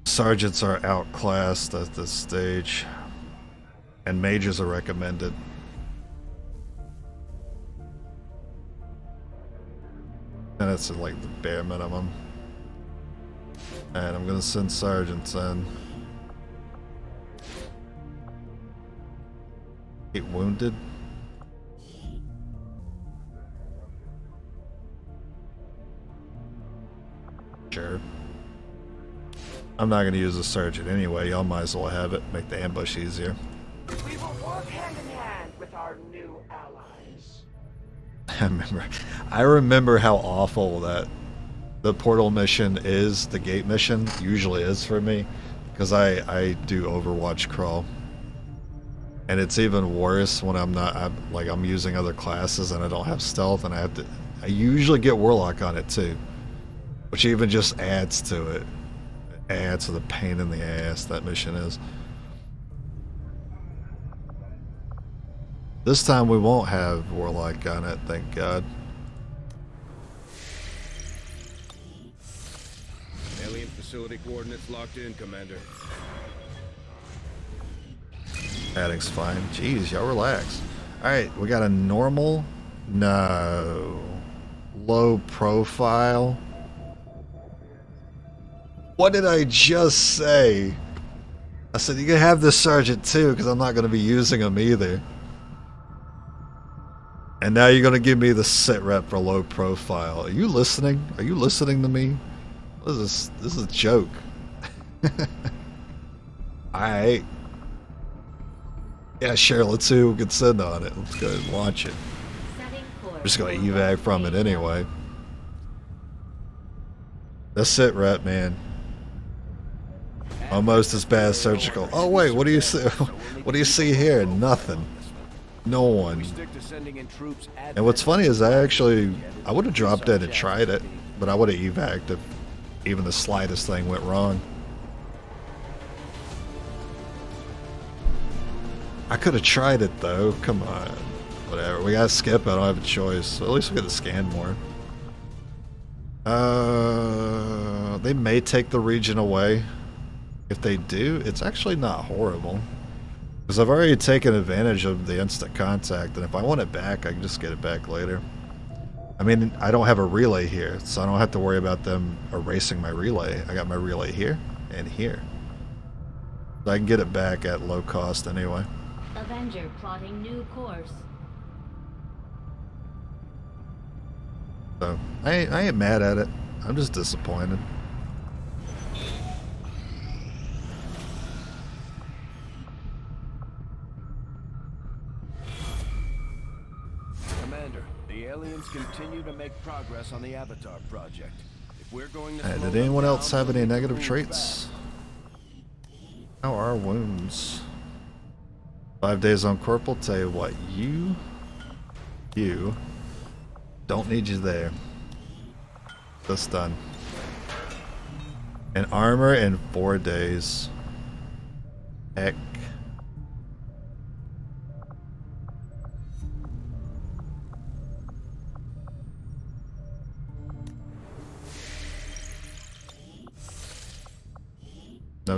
S1: Sergeants are outclassed at this stage, and majors are recommended. And that's like the bare minimum. And I'm gonna send sergeants in. 8 wounded. Sure. I'm not going to use a sergeant anyway. Y'all might as well have it. Make the ambush easier.
S10: We will work hand in hand with our new allies.
S1: I remember how awful that the portal mission is, the gate mission usually is for me, because I do Overwatch crawl. And it's even worse when I'm using other classes and I don't have stealth, and I usually get Warlock on it too, which even just adds to it. Adds to the pain in the ass that mission is. This time we won't have Warlock on it, thank God.
S9: Alien facility coordinates locked in, Commander.
S1: Adding's fine. Jeez, y'all relax. Alright, we got a normal. No. Low profile. What did I just say? I said you can have this sergeant too, because I'm not going to be using him either. And now you're going to give me the sit rep for low profile. Are you listening? Are you listening to me? What is this? This is a joke. Alright. Yeah, sure, let's see who we can send on it. Let's go ahead and launch it. just gonna evac from it anyway. That's it, Rhett, man. Almost as bad as surgical. Oh wait, what do you see? What do you see here? Nothing. No one. And what's funny is I would have dropped in and tried it, but I would have evac'd if even the slightest thing went wrong. I could have tried it though. Come on. Whatever. We gotta skip. I don't have a choice. So at least we gotta scan more. They may take the region away. If they do, it's actually not horrible. Because I've already taken advantage of the instant contact, and if I want it back, I can just get it back later. I mean, I don't have a relay here, so I don't have to worry about them erasing my relay. I got my relay here and here. So I can get it back at low cost anyway.
S12: Avenger plotting new course.
S1: So, I ain't mad at it. I'm just disappointed.
S5: Commander, the aliens continue to make progress on the Avatar project. If we're going to
S1: Did anyone else have any negative traits? How are wounds? 5 days on Corporal. Tell you what, you don't need you there. That's done. And armor in 4 days. Heck. No.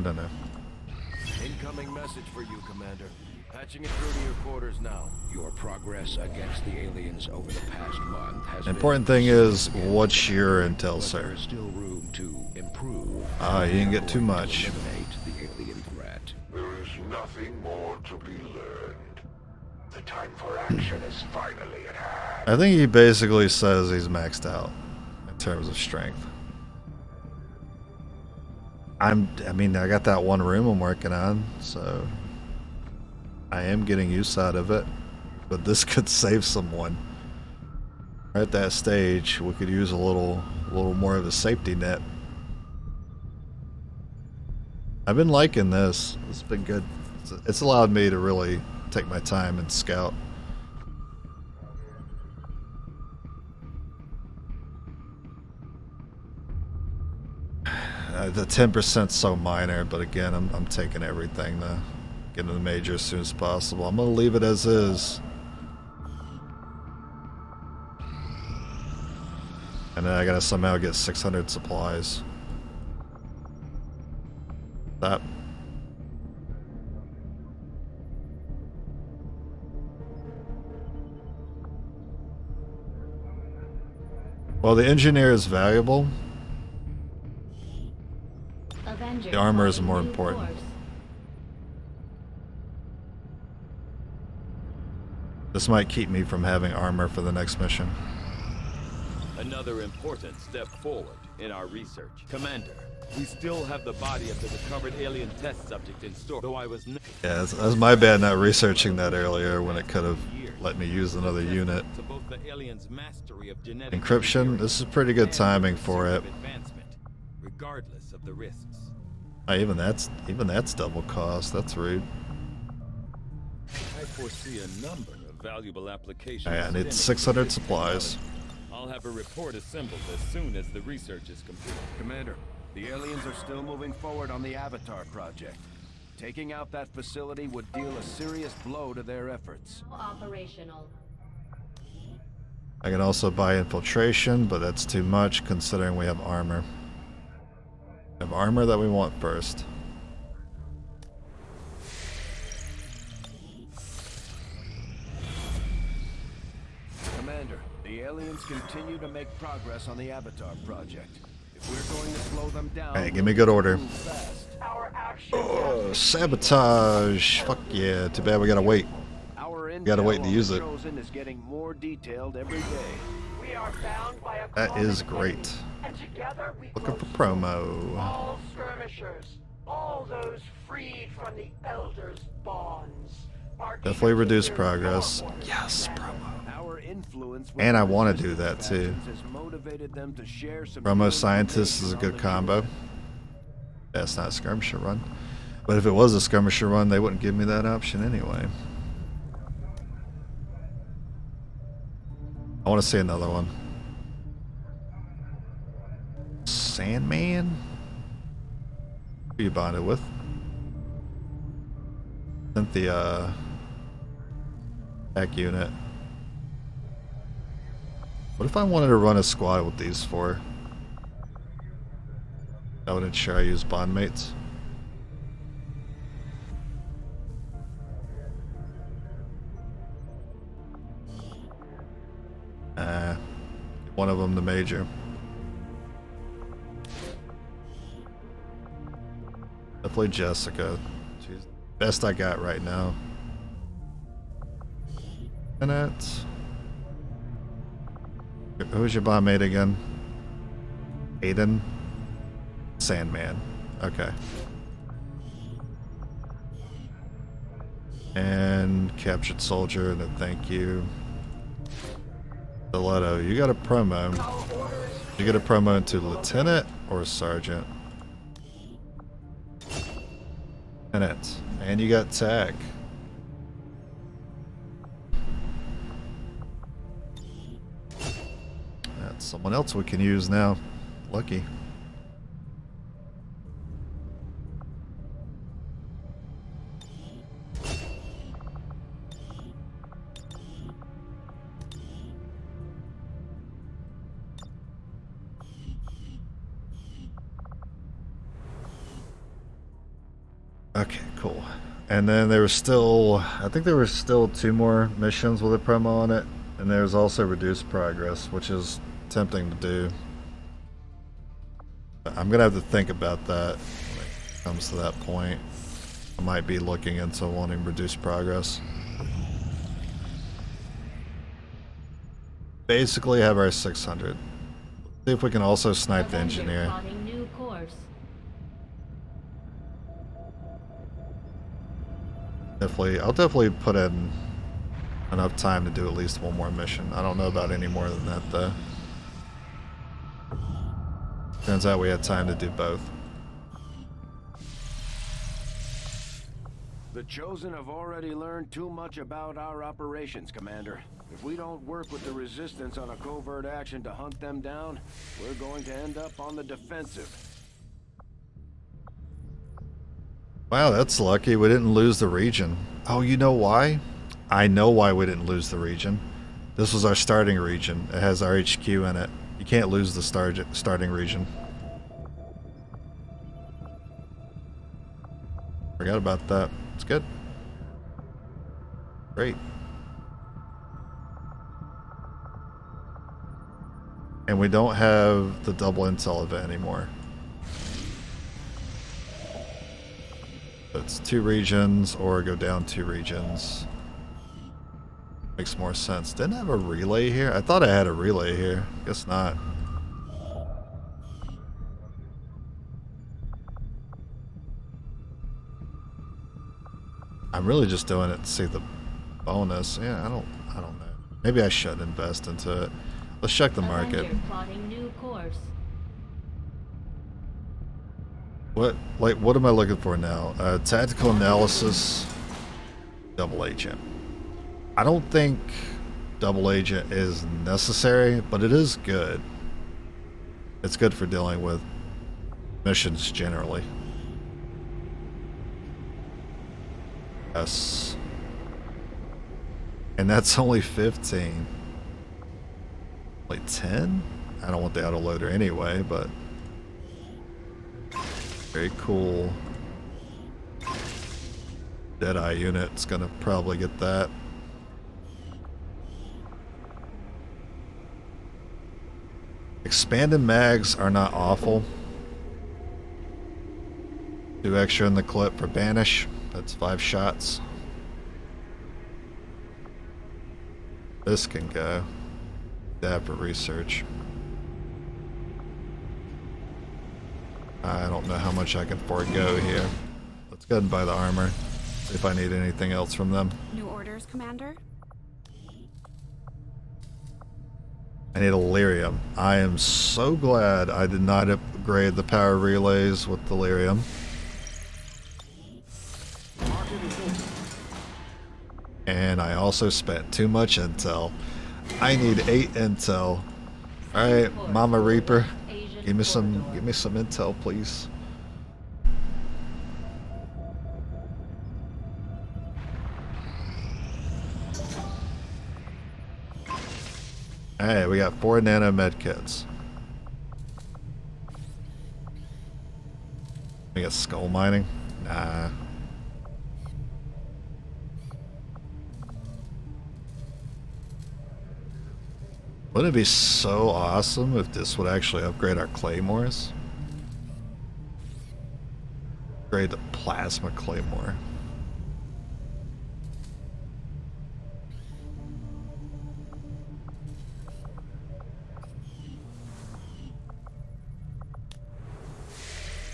S5: Incoming message for you, Commander. Patching it through to your quarters now.
S9: Your progress against the aliens over the past month has
S1: The important thing is, what's your intel, sir?
S9: There's still room to improve.
S1: Ah, you didn't get too much.
S9: Eliminate the alien threat.
S16: There is nothing more to be learned. The time for action is finally at hand.
S1: I think he basically says he's maxed out in terms of strength. I mean, I got that one room I'm working on, so I am getting use out of it. But this could save someone. We're at that stage, we could use a little more of a safety net. I've been liking this. It's been good. It's allowed me to really take my time and scout. The 10%'s so minor, but again, I'm taking everything to get into the major as soon as possible. I'm gonna leave it as is. And then I gotta somehow get 600 supplies. That. Well, the engineer is valuable.
S12: Avenger
S1: The armor is
S12: plotting
S1: more
S12: new
S1: important.
S12: course.
S1: This might keep me from having armor for the next mission.
S6: Another important step forward in our research. Commander, we still have the body of the recovered alien test subject in store, though I was
S1: Yeah, that's my bad not researching that earlier when it could have let me use another unit.
S6: to both the alien's mastery of genetic
S1: Encryption, this is pretty good timing for it.
S6: advancement, regardless of the risks.
S1: Even that's double cost. That's rude.
S6: I foresee a number of valuable applications.
S1: I need 600 supplies.
S6: I'll have a report assembled as soon as the research is complete.
S5: Commander, the aliens are still moving forward on the Avatar project. Taking out that facility would deal a serious blow to their efforts.
S12: Operational.
S1: I can also buy infiltration, but that's too much considering we have armor. We have armor that we want first.
S5: Commander, the aliens continue to make progress on the Avatar project. If we're going to slow them down,
S1: Hey, give me good order.
S5: move fast.
S1: Oh, sabotage! Fuck yeah! Too bad we gotta wait.
S5: Our intel
S1: Gotta wait to
S5: on
S1: use
S5: the
S1: it.
S5: Chosen is getting more detailed every day.
S10: We are bound by a
S1: That is
S10: common
S1: great.
S10: enemy, and together we
S1: Looking
S10: grow
S1: for promo.
S10: all skirmishers, all those freed from the Elders' bonds. Are
S1: Definitely
S10: eager to
S1: reduce
S10: hear
S1: progress.
S10: your voice,
S1: Yes,
S10: Commander.
S1: promo.
S5: Our Your influence with
S1: And
S5: the
S1: I want to do
S5: resistance
S1: that too.
S5: factions has motivated them to share some
S1: Promo
S5: new
S1: Scientist is a
S5: information
S1: good
S5: on the
S1: combo.
S5: journey.
S1: That's not a skirmisher run. But if it was a skirmisher run, they wouldn't give me that option anyway. I want to see another one. Sandman? Who you bonded with? Cynthia. Tech unit. What if I wanted to run a squad with these four? That would ensure I use bond mates. One of them the major. Definitely Jessica. She's the best I got right now. And that's... Who's your bond mate again? Aiden? Sandman. Okay. And captured soldier, and then thank you. Stiletto, you got a promo. You get a promo into lieutenant or sergeant? Lieutenant. And you got tag. That's someone else we can use now. Lucky. Okay, cool. And then there was still, I think there were still 2 more missions with a promo on it. And there's also reduced progress, which is tempting to do. But I'm going to have to think about that when it comes to that point. I might be looking into wanting reduced progress. Basically have our 600. See if we can also snipe the engineer.
S12: New course.
S1: I'll definitely put in enough time to do at least 1 more mission. I don't know about any more than that though. Turns out we had time to do both.
S5: The Chosen have already learned too much about our operations, Commander. If we don't work with the Resistance on a covert action to hunt them down, we're going to end up on the defensive.
S1: Wow, that's lucky. We didn't lose the region. Oh, you know why? I know why we didn't lose the region. This was our starting region. It has our HQ in it. You can't lose the starting region. Forgot about that. It's good. Great. And we don't have the double intel event anymore. It's 2 regions or go down 2 regions. Makes more sense. Didn't I have a relay here? I thought I had a relay here. Guess not. I'm really just doing it to see the bonus. Yeah, I don't know. Maybe I should invest into it. Let's check the market.
S12: Avenger plotting new course.
S1: What am I looking for now? Tactical analysis, double agent. I don't think double agent is necessary, but it is good. It's good for dealing with missions generally. Yes. And that's only 15. Like 10? I don't want the autoloader anyway, but very cool. Deadeye unit's gonna probably get that. Expanded mags are not awful. 2 extra in the clip for banish. That's 5 shots. This can go. That for research. I don't know how much I can forego here. Let's go ahead and buy the armor. See if I need anything else from them.
S13: New orders, Commander?
S1: I need Delirium. I am so glad I did not upgrade the power relays with Delirium. And I also spent too much intel. I need 8 intel. Alright, Mama Reaper. Give me some intel, please. Alright, we got 4 nano med kits. We got skull mining? Nah. Wouldn't it be so awesome if this would actually upgrade our claymores? Upgrade the plasma claymore.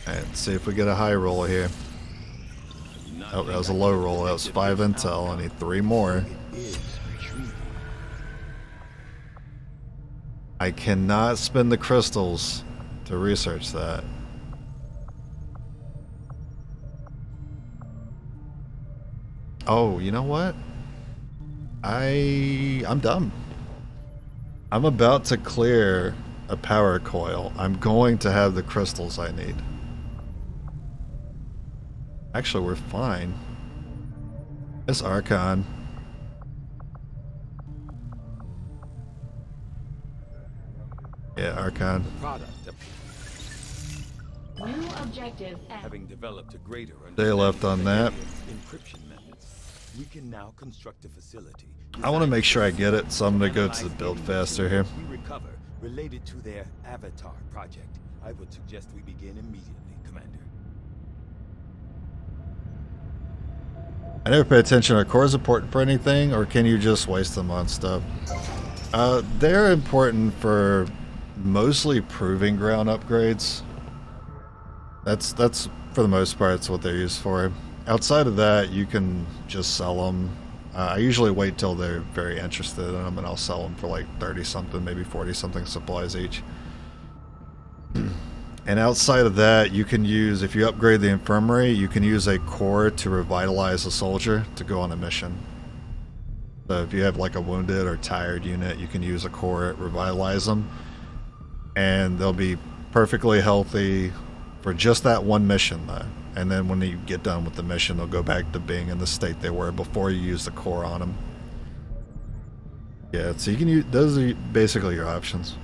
S1: Alright, let's see if we get a high roll here. Oh, that was a low roll. That was 5 intel. I need 3 more. I cannot spend the crystals to research that. Oh, you know what? I'm dumb. I'm about to clear a power coil. I'm going to have the crystals I need. Actually, we're fine. It's Archon. Yeah, Archon.
S12: New objective.
S6: Having developed a greater
S1: They left on that.
S6: encryption methods, we can now construct a facility.
S1: I want to make sure I get it, so I'm going to go to the build faster here.
S6: We recover related to their Avatar project. I would suggest we begin immediately, Commander.
S1: I never pay attention. Are cores important for anything, or can you just waste them on stuff? They're important for mostly proving ground upgrades. That's for the most part, it's what they're used for. Outside of that, you can just sell them. I usually wait till they're very interested in them, and I'll sell them for like 30 something, maybe 40 something supplies each. And outside of that, you can use, if you upgrade the infirmary, you can use a core to revitalize a soldier to go on a mission. So if you have like a wounded or tired unit, you can use a core, revitalize them, and they'll be perfectly healthy for just that one mission though. And then when you get done with the mission, they'll go back to being in the state they were before you use the core on them. Yeah, so you can use, those are basically your options.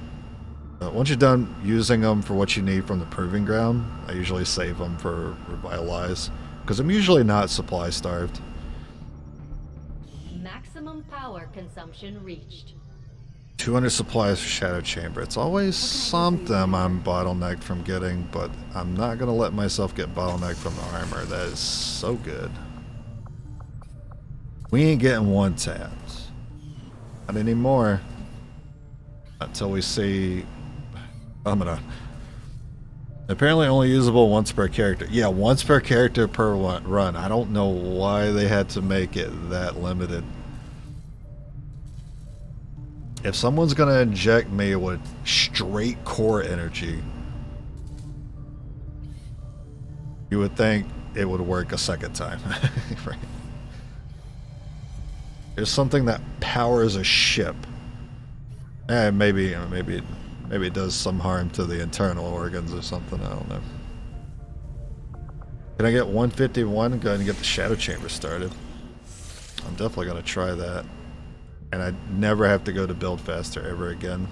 S1: Once you're done using them for what you need from the proving ground, I usually save them for revitalize, because I'm usually not supply starved.
S12: Maximum power consumption reached.
S1: 200 supplies for Shadow Chamber. It's always something I'm bottlenecked from getting, but I'm not going to let myself get bottlenecked from the armor. That is so good. We ain't getting one taps. Not anymore. Until we see... I'm gonna... Apparently only usable once per character. Yeah, once per character per run. I don't know why they had to make it that limited. If someone's gonna inject me with straight core energy, you would think it would work a second time. Right? There's something that powers a ship. Maybe it does some harm to the internal organs or something. I don't know. Can I get 151 and go ahead and get the Shadow Chamber started? I'm definitely gonna try that. And I never have to go to build faster ever again.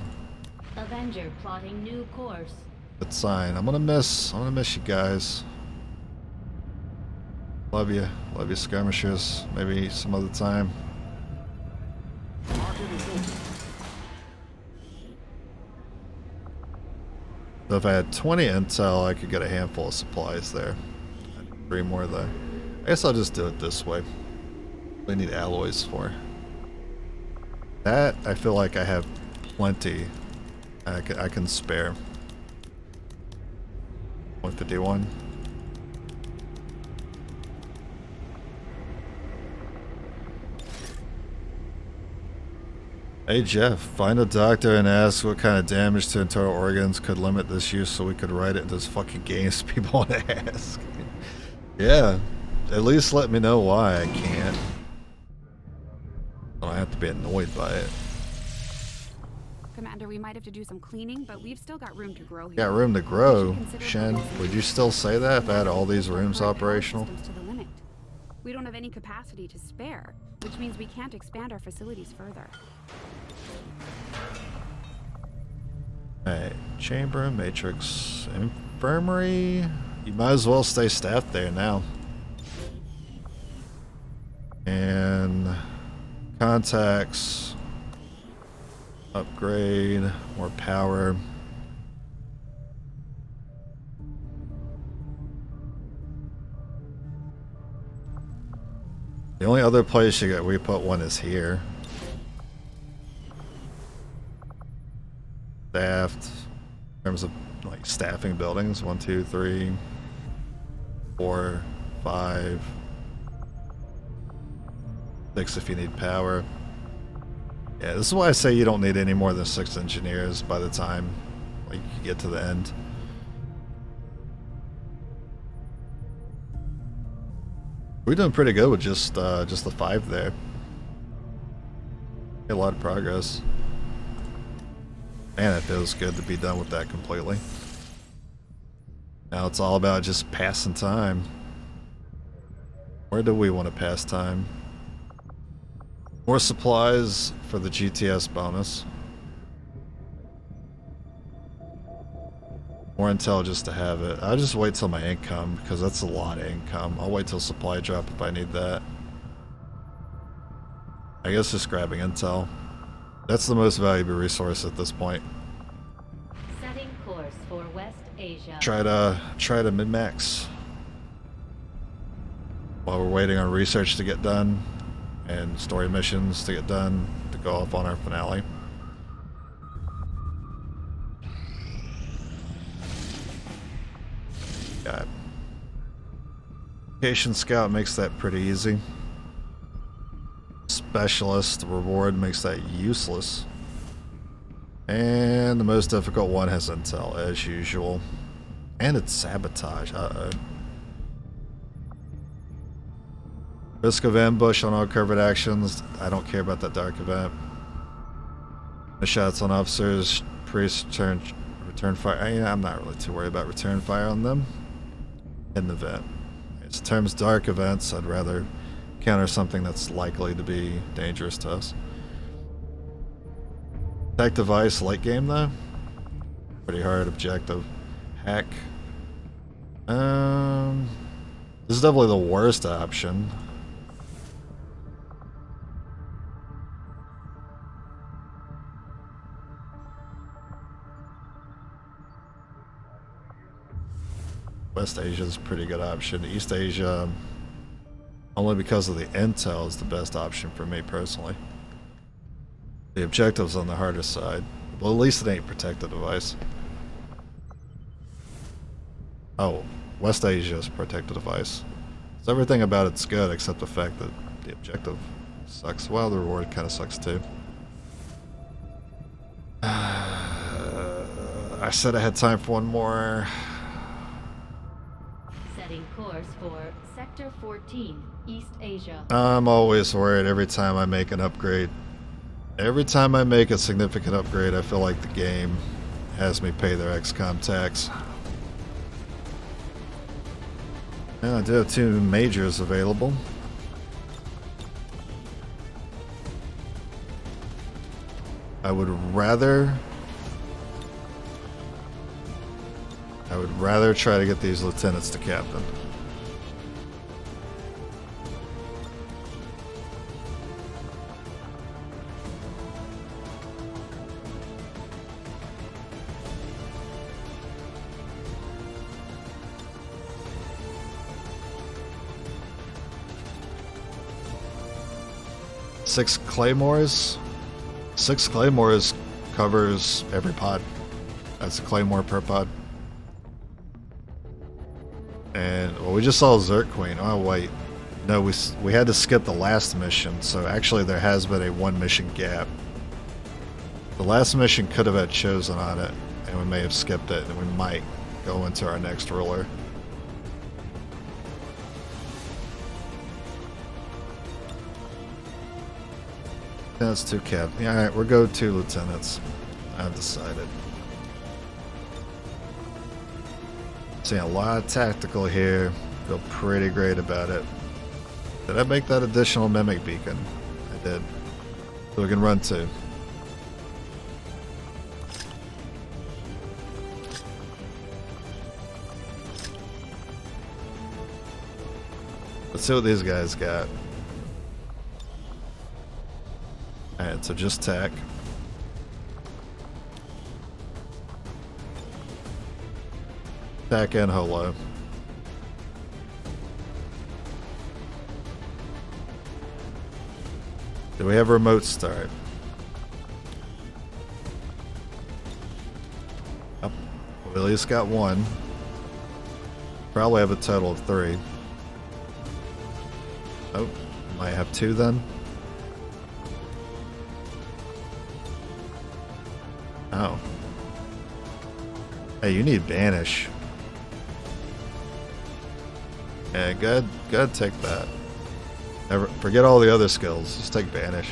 S12: Avenger plotting new course.
S1: Good sign. I'm gonna miss you guys. Love you skirmishers. Maybe some other time. So if I had 20 intel, I could get a handful of supplies there. 3 more though. I guess I'll just do it this way. We need alloys for. That, I feel like I have plenty. I can spare. 151. Hey Jeff, find a doctor and ask what kind of damage to internal organs could limit this use so we could write it in this fucking games people want to ask. Yeah, at least let me know why I can't. I don't have to be annoyed by it.
S13: Commander, we might have to do some cleaning, but we've still got room to grow here.
S1: Got room to grow? Shen, would you still say that if I had all these rooms operational?
S13: To the limit. We don't have any capacity to spare, which means we can't expand our facilities further.
S1: Alright, chamber, matrix, infirmary. You might as well stay staffed there now. And contacts, upgrade, more power. The only other place we put one is here. Staffed in terms of like staffing buildings. 1, 2, 3, 4, 5, 6 if you need power. Yeah, this is why I say you don't need any more than 6 engineers by the time like you get to the end. We're doing pretty good with just the 5 there. A lot of progress. Man, it feels good to be done with that completely. Now it's all about just passing time. Where do we want to pass time? More supplies for the GTS bonus. More intel just to have it. I'll just wait till my income, because that's a lot of income. I'll wait till supply drop if I need that. I guess just grabbing intel. That's the most valuable resource at this point.
S12: Setting course for West Asia.
S1: Try to min-max. While we're waiting on research to get done and story missions to get done to go off on our finale. Got Location Scout makes that pretty easy. Specialist reward makes that useless. And the most difficult one has intel as usual. And it's sabotage. Uh-oh. Risk of ambush on all covert actions. I don't care about that dark event. The shots on officers. Priest return fire. I'm not really too worried about return fire on them. Hidden event. In terms of dark events, I'd rather counter something that's likely to be dangerous to us. Attack device, late game though. Pretty hard objective. Hack. This is definitely the worst option. West Asia is a pretty good option. East Asia, only because of the intel, is the best option for me personally. The objective's on the harder side. Well, at least it ain't protected device. Oh, West Asia is protected device. So everything about it's good except the fact that the objective sucks. Well, the reward kind of sucks too. I said I had time for one more.
S12: Setting course for Sector 14, East Asia.
S1: I'm always worried every time I make an upgrade. Every time I make a significant upgrade, I feel like the game has me pay their XCOM tax. And I do have 2 majors available. I would rather try to get these lieutenants to captain. Six claymores covers every pod. That's a claymore per pod. And well, we just saw Zerk Queen. Oh wait, no, we had to skip the last mission. So actually, there has been a 1 mission gap The last mission could have had Chosen on it, and we may have skipped it, and we might go into our next ruler. That's 2 cap. Yeah, alright, we'll go 2 lieutenants. I've decided. Seeing a lot of tactical here. Feel pretty great about it. Did I make that additional mimic beacon? I did. So we can run 2. Let's see what these guys got. Alright, so just tack. Tack and holo. Do we have remote start? Yep. We at least got 1. Probably have a total of 3. Oh, might have 2 then. Oh. Hey, you need banish. Yeah, go ahead, take that. Never forget all the other skills. Just take banish.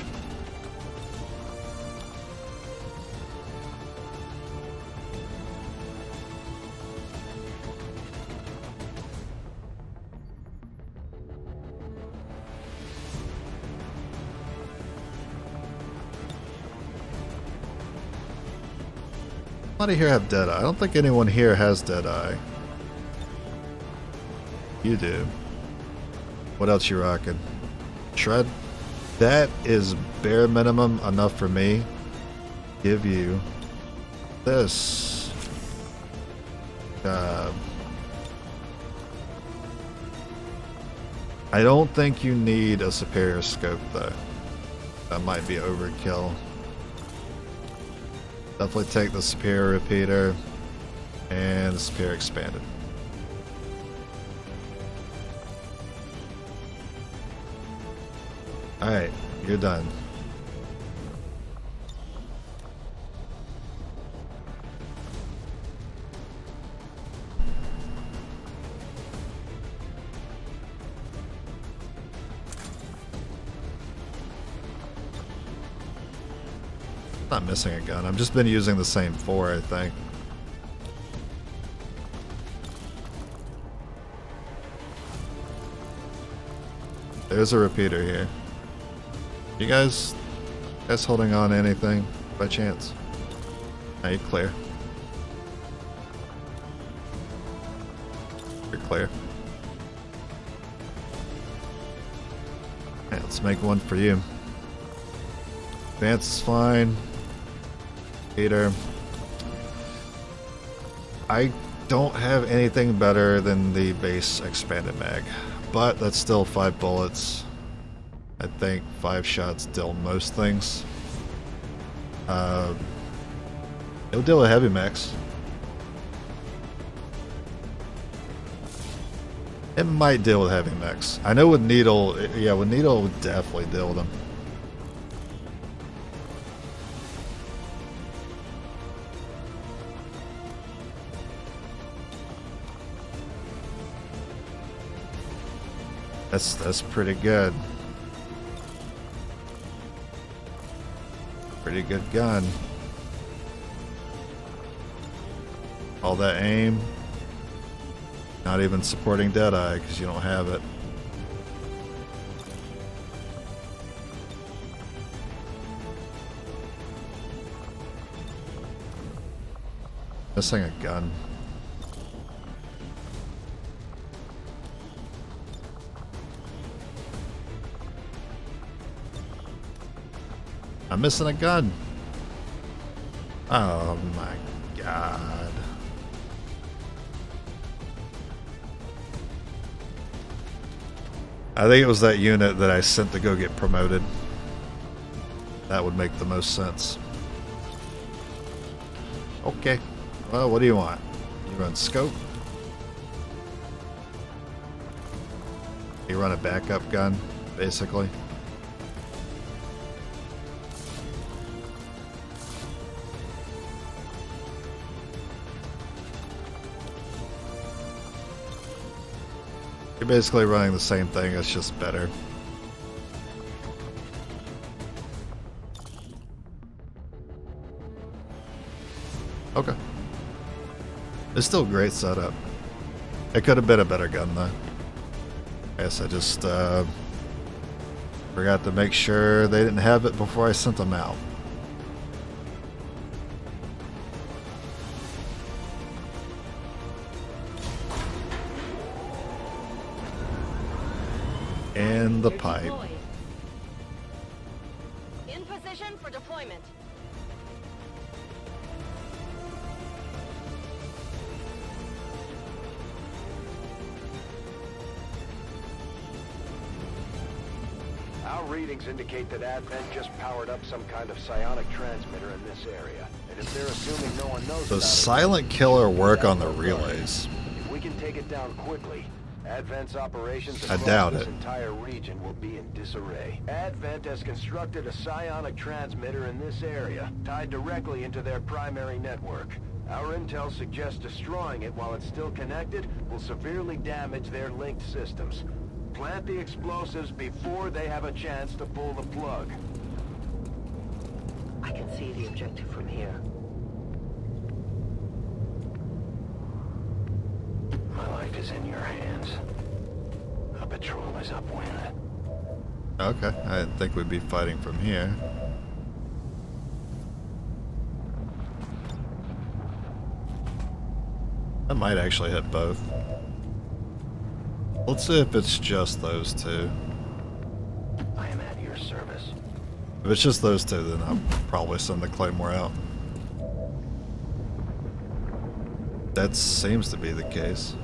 S1: Nobody here have Deadeye. I don't think anyone here has Deadeye. You do. What else you rocking? Shred? That is bare minimum enough for me. Give you this. I don't think you need a superior scope though. That might be overkill. Definitely take the superior repeater and the superior expanded. Alright, you're done. Not missing a gun. I've just been using the same 4, I think. There's a repeater here. You guys holding on to anything by chance? Now you clear. You're clear. Okay, let's make one for you. Advance is fine. Peter. I don't have anything better than the base expanded mag, but that's still 5 bullets. I think 5 shots deal most things. It'll deal with heavy mechs. It might deal with heavy mechs. I know with needle, yeah, with needle it would definitely deal with them. That's pretty good. Pretty good gun. All that aim. Not even supporting Deadeye because you don't have it. Missing a gun. I'm missing a gun. Oh my god. I think it was that unit that I sent to go get promoted. That would make the most sense. Okay. Well, what do you want? You run scope? You run a backup gun, basically. You're basically running the same thing, it's just better. Okay. It's still a great setup. It could have been a better gun though. I guess I just forgot to make sure they didn't have it before I sent them out. And the pipe.
S11: In position for deployment.
S3: Our readings indicate that Advent just powered up some kind of psionic transmitter in this area. And if they're assuming no one knows
S1: Does
S3: about
S1: silent killer work on the relays?
S3: if we can take it down quickly, Advent's operations
S1: I
S3: across
S1: doubt
S3: this
S1: it.
S3: entire region will be in disarray. Advent has constructed a psionic transmitter in this area, tied directly into their primary network. Our intel suggests destroying it while it's still connected will severely damage their linked systems. Plant the explosives before they have a chance to pull the plug.
S8: I can see the objective from here.
S5: My life is in your hands. Our patrol is upwind.
S1: Okay, I didn't think we'd be fighting from here. I might actually hit both. Let's see if it's just those two.
S5: I am at your service.
S1: If it's just those two, then I'll probably send the Claymore out. That seems to be the case.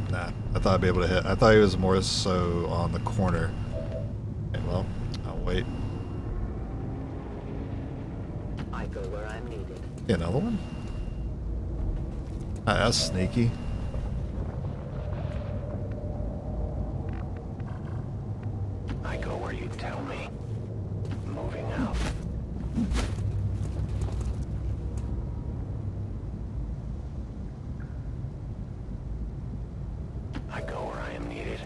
S1: Nah, I thought I'd be able to hit. I thought he was more so on the corner. Okay, well, I'll wait.
S8: I go where I'm needed.
S1: Another one? Ah, that's sneaky.
S5: I go where you tell me. Moving out. I go where I am needed.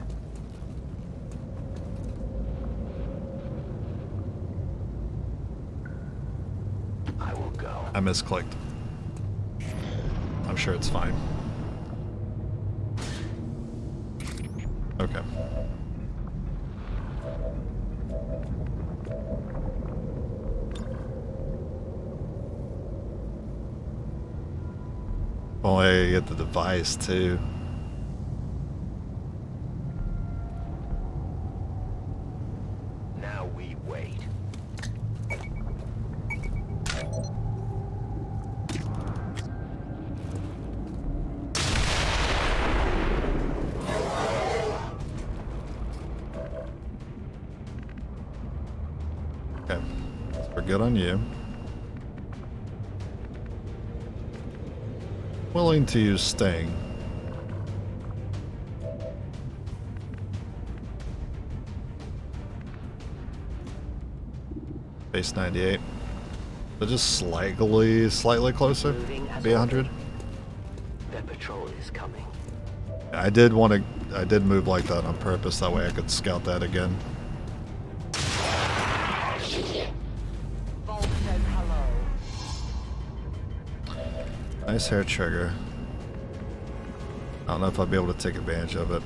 S5: I will go.
S1: I misclicked. I'm sure it's fine. Okay. Oh, I get the device too.
S5: Now we wait.
S1: Okay. We're good on you. Willing to use Sting. Base 98. So just slightly closer. Be 100.
S8: That patrol is coming.
S1: I did move like that on purpose. That way I could scout that again.
S11: Vault says hello.
S1: Nice hair trigger. I don't know if I'll be able to take advantage of it.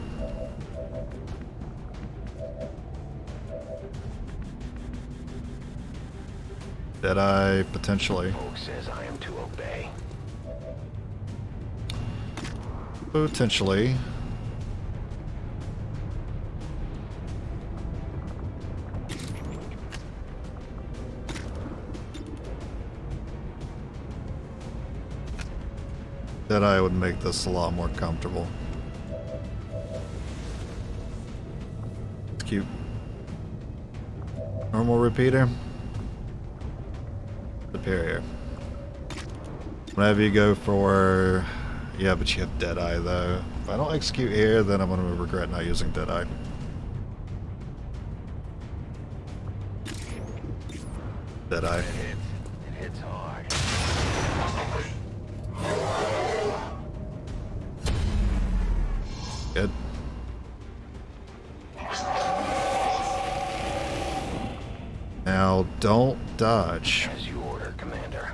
S1: Did I potentially?
S5: Folk says I am to obey.
S1: Potentially. That I would make this a lot more comfortable. It's cute. Normal repeater. Superior. Whenever you go for... Yeah, but you have Deadeye though. If I don't execute here, then I'm going to regret not using Deadeye. Did I?
S3: It hits hard.
S1: Good. Now, don't dodge.
S3: As you order, Commander.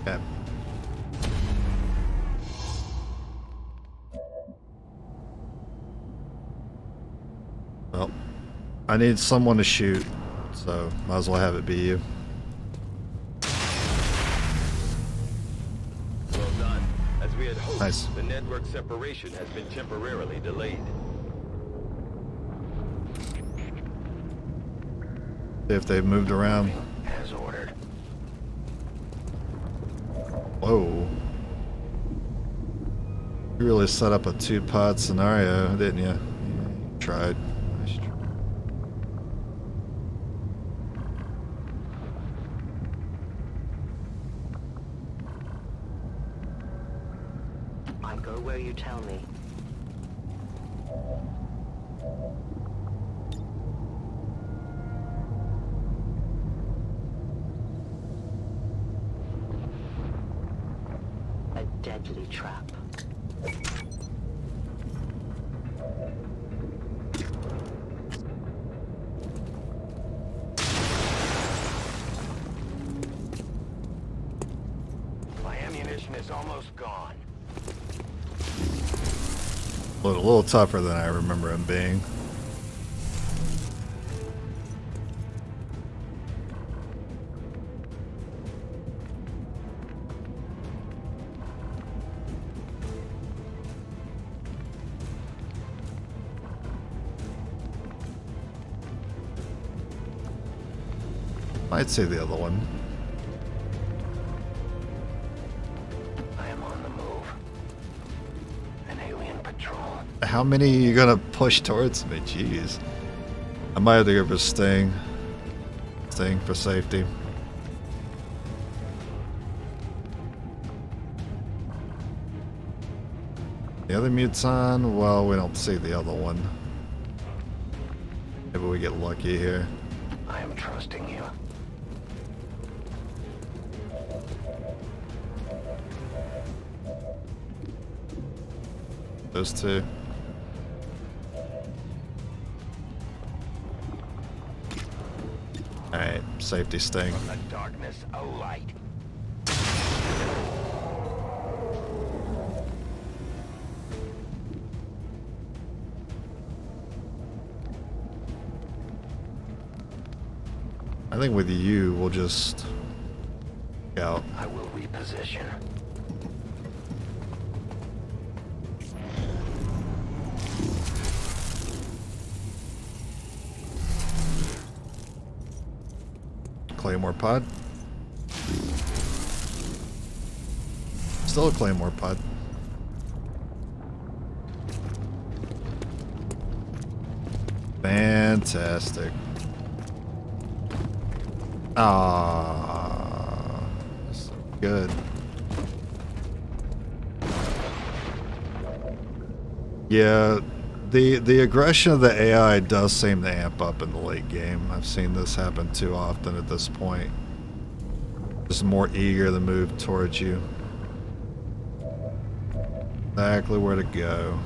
S1: Okay. Well, I need someone to shoot, so might as well have it be you.
S6: Well done. As we had hoped,
S1: Nice.
S6: the network separation has been temporarily delayed.
S1: See if they've moved around.
S3: As ordered.
S1: Whoa. You really set up a two-pod scenario, didn't you? Yeah, you tried. Nice try.
S8: I go where you tell me. A deadly trap.
S3: My ammunition is almost gone.
S1: A little tougher than I remember him being. I'd say the other one.
S3: I am on the move. An alien patrol.
S1: How many are you gonna push towards me? Jeez. I might have to go for Sting. Sting for safety. The other Muton, well, we don't see the other one. Maybe we get lucky here.
S3: I am trusting you.
S1: Those two. Alright, safety Sting.
S3: From the darkness, a light.
S1: I think with you, we'll just out.
S3: I will reposition.
S1: Claymore pod. Still a Claymore pod. Fantastic. Ah, so good. Yeah, the aggression of the AI does seem to amp up in the late game. I've seen this happen too often at this point. Just more eager to move towards you. Exactly where to go.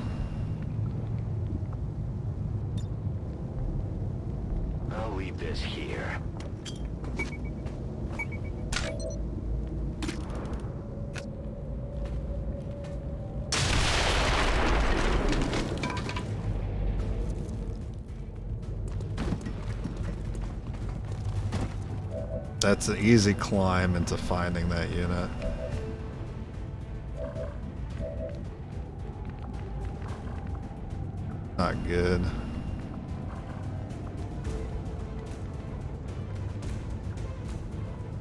S3: I'll leave this here.
S1: That's an easy climb into finding that unit. Not good.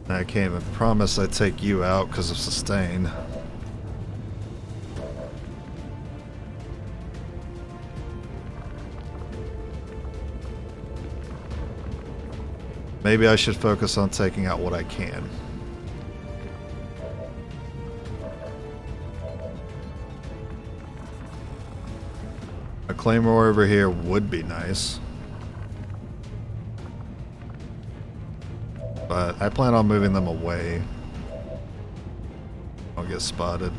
S1: I can't even promise I take you out because of sustain. Maybe I should focus on taking out what I can. A claymore over here would be nice. But I plan on moving them away. I'll get spotted.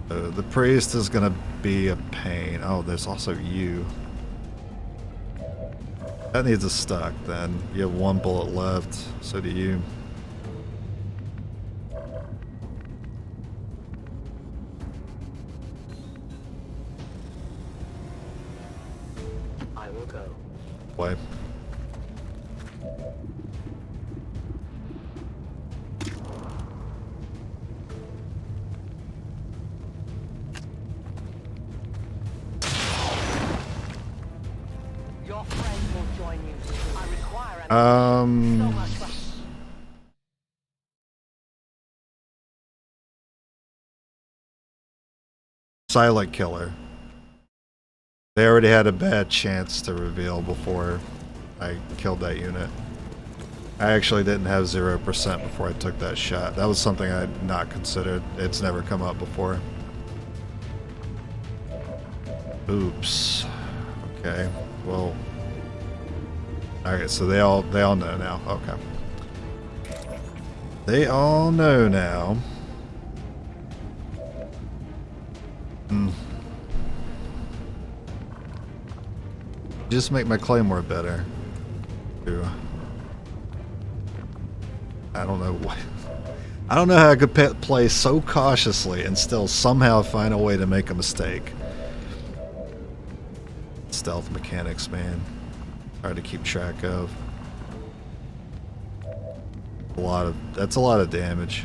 S1: The priest is gonna be a pain. Oh, there's also you. That needs a stock then. You have one bullet left, so do you.
S8: I will go.
S1: Why?
S2: Your friend will join you soon. I require so much for
S1: Silent killer. They already had a bad chance to reveal before I killed that unit. I actually didn't have 0% before I took that shot. That was something I had not considered. It's never come up before. Oops. Okay. Well. Alright, so they all know now. Okay. They all know now. Just make my claymore better. Too. I don't know what. I don't know how I could play so cautiously and still somehow find a way to make a mistake. Stealth mechanics, man. Hard to keep track of. That's a lot of damage.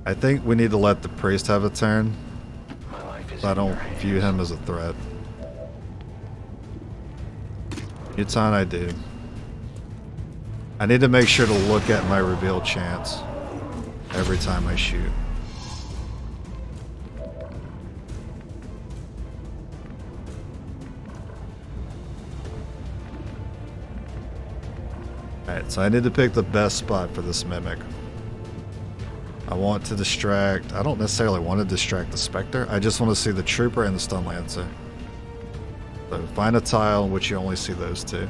S1: I think we need to let the priest have a turn. So I don't view him as a threat. It's on, I do. I need to make sure to look at my reveal chance every time I shoot. Alright, so I need to pick the best spot for this mimic. I want to distract... I don't necessarily want to distract the Spectre. I just want to see the Trooper and the Stun Lancer. So find a tile in which you only see those two.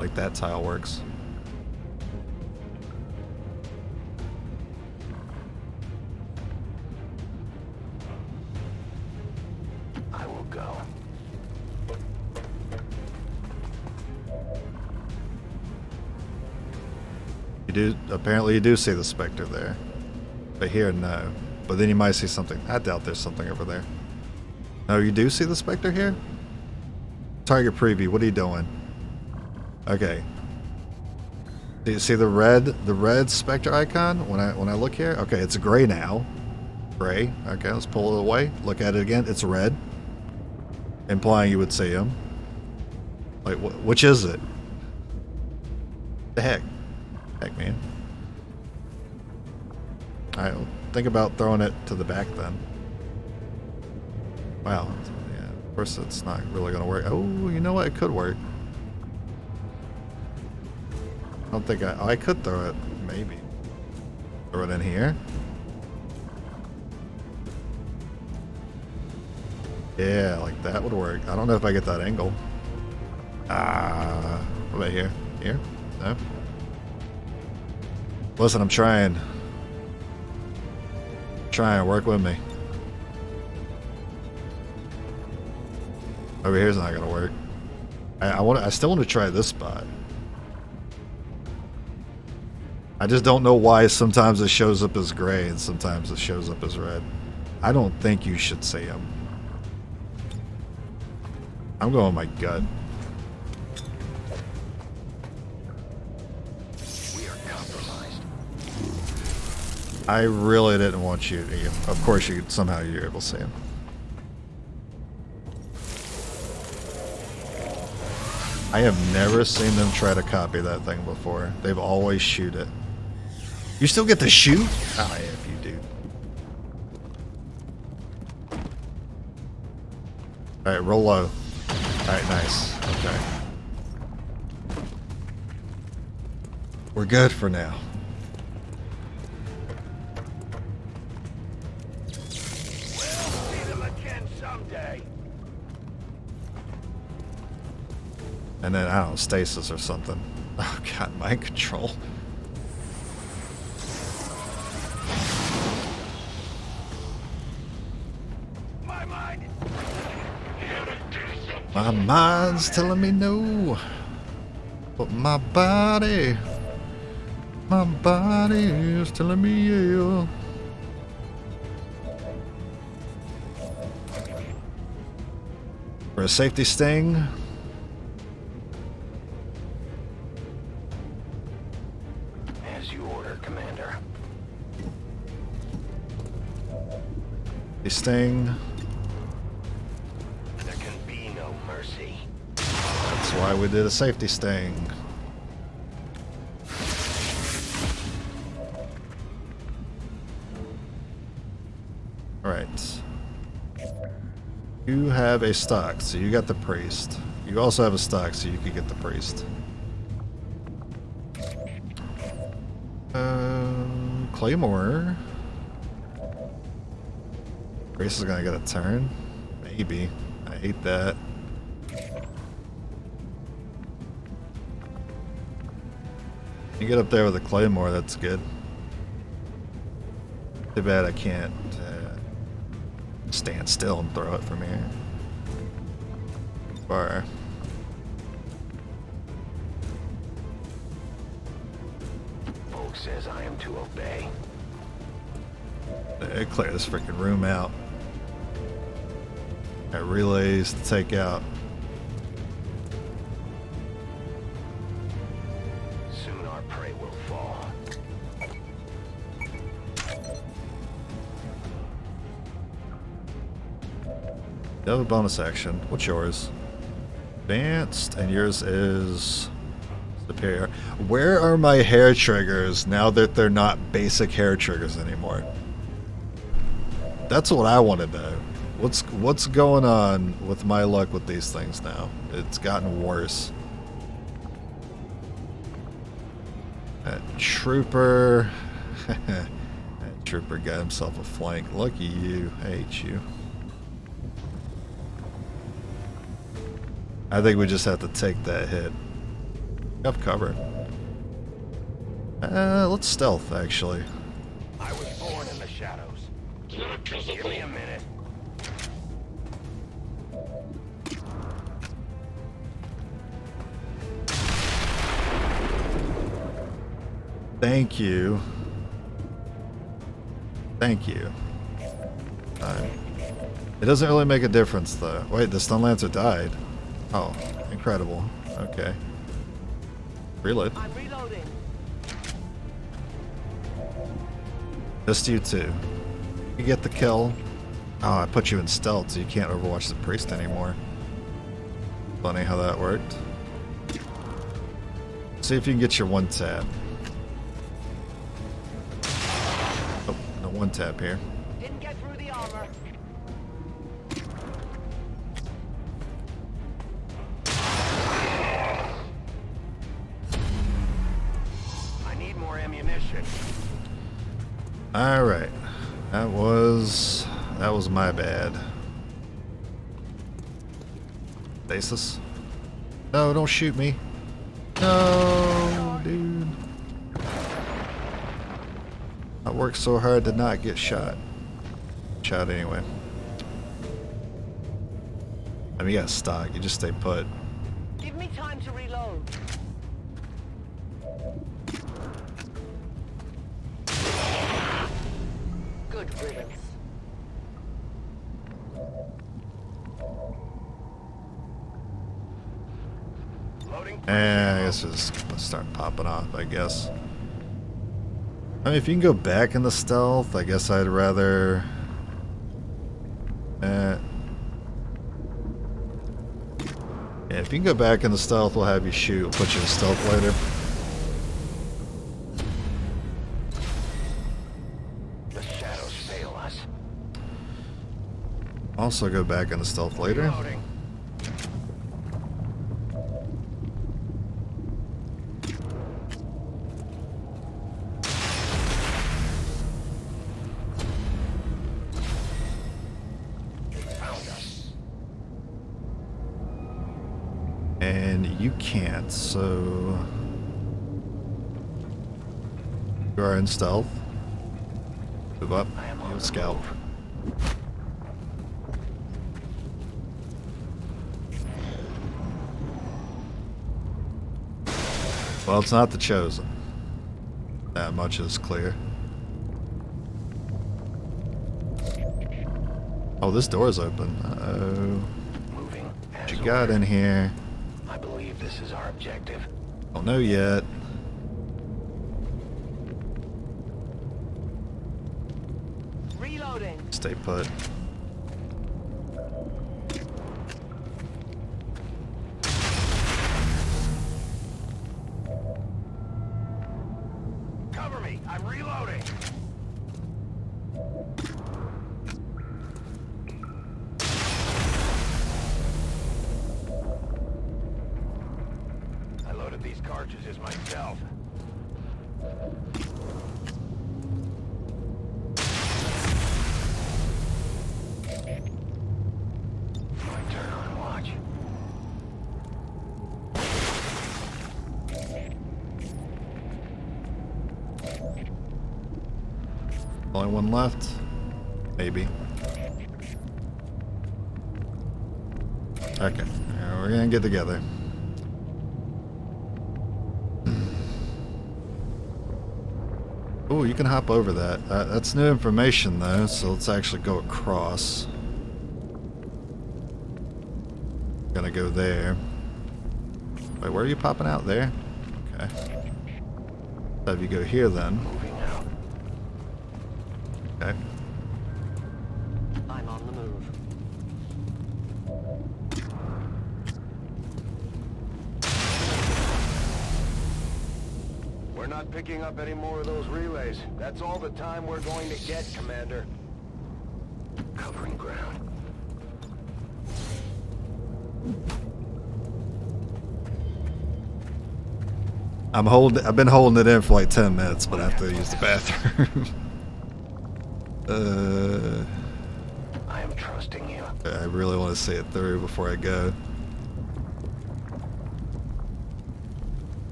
S1: Like that tile works.
S3: I will go.
S1: Apparently you do see the Spectre there. But here, no. But then you might see something. I doubt there's something over there. No, you do see the Spectre here? Target preview, what are you doing? Okay. Do you see the red Spectre icon when I look here? Okay, it's gray now. Gray. Okay, let's pull it away. Look at it again. It's red. Implying you would see him. Like, which is it? The heck? Heck, man. Alright, well, think about throwing it to the back then. Wow. Yeah, of course it's not really going to work. Oh, you know what? It could work. I don't think I could throw it. Maybe. Throw it in here. Yeah, like that would work. I don't know if I get that angle. What about here? Here? No? Listen, I'm trying. Work with me. Over here's not gonna work. I still want to try this spot. I just don't know why sometimes it shows up as gray and sometimes it shows up as red. I don't think you should see them. I'm going with my gut. I really didn't want you to. Of course, somehow you're able to see him. I have never seen them try to copy that thing before. They've always shoot it. You still get to shoot? Ah, yeah, if you Alright, roll low. Alright, nice. Okay. We're good for now. And then, I don't know, stasis or something. Oh god, mind control. My mind's telling me no. But my body is telling me yeah. For a safety sting.
S5: As you order, Commander.
S1: Sting.
S5: There can be no mercy.
S1: That's why we did a safety sting. Alright. You have a stock, so you got the priest. You also have a stock, so you could get the priest. Claymore. Priest is gonna get a turn. Maybe. I hate that. You get up there with a Claymore, that's good. Too bad I can't stand still and throw it from here. Far.
S5: Folk says I am to obey.
S1: Clear this freaking room out. Got relays to take out.
S5: Soon our prey will fall.
S1: You have a bonus action. What's yours? Advanced, and yours is superior. Where are my hair triggers now that they're not basic hair triggers anymore? That's what I want to know. What's going on with my luck with these things now? It's gotten worse. That trooper. That trooper got himself a flank. Lucky you. I hate you. I think we just have to take that hit. Have cover. Let's stealth, actually.
S5: I was born in the shadows. Give me a minute.
S1: Thank you. Thank you. It doesn't really make a difference, though. Wait, the Stun Lancer died. Oh, incredible. Okay. Reload.
S11: I'm reloading.
S1: Just you two. You get the kill. Oh, I put you in stealth, so you can't overwatch the priest anymore. Funny how that worked. See if you can get your one tap. Oh, no one tap here.
S11: Didn't get through the armor.
S5: I need more ammunition.
S1: All right. That was my bad. Stasis? No, don't shoot me. No, dude. I worked so hard to not get shot. Shot anyway. I mean, you got stock. You just stay put.
S11: Give me time to reload. Good riddance.
S1: I guess it's gonna start popping off, I guess. I mean, if you can go back into stealth, I guess I'd rather... Yeah, if you can go back into stealth, we'll have you shoot. We'll put you in stealth later.
S5: The shadows fail us.
S1: Also go back into stealth later.
S5: Reloading.
S1: And you can't, so... You are in stealth. Move up. You scout. Well, it's not the Chosen. That much is clear. Oh, this door's open. Uh-oh. What you got in here?
S3: I believe this is our objective.
S1: Don't know yet.
S11: Reloading.
S1: Stay put.
S3: Cover me! I'm reloading! I loaded these cartridges myself. My turn on watch.
S1: Only one left? Maybe. Okay, we're gonna get together. Oh, you can hop over that. That's new information though, so let's actually go across. Gonna go there. Wait, where are you popping out? There? Okay. So if you go here then. Okay.
S8: I'm on the move.
S3: We're not picking up any more of those relays. That's all the time we're going to get, Commander. Covering ground.
S1: I've been holding it in for like 10 minutes, but I have to use the bathroom.
S3: I am trusting you.
S1: I really want to see it through before I go.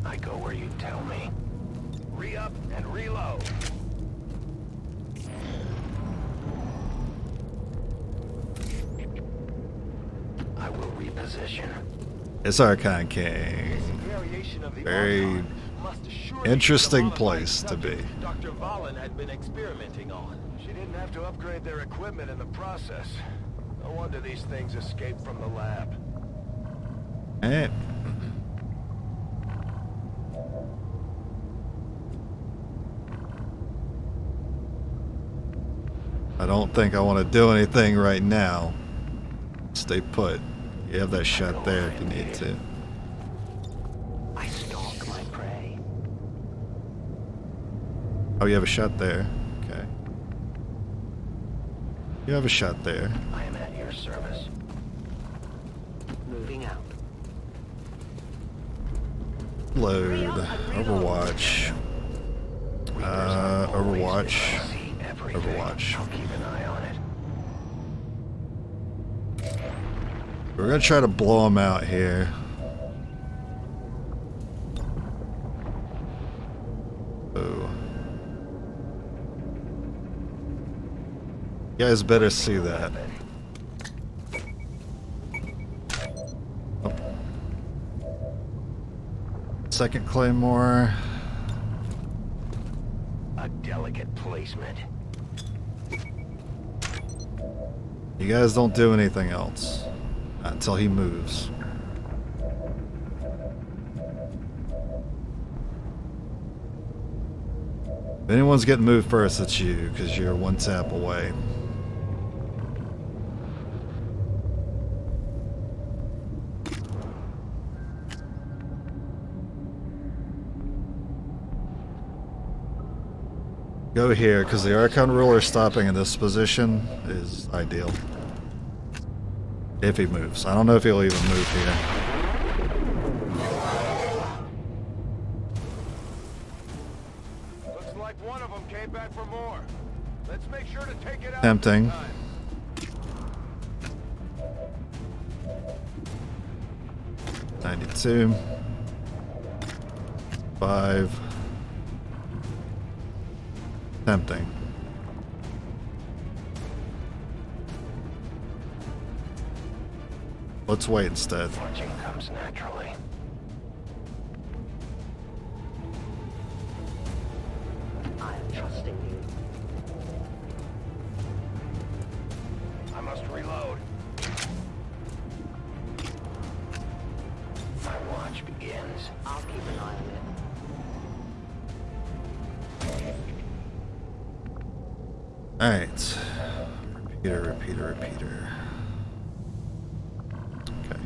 S3: I go where you tell me. Re-up and reload. I will reposition.
S1: It's Archon King. Very interesting place to be.
S4: Dr. Valen had been experimenting on.
S3: She didn't have to upgrade their equipment in the process. No wonder these things escaped from the lab.
S1: Eh. I don't think I want to do anything right now. Stay put. You have that shot there if you need to.
S8: I stalk my prey.
S1: Oh, you have a shot there. Okay. You have a shot there.
S8: I am at your service. Moving out.
S1: Load. Overwatch. Overwatch. Overwatch.
S3: I'll keep an eye on it.
S1: We're gonna try to blow them out here. Oh. You guys better see that. Oh. Second Claymore.
S3: A delicate placement.
S1: You guys don't do anything else. Not until he moves. If anyone's getting moved first, it's you, because you're one tap away. Go here, because the Archon ruler stopping in this position is ideal. If he moves. I don't know if he'll even move here.
S3: Looks like one of them came back for more. Let's make sure to take it out.
S1: Tempting. 92. 5. Tempting. Let's wait instead.
S3: Watching comes naturally.
S8: I'm trusting you.
S3: I must reload. My watch begins.
S8: I'll keep an eye on it.
S1: Alright. Repeater. Okay.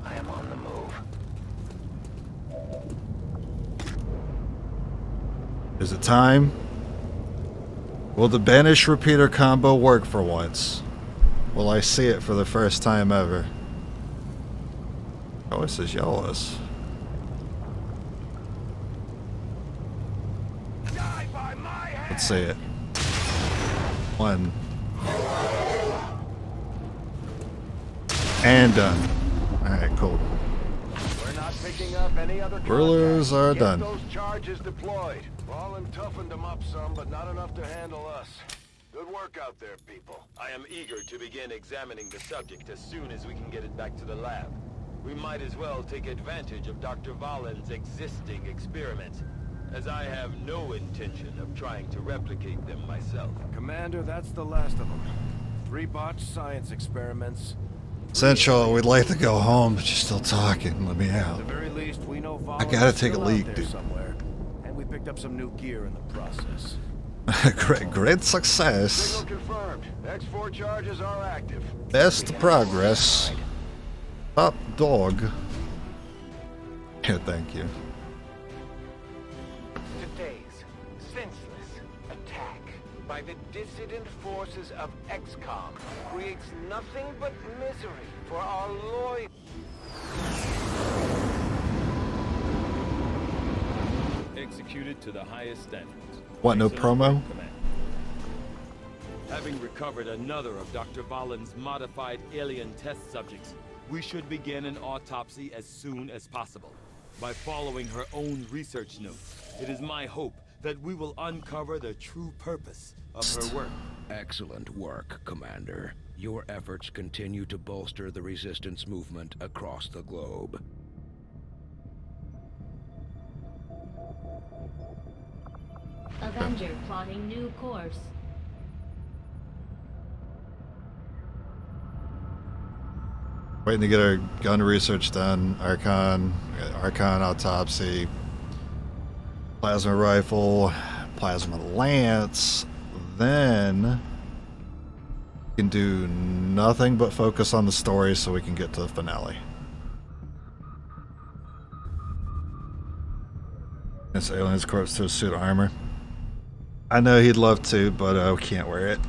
S3: I am on the move.
S1: Is it time? Will the banish repeater combo work for once? Will I see it for the first time ever? Oh, this is yellows. Let's see it. 1. And done. Alright, cool.
S3: We're not picking up any other
S1: Rulers are
S3: Get
S1: done.
S3: those charges deployed. Fallen toughened them up some, but not enough to handle us. Good work out there, people.
S4: I am eager to begin examining the subject as soon as we can get it back to the lab. We might as well take advantage of Dr. Valen's existing experiments, as I have no intention of trying to replicate them myself.
S5: Commander, that's the last of them. 3 botched science experiments.
S1: Central, we'd like to go home, but you're still talking. Let me out.
S5: At the very least, we know
S1: I gotta take a
S5: still out
S1: leak,
S5: there
S1: dude.
S5: somewhere, and we picked up some new gear in the process.
S1: Great success.
S3: Signal confirmed. X4 charges are active.
S1: Best progress. Top dog. Yeah, thank you.
S3: Today's senseless attack by the dissident forces of XCOM creates nothing but misery for our loyal...
S6: Executed to the highest standards.
S1: What, no
S6: Excellent
S1: promo?
S6: work, Commander. Having recovered another of Dr. Valen's modified alien test subjects, we should begin an autopsy as soon as possible. By following her own research notes, it is my hope that we will uncover the true purpose of her work.
S9: Excellent work, Commander. Your efforts continue to bolster the resistance movement across the globe.
S12: Avenger plotting new course.
S1: Waiting to get our gun research done. Archon autopsy. Plasma rifle. Plasma lance. Then we can do nothing but focus on the story so we can get to the finale. This alien's corpse to a suit of armor. I know he'd love to, but I can't wear it.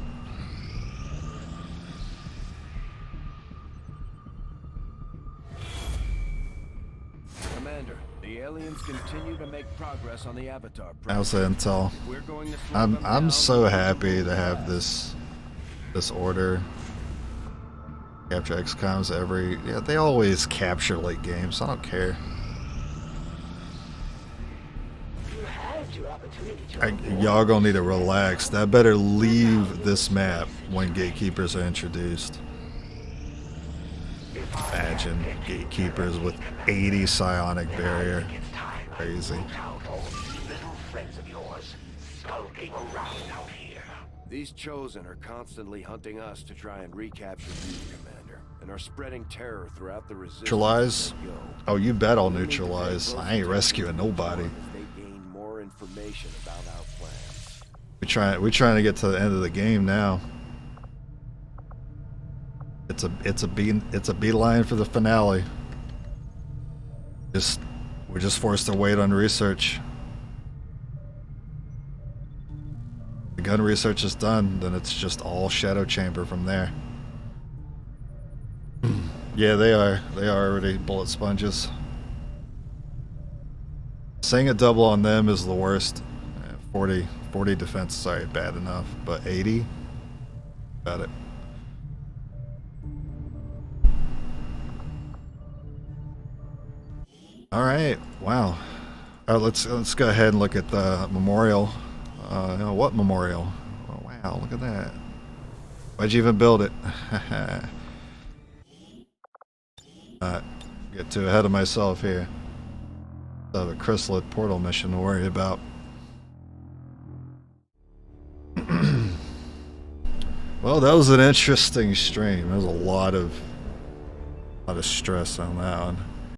S5: Commander, the aliens continue to make progress on the Avatar project.
S1: How's the intel?
S5: We're going to slow them
S1: I'm
S5: down.
S1: so happy to have this order. Capture XCOMs they always capture late games. I don't care.
S10: You had your opportunity to
S1: Y'all gonna need to relax. That better leave this map when gatekeepers are introduced. Imagine gatekeepers with 80 psionic barrier. Crazy.
S10: little friends of yours skulking around out here.
S5: These Chosen are constantly hunting us to try and recapture you, Commander, and are spreading terror throughout the resistance.
S1: Neutralize? Oh, you bet I'll neutralize. I ain't rescuing nobody.
S5: They gain more information about our plans.
S1: We're trying to get to the end of the game now. It's a beeline for the finale. We're just forced to wait on research. The gun research is done, then it's just all Shadow Chamber from there. Yeah, they are already bullet sponges. Saying a double on them is the worst. 40 defense, sorry, bad enough, but 80? Got it. All right. Wow. Let's go ahead and look at the memorial. What memorial? Oh, wow, look at that. Why'd you even build it? Get too ahead of myself here. I have a chrysalid portal mission to worry about. Well, that was an interesting stream. There was a lot of stress on that one.